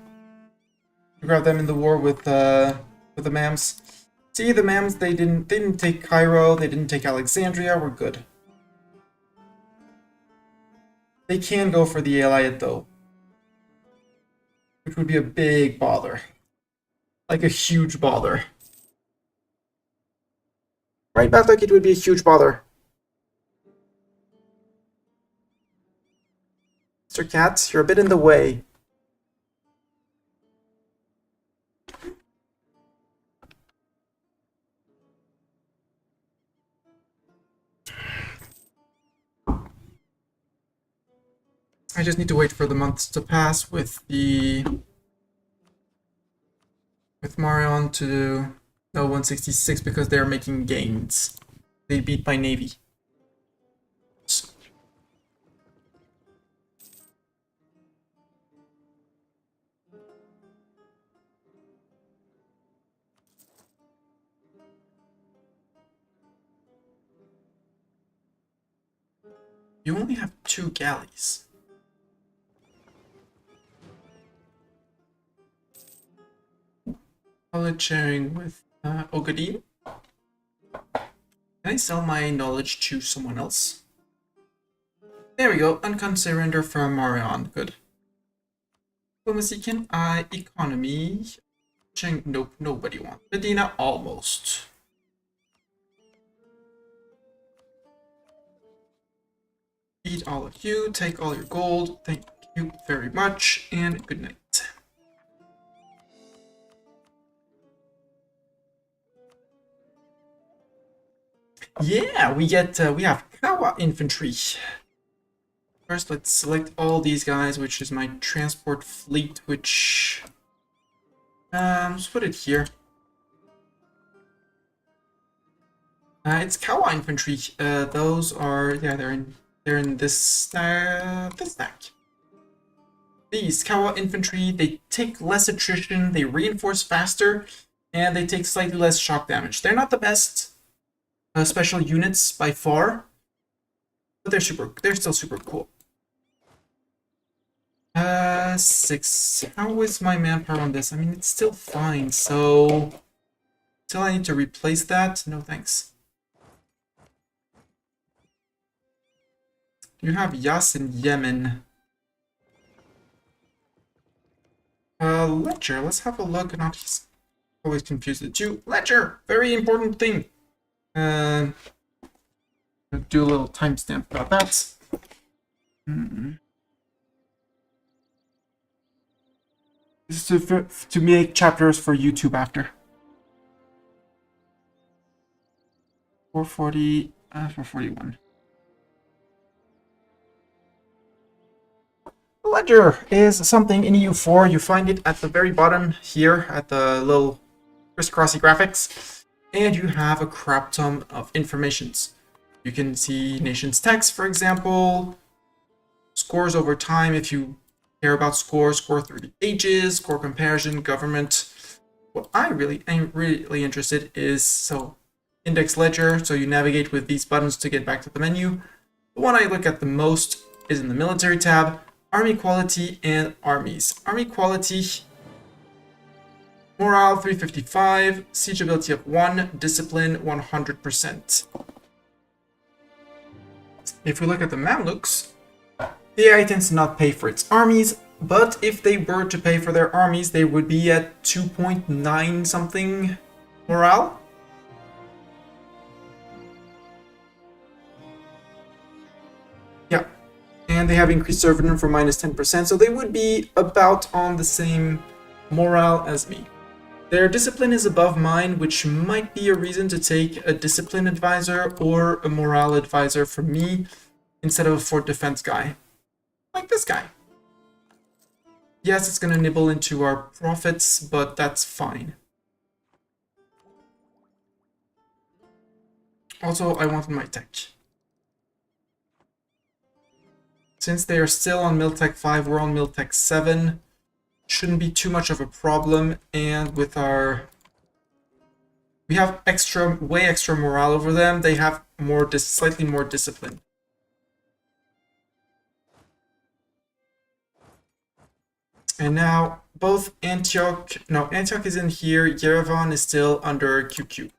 in the war with the Mams. See, the Mams, they didn't take Cairo, they didn't take Alexandria. We're good. They can go for the Allied though, which would be a big bother. Like a huge bother. Right, Bathwick, it would be a huge bother. Mr. Cat, you're a bit in the way. I just need to wait for the months to pass with Marion to no 166 because they're making gains. They beat my navy. You only have 2 galleys. Knowledge sharing with Ogadim. Can I sell my knowledge to someone else? There we go. Uncon surrender from Marion. Good. Diplomacy, can I? Economy. Nope, nobody wants. Medina, almost. Eat all of you. Take all your gold. Thank you very much. And good night. Yeah, we have Kawa infantry. First, let's select all these guys, which is my transport fleet, which let's put it here. It's Kawa infantry. Those are they're in this stack. These Kawa infantry, they take less attrition, they reinforce faster, and they take slightly less shock damage. They're not the best special units by far, but they're still super cool. 6. How is my manpower on this? I mean, it's still fine, so still I need to replace that. No thanks. You have Yas in Yemen. Ledger, let's have a look. Not always confused the two. Ledger, very important thing. Do a little timestamp about that. This is to make chapters for YouTube after. 440, 441. Ledger is something in EU4. You find it at the very bottom here at the little crisscrossy graphics, and you have a crap ton of informations. You can see nations text, for example, scores over time if you care about score through the ages, score comparison, government. What I really am really interested is index ledger, so you navigate with these buttons to get back to the menu. The one I look at the most is in the military tab. Army quality and armies. Army quality, morale 355, siege ability of 1, discipline 100%. If we look at the Mamluks, the AI tends to not pay for its armies, but if they were to pay for their armies, they would be at 2.9 something morale. Yeah. And they have increased servant for minus 10%, so they would be about on the same morale as me. Their discipline is above mine, which might be a reason to take a discipline advisor or a morale advisor for me instead of a fort defense guy. Like this guy. Yes, it's going to nibble into our profits, but that's fine. Also, I wanted my tech. Since they are still on Miltech 5, we're on Miltech 7. Shouldn't be too much of a problem, and with we have way extra morale over them. They have slightly more discipline. And now both Antioch is in here. Yerevan is still under QQ.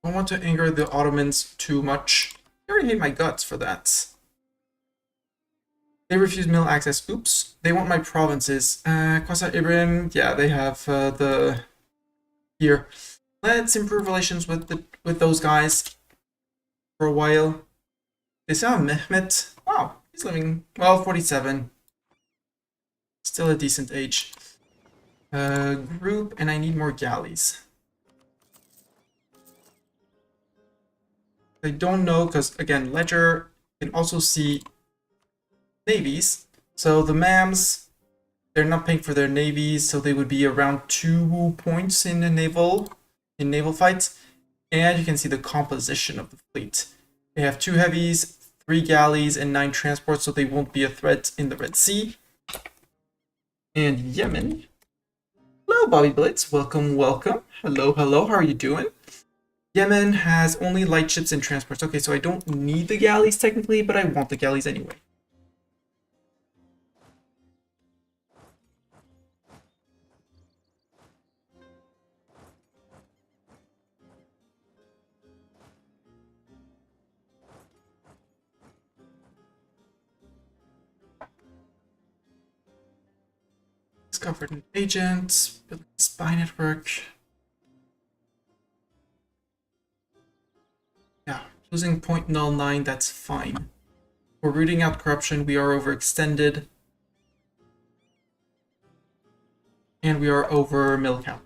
I don't want to anger the Ottomans too much. I already hate my guts for that. They refuse mill access. Oops. They want my provinces. Kwasa Ibrahim, yeah, they have here. Let's improve relations with those guys for a while. They still have Mehmet. Wow, he's living, well, 47. Still a decent age. Group, and I need more galleys. I don't know, because again, Ledger can also see navies. So the MAMs, they're not paying for their navies, so they would be around 2 points in the naval fights. And you can see the composition of the fleet. They have 2 heavies, 3 galleys, and 9 transports, so they won't be a threat in the Red Sea. And Yemen. Hello, Bobby Blitz. Welcome, welcome. Hello, hello. How are you doing? Yemen has only light ships and transports. Okay, so I don't need the galleys technically, but I want the galleys anyway. Discovered an agent, building a spy network. Yeah, losing 0.09, that's fine. We're rooting out corruption, we are overextended. And we are over mill count,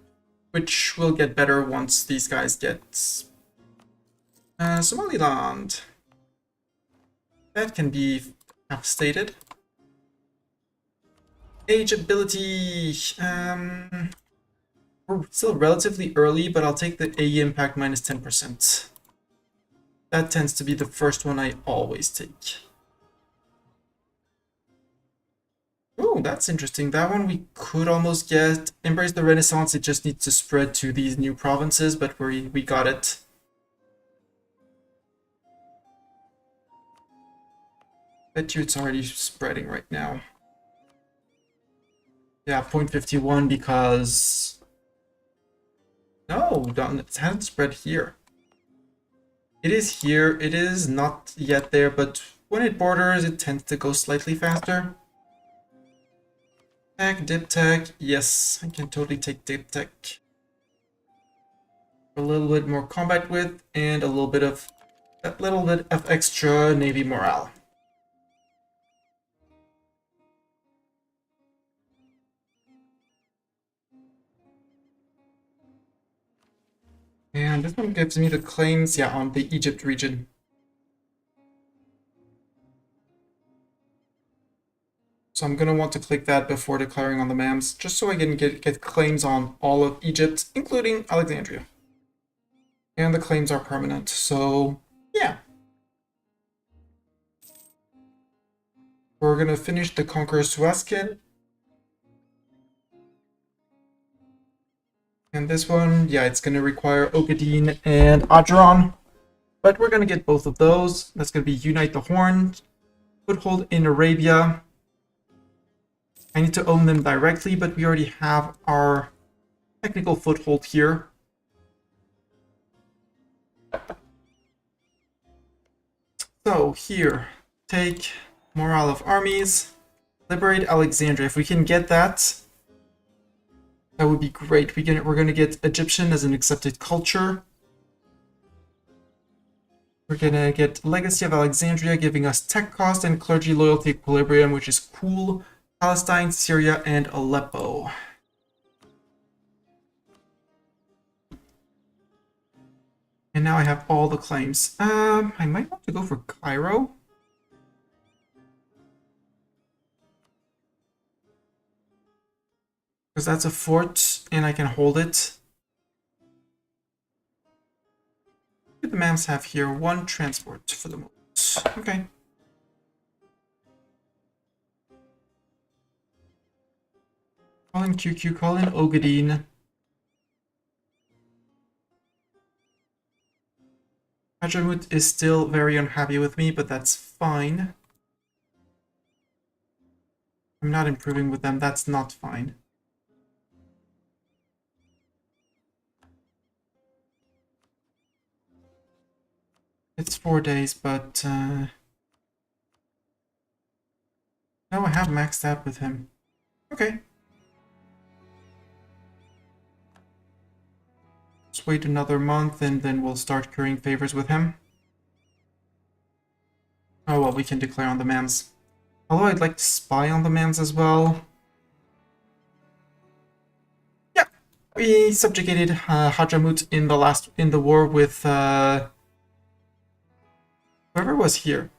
which will get better once these guys get Somaliland. That can be half stated. Age ability. We're still relatively early, but I'll take the AE impact minus 10%. That tends to be the first one I always take. Oh, that's interesting. That one we could almost get. Embrace the Renaissance. It just needs to spread to these new provinces, but we got it. Bet you it's already spreading right now. Yeah, 0.51 because... No, it hasn't spread here. It is here. It is not yet there, but when it borders, it tends to go slightly faster. Tech, dip tech. Yes, I can totally take dip tech. A little bit more combat width and a little bit of extra navy morale. And this one gives me the claims, yeah, on the Egypt region. So I'm gonna want to click that before declaring on the MAMs, just so I can get claims on all of Egypt, including Alexandria. And the claims are permanent, so yeah. We're gonna finish the Conqueror Suezkid. And this one, yeah, it's gonna require Ogadine and Adron. But we're gonna get both of those. That's gonna be Unite the Horn, Foothold in Arabia. I need to own them directly, but we already have our technical foothold here. So here, take morale of armies, liberate Alexandria. If we can get that, that would be great. We're gonna get Egyptian as an accepted culture. We're gonna get Legacy of Alexandria, giving us tech cost and clergy loyalty equilibrium, which is cool. Palestine, Syria, and Aleppo. And now I have all the claims. I might want to go for Cairo. Because that's a fort, and I can hold it. What do the MAMs have here? One transport for the moment. Okay. Call in QQ, call in Ogadine. Hadramut is still very unhappy with me, but that's fine. I'm not improving with them, that's not fine. It's 4 days, but no, I have maxed out with him. Okay. Let's wait another month and then we'll start currying favors with him. Oh well, we can declare on the MAMs. Although I'd like to spy on the MAMs as well. Yeah, we subjugated Hadramut in the war with whoever was here.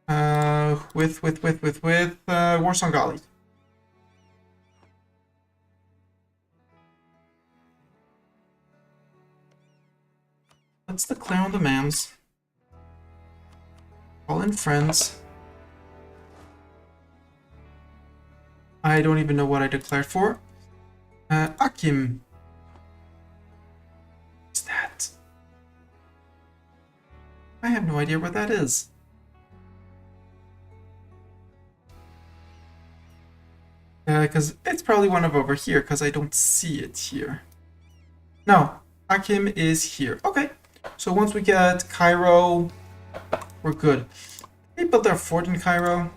With Warsangali. Let's declare on the MAMs. Call in friends. I don't even know what I declared for. Akim. What's that? I have no idea what that is. Because it's probably one of over here, because I don't see it here. No, Akim is here. Okay, so once we get Cairo, we're good. They built their fort in Cairo.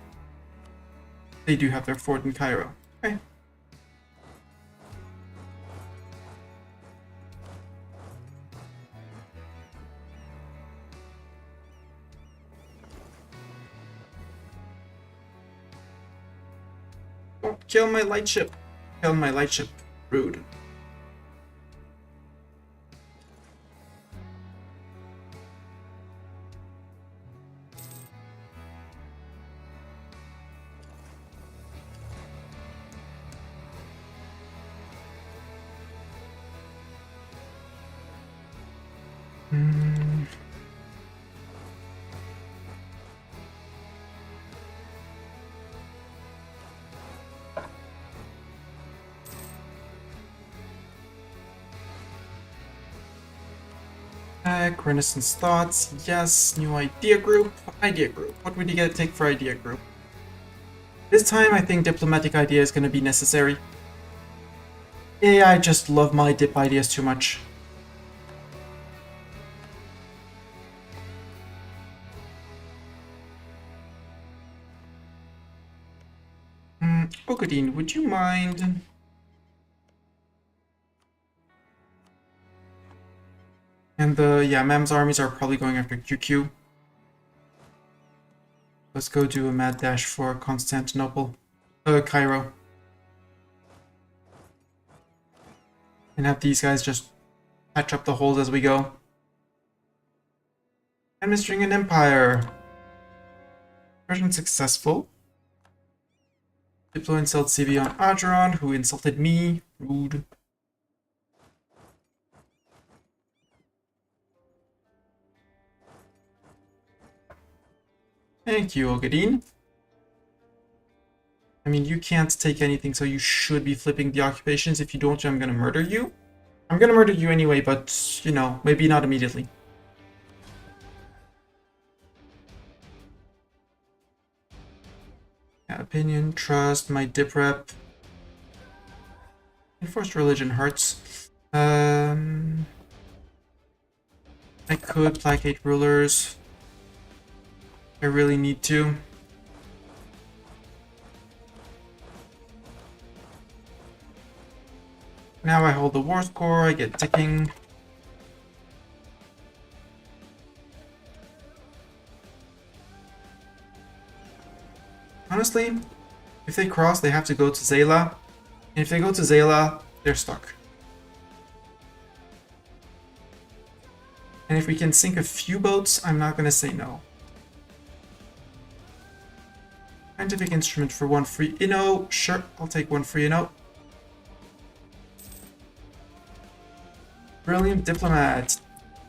They do have their fort in Cairo. Okay. Oh, kill my lightship. Kill my lightship. Rude. Renaissance thoughts. Yes. New idea group. Idea group. What would you get to take for idea group? This time, I think diplomatic idea is going to be necessary. I just love my dip ideas too much. Ogadine, would you mind? And yeah, Mam's armies are probably going after QQ. Let's go do a mad dash for Constantinople. Cairo. And have these guys just patch up the holes as we go. Administering an empire. Version successful. Diplo insult CV on Ageron, who insulted me. Rude. Thank you, Ogadine. I mean, you can't take anything, so you should be flipping the occupations. If you don't, I'm gonna murder you. I'm gonna murder you anyway, but, you know, maybe not immediately. Yeah, opinion, trust, my dip rep. Enforced religion hurts. I could placate rulers. I really need to. Now I hold the war score, I get ticking. Honestly, if they cross, they have to go to Zayla. And if they go to Zayla, they're stuck. And if we can sink a few boats, I'm not gonna say no. Scientific instrument for one free inno. Sure, I'll take one free inno. Brilliant diplomat.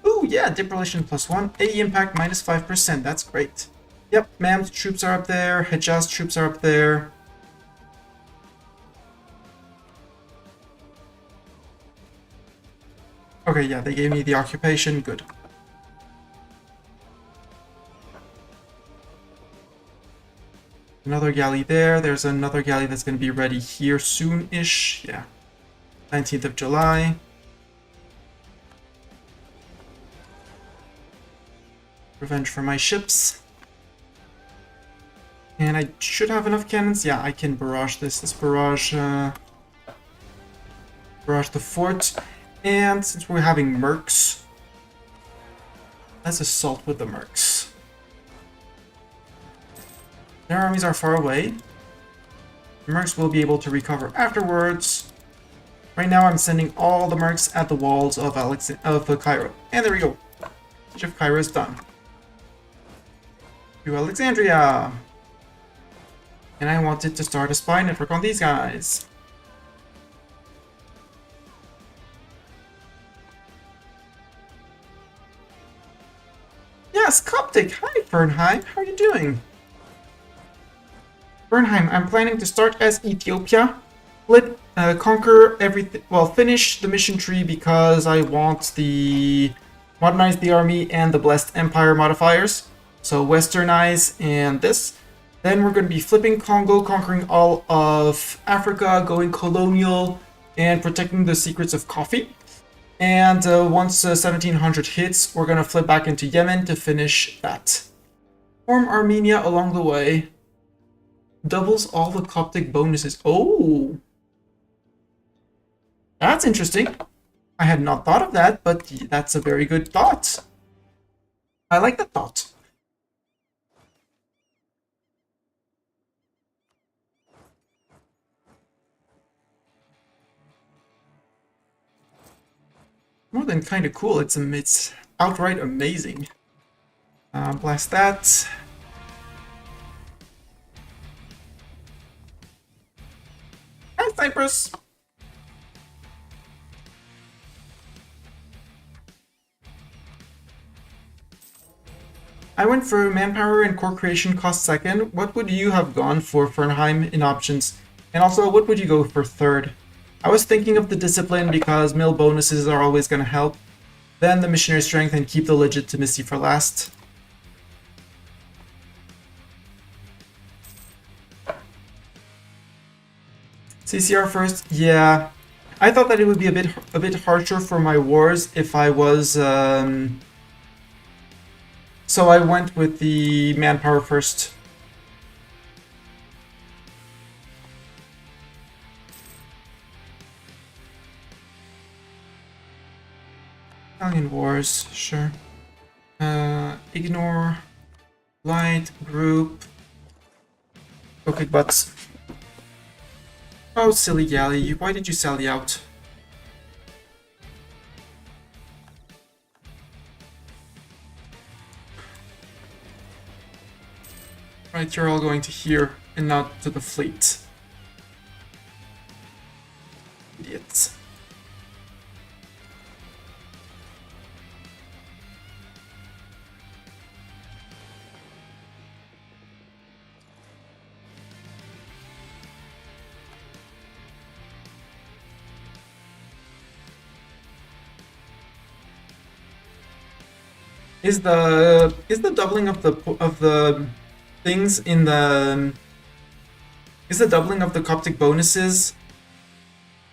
Ooh, yeah, dip relation +1. AE impact -5%. That's great. Yep, Mam's troops are up there. Hejaz troops are up there. Okay, yeah, they gave me the occupation. Good. Another galley there. There's another galley that's going to be ready here soon-ish. Yeah. 19th of July. Revenge for my ships. And I should have enough cannons. Yeah, I can barrage this. Let's barrage the fort. And since we're having mercs, let's assault with the mercs. Their armies are far away. The mercs will be able to recover afterwards. Right now I'm sending all the mercs at the walls of Cairo. And there we go. Siege of Cairo is done. To Alexandria. And I wanted to start a spy network on these guys. Yes, Coptic. Hi, Fernheim. How are you doing? Fernheim, I'm planning to start as Ethiopia. Conquer everything. Well, finish the mission tree because I want the modernize the army and the blessed empire modifiers. So westernize and this. Then we're going to be flipping Congo, conquering all of Africa, going colonial, and protecting the secrets of coffee. And once 1700 hits, we're going to flip back into Yemen to finish that. Form Armenia along the way. Doubles all the Coptic bonuses. Oh! That's interesting. I had not thought of that, but that's a very good thought. I like that thought. More than kind of cool, it's outright amazing. Blast that. Hi, Cyprus! I went for manpower and core creation cost second. What would you have gone for Fernheim in options? And also, what would you go for third? I was thinking of the discipline because mill bonuses are always going to help. then the missionary strength, and keep the legitimacy for last. CCR first, yeah. I thought that it would be a bit harsher for my wars if I was. So I went with the manpower first. Italian wars, sure. Ignore, light, group. Okay, butts. Oh, silly galley, why did you sally out? Right, you're all going to here and not to the fleet. Idiots. Is the doubling of the things in the is the doubling of the Coptic bonuses?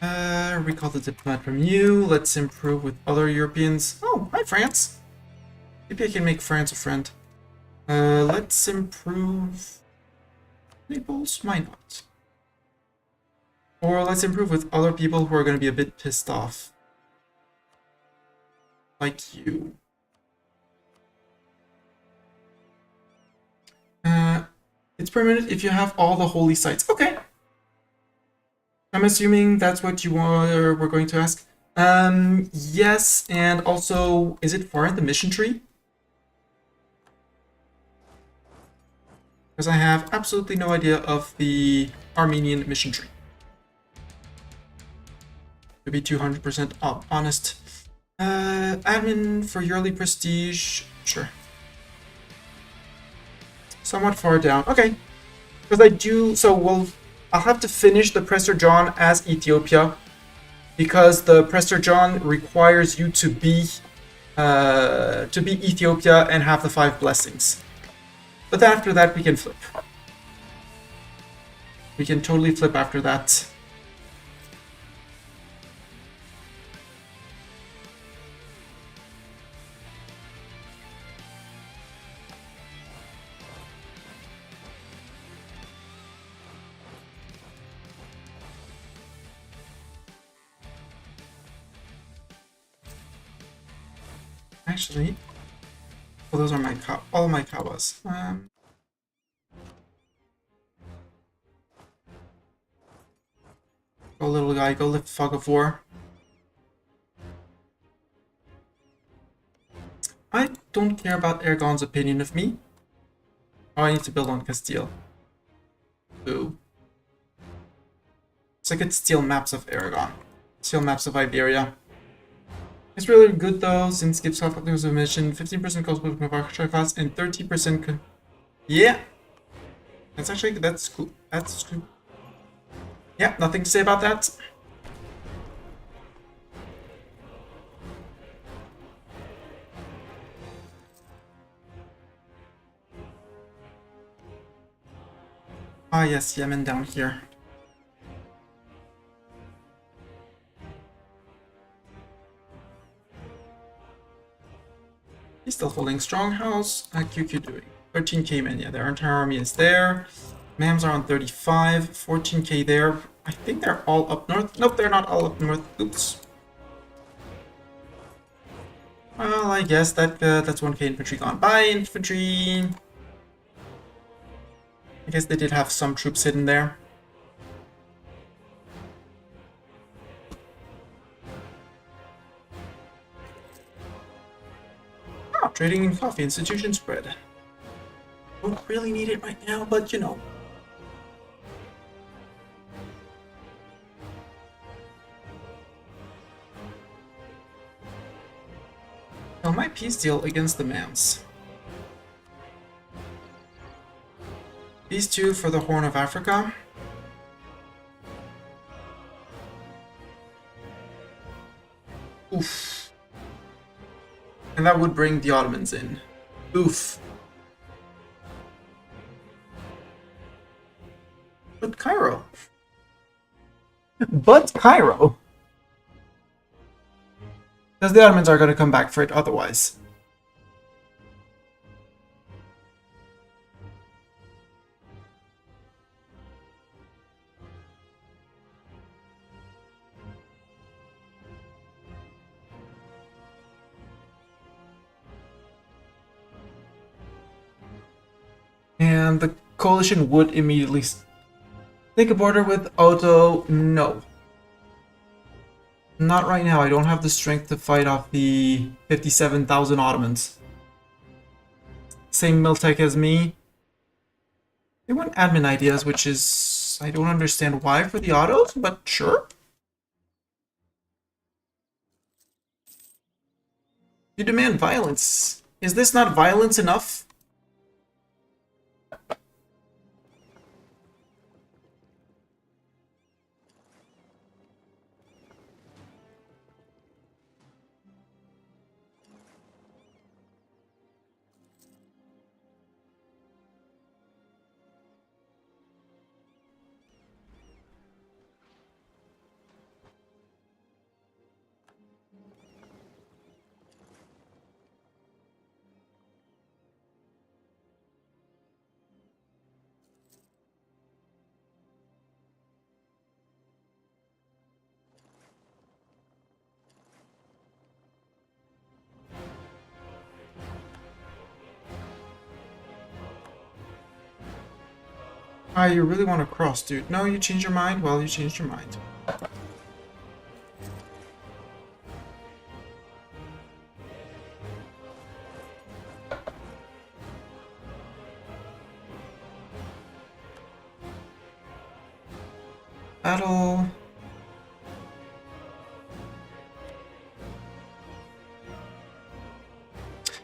Recall the diplomat from you. Let's improve with other Europeans. Oh, hi France. Maybe I can make France a friend. Let's improve Naples. Why not? Or let's improve with other people who are going to be a bit pissed off, like you. It's permanent if you have all the holy sites. Okay. I'm assuming that's what you were going to ask. Yes, and also, is it far in the mission tree? Because I have absolutely no idea of the Armenian mission tree. To be 200% honest. Admin for yearly prestige, sure. Somewhat far down. Okay. Because I do... So, I'll have to finish the Prester John as Ethiopia. Because the Prester John requires you to be Ethiopia and have the 5 blessings. But after that, we can flip. We can totally flip after that. Actually, well, those are my all my kawas. Go, little guy, go lift Fog of War. I don't care about Eragon's opinion of me. Oh, I need to build on Castile. Ooh. So I could steal maps of Aragon. Steal maps of Iberia. It's really good though, since gives off of mission, 15% cost of cost, and 30%. Yeah, that's cool. That's cool. Yeah, nothing to say about that. Ah, yes, Yemen down here. He's still holding Stronghouse. QQ doing 13k men. Yeah, their entire army is there. Mams are on 35, 14k there. I think they're all up north. Nope, they're not all up north. Oops. Well, I guess that's 1k infantry gone by. Infantry. I guess they did have some troops hidden there. Trading in coffee, institution spread. Don't really need it right now, but you know. Well, my peace deal against the Mams. These two for the Horn of Africa. Oof. And that would bring the Ottomans in. Oof. But Cairo. But Cairo. Because the Ottomans are going to come back for it otherwise. And the coalition would immediately take a border with Otto. No. Not right now. I don't have the strength to fight off the 57,000 Ottomans. Same Miltech as me. They want admin ideas, which is... I don't understand why for the Ottos, but sure. You demand violence. Is this not violence enough? Ah, you really want to cross, dude. No, you changed your mind? Well, you changed your mind. Battle.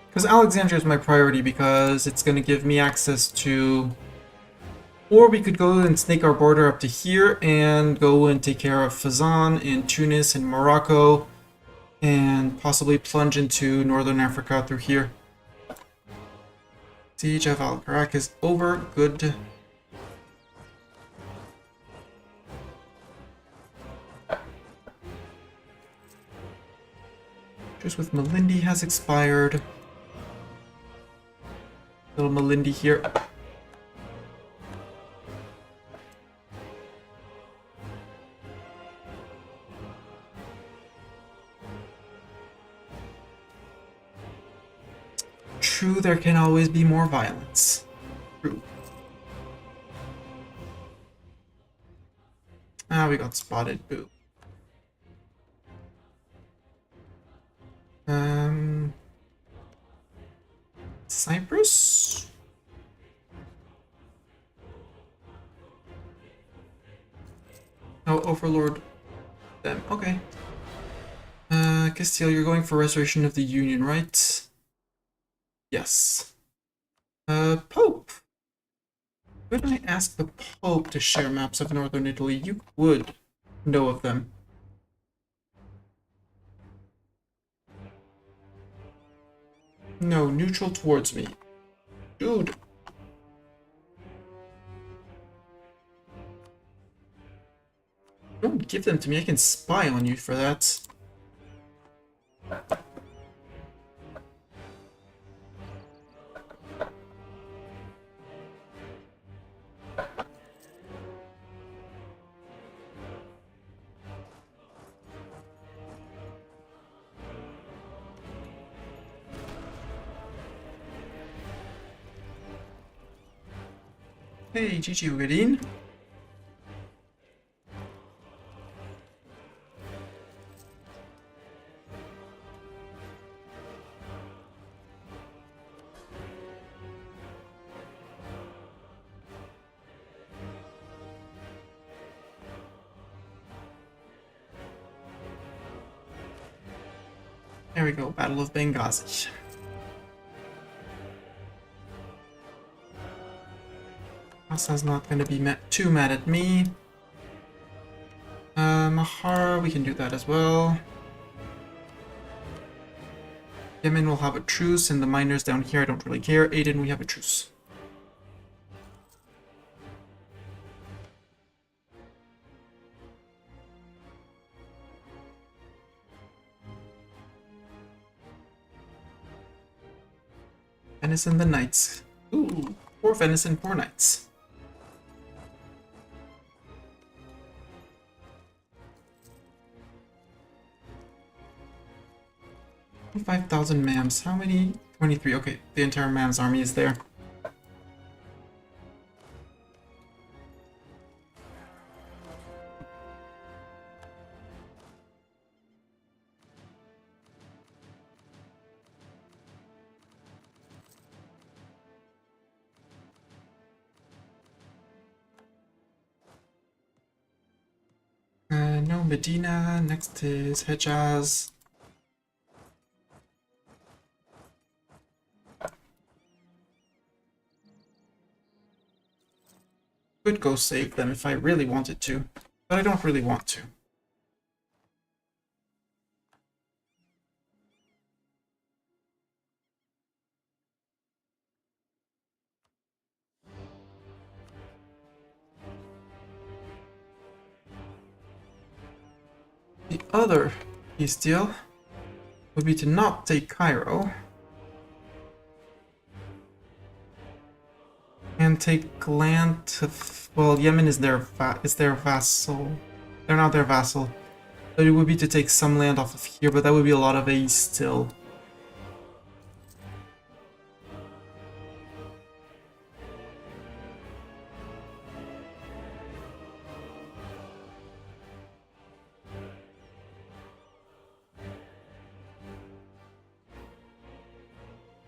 Because Alexandria is my priority because it's going to give me access to... Or we could go and snake our border up to here and go and take care of Fezzan and Tunis and Morocco and possibly plunge into Northern Africa through here. Siege of Al-Karak is over. Good. Just with Malindi has expired. Little Malindi here. True, there can always be more violence. True. Ah, we got spotted. Boo. Cyprus? Oh, Overlord them. Okay. Castile, you're going for Restoration of the Union, right? Yes. Pope. Could I ask the Pope to share maps of northern Italy? You would know of them. No, neutral towards me. Dude. Don't give them to me. I can spy on you for that. Hey, GG Ugadin. There we go, Battle of Benghazi. Hassan's not going to be too mad at me. Mahara, we can do that as well. Yemen will have a truce, and the miners down here, I don't really care. Aden, we have a truce. Venison the Knights. Ooh, poor Venison, poor Knights. 5,000 Mams. How many? 23. Okay, the entire Mams army is there. No, Medina. Next is Hejaz. Could go save them if I really wanted to, but I don't really want to. The other peace deal would be to not take Cairo and take land to, well, Yemen is their vassal. They're not their vassal. But it would be to take some land off of here, but that would be a lot of A's still.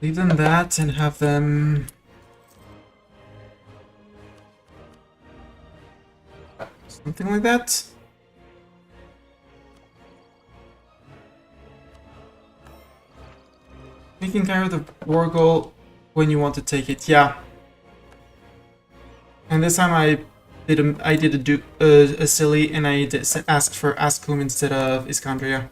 Leave them that and have them... something like that. Making Cairo the war goal when you want to take it, yeah. And this time I did a silly and I asked for Aksum instead of Alexandria.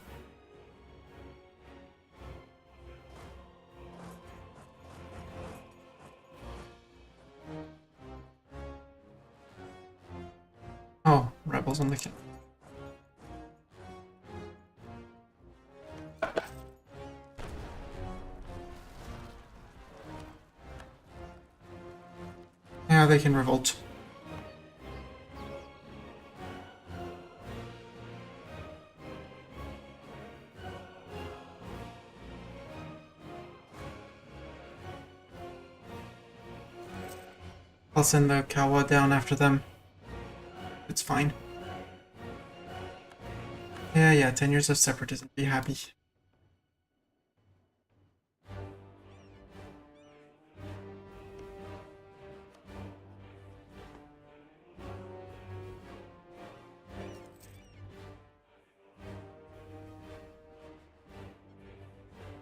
Oh, rebels on the camp. Yeah, they can revolt. I'll send the Kawa down after them. It's fine. Yeah, 10 years of separatism. Be happy.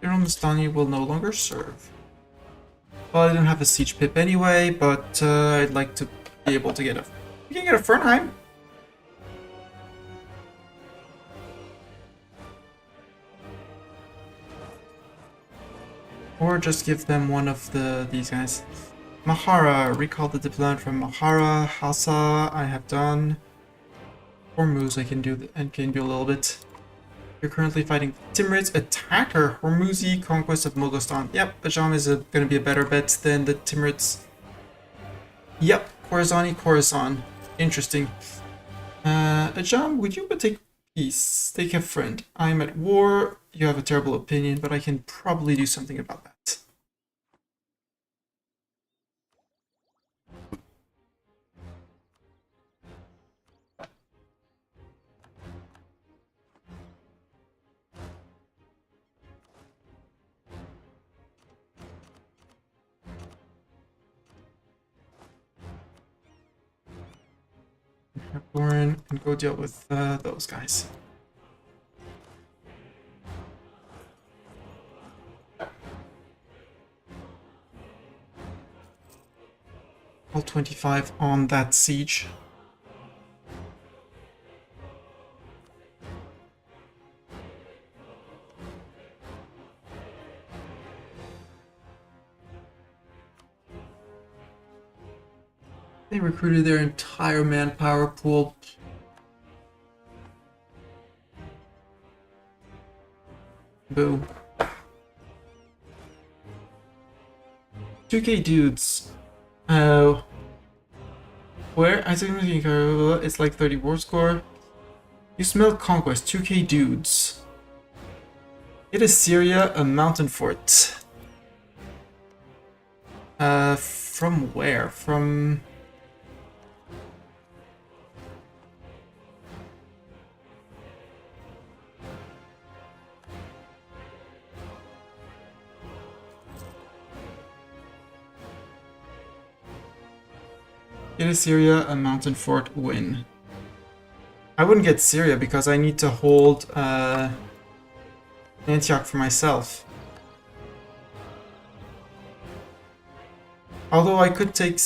Mustani will no longer serve. Well, I didn't have a siege pip anyway, but I'd like to be able to get a... You can get a Fernheim! Or just give them one of these guys. Mahara, recall the diplomat from Mahara. Hausa, I have done. Hormuz, I can do and can do a little bit. You're currently fighting Timurids. Attacker, Hormuzi, conquest of Mogostan. Yep, Ajam is going to be a better bet than the Timurids. Yep, Khorasan. Interesting. Ajam, would you take peace? Take a friend. I'm at war. You have a terrible opinion, but I can probably do something about that. Lauren, and go deal with those guys. All 25 on that siege. They recruited their entire manpower pool. Boo. 2K dudes. Where? I think it's like 30 war score. You smell conquest. 2K dudes. It is Syria, a mountain fort. From where? From... It is Syria, a mountain fort, win. I wouldn't get Syria because I need to hold Antioch for myself. Although I could take...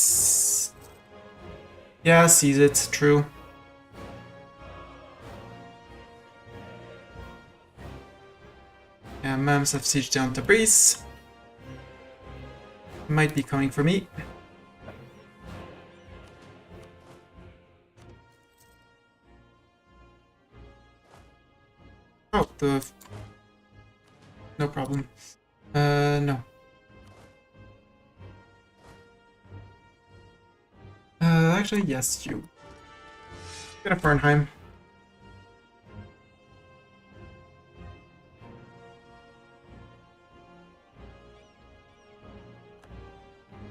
Yeah, seize it, true. Yeah, Mams have sieged down Tabriz. Might be coming for me. Oh, no problem. No. Actually, yes, you. Get a Fernheim.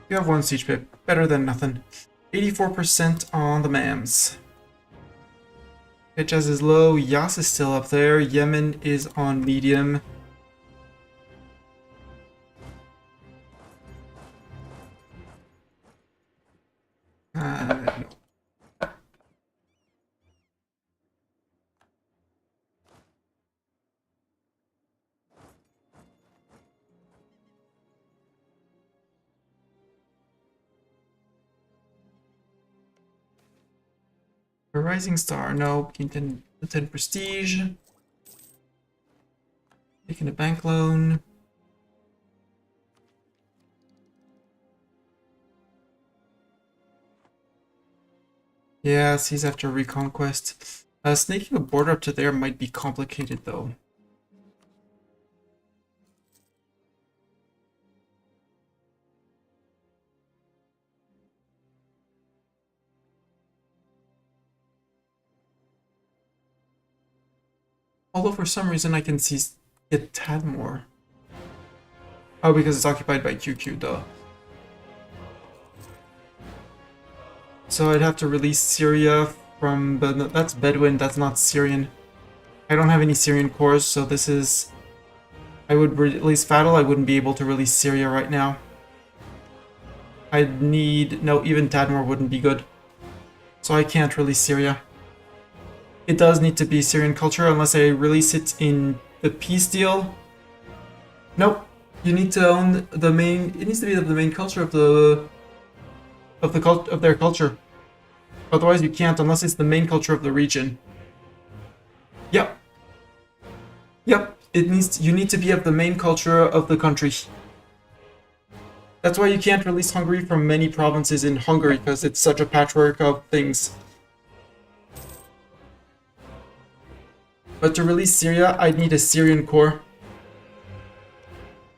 You have one siege pip. Better than nothing. 84% on the Mams. Hijaz is low. Yas is still up there. Yemen is on medium. No. A Rising Star, no. 10 prestige. Taking a bank loan. Yeah, seize after reconquest. Snaking a border up to there might be complicated though. Although for some reason I can get Tadmor. Oh, because it's occupied by QQ, duh. So I'd have to release Syria from... But that's Bedouin, that's not Syrian. I don't have any Syrian cores, so this is... I would release Fadl, I wouldn't be able to release Syria right now. I'd need... No, even Tadmor wouldn't be good. So I can't release Syria. It does need to be Syrian culture unless I release it in the peace deal. Nope. You need to own the main... It needs to be the main culture of their culture. Otherwise you can't unless it's the main culture of the region. Yep. Yep. You need to be of the main culture of the country. That's why you can't release Hungary from many provinces in Hungary, because it's such a patchwork of things. But to release Syria, I'd need a Syrian core.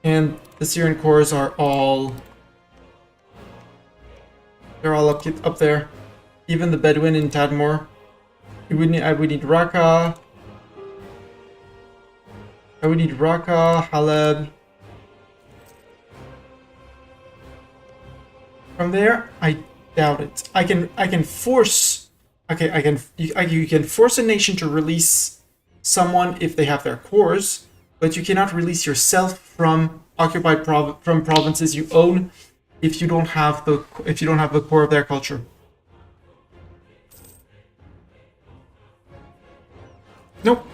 And the Syrian cores are all... They're all up there. Even the Bedouin in Tadmor. I would need Raqqa. I would need Raqqa, Haleb. From there, I doubt it. I can force... Okay, you can force a nation to release someone if they have their cores, but you cannot release yourself from occupied provinces you own if you don't have the core of their culture. Nope.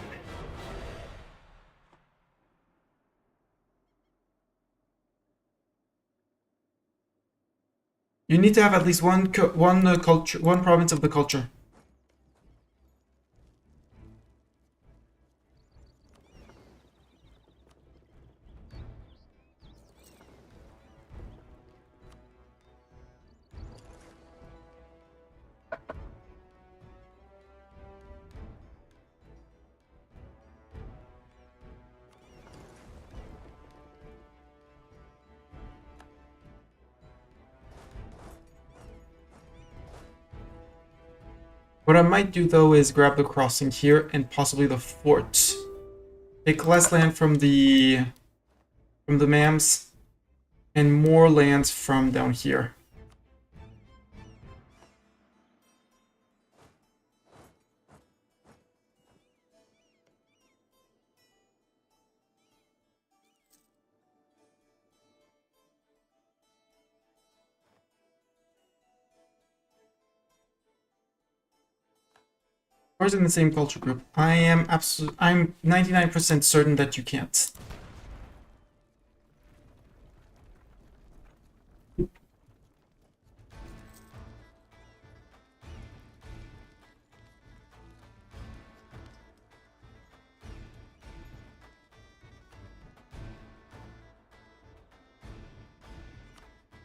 You need to have at least one province of the culture. What I might do though is grab the crossing here and possibly the fort. Take less land from the Mams and more lands from down here. Where's in the same culture group? I'm 99% certain that you can't.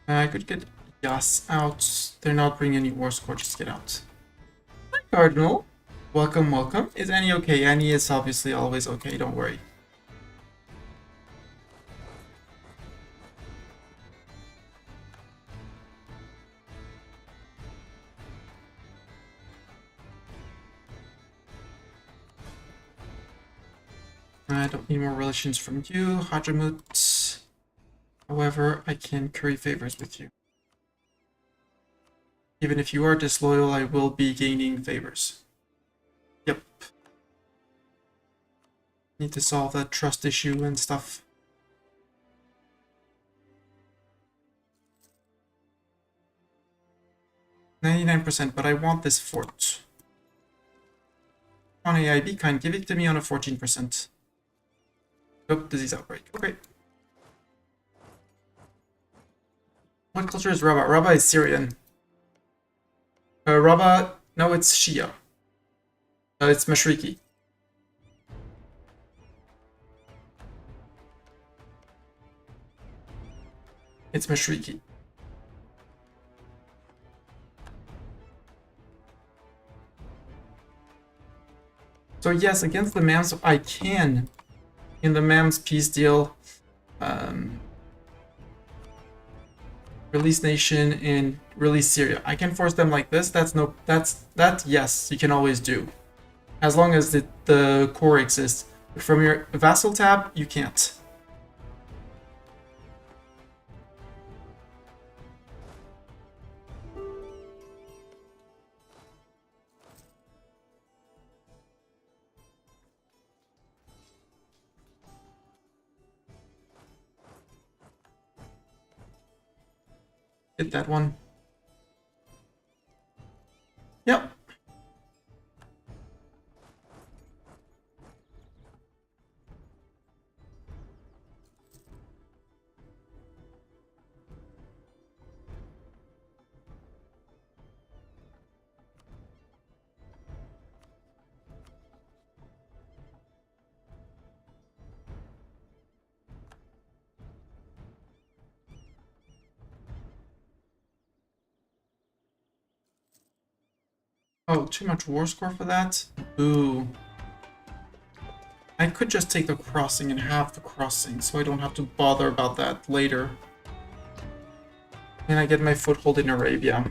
I could get Yas out. They're not bringing any war score, just get out. Hi, Cardinal. Welcome, welcome. Is Annie okay? Annie is obviously always okay, don't worry. I don't need more relations from you, Hajamut. However, I can curry favors with you. Even if you are disloyal, I will be gaining favors. Yep. Need to solve that trust issue and stuff. %, but I want this fort. On AI, be kind, give it to me on a 14%. Oh, disease outbreak. Okay. What culture is Rabba? Rabba is Syrian. Rabba, no, it's Shia. It's Mashriki. It's Mashriki. So yes, against the Mams, I can, in the Mams peace deal, release nation and release Syria. I can force them like this. That yes, you can always do, as long as the core exists. But from your vassal tab, you can't. Hit that one. Yep. Oh, too much war score for that? Ooh. I could just take the crossing and have the crossing, so I don't have to bother about that later. And I get my foothold in Arabia.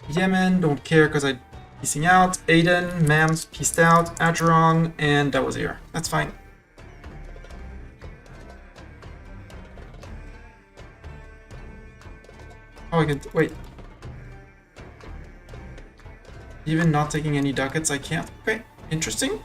Yemen, don't care because I'm piecing out. Aden, Mams, pieced out. Adron, and Dawazir. That's fine. Oh, I can... wait. Even not taking any ducats, I can't? Okay, interesting.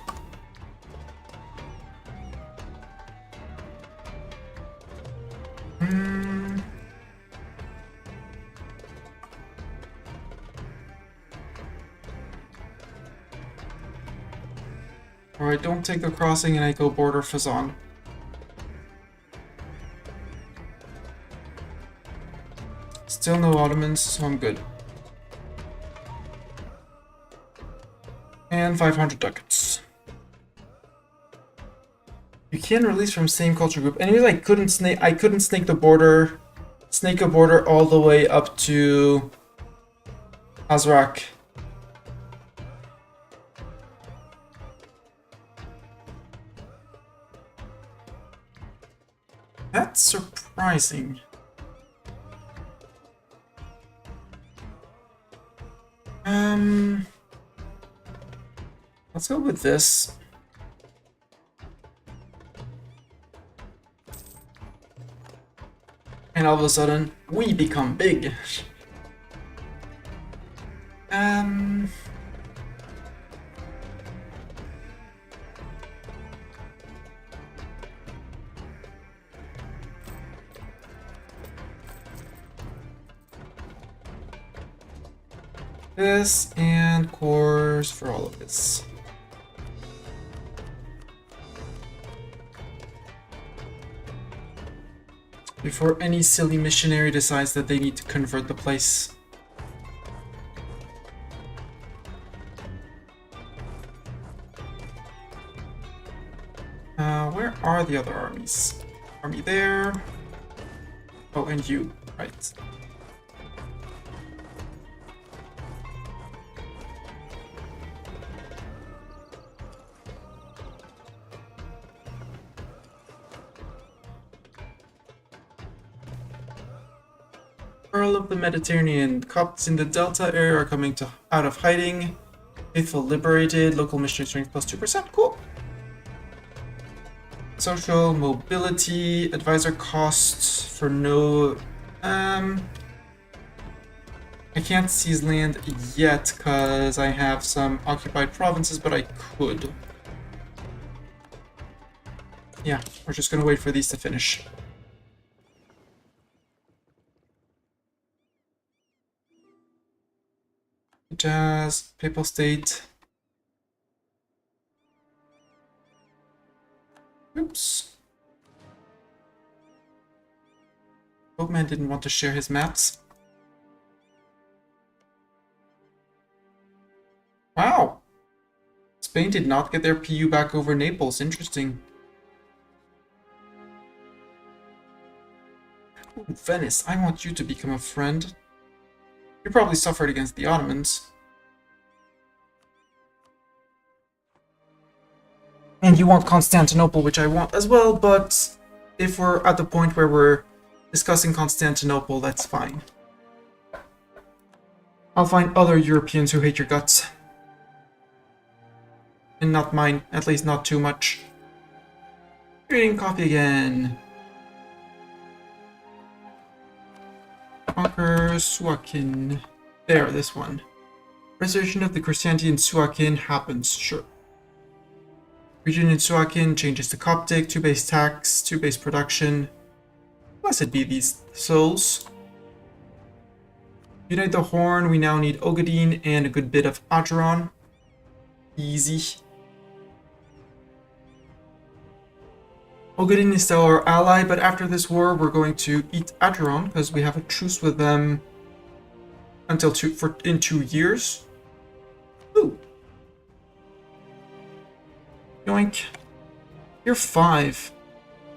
Alright, don't take the crossing and I go border Fazan. Still no Ottomans, so I'm good. And 500 ducats. You can release from same culture group. Anyways, I couldn't snake the border, snake a border all the way up to Azrak. That's surprising. Let's go with this. And all of a sudden, we become big. This and cores for all of this. Before any silly missionary decides that they need to convert the place. Where are the other armies? Army there. Oh, and you, right. Pearl of the Mediterranean. Copts in the Delta area are coming out of hiding. Faithful liberated. Local missionary strength plus 2%. Cool. Social mobility. Advisor costs for no... I can't seize land yet because I have some occupied provinces, but I could. Yeah, we're just gonna wait for these to finish. Jazz, Papal State. Oops. Boatman didn't want to share his maps. Wow. Spain did not get their PU back over Naples. Interesting. Ooh, Venice, I want you to become a friend. You probably suffered against the Ottomans. And you want Constantinople, which I want as well, but if we're at the point where we're discussing Constantinople, that's fine. I'll find other Europeans who hate your guts. And not mine, at least not too much. Drinking coffee again. Conquer Suakin. There, this one. Restoration of the Christianity in Suakin happens, sure. Region in Suakin changes to Coptic, 2 base tax, 2 base production. Blessed be these souls. Unite the Horn, we now need Ogadine and a good bit of Acheron. Easy. Ogadine is still our ally, but after this war, we're going to eat Acheron because we have a truce with them until in 2 years. Ooh. Yoink. You're 5.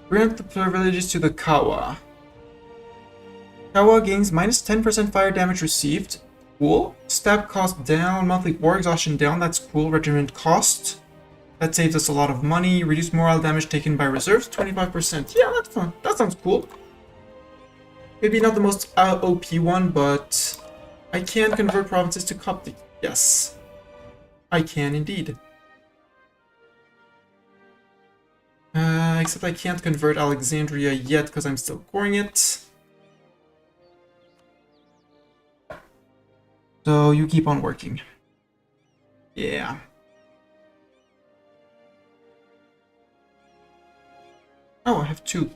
Grant the privileges to the Kawa. Kawa gains minus 10% fire damage received. Cool. Stab cost down. Monthly war exhaustion down. That's cool. Regiment cost. That saves us a lot of money. Reduce morale damage taken by reserves, 25%. Yeah, that's fun. That sounds cool. Maybe not the most OP one, but I can convert provinces to Coptic. Yes, I can indeed. Except I can't convert Alexandria yet because I'm still coring it. So you keep on working. Yeah. Oh, I have 2.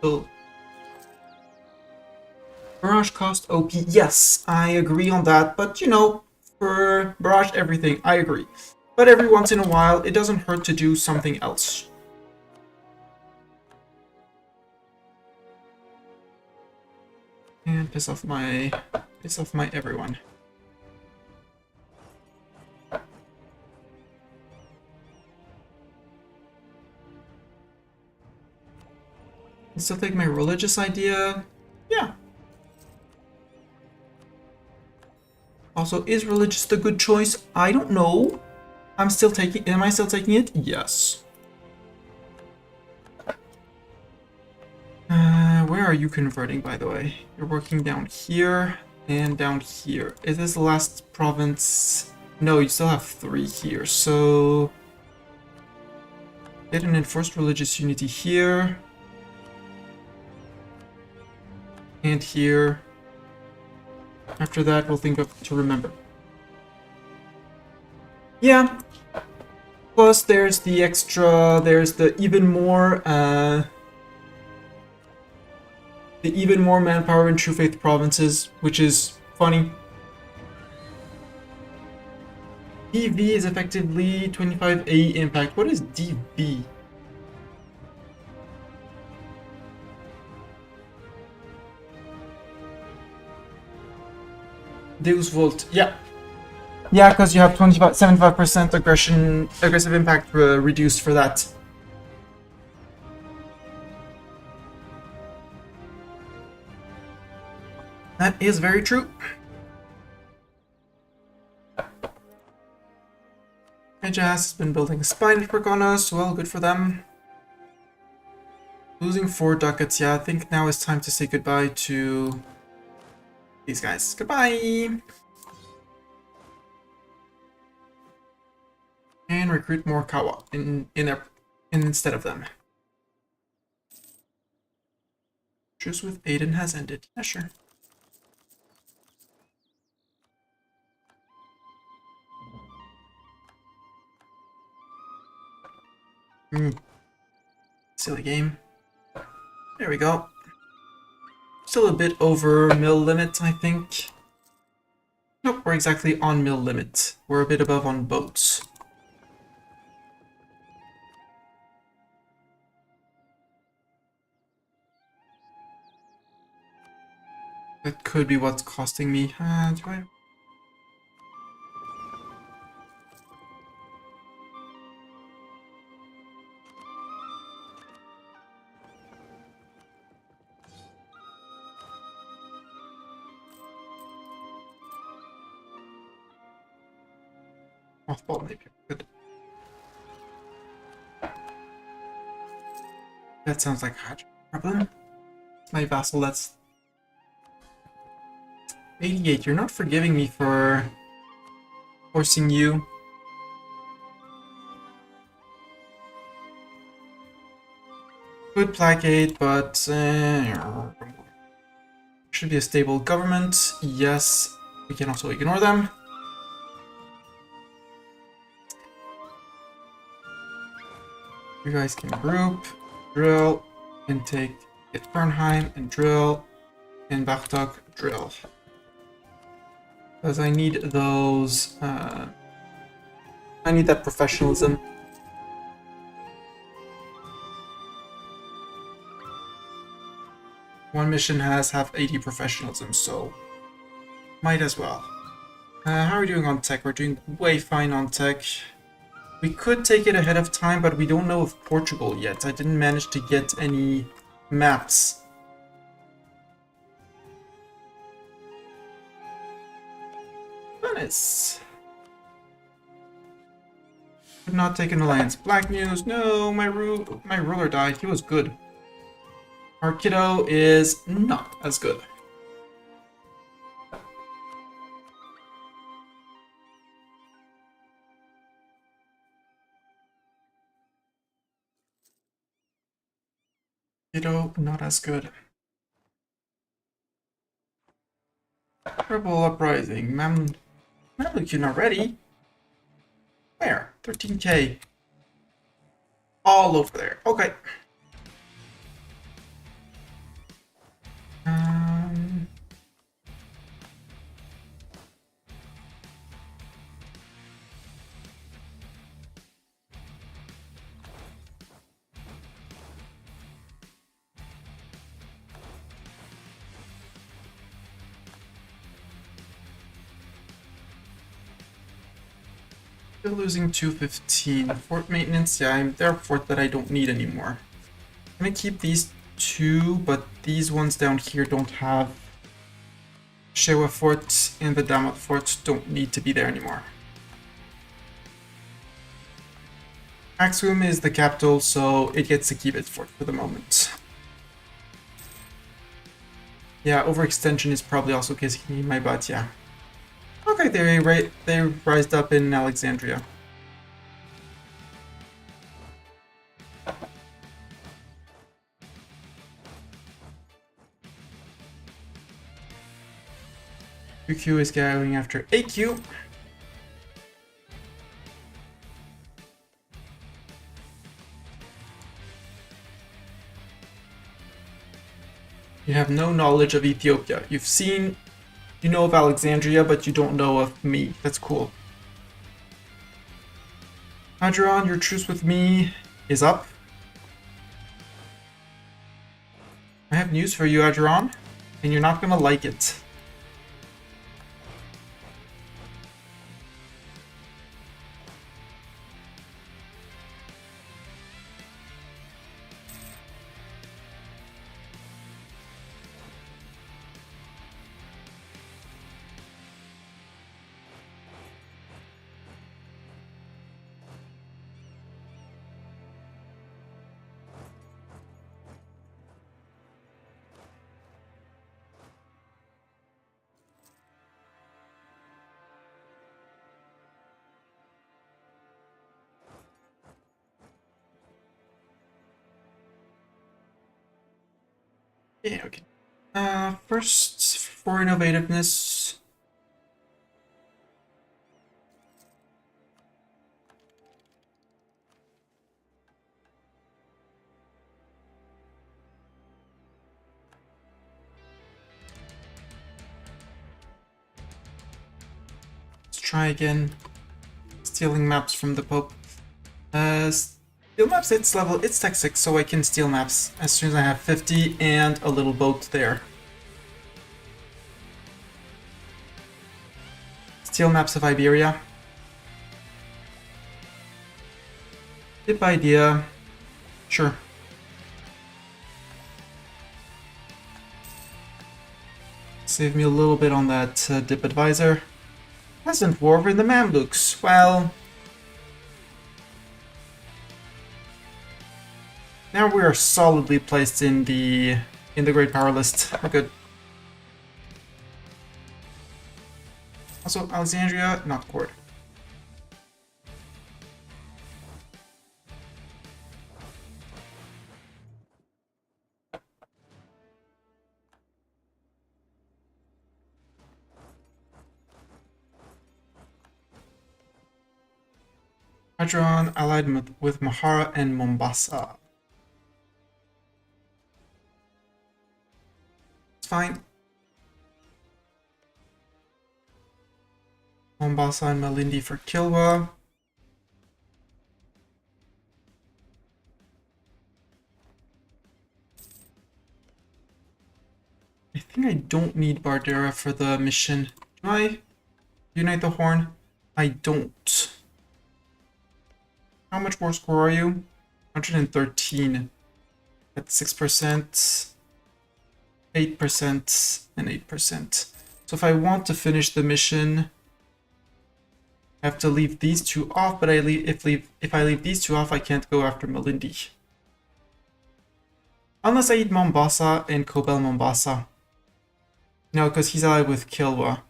So, barrage cost OP. Yes, I agree on that. But, you know, for barrage everything, I agree. But every once in a while, it doesn't hurt to do something else. And piss off my everyone. Still take my religious idea. Yeah. Also, is religious the good choice? I don't know. Am I still taking it? Yes. Where are you converting, by the way? You're working down here. And down here. Is this the last province? No, you still have 3 here. So get an enforced religious unity here. And here. After that, we'll think of to remember. Yeah. Plus, there's the extra, there's the even more manpower in True Faith provinces, which is funny. DV is effectively 25 AE impact. What is DV? Deus Volt. Yeah. Yeah, because you have 75% aggressive impact reduced for that. That is very true. Edge has been building a spy network on us. Well, good for them. Losing 4 ducats. Yeah, I think now is time to say goodbye to these guys. Goodbye! And recruit more Kawa instead of them. Truce with Aiden has ended. Yeah, sure. Silly game. There we go. Still a bit over mill limit, I think. Nope, we're exactly on mill limit. We're a bit above on boats. That could be what's costing me. Do I... Mothball Napier. Good. That sounds like a problem. My vassal, that's 88. You're not forgiving me for forcing you. Good placate, but should be a stable government. Yes, we can also ignore them. You guys can group, drill, intake, get Fernheim, and drill, and Bachtok, drill. Because I need those, I need that professionalism. One mission has half 80 professionalism, so might as well. How are we doing on tech? We're doing way fine on tech. We could take it ahead of time, but we don't know of Portugal yet. I didn't manage to get any maps. Venice. Could not take an alliance. Black news. No, my ruler died. He was good. Our kiddo is not as good. Kiddo, not as good. Rebel uprising. Mamlukin already? Where? 13k. All over there. Okay. Still losing 215. Fort maintenance, yeah, they're a fort that I don't need anymore. I'm gonna keep these 2, but these ones down here don't have Shewa Fort, and the Damat Fort don't need to be there anymore. Aksum is the capital, so it gets to keep its fort for the moment. Yeah, overextension is probably also kicking me in my butt, yeah. Okay, they rised up in Alexandria. QQ is going after AQ. You have no knowledge of Ethiopia. You know of Alexandria, but you don't know of me. That's cool. Hadron, your truce with me is up. I have news for you, Hadron, and you're not gonna like it. Yeah, okay. First, for innovativeness. Let's try again. Stealing maps from the Pope. Steal maps, it's tech 6, so I can steal maps as soon as I have 50 and a little boat there. Steal maps of Iberia. Dip idea. Sure. Save me a little bit on that dip advisor. Peasant war over the Mamluks. Well, now we are solidly placed in the Great Power list. We're good. Also, Alexandria, not court. Hadron allied with Mahara and Mombasa. It's fine. Mombasa and Malindi for Kilwa. I think I don't need Bardera for the mission. Do I unite the horn? I don't. How much more score are you? 113. At 6%, 8%, and 8%. So if I want to finish the mission, I have to leave these two off, but if I leave these two off, I can't go after Malindi. Unless I eat Mombasa and Kobel Mombasa. No, because he's allied with Kilwa.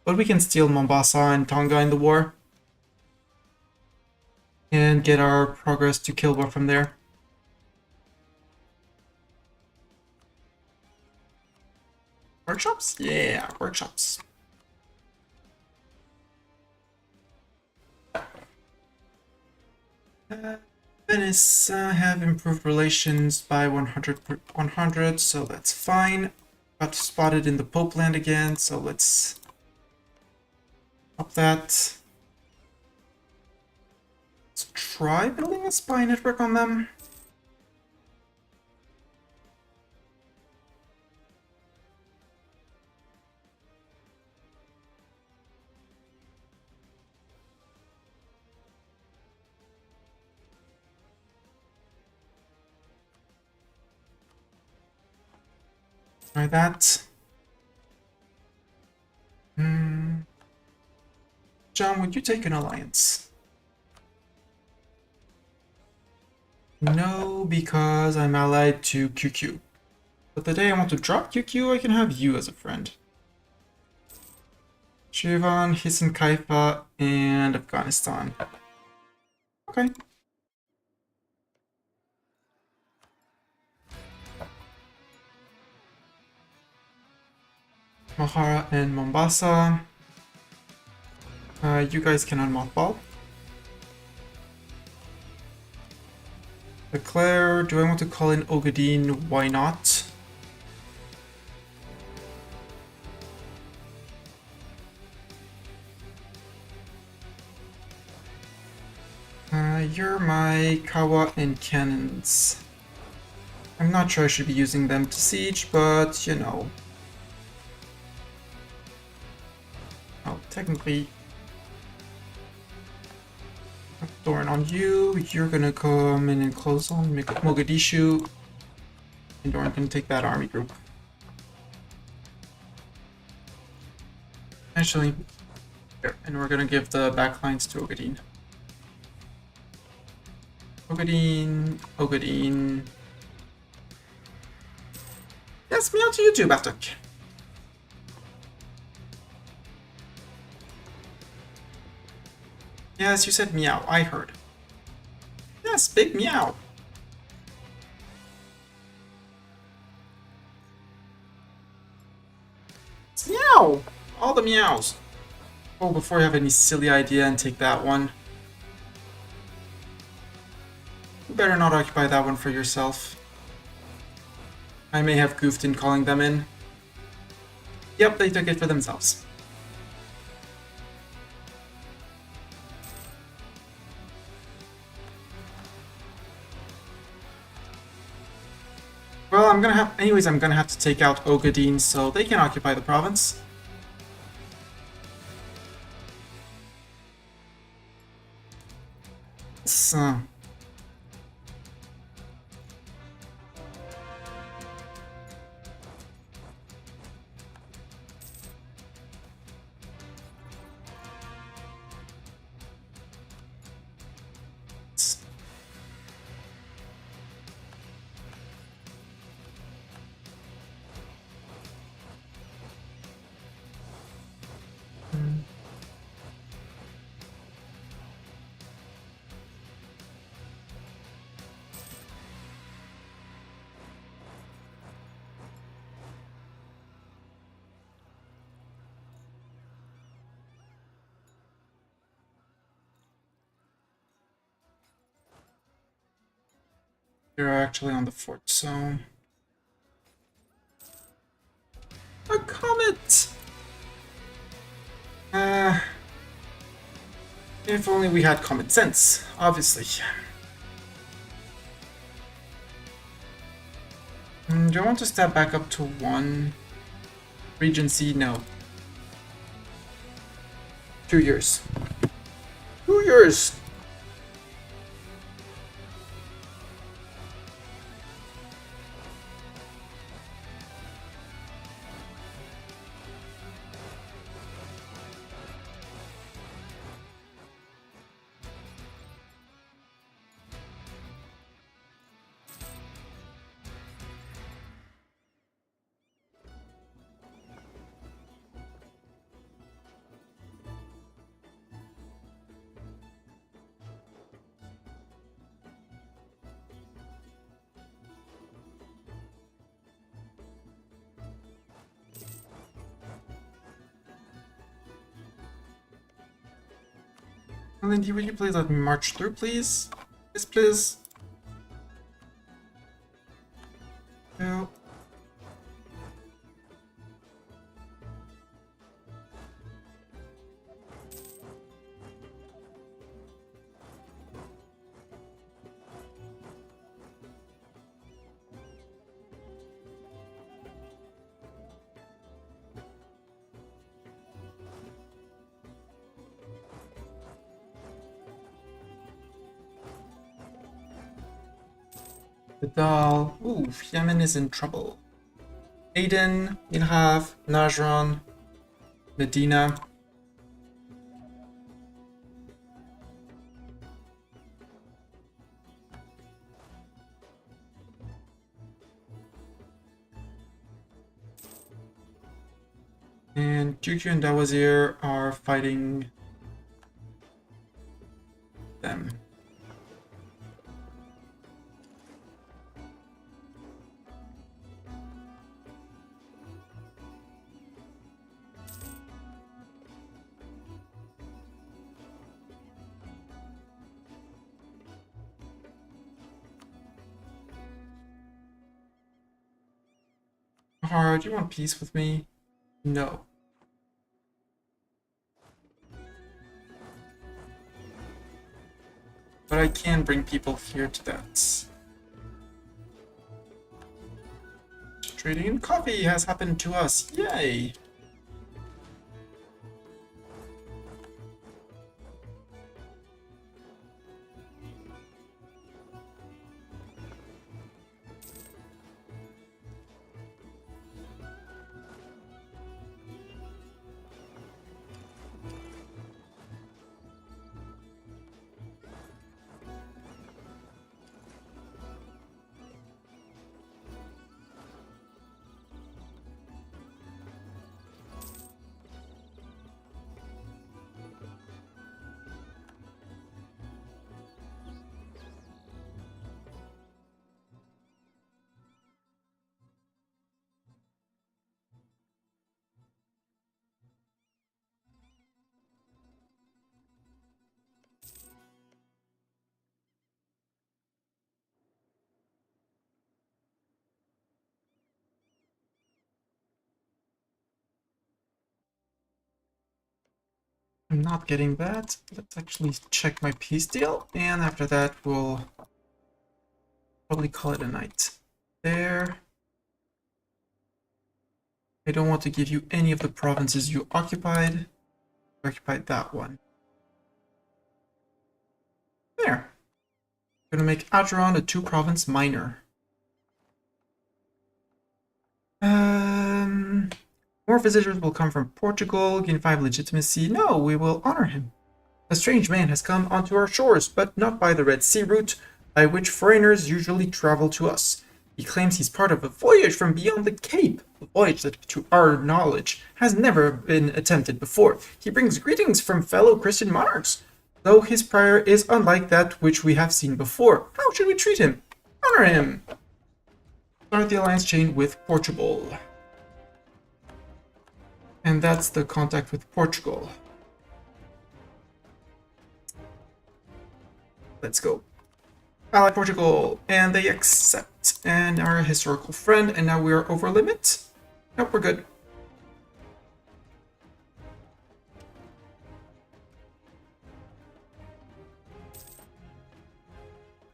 But we can steal Mombasa and Tonga in the war. And get our progress to Kilwa from there. Workshops? Yeah, workshops. Venice have improved relations by 100, so that's fine. Got spotted in the Pope land again, so let's up that. Let's try building a spy network on them. Try that. John, would you take an alliance? No, because I'm allied to QQ. But the day I want to drop QQ, I can have you as a friend. Shivan, Hisan Kaifa, and Afghanistan. Okay. Mahara and Mombasa. You guys can unmothball. Declare, do I want to call in Ogadine? Why not? You're my Kawa and cannons. I'm not sure I should be using them to siege, but you know. Oh, technically. Thorn on you. You're gonna come in and close on Mogadishu. And Doran can take that army group. Actually, here, and we're gonna give the backlines to Ogadine. Ogadine. Yes, meow to you too, Batuk. Yes, you said meow, I heard. Yes, big meow. It's meow! All the meows. Oh, before you have any silly idea and take that one. You better not occupy that one for yourself. I may have goofed in calling them in. Yep, they took it for themselves. Well, I'm gonna have to take out Ogadine so they can occupy the province. So. You're actually on the fort, so... A comet! If only we had common sense, obviously. Do I want to step back up to 1? Regency, no. 2 years. 2 years! Lindy, will you please let me march through, please? Yes, please. No. Vidal. Ooh, Yemen is in trouble. Aden, Minhav, Najran, Medina. And Juju and Dawazir are fighting them. Do you want peace with me? No. But I can bring people here to that. Trading in coffee has happened to us. Yay! I'm not getting that. Let's actually check my peace deal, and after that we'll probably call it a night. There. I don't want to give you any of the provinces you occupied. You occupied that one. There. I'm gonna make Acheron a 2-province minor. More visitors will come from Portugal, gain 5 legitimacy. No, we will honor him. A strange man has come onto our shores, but not by the Red Sea route, by which foreigners usually travel to us. He claims he's part of a voyage from beyond the Cape, a voyage that, to our knowledge, has never been attempted before. He brings greetings from fellow Christian monarchs, though his prayer is unlike that which we have seen before. How should we treat him? Honor him! Start the alliance chain with Portugal. And that's the contact with Portugal. Let's go. Ally Portugal, and they accept, and are a historical friend, and now we are over limit. Nope, we're good.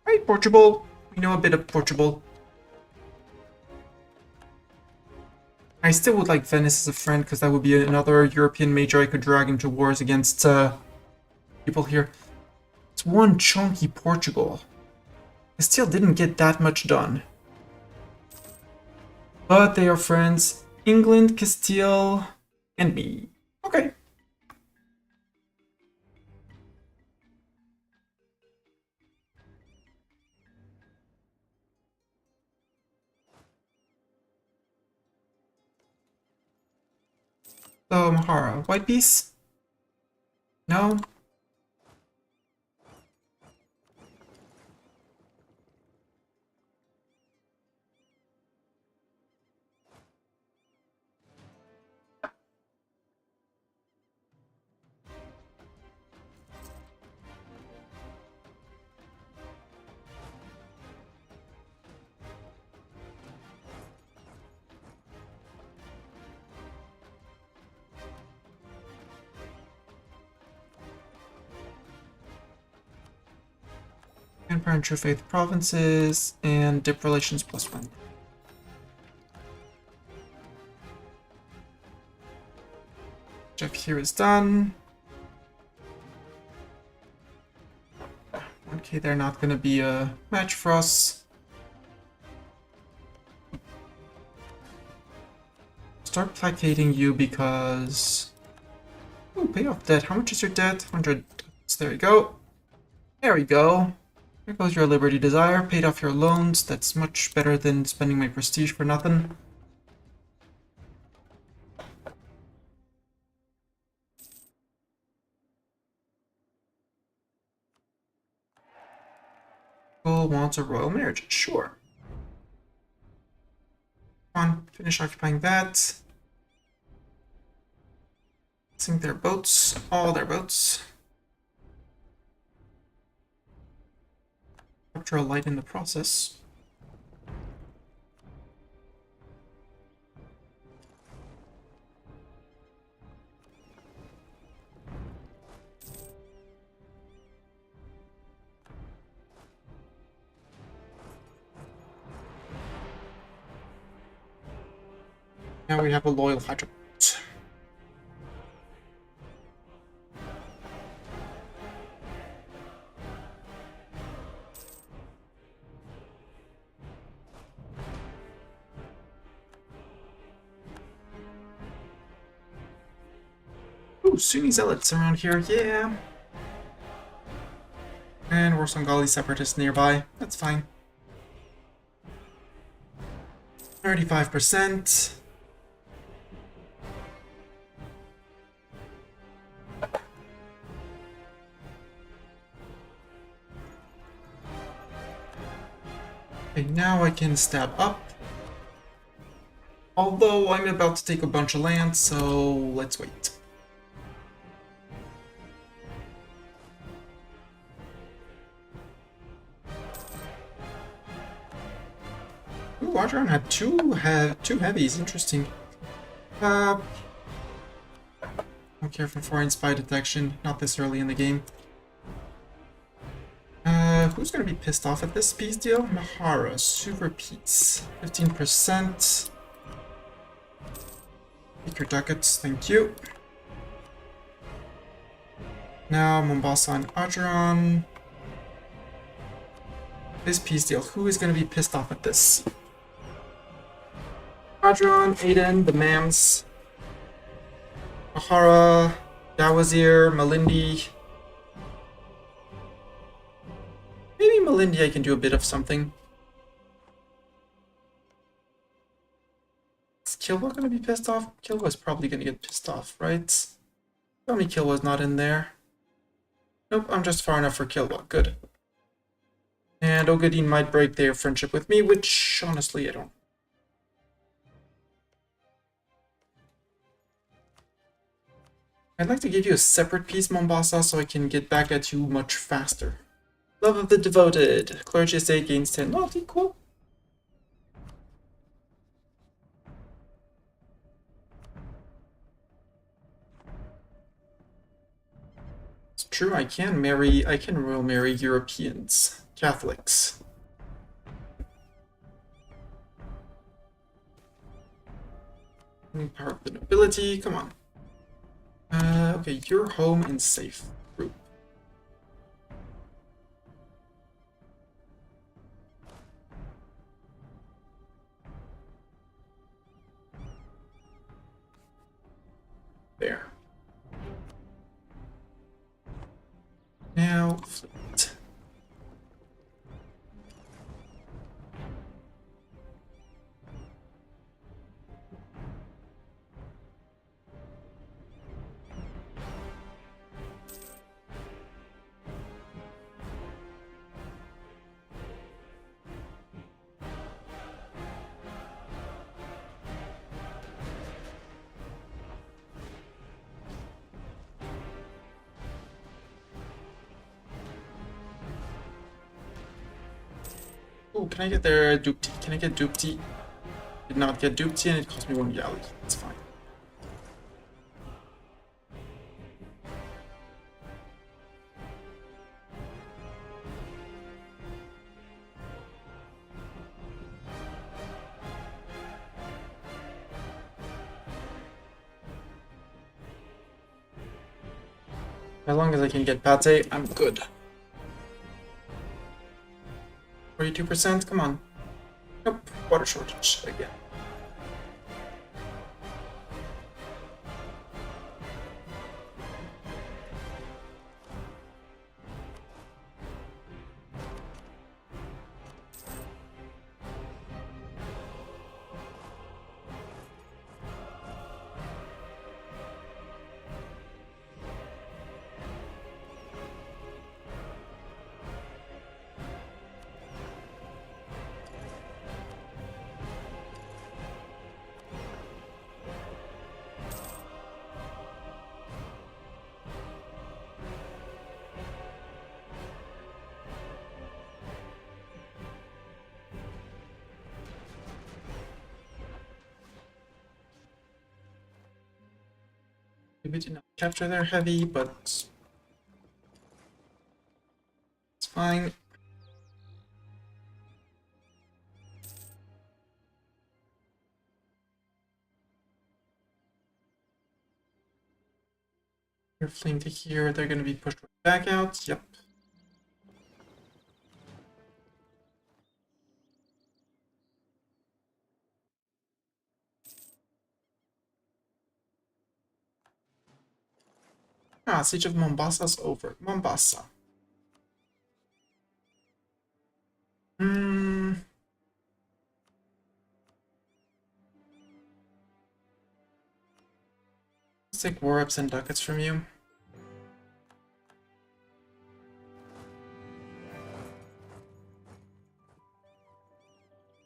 Right, Portugal. We know a bit of Portugal. I still would like Venice as a friend, because that would be another European major I could drag into wars against people here. It's one chunky Portugal. I still didn't get that much done. But they are friends. England, Castile, and me. Okay. So, Mahara, white piece? No? Empire and True Faith provinces, and dip relations +1. Jeff here is done. Okay, they're not gonna be a match for us. Start placating you because... Oh, pay off debt. How much is your debt? 100. So there you go. There we go. Here goes your Liberty Desire. Paid off your loans. That's much better than spending my prestige for nothing. still wants a royal marriage. Sure. Come on, finish occupying that. Sink their boats, all their boats. Capture a light in the process. Now we have a loyal Hydra. Ooh, Sunni zealots around here, yeah. And Warsangali separatists nearby. That's fine. 35%. Okay, now I can stab up. Although I'm about to take a bunch of land, so let's wait. Ooh, Adron had two heavies. Interesting. Don't care for foreign spy detection. Not this early in the game. Who's gonna be pissed off at this peace deal? Mahara, super peace. 15%. Take your ducats, thank you. Now Mombasa and Adron. This peace deal. Who is gonna be pissed off at this? Adron, Aiden, the Mams, Mahara, Dawazir, Malindi. Maybe Malindi I can do a bit of something. Is Kilwa gonna be pissed off? Kilwa's probably gonna get pissed off, right? Tell me Kilwa's not in there. Nope, I'm just far enough for Kilwa. Good. And Ogadin might break their friendship with me, which honestly I don't. I'd like to give you a separate piece, Mombasa, so I can get back at you much faster. Love of the devoted. Clergy estate gains 10 loyalty. Cool. It's true, I can royal marry Europeans. Catholics. Power of the nobility, come on. Okay, you're home and safe. Group. There. Now, fleet. Oh, can I get their Dupti? Can I get Dupti? Did not get Dupti and it cost me 1 galley. That's fine. As long as I can get pate, I'm good. 42%, come on. Nope, water shortage again. We did not capture their heavy, but it's fine. They're fleeing to here. They're going to be pushed back out. Yep. Ah, Siege of Mombasa's over. Mombasa. Let's take war ups and ducats from you.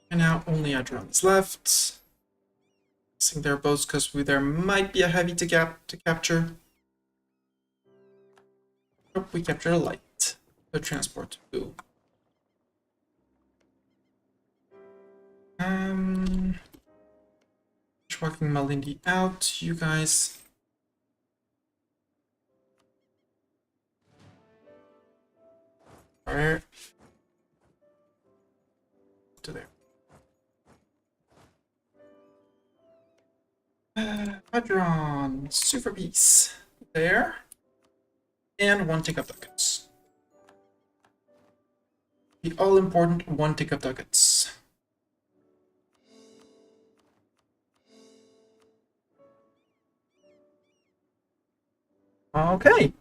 And now only Adron left. Missing their boats because there might be a heavy to capture. Oh, we captured a light. The transport. Ooh. Walking Malindi out. You guys. Alright. To there. Hadron, super piece there, and 1 tick of ducats. The all-important 1 tick of ducats. Okay.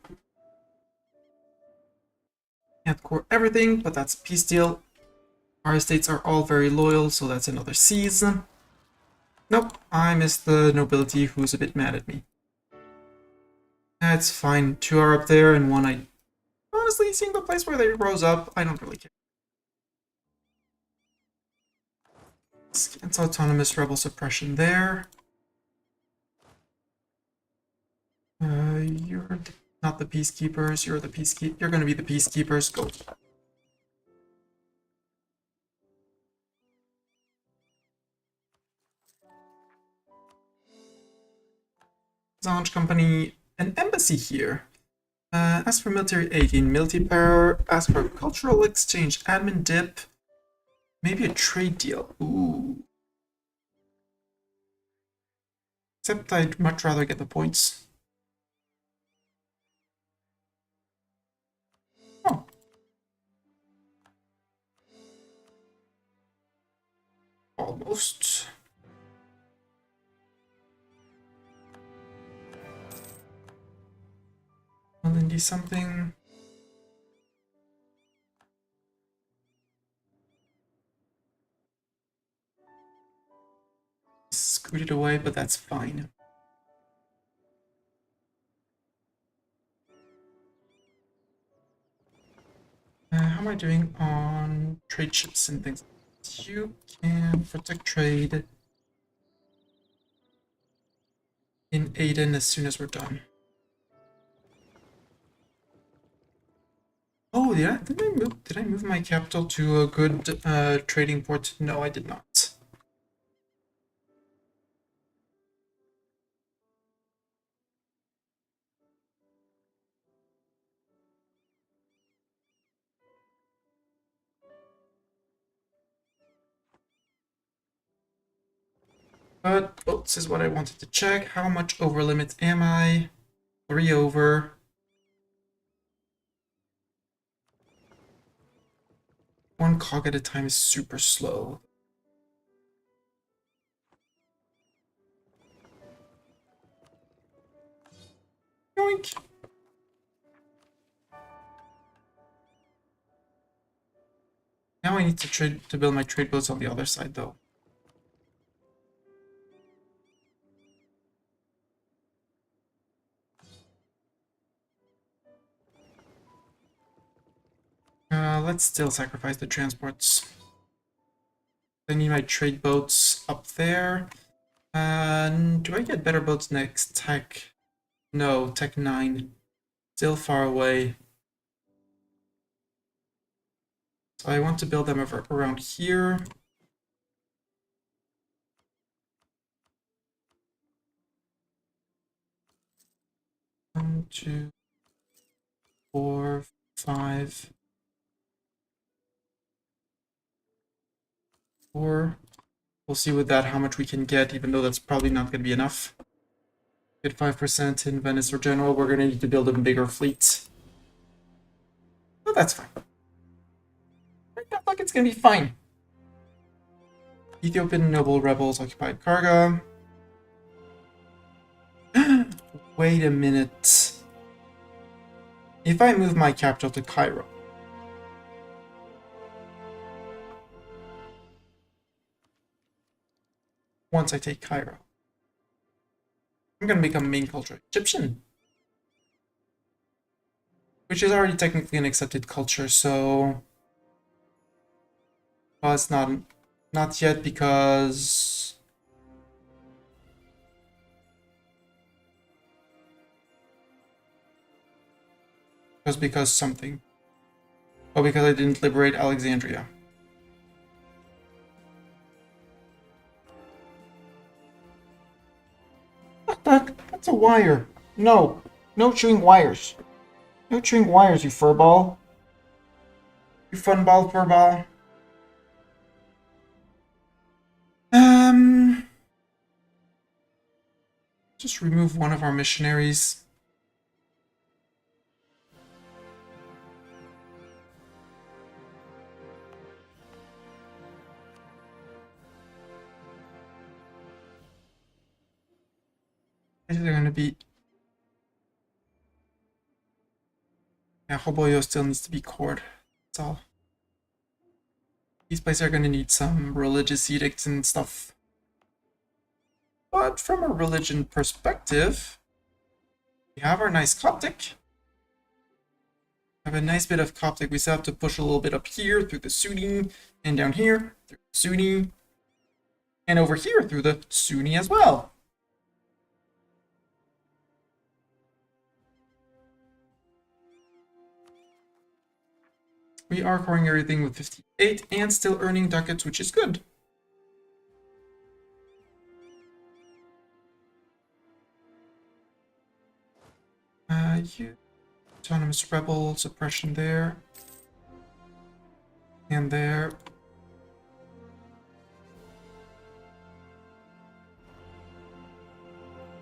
Can't core everything, but that's a peace deal. Our estates are all very loyal, so that's another season. Nope, I missed the nobility who's a bit mad at me. That's fine. 2 are up there, and 1 I... Honestly, seeing the place where they rose up, I don't really care. It's autonomous rebel suppression there. You're not the peacekeepers. You're the peacekeepers. You're going to be the peacekeepers. Go. Launch company, an embassy here. Ask for military aid in military power. Ask for cultural exchange, admin dip. Maybe a trade deal. Ooh. Except I'd much rather get the points. Oh. Almost. Malindi something. Scooted away, but that's fine. How am I doing on trade ships and things? You can protect trade in Aden as soon as we're done. Oh, yeah. Did I move my capital to a good trading port? No, I did not. But boats is what I wanted to check. How much over limit am I? 3 over. One cog at a time is super slow. Yoink. Now I need to build my trade boats on the other side, though. Let's still sacrifice the transports. I need my trade boats up there. Do I get better boats next? Tech? No, Tech 9. Still far away. So I want to build them over around here. 1, 2, 4, 5, 4. We'll see with that how much we can get, even though that's probably not going to be enough. Get 5% in Venice or Genoa. We're going to need to build a bigger fleet. But that's fine. I feel like it's going to be fine. Ethiopian noble rebels occupied Karga. Wait a minute. If I move my capital to Cairo, once I take Cairo, I'm going to become main culture Egyptian, which is already technically an accepted culture, so it's not yet because something. Oh, because I didn't liberate Alexandria. What the? That's a wire. No. No chewing wires. No chewing wires, you furball. You funball, furball. Just remove one of our missionaries. They're going to be... Yeah, Hoboyo still needs to be cored. That's all. These places are going to need some religious edicts and stuff. But from a religion perspective, we have our nice Coptic. We have a nice bit of Coptic. We still have to push a little bit up here through the Sunni, and down here through the Sunni, and over here through the Sunni as well. We are coring everything with 58 and still earning ducats, which is good. You autonomous rebel suppression there. And there.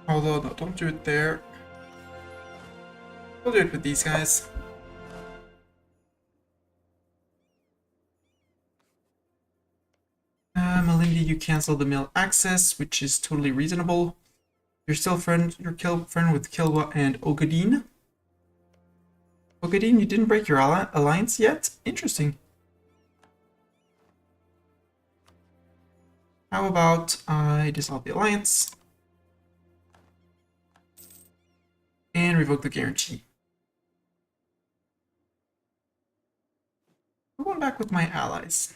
Although, no, don't do it there. We'll do it with these guys. Malindi, you cancel the mill access, which is totally reasonable. You're still friend with Kilwa and Ogadine. Ogadine, you didn't break your alliance yet? Interesting. How about I dissolve the alliance and revoke the guarantee. I'm going back with my allies.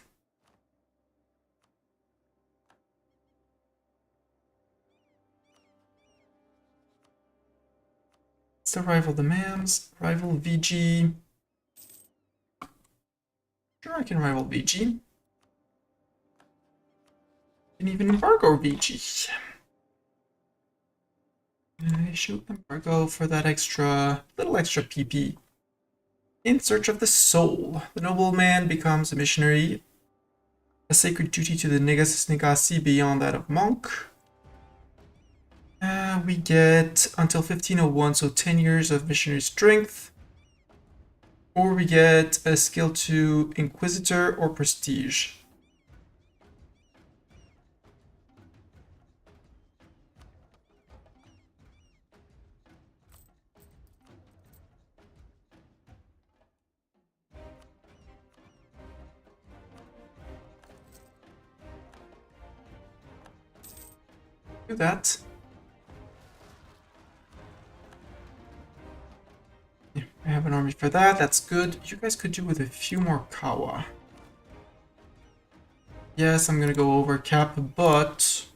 Still rival demands, rival VG. Sure, I can rival VG. And even embargo VG. I shoot embargo for that little extra PP. In search of the soul. The nobleman becomes a missionary. A sacred duty to the Negasis Negasi beyond that of monk. We get until 1501, so 10 years of missionary strength. Or we get a skill to Inquisitor or Prestige. Do that. Yeah, I have an army for that. That's good. You guys could do with a few more Kawa. Yes, I'm gonna go over cap, but...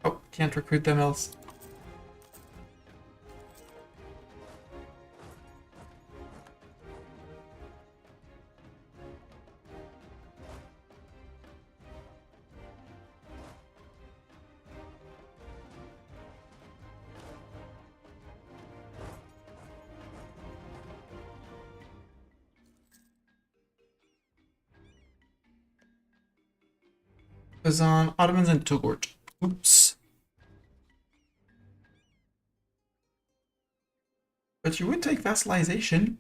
Oh, can't recruit them else. Kazan, Ottomans, and Togourt. Oops. But you would take vassalization,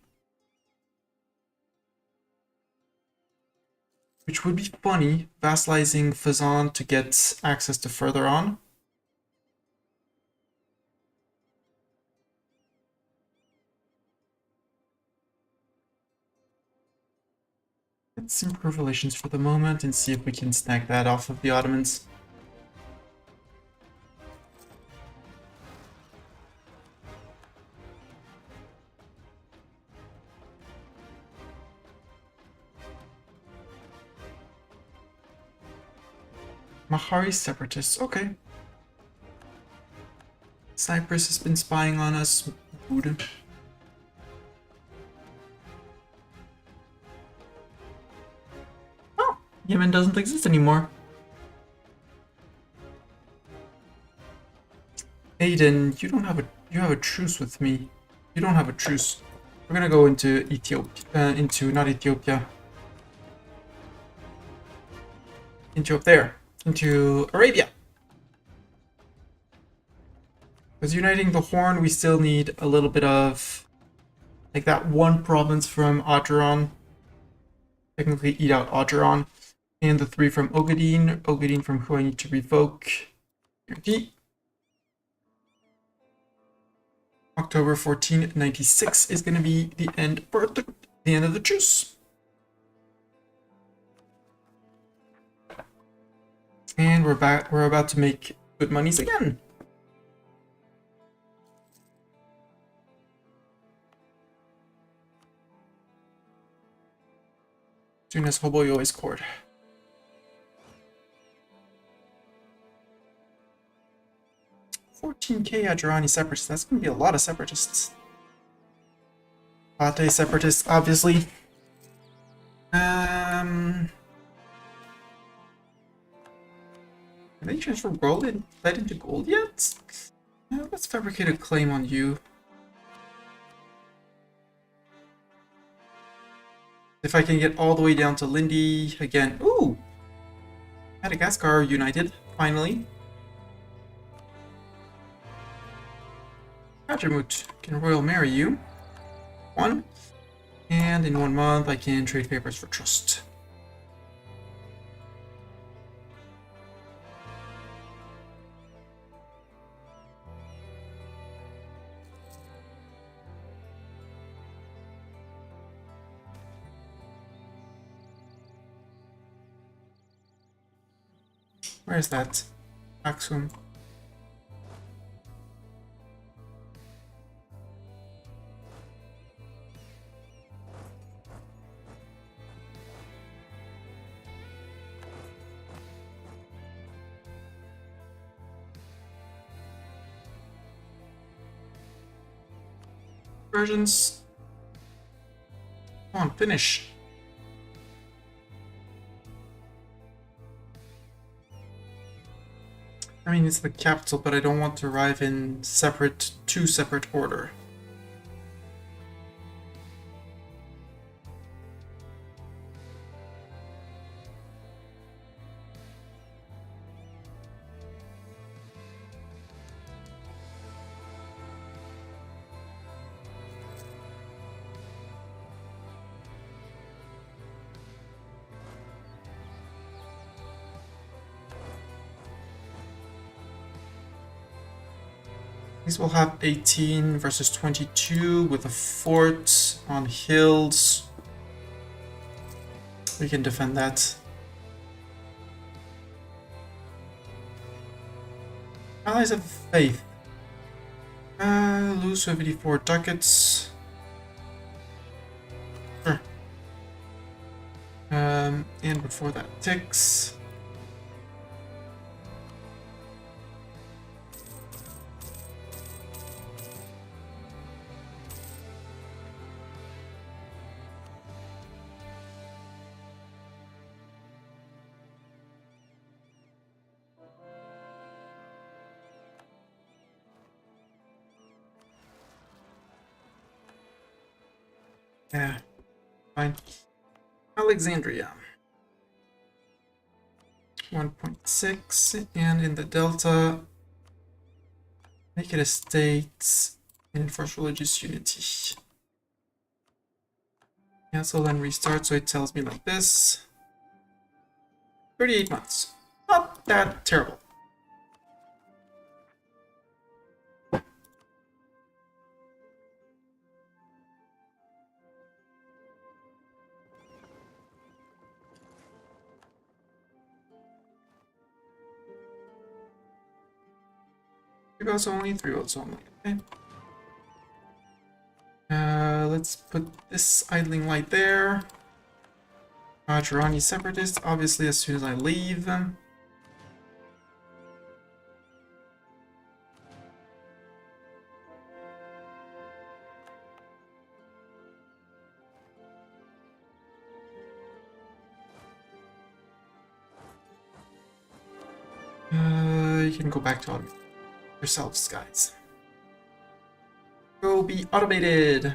which would be funny, vassalizing Fazan to get access to further on. Let's improve relations for the moment and see if we can snag that off of the Ottomans. Mahari separatists, okay. Cyprus has been spying on us. Good. Oh, Yemen doesn't exist anymore. Aiden, you have a truce with me. You don't have a truce. We're gonna go into Ethiopia, not Ethiopia. Into up there. Into Arabia. Because uniting the Horn, we still need a little bit of, like, that one province from Ajuran. Technically eat out Ajuran. And the 3 from Ogaden. Ogaden from who I need to revoke. Guarantee. October 1496 is going to be the end of the truce. And we're about to make good monies again. Soon as Hoboyo is cored. $14K Adjurani separatists. That's gonna be a lot of separatists. Pate separatists, obviously. Are they transferred gold and led into gold yet? Yeah, let's fabricate a claim on you. If I can get all the way down to Lindy again. Ooh! Madagascar united, finally. Hajamut, can royal marry you? 1. And in 1 month I can trade favors for trust. Where is that? Aksum. Versions. Come on, finish. I mean, it's the capital, but I don't want to arrive in two separate order. These will have 18 versus 22 with a fort on hills. We can defend that. Allies of Faith. Lose 74 ducats. Sure. And before that ticks. Yeah, fine. Alexandria. 1.6, and in the delta, make it a state and enforce religious unity. Cancel and restart, so it tells me like this. 38 months. Not that terrible. Three votes only, 3 votes only. Okay. Let's put this idling light there. Girani separatist, obviously, as soon as I leave. You can go back to yourselves, guys. Go be automated.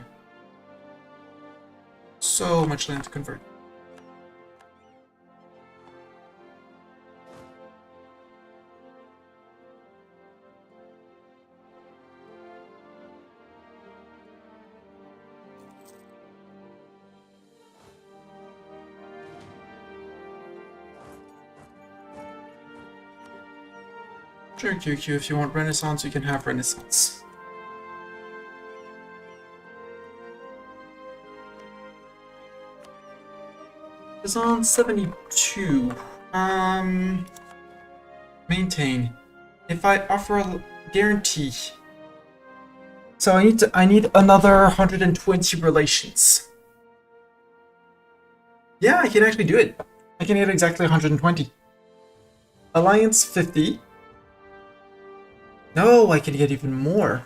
So much land to convert. Sure, QQ, if you want Renaissance, you can have Renaissance. It's on 72. Maintain. If I offer a guarantee. So I need another 120 relations. Yeah, I can actually do it. I can get exactly 120. Alliance 50. No, I can get even more.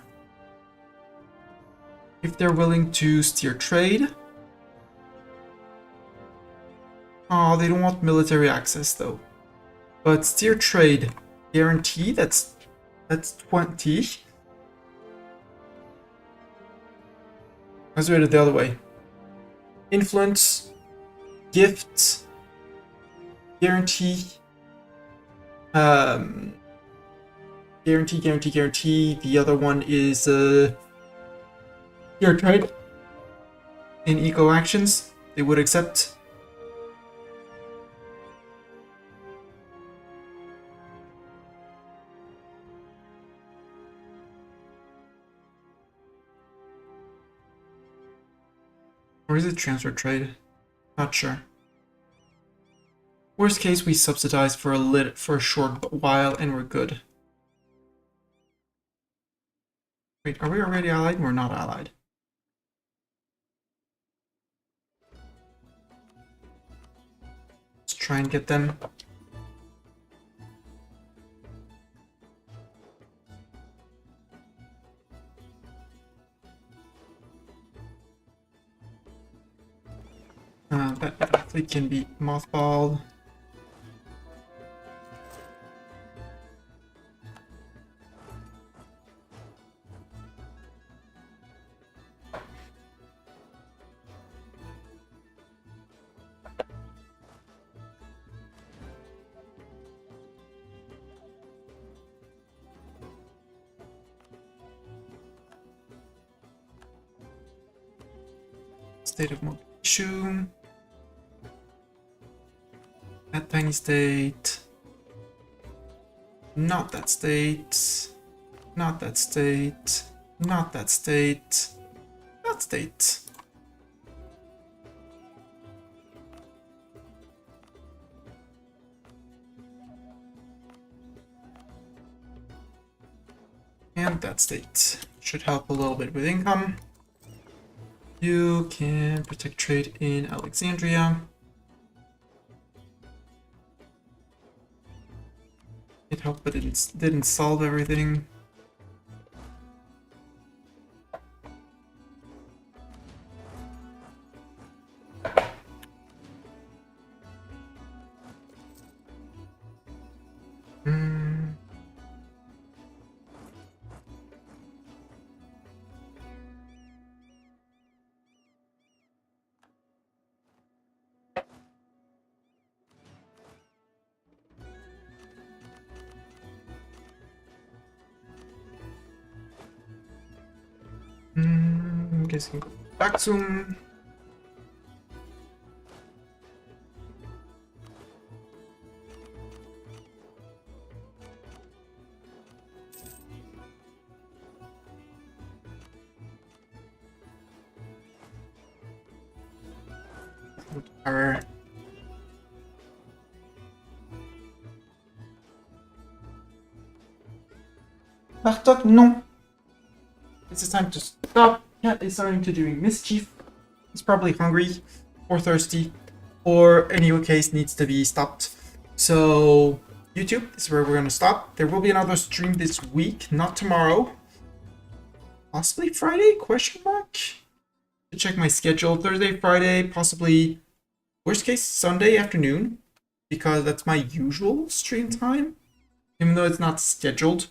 If they're willing to steer trade. Oh, they don't want military access though. But steer trade guarantee, that's 20. Let's do it the other way. Influence, gift, guarantee, guarantee. The other one is steer trade. In eco actions, they would accept. Or is it transfer trade? Not sure. Worst case, we subsidize for a short while and we're good. Wait, are we already allied? We're not allied. Let's try and get them. That fleet can be mothballed. State of Mogadishu. That tiny state. Not that state. Not that state. Not that state. That state. And that state. Should help a little bit with income. You can protect trade in Alexandria. It helped, but it didn't solve everything. I'm guessing Aksum. Alright. Bartok, non. It's time to stop. Cat is starting to doing mischief. He's probably hungry or thirsty, or in any case needs to be stopped. So YouTube, this is where we're gonna stop. There will be another stream this week, not tomorrow. Possibly Friday? Question mark. To check my schedule. Thursday, Friday, possibly worst case Sunday afternoon, because that's my usual stream time, even though it's not scheduled.